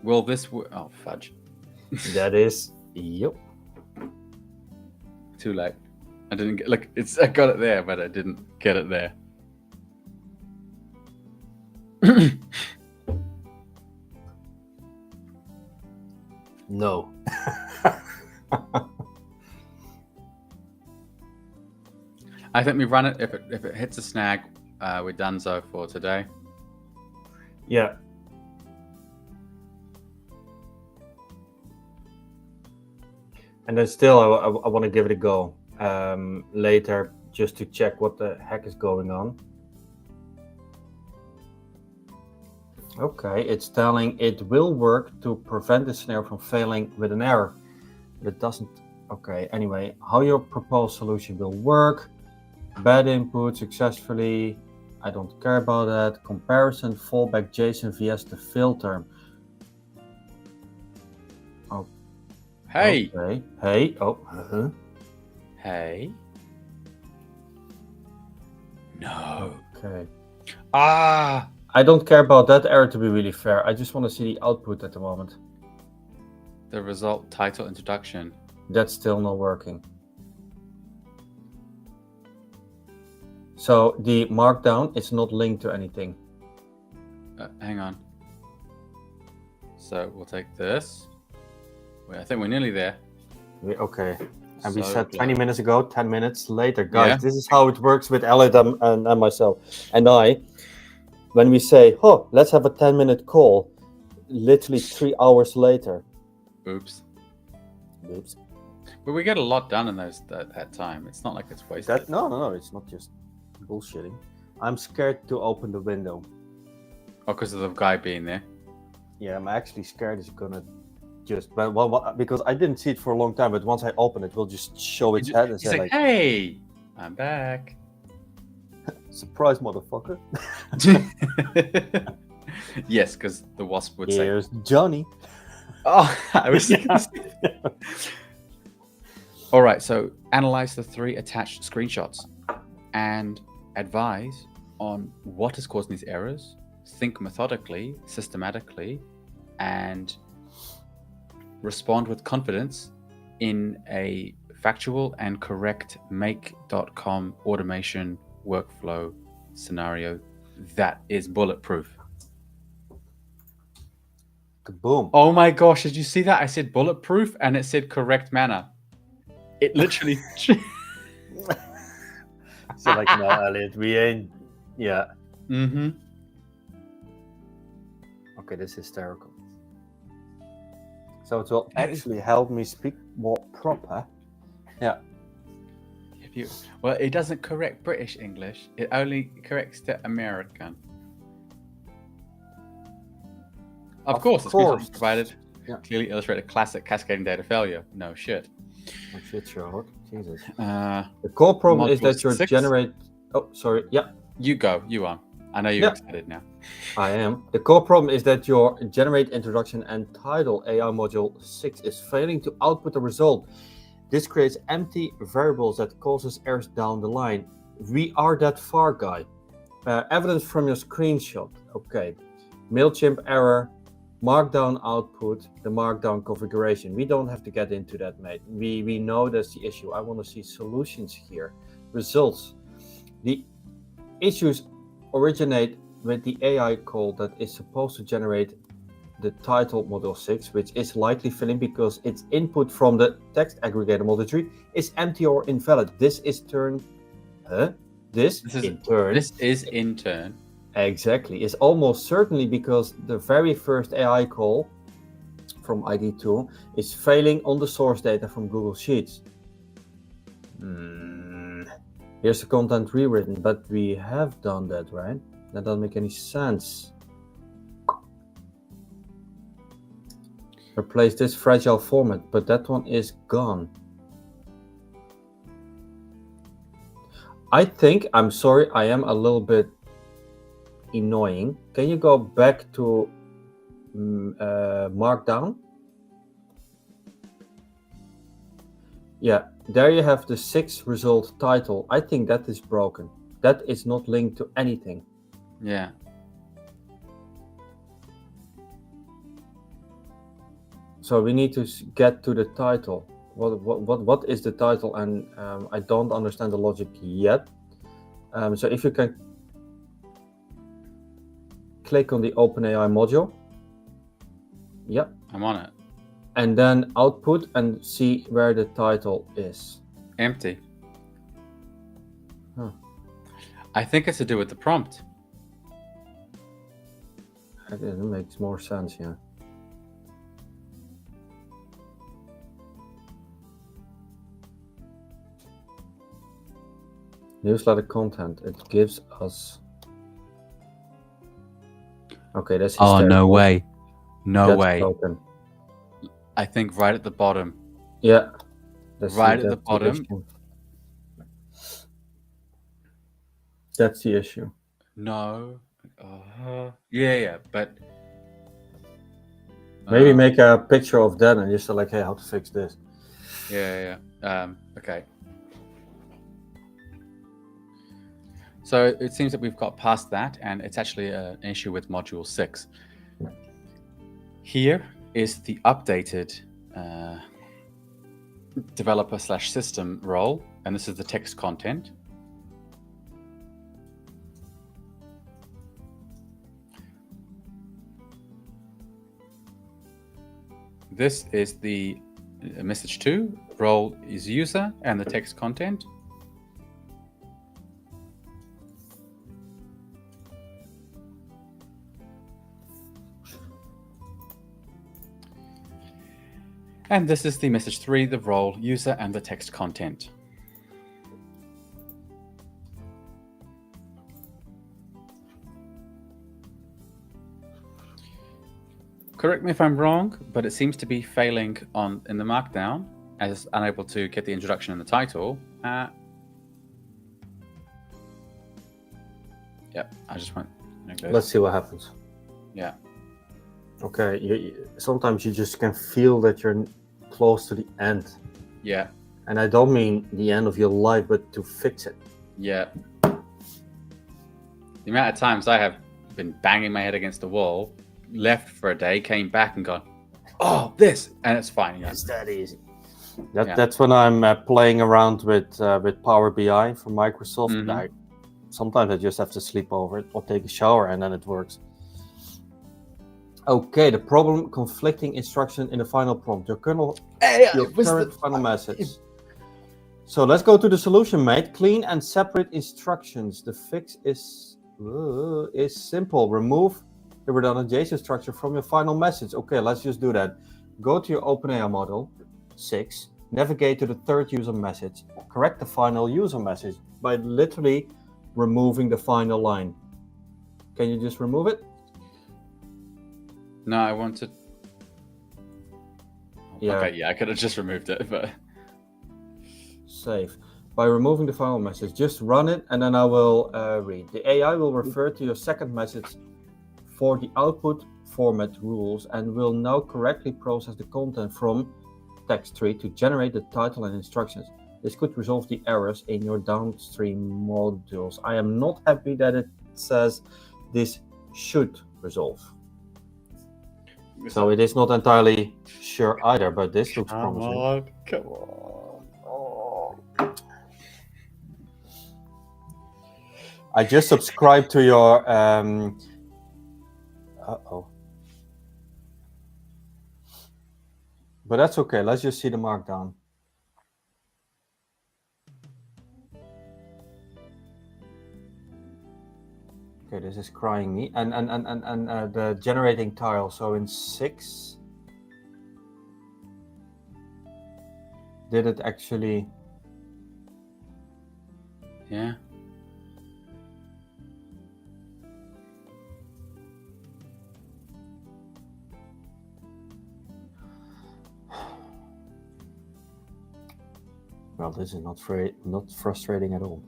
[SPEAKER 1] Will this? Oh fudge!
[SPEAKER 2] That is. Yep.
[SPEAKER 1] Too late. I didn't get. Look, it's. I got it there, but I didn't get it there.
[SPEAKER 2] No.
[SPEAKER 1] I think we run it. If it hits a snag, we're done so for today.
[SPEAKER 2] Yeah. And then still, I want to give it a go later, just to check what the heck is going on. Okay, it's telling it will work to prevent the scenario from failing with an error. But it doesn't. Okay, anyway, how your proposed solution will work. Bad input successfully. I don't care about that. Comparison fallback JSON vs the filter.
[SPEAKER 1] Hey.
[SPEAKER 2] Okay. Hey. Oh.
[SPEAKER 1] Hey. No.
[SPEAKER 2] Okay.
[SPEAKER 1] Ah.
[SPEAKER 2] I don't care about that error, to be really fair. I just want to see the output at the moment.
[SPEAKER 1] The result title introduction.
[SPEAKER 2] That's still not working. So the markdown is not linked to anything.
[SPEAKER 1] Hang on. So we'll take this. Wait, I think we're nearly there.
[SPEAKER 2] Okay. And we
[SPEAKER 1] So
[SPEAKER 2] said
[SPEAKER 1] close.
[SPEAKER 2] 20 minutes ago, 10 minutes later. Guys,
[SPEAKER 1] Yeah.
[SPEAKER 2] this is how it works with Elliott and myself. And when we say, oh, let's have a 10-minute call, literally 3 hours later.
[SPEAKER 1] Oops.
[SPEAKER 2] Oops.
[SPEAKER 1] But we get a lot done in that time. It's not like it's wasted.
[SPEAKER 2] No, it's not just bullshitting. I'm scared to open the window.
[SPEAKER 1] Oh, because of the guy being there.
[SPEAKER 2] Yeah, I'm actually scared it's gonna just, because I didn't see it for a long time, but once I open it, will just show its head and
[SPEAKER 1] He's
[SPEAKER 2] say
[SPEAKER 1] like,
[SPEAKER 2] like,
[SPEAKER 1] hey, I'm back.
[SPEAKER 2] surprise, motherfucker.
[SPEAKER 1] Yes, because the wasp would say,
[SPEAKER 2] Here's Johnny.
[SPEAKER 1] oh, I was All right, so analyze the 3 attached screenshots and advise on what is causing these errors. Think methodically, systematically, and respond with confidence in a factual and correct make.com automation workflow scenario that is bulletproof.
[SPEAKER 2] Kaboom.
[SPEAKER 1] Oh my gosh, did you see that? I said bulletproof and it said correct manner. It literally...
[SPEAKER 2] So like, no, Elliott, we ain't, yeah.
[SPEAKER 1] Mm-hmm.
[SPEAKER 2] Okay, this is hysterical. So it will actually help me speak more proper. Yeah.
[SPEAKER 1] Well, it doesn't correct British English. It only corrects to American. Of course, the screenshots provided clearly illustrate a classic cascading data failure. No shit.
[SPEAKER 2] Oh shit, Sherlock. Jesus.
[SPEAKER 1] The
[SPEAKER 2] core problem is that you
[SPEAKER 1] 6.
[SPEAKER 2] generate... Oh, sorry. Yeah.
[SPEAKER 1] You go. You on. I know you're excited now.
[SPEAKER 2] I am. The core problem is that your generate introduction and title AI module 6 is failing to output the result. This creates empty variables that causes errors down the line. We are that far, guy. Evidence from your screenshot. Okay. MailChimp error. Markdown output. The markdown configuration. We don't have to get into that, mate. We know that's the issue. I want to see solutions here. Results. The issues originate with the AI call that is supposed to generate the title model 6, which is likely failing because its input from the text aggregator model 3 is empty or invalid. This is in turn exactly is almost certainly because the very first AI call from ID2 is failing on the source data from Google Sheets. Here's the content rewritten, but we have done that, right? That doesn't make any sense. Replace this fragile format, but that one is gone. I think, I'm sorry, I am a little bit annoying. Can you go back to Markdown. Yeah, there you have the 6 result title. I think that is broken. That is not linked to anything.
[SPEAKER 1] Yeah.
[SPEAKER 2] So we need to get to the title. What is the title? And I don't understand the logic yet. So if you can click on the OpenAI module. Yep.
[SPEAKER 1] I'm on it.
[SPEAKER 2] And then output and see where the title is.
[SPEAKER 1] Empty.
[SPEAKER 2] Huh.
[SPEAKER 1] I think it's to do with the prompt.
[SPEAKER 2] It makes more sense, yeah. Newsletter content. It gives us. Okay, that's hysterical.
[SPEAKER 1] Oh, no way. No
[SPEAKER 2] That's
[SPEAKER 1] way.
[SPEAKER 2] broken.
[SPEAKER 1] I think right at the bottom.
[SPEAKER 2] Yeah.
[SPEAKER 1] Right at the bottom.
[SPEAKER 2] That's the issue.
[SPEAKER 1] No. Yeah, but.
[SPEAKER 2] Maybe make a picture of that and just say like, hey, how to fix this.
[SPEAKER 1] Yeah. Okay. So it seems that we've got past that, and it's actually an issue with module 6. Here is the updated developer/system role, and this is the text content. This is the message 2, role is user, and the text content. And this is the message 3, the role, user, and the text content. Correct me if I'm wrong, but it seems to be failing in the markdown as unable to get the introduction and the title. Yep, I just went.
[SPEAKER 2] Let's see what happens.
[SPEAKER 1] Yeah.
[SPEAKER 2] Okay, sometimes you just can feel that you're close to the end.
[SPEAKER 1] Yeah.
[SPEAKER 2] And I don't mean the end of your life, but to fix it.
[SPEAKER 1] Yeah. The amount of times I have been banging my head against the wall, left for a day, came back and gone, oh, this, and it's fine. Yeah.
[SPEAKER 2] It's that easy. That's when I'm playing around with Power BI from Microsoft.
[SPEAKER 1] Mm-hmm.
[SPEAKER 2] Sometimes I just have to sleep over it or take a shower and then it works. Okay, the problem: conflicting instruction in the final prompt. Your current final message. So let's go to the solution, mate. Clean and separate instructions. The fix is simple. Remove the redundant JSON structure from your final message. Okay, let's just do that. Go to your OpenAI model 6. Navigate to the third user message. Correct the final user message by literally removing the final line. Can you just remove it?
[SPEAKER 1] No, I wanted.
[SPEAKER 2] Yeah.
[SPEAKER 1] Okay, yeah, I could have just removed it, but.
[SPEAKER 2] Save. By removing the final message, just run it and then I will read. The AI will refer to your second message for the output format rules and will now correctly process the content from text tree to generate the title and instructions. This could resolve the errors in your downstream modules. I am not happy that it says this should resolve. So it is not entirely sure either, but this looks promising.
[SPEAKER 1] Come on. Oh.
[SPEAKER 2] I just subscribed to your But that's okay. Let's just see the markdown. Okay, this is crying me. And the generating tile. So in 6, did it actually?
[SPEAKER 1] Yeah.
[SPEAKER 2] Well, this is not frustrating at all.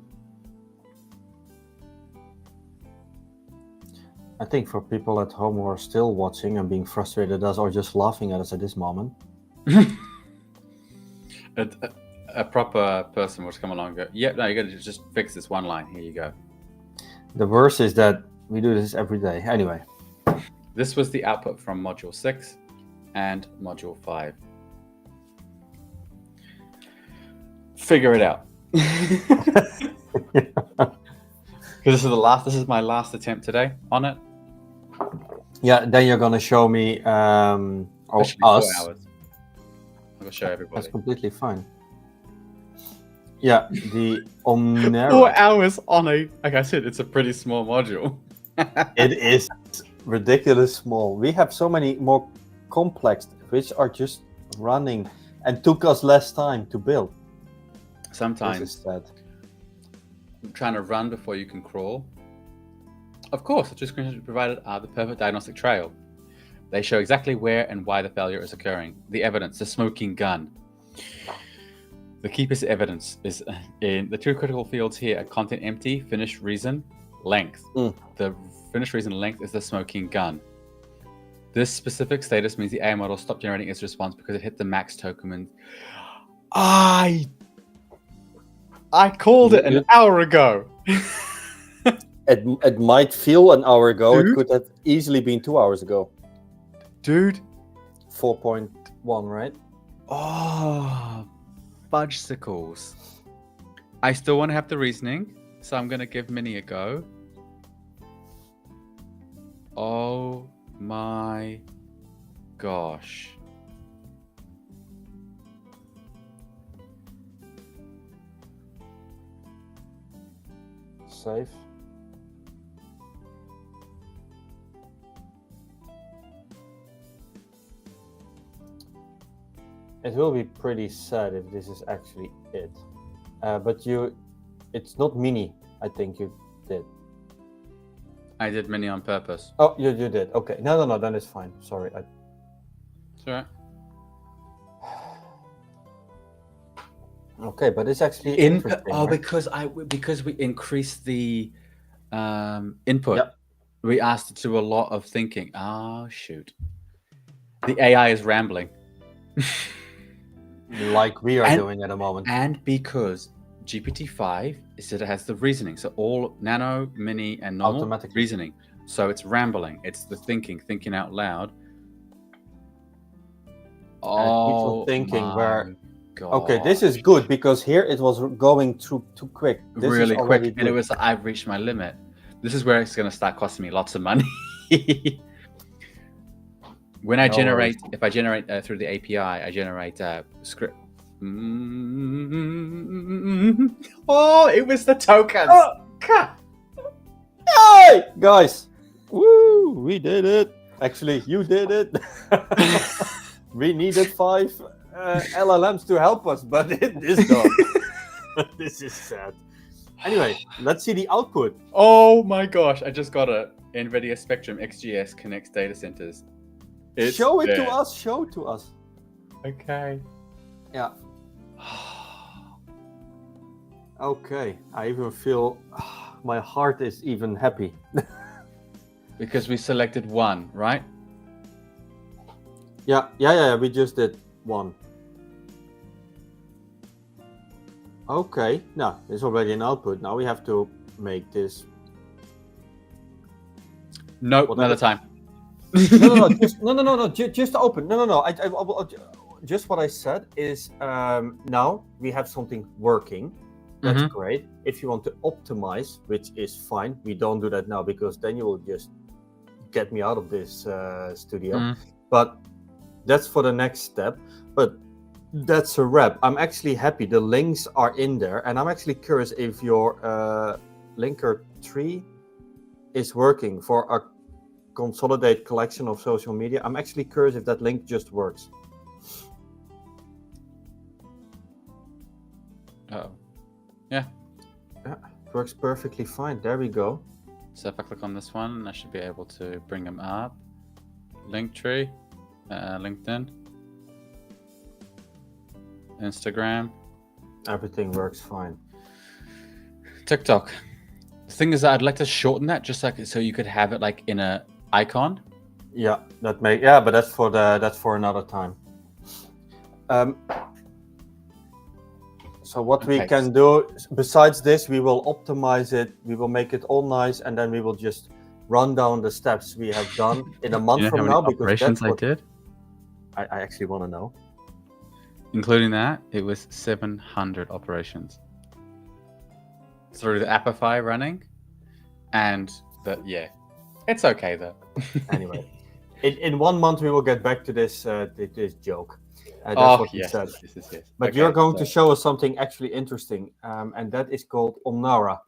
[SPEAKER 2] I think for people at home who are still watching and being frustrated at us or just laughing at us at this moment.
[SPEAKER 1] A proper person would come along and go, yep, no, you're going to just fix this one line. Here you go.
[SPEAKER 2] The worst is that we do this every day. Anyway.
[SPEAKER 1] This was the output from Module 6 and Module 5. Figure it out. Because this is my last attempt today on it.
[SPEAKER 2] Yeah, then you're going to show me or
[SPEAKER 1] That should be 4
[SPEAKER 2] us.
[SPEAKER 1] hours. I'm going to show everybody.
[SPEAKER 2] That's completely fine. Yeah, the Omnara.
[SPEAKER 1] 4 hours on like I said, it's a pretty small module.
[SPEAKER 2] It is ridiculous small. We have so many more complex which are just running and took us less time to build.
[SPEAKER 1] Sometimes
[SPEAKER 2] This is sad.
[SPEAKER 1] trying to run before you can crawl. Of course, the two screens provided are the perfect diagnostic trail. They show exactly where and why the failure is occurring. The evidence, the smoking gun. The key piece of evidence is in the two critical fields here are content empty, finished reason, length. The finished reason length is the smoking gun. This specific status means the AI model stopped generating its response because it hit the max token. And I called it an hour ago.
[SPEAKER 2] It might feel an hour ago.
[SPEAKER 1] Dude.
[SPEAKER 2] It could have easily been 2 hours ago.
[SPEAKER 1] Dude.
[SPEAKER 2] 4.1, right?
[SPEAKER 1] Oh, fudgesicles. I still want to have the reasoning, so I'm going to give Mini a go. Oh my gosh.
[SPEAKER 2] Save. It will be pretty sad if this is actually it. But it's not Mini, I think you did.
[SPEAKER 1] I did Mini on purpose.
[SPEAKER 2] Oh, you did. Okay. No, then it's fine. Sorry.
[SPEAKER 1] It's all right.
[SPEAKER 2] Okay, but it's actually interesting.
[SPEAKER 1] Oh,
[SPEAKER 2] right?
[SPEAKER 1] because we increased the input.
[SPEAKER 2] Yep.
[SPEAKER 1] We asked it to do a lot of thinking. Oh, shoot. The AI is rambling.
[SPEAKER 2] Like we are doing at the moment.
[SPEAKER 1] And because GPT-5 it has the reasoning. So all nano, mini, and normal
[SPEAKER 2] Automatically.
[SPEAKER 1] reasoning. So it's rambling. It's the thinking out loud. Oh,
[SPEAKER 2] thinking
[SPEAKER 1] my
[SPEAKER 2] where...
[SPEAKER 1] God.
[SPEAKER 2] Okay, this is good because here it was going through too quick. This
[SPEAKER 1] really
[SPEAKER 2] is already
[SPEAKER 1] quick, and it was I've reached my limit. This is where it's going to start costing me lots of money. When I generate, if I generate through the API, I generate script. Oh, it was the tokens.
[SPEAKER 2] Hey, guys! Woo! We did it. Actually, you did it. We needed 5 LLMs to help us, but it is done. This is sad. Anyway, let's see the output.
[SPEAKER 1] Oh my gosh! I just got it. NVIDIA Spectrum XGS connects data centers.
[SPEAKER 2] Show it to us. Show it to us.
[SPEAKER 1] Okay.
[SPEAKER 2] Yeah. Okay. I even feel my heart is even happy.
[SPEAKER 1] Because we selected one, right?
[SPEAKER 2] Yeah. We just did one. Okay. Now, there's already an output. Now we have to make this.
[SPEAKER 1] Nope, another time.
[SPEAKER 2] No. Just open. No. I just what I said is now we have something working. That's great. If you want to optimize, which is fine, we don't do that now because then you will just get me out of this studio. But that's for the next step. But that's a wrap. I'm actually happy. The links are in there, and I'm actually curious if your linker tree is working for a consolidate collection of social media. I'm actually curious if that link just works.
[SPEAKER 1] Oh, yeah,
[SPEAKER 2] it works perfectly fine. There we go.
[SPEAKER 1] So if I click on this one, I should be able to bring them up. Linktree, LinkedIn, Instagram.
[SPEAKER 2] Everything works fine.
[SPEAKER 1] TikTok. The thing is, I'd like to shorten that just like so you could have it like in a icon.
[SPEAKER 2] Yeah, but that's for another time. So what we
[SPEAKER 1] Okay.
[SPEAKER 2] can do besides this, we will optimize it. We will make it all nice, and then we will just run down the steps we have done in a month
[SPEAKER 1] You know
[SPEAKER 2] from
[SPEAKER 1] how many
[SPEAKER 2] now, because
[SPEAKER 1] operations
[SPEAKER 2] that's
[SPEAKER 1] I
[SPEAKER 2] what
[SPEAKER 1] did,
[SPEAKER 2] I actually want to know.
[SPEAKER 1] including that, it was 700 operations through the Appify running, and it's okay though.
[SPEAKER 2] Anyway, in 1 month we will get back to this joke. That's what we
[SPEAKER 1] yes,
[SPEAKER 2] said.
[SPEAKER 1] yes.
[SPEAKER 2] But
[SPEAKER 1] Okay,
[SPEAKER 2] you're going to
[SPEAKER 1] so-
[SPEAKER 2] show us something actually interesting, and that is called Omnara,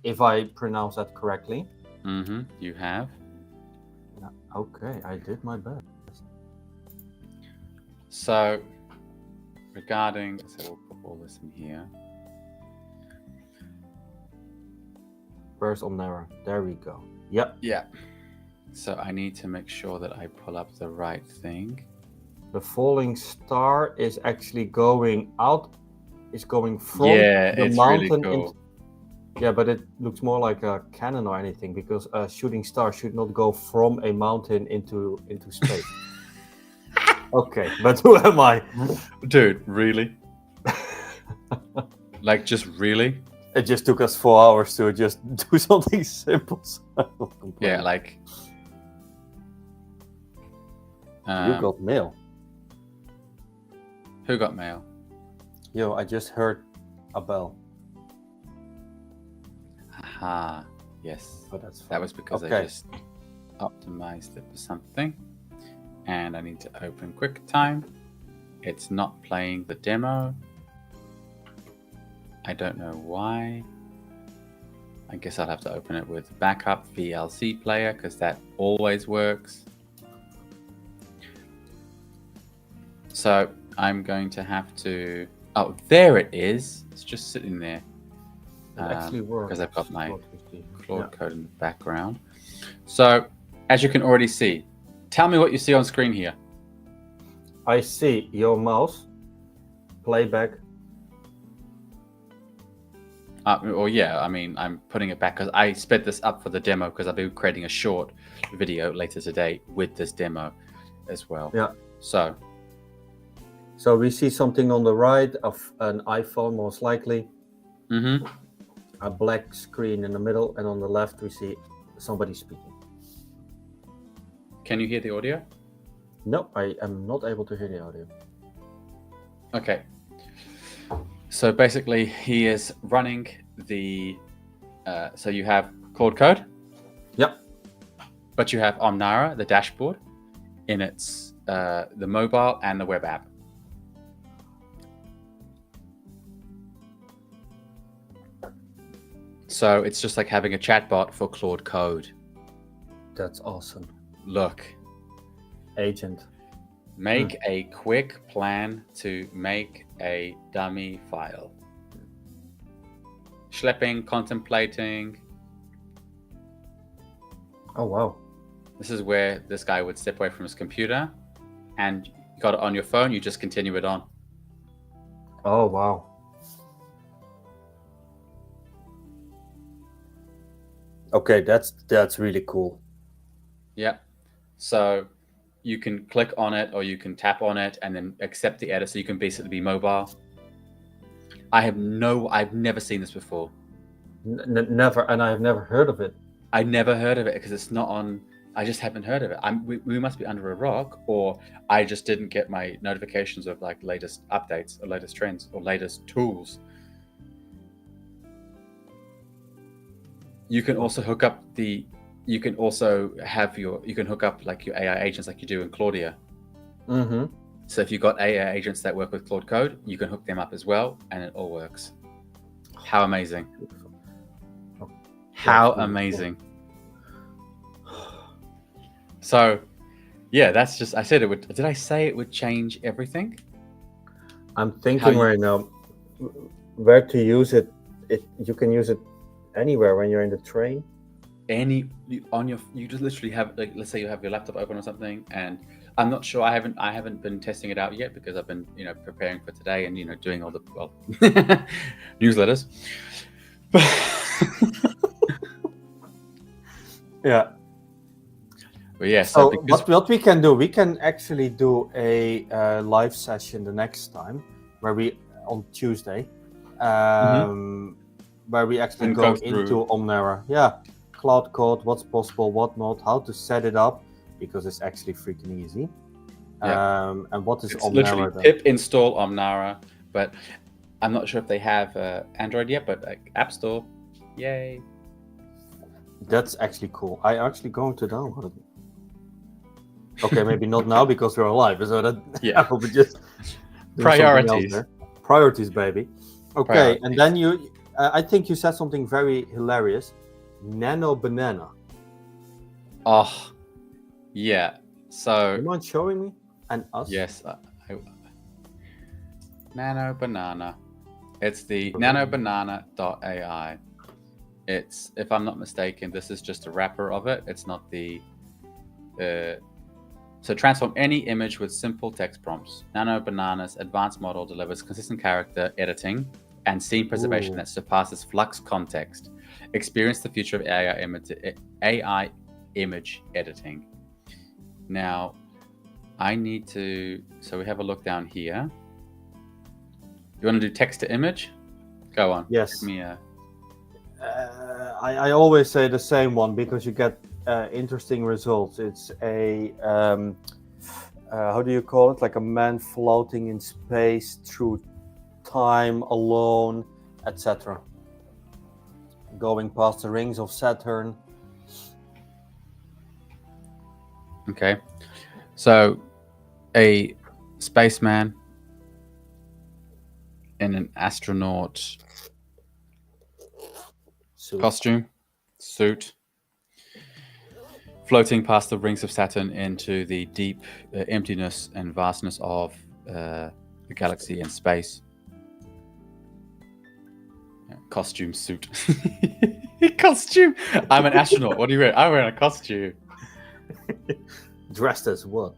[SPEAKER 2] if I pronounce that correctly.
[SPEAKER 1] You have.
[SPEAKER 2] Okay, I did my best.
[SPEAKER 1] So, regarding, so we'll put all this in here.
[SPEAKER 2] Where's Omnara? There we go. Yep.
[SPEAKER 1] Yeah. So I need to make sure that I pull up the right thing.
[SPEAKER 2] The falling star is actually going out. It's going from
[SPEAKER 1] Yeah,
[SPEAKER 2] the
[SPEAKER 1] it's
[SPEAKER 2] mountain.
[SPEAKER 1] really cool.
[SPEAKER 2] Yeah, but it looks more like a cannon or anything, because a shooting star should not go from a mountain into space. Okay, but who am I?
[SPEAKER 1] Dude, really? Like, just really?
[SPEAKER 2] It just took us 4 hours to just do something simple. So I'm not complaining.
[SPEAKER 1] Yeah, like.
[SPEAKER 2] You got mail.
[SPEAKER 1] Who got mail?
[SPEAKER 2] Yo, I just heard a bell.
[SPEAKER 1] Aha, yes.
[SPEAKER 2] But that's fine.
[SPEAKER 1] That was because I
[SPEAKER 2] Okay.
[SPEAKER 1] just optimized it for something. And I need to open QuickTime. It's not playing the demo. I don't know why. I guess I'll have to open it with backup VLC player because that always works. So I'm going to have to. Oh, there it is. It's just sitting there.
[SPEAKER 2] It actually works.
[SPEAKER 1] Because I've got my
[SPEAKER 2] Yeah.
[SPEAKER 1] Claude Code in the background. So, as you can already see, tell me what you see on screen here.
[SPEAKER 2] I see your mouse, playback.
[SPEAKER 1] I mean, I'm putting it back because I sped this up for the demo because I'll be creating a short video later today with this demo as well.
[SPEAKER 2] Yeah.
[SPEAKER 1] So
[SPEAKER 2] we see something on the right of an iPhone, most likely. A black screen in the middle, and on the left we see somebody speaking.
[SPEAKER 1] Can you hear the audio?
[SPEAKER 2] No, I am not able to hear the audio.
[SPEAKER 1] Okay. So basically, he is running the. So you have Claude Code.
[SPEAKER 2] Yep.
[SPEAKER 1] But you have Omnara, the dashboard, in its the mobile and the web app. So it's just like having a chatbot for Claude Code.
[SPEAKER 2] That's awesome.
[SPEAKER 1] Look,
[SPEAKER 2] Agent.
[SPEAKER 1] make a quick plan to make a dummy file. Schlepping, contemplating.
[SPEAKER 2] Oh, wow.
[SPEAKER 1] This is where this guy would step away from his computer, and you got it on your phone, you just continue it on.
[SPEAKER 2] Oh, wow. Okay, that's really cool.
[SPEAKER 1] Yeah. So you can click on it or you can tap on it and then accept the edit, so you can basically be mobile. I've never seen this before.
[SPEAKER 2] Never, and I have never heard of it.
[SPEAKER 1] I never heard of it because it's not on. I just haven't heard of it. We must be under a rock, or I just didn't get my notifications of like latest updates or latest trends or latest tools. You can also hook up you can hook up like your AI agents like you do in Claudia.
[SPEAKER 2] Mm-hmm.
[SPEAKER 1] So if you've got AI agents that work with Claude Code, you can hook them up as well, and it all works. How amazing. How amazing. So, yeah, that's just, I said it would, did I say it would change everything?
[SPEAKER 2] I'm thinking right now where to use it. You can use it anywhere when you're in the train.
[SPEAKER 1] You just literally have, like, let's say you have your laptop open or something, and I'm not sure, I haven't been testing it out yet because I've been, preparing for today and, doing all the, newsletters.
[SPEAKER 2] Yeah.
[SPEAKER 1] But yeah,
[SPEAKER 2] So
[SPEAKER 1] because
[SPEAKER 2] what we can do, we can actually do a live session the next time, on Tuesday, where we actually
[SPEAKER 1] And
[SPEAKER 2] go
[SPEAKER 1] go through.
[SPEAKER 2] into Omnara. Yeah, Claude Code, what's possible, what not, how to set it up, because it's actually freaking easy.
[SPEAKER 1] Yeah.
[SPEAKER 2] And what is
[SPEAKER 1] It's
[SPEAKER 2] Omnara
[SPEAKER 1] literally
[SPEAKER 2] then?
[SPEAKER 1] pip install Omnara, but I'm not sure if they have Android yet, but like App Store, yay.
[SPEAKER 2] That's actually cool. I'm actually going to download it. Okay, maybe not now because we're live, so that
[SPEAKER 1] Yeah.
[SPEAKER 2] I will just do
[SPEAKER 1] Priorities.
[SPEAKER 2] something else there. Priorities, baby. Okay,
[SPEAKER 1] Priorities.
[SPEAKER 2] and then I think you said something very hilarious. Nano banana.
[SPEAKER 1] Oh, yeah. So
[SPEAKER 2] You mind showing me and us?
[SPEAKER 1] yes, Nano Banana. It's the
[SPEAKER 2] Okay.
[SPEAKER 1] nanobanana.ai. It's, if I'm not mistaken, this is just a wrapper of it. It's not the. So transform any image with simple text prompts. Nano Banana's advanced model delivers consistent character editing and scene preservation
[SPEAKER 2] Ooh.
[SPEAKER 1] that surpasses Flux context. Experience the future of AI image editing. Now, I need to. So we have a look down here. You want to do text to image? Go on.
[SPEAKER 2] Yes.
[SPEAKER 1] Give me a.
[SPEAKER 2] I always say the same one because you get interesting results. It's a how do you call it? Like a man floating in space through time alone, etc. Going past the rings of Saturn.
[SPEAKER 1] Okay. So, a spaceman in an astronaut costume, suit, floating past the rings of Saturn into the deep emptiness and vastness of the galaxy and space. Costume suit. Costume. I'm an astronaut. What are you wearing? I'm wearing a costume.
[SPEAKER 2] Dressed as what?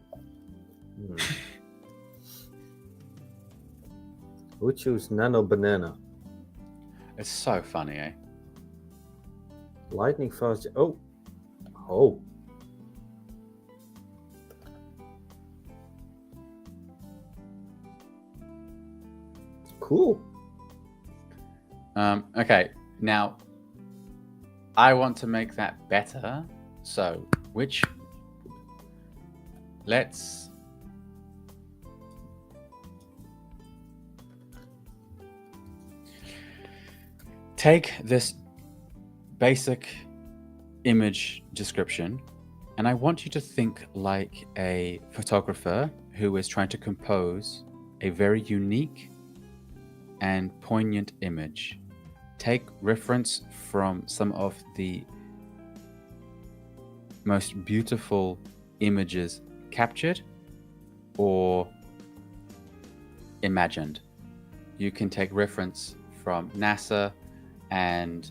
[SPEAKER 2] Who choose Nano Banana?
[SPEAKER 1] It's so funny, eh?
[SPEAKER 2] Lightning fast. Oh. Cool.
[SPEAKER 1] Okay, now I want to make that better. So, let's take this basic image description, and I want you to think like a photographer who is trying to compose a very unique and poignant image. Take reference from some of the most beautiful images captured or imagined. You can take reference from NASA and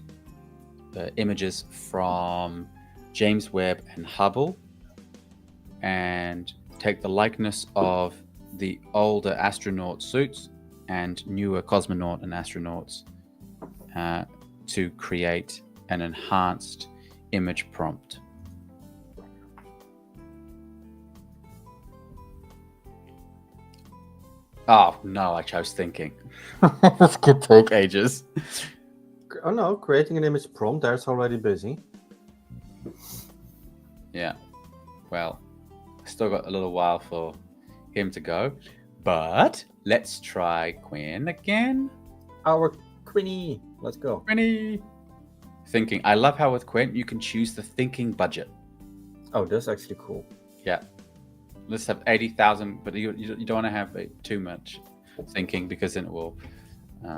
[SPEAKER 1] images from James Webb and Hubble, and take the likeness of the older astronaut suits and newer cosmonaut and astronauts to create an enhanced image prompt. Oh no, I chose thinking. This could take ages.
[SPEAKER 2] Oh no, creating an image prompt, there's already busy.
[SPEAKER 1] Yeah. Well, I still got a little while for him to go. But let's try Quinn again.
[SPEAKER 2] Our Quinny. Let's go.
[SPEAKER 1] Quinny. Thinking. I love how with Quinn you can choose the thinking budget.
[SPEAKER 2] Oh, that's actually cool.
[SPEAKER 1] Yeah. Let's have 80,000, but you don't want to have too much thinking because then it will...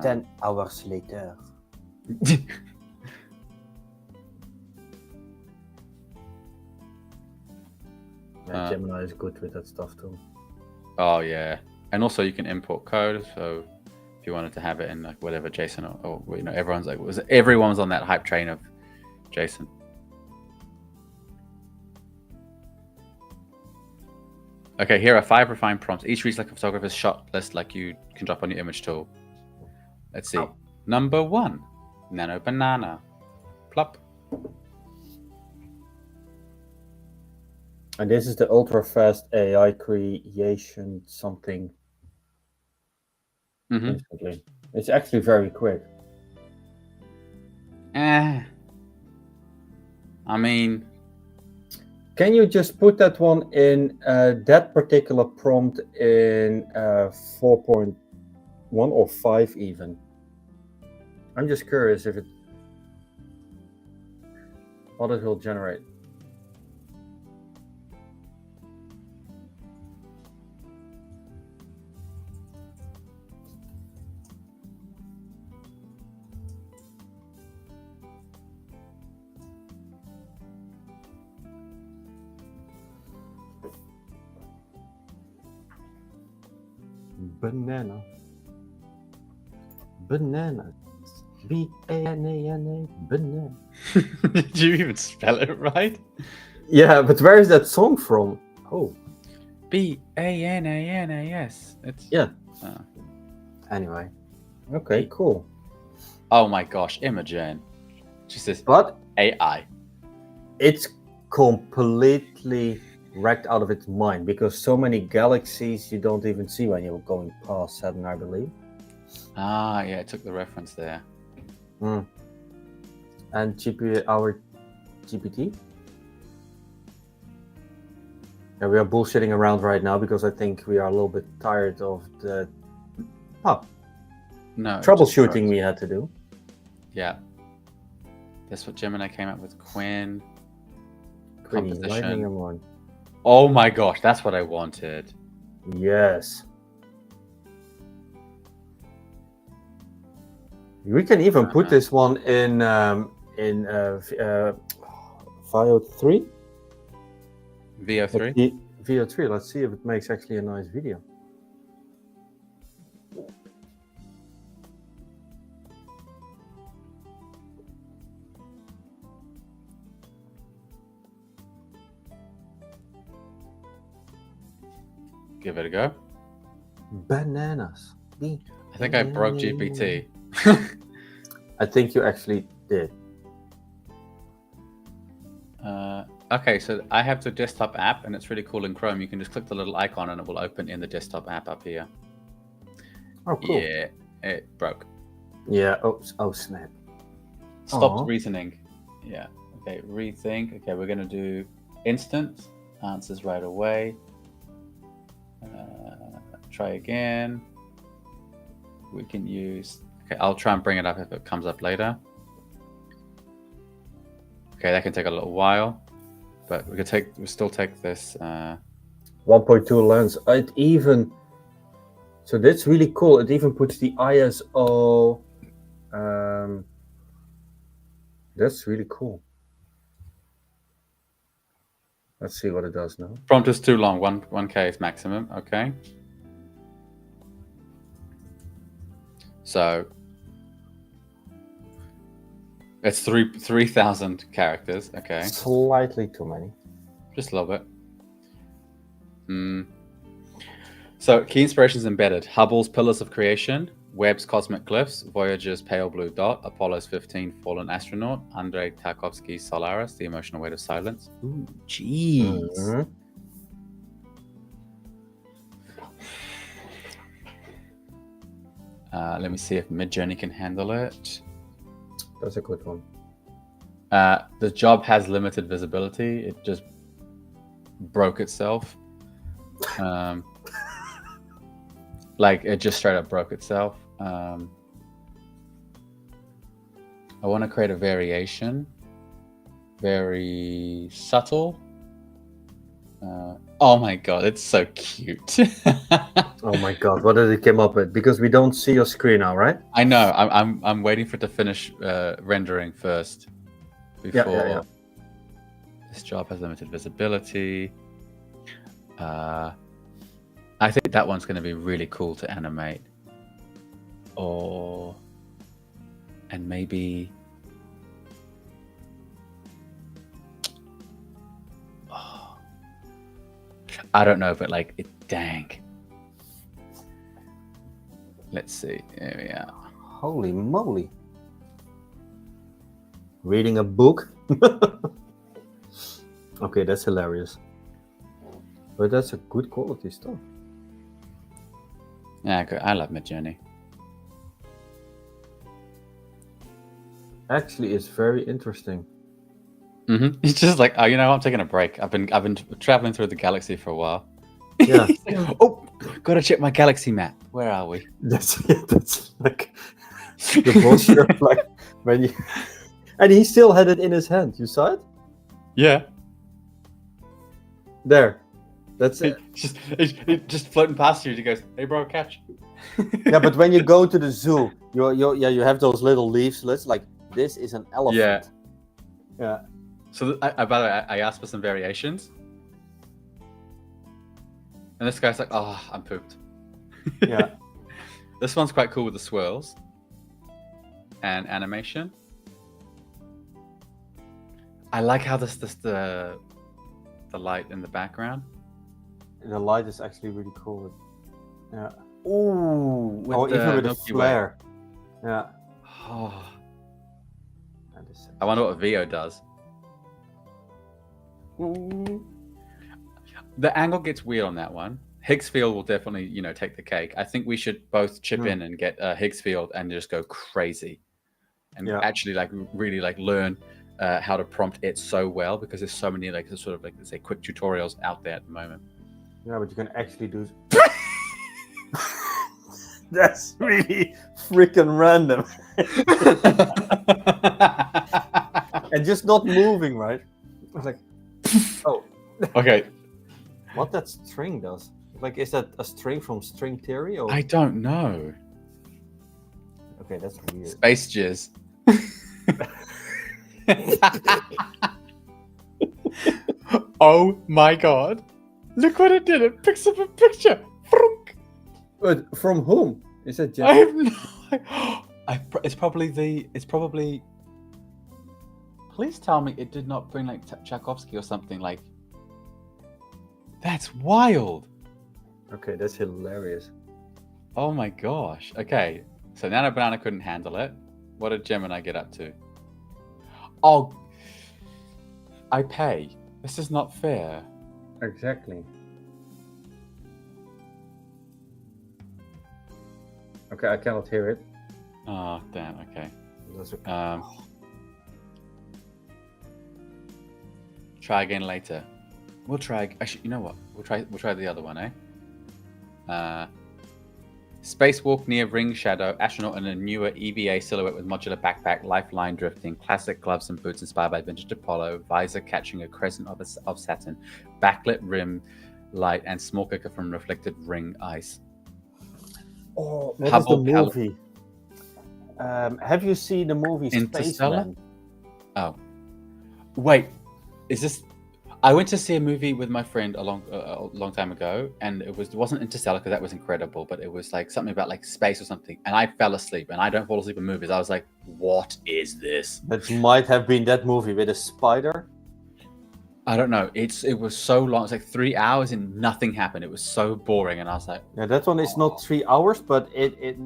[SPEAKER 2] 10 hours later. Gemini is good with that stuff too.
[SPEAKER 1] Oh yeah, and also you can import code. So if you wanted to have it in like whatever JSON or everyone's on that hype train of JSON. Okay, here are 5 refined prompts. Each reads like a photographer's shot list, like you can drop on your image tool. Let's see. Number 1, Nano Banana. Plop.
[SPEAKER 2] And this is the ultra fast AI creation something instantly. It's actually very quick.
[SPEAKER 1] I mean,
[SPEAKER 2] can you just put that one in that particular prompt in 4.1 or 5 even? I'm just curious if what it will generate. Banana. Banana. B-A-N-A-N-A. Banana.
[SPEAKER 1] Did you even spell it right?
[SPEAKER 2] Yeah, but where is that song from? Oh.
[SPEAKER 1] B-A-N-A-N-A-S. It's
[SPEAKER 2] yeah. Anyway. Okay, cool.
[SPEAKER 1] Oh my gosh, Imogen. Just this
[SPEAKER 2] but
[SPEAKER 1] AI.
[SPEAKER 2] It's completely wrecked out of its mind because so many galaxies you don't even see when you're going past Saturn, I believe.
[SPEAKER 1] Ah, yeah, I took the reference there.
[SPEAKER 2] And our GPT? Yeah, we are bullshitting around right now because I think we are a little bit tired of the troubleshooting we had to do.
[SPEAKER 1] Yeah. That's what Gemini came up with. Quinn.
[SPEAKER 2] Composition.
[SPEAKER 1] Oh my gosh, that's what I wanted.
[SPEAKER 2] Yes. We can even put this one in VO3.
[SPEAKER 1] VO3?
[SPEAKER 2] VO3. Let's see if it makes actually a nice video.
[SPEAKER 1] Give it a go.
[SPEAKER 2] Bananas.
[SPEAKER 1] I think I broke GPT.
[SPEAKER 2] I think you actually did.
[SPEAKER 1] Okay, so I have the desktop app, and it's really cool in Chrome. You can just click the little icon, and it will open in the desktop app up here.
[SPEAKER 2] Oh, cool.
[SPEAKER 1] Yeah, it broke.
[SPEAKER 2] Yeah. Oh, snap.
[SPEAKER 1] Stopped reasoning. Yeah. Okay, rethink. Okay, we're going to do instant answers right away. Try again. We can use... Okay, I'll try and bring it up if it comes up later. Okay, that can take a little while, but we'll still take this.
[SPEAKER 2] 1.2 lens. So that's really cool. It even puts the ISO. That's really cool. Let's see what it does now.
[SPEAKER 1] Prompt is too long. 1K is maximum. Okay. So it's 3,000 characters. Okay.
[SPEAKER 2] Slightly too many.
[SPEAKER 1] Just a little bit. So key inspirations embedded: Hubble's Pillars of Creation, Webb's Cosmic Glyphs, Voyager's Pale Blue Dot, Apollo's 15 Fallen Astronaut, Andrei Tarkovsky's Solaris, The Emotional Weight of Silence. Ooh, jeez. Let me see if Midjourney can handle it.
[SPEAKER 2] That's a good one.
[SPEAKER 1] The job has limited visibility. It just broke itself. Like it just straight up broke itself. I want to create a variation, very subtle. Oh my god, it's so cute.
[SPEAKER 2] Oh my god, what did it come up with? Because we don't see your screen now, right?
[SPEAKER 1] I know. I'm waiting for it to finish rendering first before.
[SPEAKER 2] Yeah.
[SPEAKER 1] This job has limited visibility. I think that one's going to be really cool to animate. And maybe... Oh, I don't know, but like, dang. Let's see. There we are.
[SPEAKER 2] Holy moly. Reading a book? Okay, that's hilarious. But that's a good quality stuff.
[SPEAKER 1] Yeah, I love Midjourney.
[SPEAKER 2] Actually, it's very interesting.
[SPEAKER 1] It's just like, oh, I'm taking a break. I've been traveling through the galaxy for a while.
[SPEAKER 2] Yeah.
[SPEAKER 1] Oh, gotta check my galaxy map. Where are we?
[SPEAKER 2] That's like the bullshit. Like when you, and he still had it in his hand. You saw it?
[SPEAKER 1] Yeah.
[SPEAKER 2] There. That's it.
[SPEAKER 1] It's just floating past you. He goes, "Hey, bro, catch."
[SPEAKER 2] Yeah, but when you go to the zoo, you have those little leaflets. Like this is an elephant. Yeah.
[SPEAKER 1] So by the way, I asked for some variations, and this guy's like, "Oh, I'm pooped."
[SPEAKER 2] Yeah.
[SPEAKER 1] This one's quite cool with the swirls and animation. I like how the light in the background.
[SPEAKER 2] The light is actually really cool. Yeah.
[SPEAKER 1] Ooh,
[SPEAKER 2] even with the
[SPEAKER 1] Milky
[SPEAKER 2] flare.
[SPEAKER 1] Way.
[SPEAKER 2] Yeah.
[SPEAKER 1] Oh. I wonder what VO does. Ooh. The angle gets weird on that one. Higgs field will definitely, take the cake. I think we should both chip in and get a Higgs field and just go crazy, and actually really learn how to prompt it so well, because there's so many let's say quick tutorials out there at the moment.
[SPEAKER 2] Yeah, but you can actually do. That's really freaking random. And just not moving, right? Like, oh.
[SPEAKER 1] Okay.
[SPEAKER 2] What that string does? Like, is that a string from string theory? Or?
[SPEAKER 1] I don't know.
[SPEAKER 2] Okay, that's weird.
[SPEAKER 1] Space jizz. Oh my god. Look what it did. It picks up a picture.
[SPEAKER 2] But from whom? Is it just...
[SPEAKER 1] I have no... It's probably... Please tell me it did not bring Tchaikovsky or something like... That's wild.
[SPEAKER 2] Okay, that's hilarious.
[SPEAKER 1] Oh my gosh. Okay. So Nano Banana couldn't handle it. What did Gemini get up to? Oh, I pay. This is not fair.
[SPEAKER 2] Exactly. Okay, I cannot hear it.
[SPEAKER 1] Oh, damn. Okay.
[SPEAKER 2] That's okay.
[SPEAKER 1] Try again later. We'll try. Actually, you know what? We'll try the other one, eh? Spacewalk near Ring Shadow, astronaut in a newer EVA silhouette with modular backpack, lifeline drifting, classic gloves and boots inspired by vintage Apollo, visor catching a crescent of Saturn, backlit rim light, and small kicker from reflected ring ice.
[SPEAKER 2] Oh, what is the movie? Have you seen the movie Spaceman?
[SPEAKER 1] Oh, wait, is this? I went to see a movie with my friend a long time ago, and it wasn't Interstellar because that was incredible, but it was like something about like space or something, and I fell asleep, and I don't fall asleep in movies. I was like, what is this?
[SPEAKER 2] That might have been that movie with a spider.
[SPEAKER 1] I don't know. It was so long. It's like 3 hours and nothing happened. It was so boring, and I was like,
[SPEAKER 2] yeah, that one is not 3 hours, but it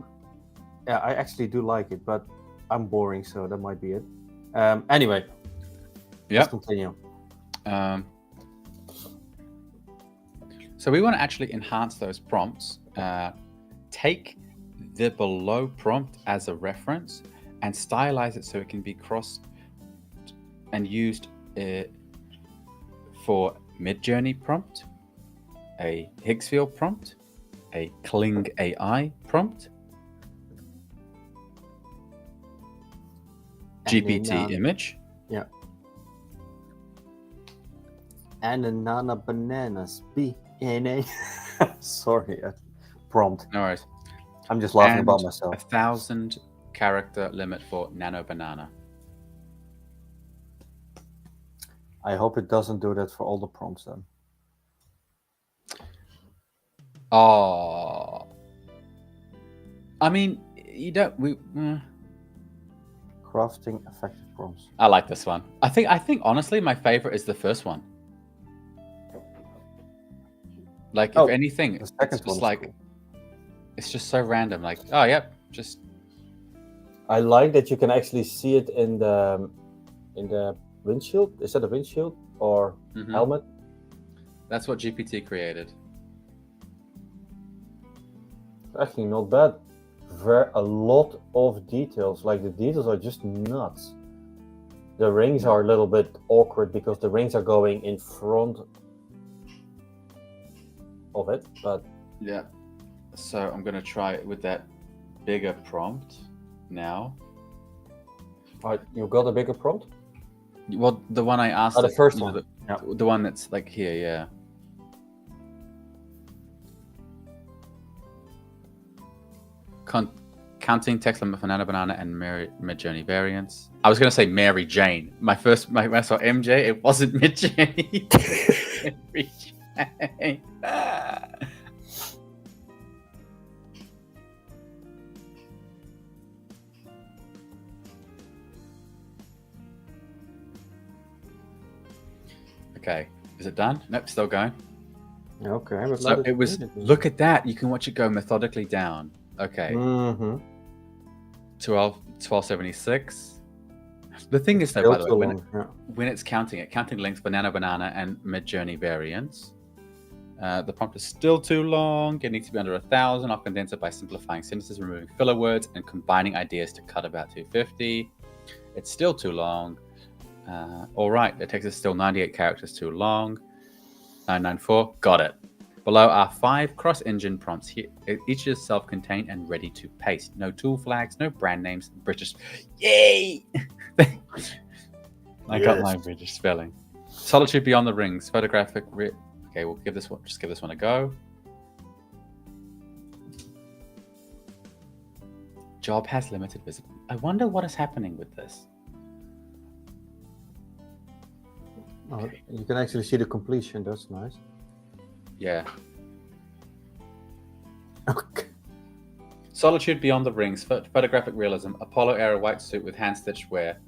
[SPEAKER 2] yeah, I actually do like it, but I'm boring, so that might be it. Anyway, let's continue.
[SPEAKER 1] So we want to actually enhance those prompts. Take the below prompt as a reference and stylize it so it can be crossed and used for Midjourney prompt, a Higgs field prompt, a Kling AI prompt, GPT image.
[SPEAKER 2] Yeah. And a Nana Bananas BNA. Sorry, prompt.
[SPEAKER 1] No worries.
[SPEAKER 2] I'm just laughing about myself.
[SPEAKER 1] 1,000 character limit for Nano Banana.
[SPEAKER 2] I hope it doesn't do that for all the prompts then.
[SPEAKER 1] Oh, I mean, you don't.
[SPEAKER 2] Crafting effective prompts.
[SPEAKER 1] I like this one. I think honestly, my favorite is the first one. Like, if anything, it's just like cool. It's just so random. Like, oh, yep, just.
[SPEAKER 2] I like that you can actually see it in the windshield. Is that a windshield or helmet?
[SPEAKER 1] That's what GPT created.
[SPEAKER 2] Actually, not bad. A lot of details. Like the details are just nuts. The rings are a little bit awkward because the rings are going in front of it, but
[SPEAKER 1] Yeah. So I'm gonna try it with that bigger prompt now.
[SPEAKER 2] you got a bigger prompt?
[SPEAKER 1] Well, the one I asked.
[SPEAKER 2] The first
[SPEAKER 1] you know,
[SPEAKER 2] one.
[SPEAKER 1] The one that's like here, yeah. Counting text limit for Nano Banana and Mid-Journey variants. I was going to say Mary Jane. When I saw MJ, it wasn't Mid-Journey. Mary Jane. Okay, is it done? Nope, still going.
[SPEAKER 2] Okay, but
[SPEAKER 1] So it was. Look at that. You can watch it go methodically down. Okay. 1276. The thing is, though, by the way, when it's counting links for Nano Banana and Mid-Journey variants, the prompt is still too long. It needs to be under 1,000. I'll condense it by simplifying sentences, removing filler words, and combining ideas to cut about 250. It's still too long. All right, the text is still 98 characters too long. 994, got it. Below are 5 cross-engine prompts here. Each is self-contained and ready to paste. No tool flags, no brand names. British. Yay! I got my British spelling. Solitude Beyond the Rings. Photographic. Okay, we'll give this one. Just give this one a go. Job has limited visibility. I wonder what is happening with this.
[SPEAKER 2] Okay. You can actually see the completion. That's nice.
[SPEAKER 1] Yeah.
[SPEAKER 2] Okay.
[SPEAKER 1] Solitude Beyond the Rings, photographic realism, Apollo era white suit with hand-stitched wear,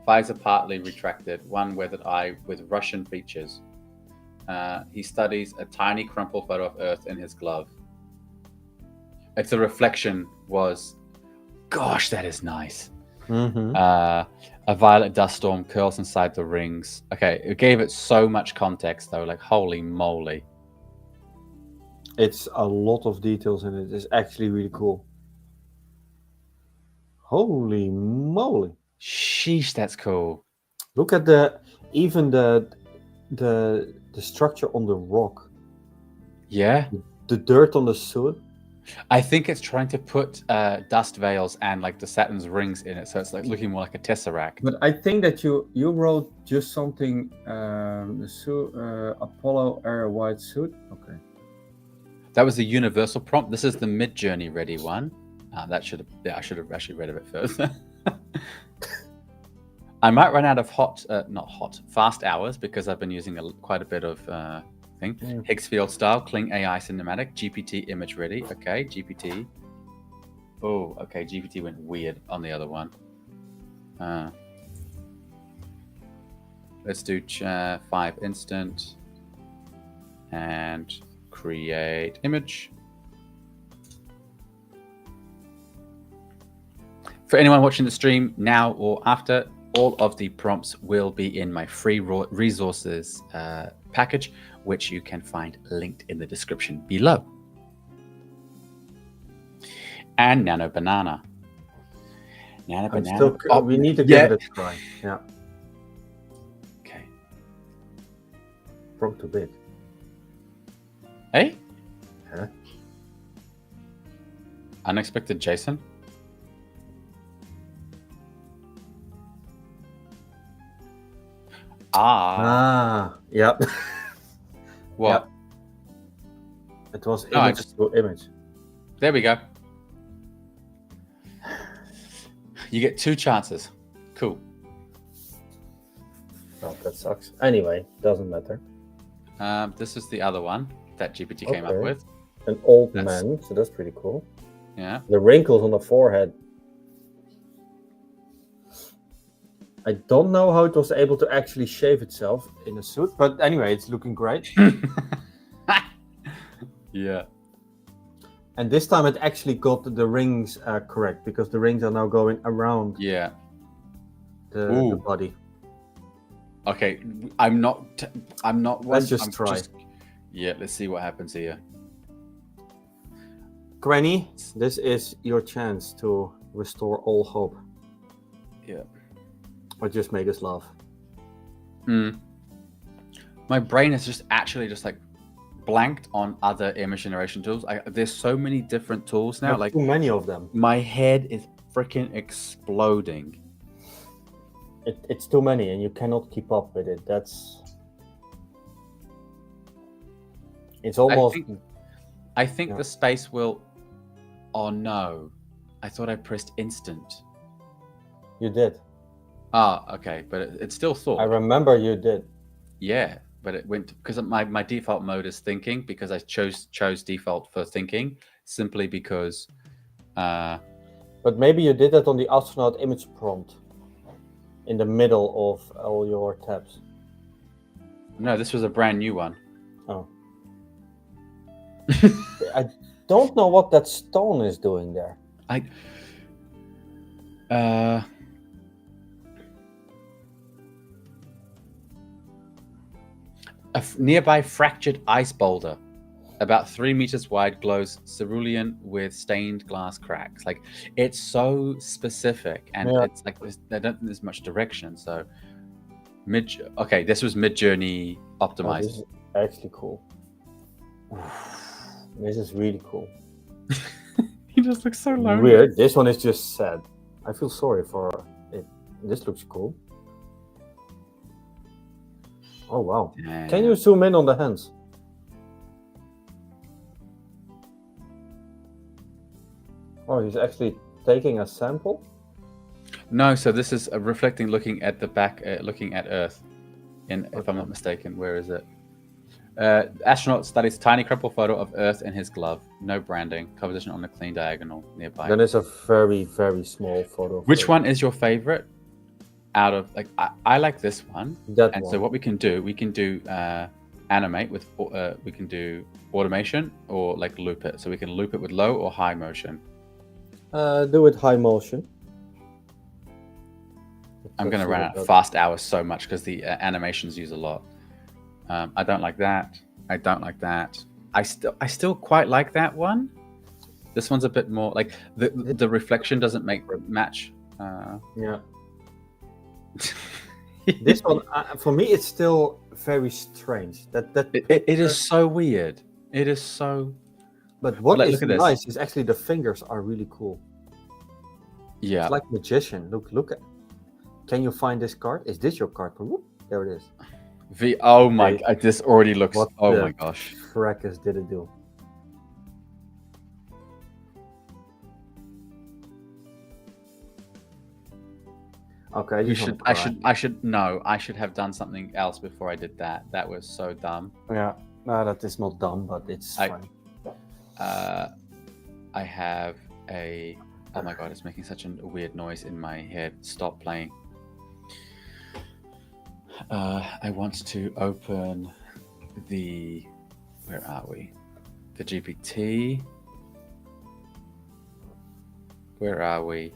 [SPEAKER 1] visor partly retracted, one weathered eye with Russian features. He studies a tiny crumpled photo of Earth in his glove. If the reflection was, gosh, that is nice. A violet dust storm curls inside the rings. Okay, it gave it so much context, though. Like, holy moly.
[SPEAKER 2] It's a lot of details in it. It's actually really cool. Holy moly.
[SPEAKER 1] Sheesh, that's cool.
[SPEAKER 2] Look at even the structure on the rock.
[SPEAKER 1] Yeah.
[SPEAKER 2] The dirt on the suit.
[SPEAKER 1] I think it's trying to put dust veils and like the Saturn's rings in it, so it's like looking more like a tesseract.
[SPEAKER 2] But I think that you wrote just something. The suit, Apollo era white suit. Okay.
[SPEAKER 1] That was the universal prompt. This is the Mid-Journey ready one. I should have actually read a bit further. I might run out of fast hours because I've been using quite a bit of thing. Higgs field style, Kling AI cinematic, GPT image ready. Okay, GPT. Oh, okay, GPT went weird on the other one. Let's do 5 instant and create image. For anyone watching the stream now or after, all of the prompts will be in my free resources package, which you can find linked in the description below. And Nano Banana.
[SPEAKER 2] We need to give it a try. Yeah.
[SPEAKER 1] Okay.
[SPEAKER 2] Prompt too big.
[SPEAKER 1] Hey?
[SPEAKER 2] Huh?
[SPEAKER 1] Unexpected Jason?
[SPEAKER 2] Yep.
[SPEAKER 1] What?
[SPEAKER 2] Yep. It was image to image.
[SPEAKER 1] There we go. You get 2 chances. Cool.
[SPEAKER 2] Oh, that sucks. Anyway, doesn't matter.
[SPEAKER 1] This is the other one that GPT came up with.
[SPEAKER 2] An old man, so that's pretty cool.
[SPEAKER 1] Yeah.
[SPEAKER 2] The wrinkles on the forehead. I don't know how it was able to actually shave itself in a suit, but anyway, it's looking great.
[SPEAKER 1] Yeah.
[SPEAKER 2] And this time it actually got the rings correct, because the rings are now going around the body.
[SPEAKER 1] Okay, I'm not.
[SPEAKER 2] Let's just try.
[SPEAKER 1] Yeah, let's see what happens here.
[SPEAKER 2] Granny, this is your chance to restore all hope.
[SPEAKER 1] Yeah.
[SPEAKER 2] Or just make us laugh.
[SPEAKER 1] My brain is just actually just like blanked on other image generation tools. There's so many different tools now.
[SPEAKER 2] There's
[SPEAKER 1] Like
[SPEAKER 2] too many of them.
[SPEAKER 1] my head is freaking exploding.
[SPEAKER 2] It's too many, and you cannot keep up with it. It's almost.
[SPEAKER 1] I think
[SPEAKER 2] Yeah.
[SPEAKER 1] the space will. Oh no! I thought I pressed instant.
[SPEAKER 2] You did.
[SPEAKER 1] Ah, okay, but it still thought.
[SPEAKER 2] I remember you did.
[SPEAKER 1] Yeah, but it went because my default mode is thinking, because I chose default for thinking simply because.
[SPEAKER 2] But maybe you did that on the astronaut image prompt. In the middle of all your tabs.
[SPEAKER 1] No, this was a brand new one.
[SPEAKER 2] Oh. I don't know what that stone is doing there.
[SPEAKER 1] A nearby fractured ice boulder, about 3 meters wide, glows cerulean with stained glass cracks. Like, it's so specific, and it's like I don't think there's much direction. So, okay, this was mid-journey optimized.
[SPEAKER 2] This is actually cool. This is really cool.
[SPEAKER 1] He just looks so lonely.
[SPEAKER 2] Weird. This one is just sad. I feel sorry for it. This looks cool. Oh wow!
[SPEAKER 1] Damn.
[SPEAKER 2] Can you zoom in on the hands? Oh, he's actually taking a sample?
[SPEAKER 1] No, so this is reflecting, looking at the back, looking at Earth. If I'm not mistaken, where is it? Astronaut studies tiny crumpled photo of Earth in his glove. No branding. Composition on a clean diagonal nearby.
[SPEAKER 2] Then it's a very, very small photo.
[SPEAKER 1] Which one is your favorite? Out of I like this one.
[SPEAKER 2] That
[SPEAKER 1] and
[SPEAKER 2] one.
[SPEAKER 1] so what we can do animate with. We can do automation or like loop it. So we can loop it with low or high motion.
[SPEAKER 2] Do it high motion.
[SPEAKER 1] I'm going to run out of fast hours so much because the animations use a lot. I don't like that. I don't like that. I still quite like that one. This one's a bit more like the reflection doesn't match.
[SPEAKER 2] Yeah. This one, for me, it's still very strange.
[SPEAKER 1] It is so weird. It is so.
[SPEAKER 2] But what
[SPEAKER 1] like,
[SPEAKER 2] is nice is actually the fingers are really cool.
[SPEAKER 1] Yeah.
[SPEAKER 2] It's like magician. Look at. Can you find this card? Is this your card? Whoop, there it is.
[SPEAKER 1] Oh my! This already looks.
[SPEAKER 2] What
[SPEAKER 1] Oh
[SPEAKER 2] the
[SPEAKER 1] my gosh!
[SPEAKER 2] Fracas did it do? Okay, I should have done something else before I did that. That was so dumb. Yeah, no, that is not dumb, but it's funny.
[SPEAKER 1] I have a. Oh my god! It's making such a weird noise in my head. Stop playing. I want to open the. Where are we? The GPT. Where are we?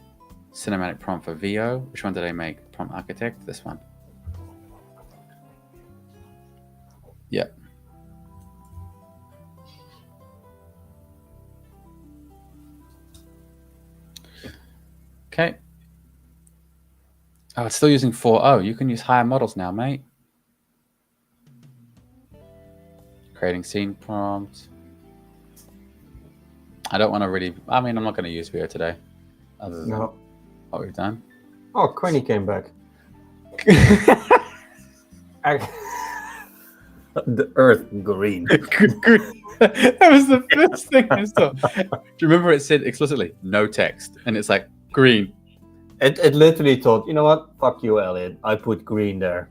[SPEAKER 1] Cinematic prompt for VO. Which one did I make? Prompt architect. This one. Yep. Okay. Oh, it's still using 4.0. You can use higher models now, mate. Creating scene prompt. I don't want to really. I mean, I'm not going to use VO today. Other than what we've done.
[SPEAKER 2] Oh, Quinny came back. The Earth green.
[SPEAKER 1] That was the first thing I saw. Do you remember it said explicitly no text, and it's like green.
[SPEAKER 2] It literally thought, you know what? Fuck you, Elliott. I put green there.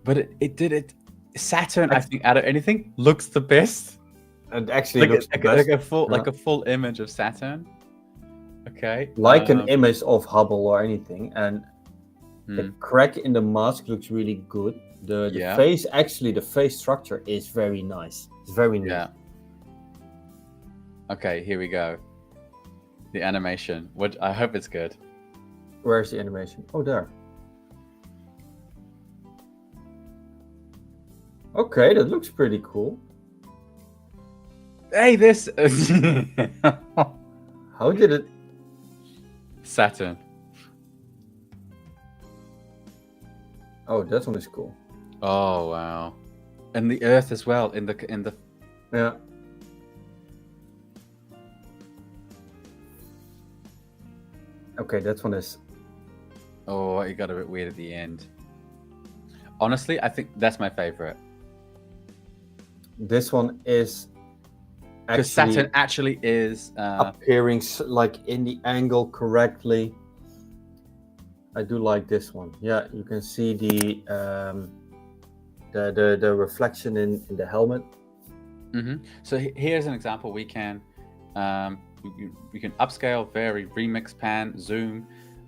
[SPEAKER 1] But it did it. Saturn, I think, out of anything, looks the best.
[SPEAKER 2] It actually looks the best.
[SPEAKER 1] Like a full image of Saturn. Okay.
[SPEAKER 2] Like an image of Hubble or anything, and the crack in the mask looks really good. The face, actually, the face structure is very nice. It's very neat.
[SPEAKER 1] Yeah. Okay, here we go. The animation. I hope it's good.
[SPEAKER 2] Where's the animation? Oh, there. Okay, that looks pretty cool.
[SPEAKER 1] Hey, this
[SPEAKER 2] How did it?
[SPEAKER 1] Saturn.
[SPEAKER 2] Oh, that one is cool.
[SPEAKER 1] Oh wow, and the Earth as well in the.
[SPEAKER 2] Yeah. Okay, that one is.
[SPEAKER 1] Oh, it got a bit weird at the end. Honestly, I think that's my favorite.
[SPEAKER 2] This one is
[SPEAKER 1] Because Saturn actually is
[SPEAKER 2] appearing like in the angle correctly. I do like this one. Yeah, you can see the reflection in the helmet.
[SPEAKER 1] So here's an example. We can we can upscale, vary, remix, pan, zoom.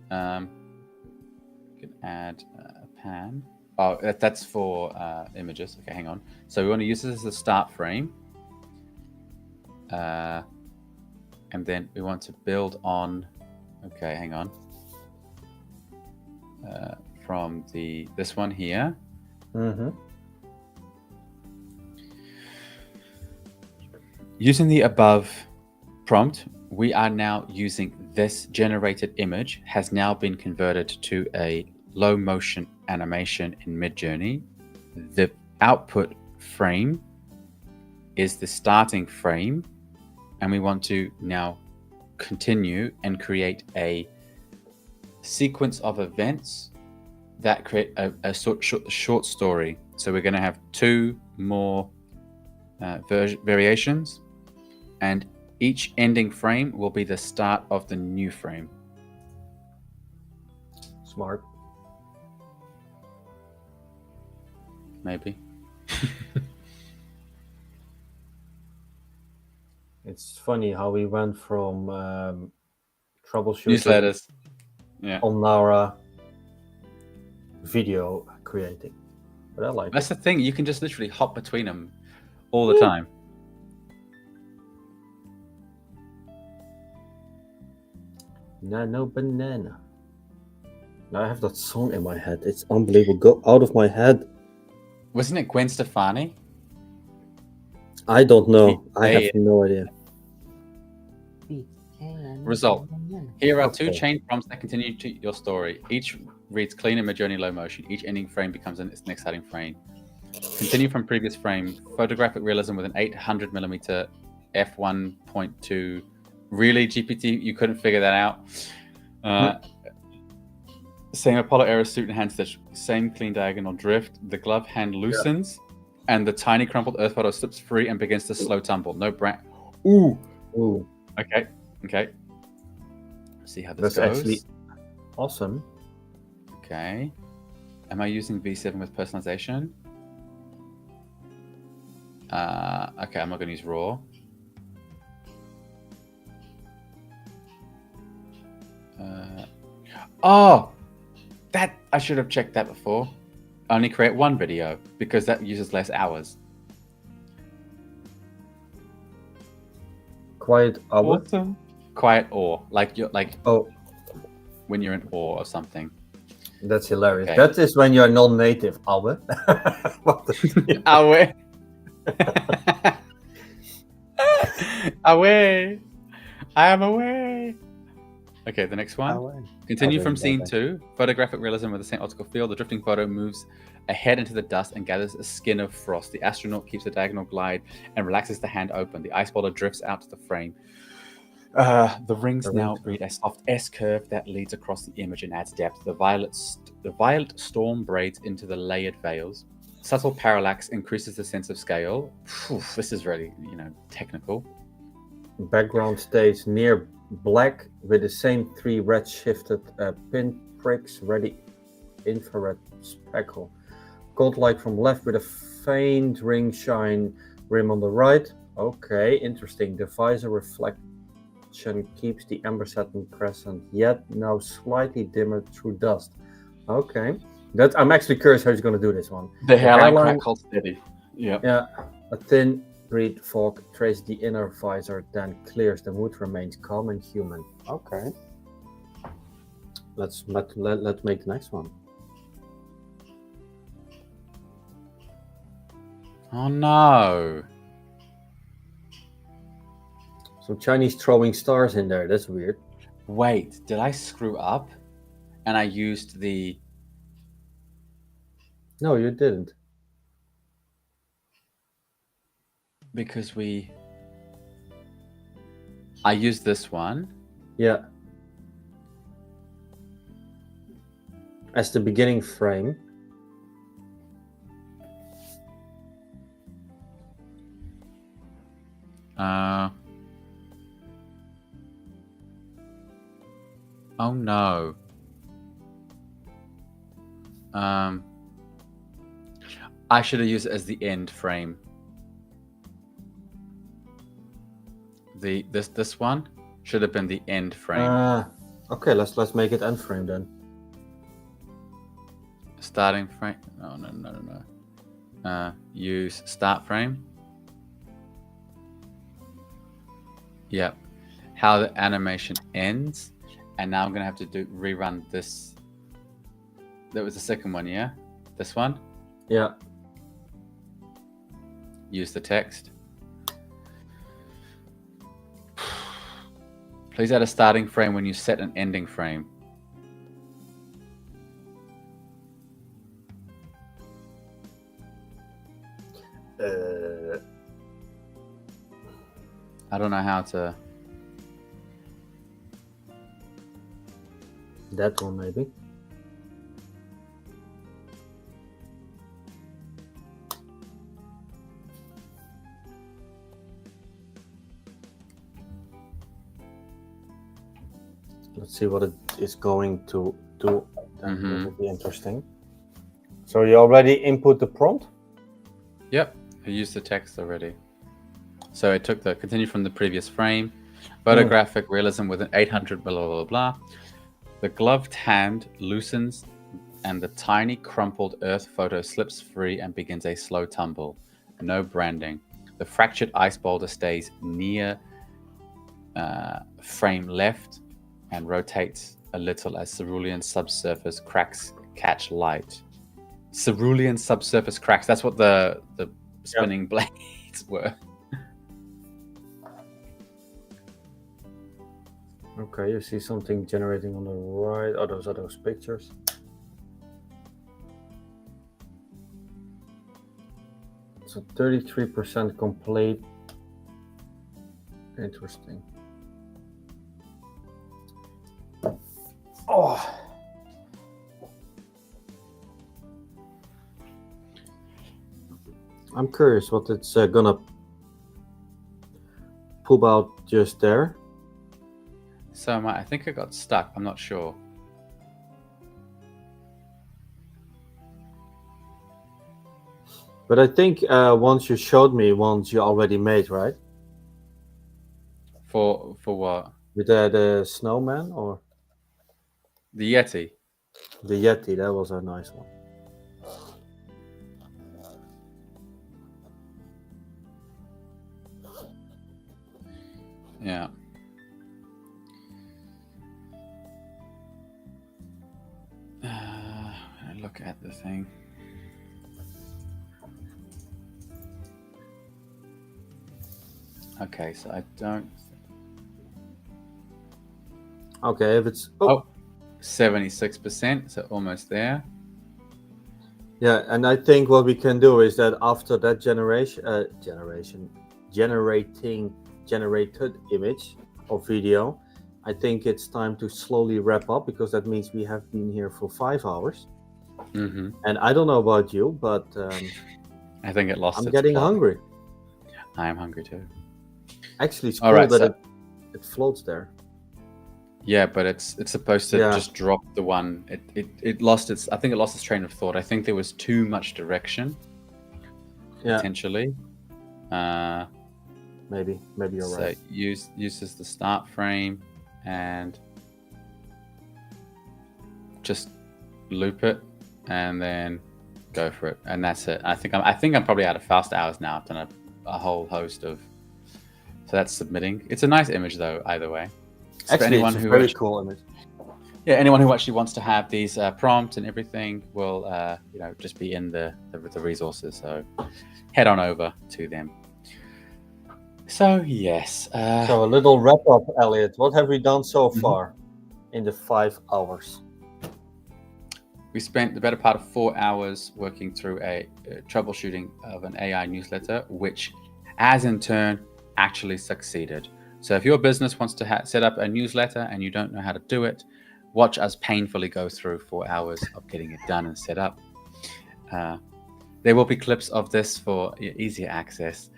[SPEAKER 1] We can add a pan. Oh, that's for images. Okay, hang on. So we want to use this as a start frame. And then we want to build on. Okay, hang on. From this one here. Using the above prompt, we are now using this generated image has now been converted to a low motion animation in Midjourney. The output frame is the starting frame, and we want to now continue and create a sequence of events that create a short story. So we're going to have 2 more variations, and each ending frame will be the start of the new frame.
[SPEAKER 2] Smart.
[SPEAKER 1] Maybe.
[SPEAKER 2] It's funny how we went from troubleshooting,
[SPEAKER 1] Newsletters, yeah,
[SPEAKER 2] Omnara, video creating. But I like
[SPEAKER 1] that's the thing. You can just literally hop between them all the time.
[SPEAKER 2] Nano banana. Now I have that song in my head. It's unbelievable. Go out of my head.
[SPEAKER 1] Wasn't it Gwen Stefani?
[SPEAKER 2] I don't know. I have no idea.
[SPEAKER 1] Result. Here are 2
[SPEAKER 2] Okay.
[SPEAKER 1] chain prompts that continue to your story. Each reads clean in Midjourney low motion. Each ending frame becomes an exciting frame. Continue from previous frame. Photographic realism with an 800mm f1.2. Really, GPT? You couldn't figure that out? Same Apollo era suit and hand stitch. Same clean diagonal drift. The glove hand loosens, and the tiny crumpled earth photo slips free and begins to slow tumble. No brand. Ooh. Okay. See how this
[SPEAKER 2] That's
[SPEAKER 1] goes.
[SPEAKER 2] actually awesome.
[SPEAKER 1] Okay. Am I using V7 with personalization? Okay, I'm not going to use raw. Oh, that I should have checked that before. Only create 1 video because that uses less hours.
[SPEAKER 2] Quiet hour.
[SPEAKER 1] Awesome. Quiet awe, like you're
[SPEAKER 2] Oh,
[SPEAKER 1] when you're in awe of something.
[SPEAKER 2] that's hilarious.
[SPEAKER 1] Okay.
[SPEAKER 2] That is when you're non-native. Hour.
[SPEAKER 1] Away. Away. I am away. Okay, the next one. Continue from scene 2. Photographic realism with the same optical field. The drifting photo moves ahead into the dust and gathers a skin of frost. The astronaut keeps a diagonal glide and relaxes the hand open. The ice boulder drifts out to the frame. The rings now read a soft S curve that leads across the image and adds depth. The violet storm braids into the layered veils. Subtle parallax increases the sense of scale. This is really, technical.
[SPEAKER 2] Background stays near black with the same 3 red shifted pin pricks, ready infrared speckle. Gold light from left with a faint ring shine rim on the right. Okay, interesting. The visor reflection keeps the amber satin present, yet now slightly dimmer through dust. Okay, I'm actually curious how he's going to do this one.
[SPEAKER 1] The hairline crack holds steady.
[SPEAKER 2] Yeah, a thin breed fog traces the inner visor, then clears. The mood remains calm and human. Okay, let's make the next one.
[SPEAKER 1] Oh no!
[SPEAKER 2] Some Chinese throwing stars in there. That's weird.
[SPEAKER 1] Wait, did I screw up? And I used the...
[SPEAKER 2] No, you didn't.
[SPEAKER 1] Because I used this one.
[SPEAKER 2] Yeah. As the beginning frame.
[SPEAKER 1] Oh no. I should have used it as the end frame. This one should have been the end frame.
[SPEAKER 2] Okay, let's make it end frame then.
[SPEAKER 1] Starting frame. No. Use start frame. Yep. How the animation ends. And now I'm gonna have to rerun this. That was the second one, yeah? This one?
[SPEAKER 2] Yeah.
[SPEAKER 1] Use the text. Please add a starting frame when you set an ending frame. I don't know how to...
[SPEAKER 2] That one, maybe. Let's see what it is going to do. That will be interesting. So you already input the prompt?
[SPEAKER 1] Yep, I used the text already. So it took continued from the previous frame. Photographic realism with an 800 blah, blah, blah, blah. The gloved hand loosens and the tiny crumpled earth photo slips free and begins a slow tumble. No branding. The fractured ice boulder stays near frame left and rotates a little as cerulean subsurface cracks catch light. Cerulean subsurface cracks. That's what the spinning blades were.
[SPEAKER 2] Okay, you see something generating on the right. Oh, those are those pictures. So 33% complete. Interesting. Oh. I'm curious what it's gonna poop out just there.
[SPEAKER 1] So I think I got stuck. I'm not sure.
[SPEAKER 2] But I think once you showed me ones you already made, right?
[SPEAKER 1] For what?
[SPEAKER 2] With the snowman or
[SPEAKER 1] The Yeti.
[SPEAKER 2] the Yeti? That was a nice one.
[SPEAKER 1] Yeah. Look at the thing. Okay, so I don't...
[SPEAKER 2] Okay, if it's...
[SPEAKER 1] 76%, so almost there.
[SPEAKER 2] Yeah, and I think what we can do is that after that generated image or video, I think it's time to slowly wrap up because that means we have been here for 5 hours.
[SPEAKER 1] Mm-hmm.
[SPEAKER 2] And I don't know about you, but
[SPEAKER 1] I think it lost.
[SPEAKER 2] I'm getting hungry.
[SPEAKER 1] I am hungry too.
[SPEAKER 2] Actually, it's cool that it floats there.
[SPEAKER 1] Yeah, but it's supposed to just drop the one. It lost its. I think it lost its train of thought. I think there was too much direction. Potentially.
[SPEAKER 2] Maybe you're right.
[SPEAKER 1] So uses the start frame and just loop it and then go for it, and that's it. I think I'm probably out of fast hours now. I've done a whole host of. So that's submitting. It's a nice image though, either way. So
[SPEAKER 2] actually, it's a very cool image.
[SPEAKER 1] Yeah, anyone who actually wants to have these prompts and everything will, just be in the resources. So head on over to them. So yes.
[SPEAKER 2] So a little wrap up, Elliot. What have we done so
[SPEAKER 1] Mhm.
[SPEAKER 2] far in the 5 hours?
[SPEAKER 1] We spent the better part of 4 hours working through a troubleshooting of an AI newsletter, which has in turn actually succeeded. So if your business wants to set up a newsletter and you don't know how to do it, watch us painfully go through 4 hours of getting it done and set up. There will be clips of this for easier access.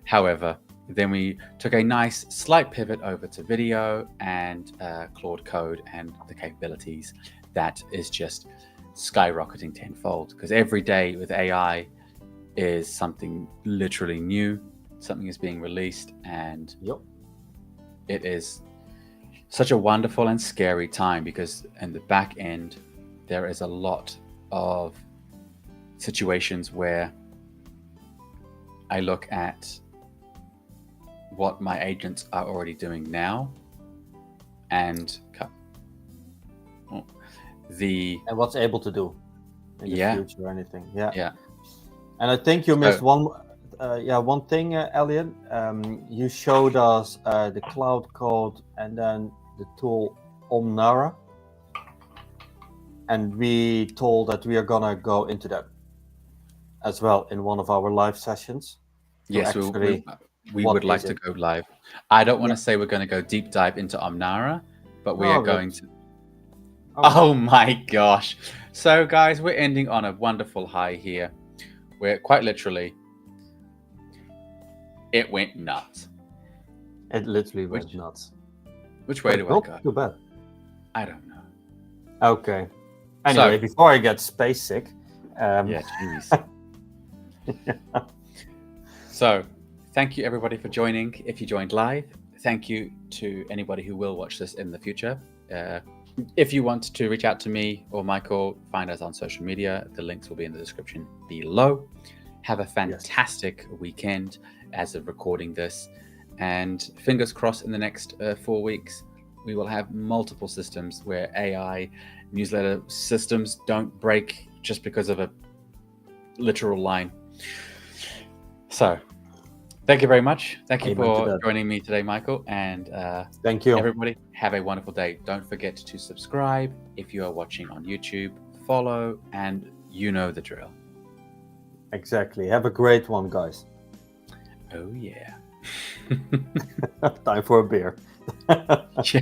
[SPEAKER 1] However, then we took a nice slight pivot over to video and Claude Code and the capabilities that is just skyrocketing tenfold, because every day with AI is something literally new, something is being released, and
[SPEAKER 2] Yep.
[SPEAKER 1] it is such a wonderful and scary time, because in the back end there is a lot of situations where I look at what my agents are already doing now and
[SPEAKER 2] And what's able to do in the
[SPEAKER 1] Yeah.
[SPEAKER 2] future or anything. Yeah.
[SPEAKER 1] Yeah.
[SPEAKER 2] And I think you missed one thing, Elliot. You showed us the Claude Code and then the tool Omnara. And we told that we are gonna go into that as well in one of our live sessions.
[SPEAKER 1] Yes,
[SPEAKER 2] actually,
[SPEAKER 1] we
[SPEAKER 2] what
[SPEAKER 1] would like
[SPEAKER 2] is
[SPEAKER 1] to
[SPEAKER 2] it?
[SPEAKER 1] go live. I don't want
[SPEAKER 2] Yeah.
[SPEAKER 1] to say we're going to go deep dive into Omnara, but we
[SPEAKER 2] No,
[SPEAKER 1] are going to.
[SPEAKER 2] Oh,
[SPEAKER 1] Oh my gosh. So, guys, we're ending on a wonderful high here. We're quite literally, it went nuts.
[SPEAKER 2] it literally went
[SPEAKER 1] Which-
[SPEAKER 2] nuts.
[SPEAKER 1] Which way
[SPEAKER 2] But
[SPEAKER 1] do I
[SPEAKER 2] not
[SPEAKER 1] go?
[SPEAKER 2] too bad.
[SPEAKER 1] I don't know.
[SPEAKER 2] Okay. Anyway,
[SPEAKER 1] So-
[SPEAKER 2] before I get space sick.
[SPEAKER 1] Yeah, jeez. So, thank you everybody for joining. If you joined live, thank you to anybody who will watch this in the future. If you want to reach out to me or Michael, find us on social media. The links will be in the description below. Have a fantastic weekend as of recording this. And fingers crossed, in the next 4 weeks, we will have multiple systems where AI newsletter systems don't break just because of a literal line. So, thank you very much. Thank you
[SPEAKER 2] Amen to
[SPEAKER 1] for
[SPEAKER 2] that.
[SPEAKER 1] joining me today, Michael. And
[SPEAKER 2] Thank you.
[SPEAKER 1] everybody, have a wonderful day. Don't forget to subscribe if you are watching on YouTube, follow, and you know the drill.
[SPEAKER 2] Exactly. Have a great one, guys.
[SPEAKER 1] Oh, yeah.
[SPEAKER 2] Time for a beer.
[SPEAKER 1] Yeah.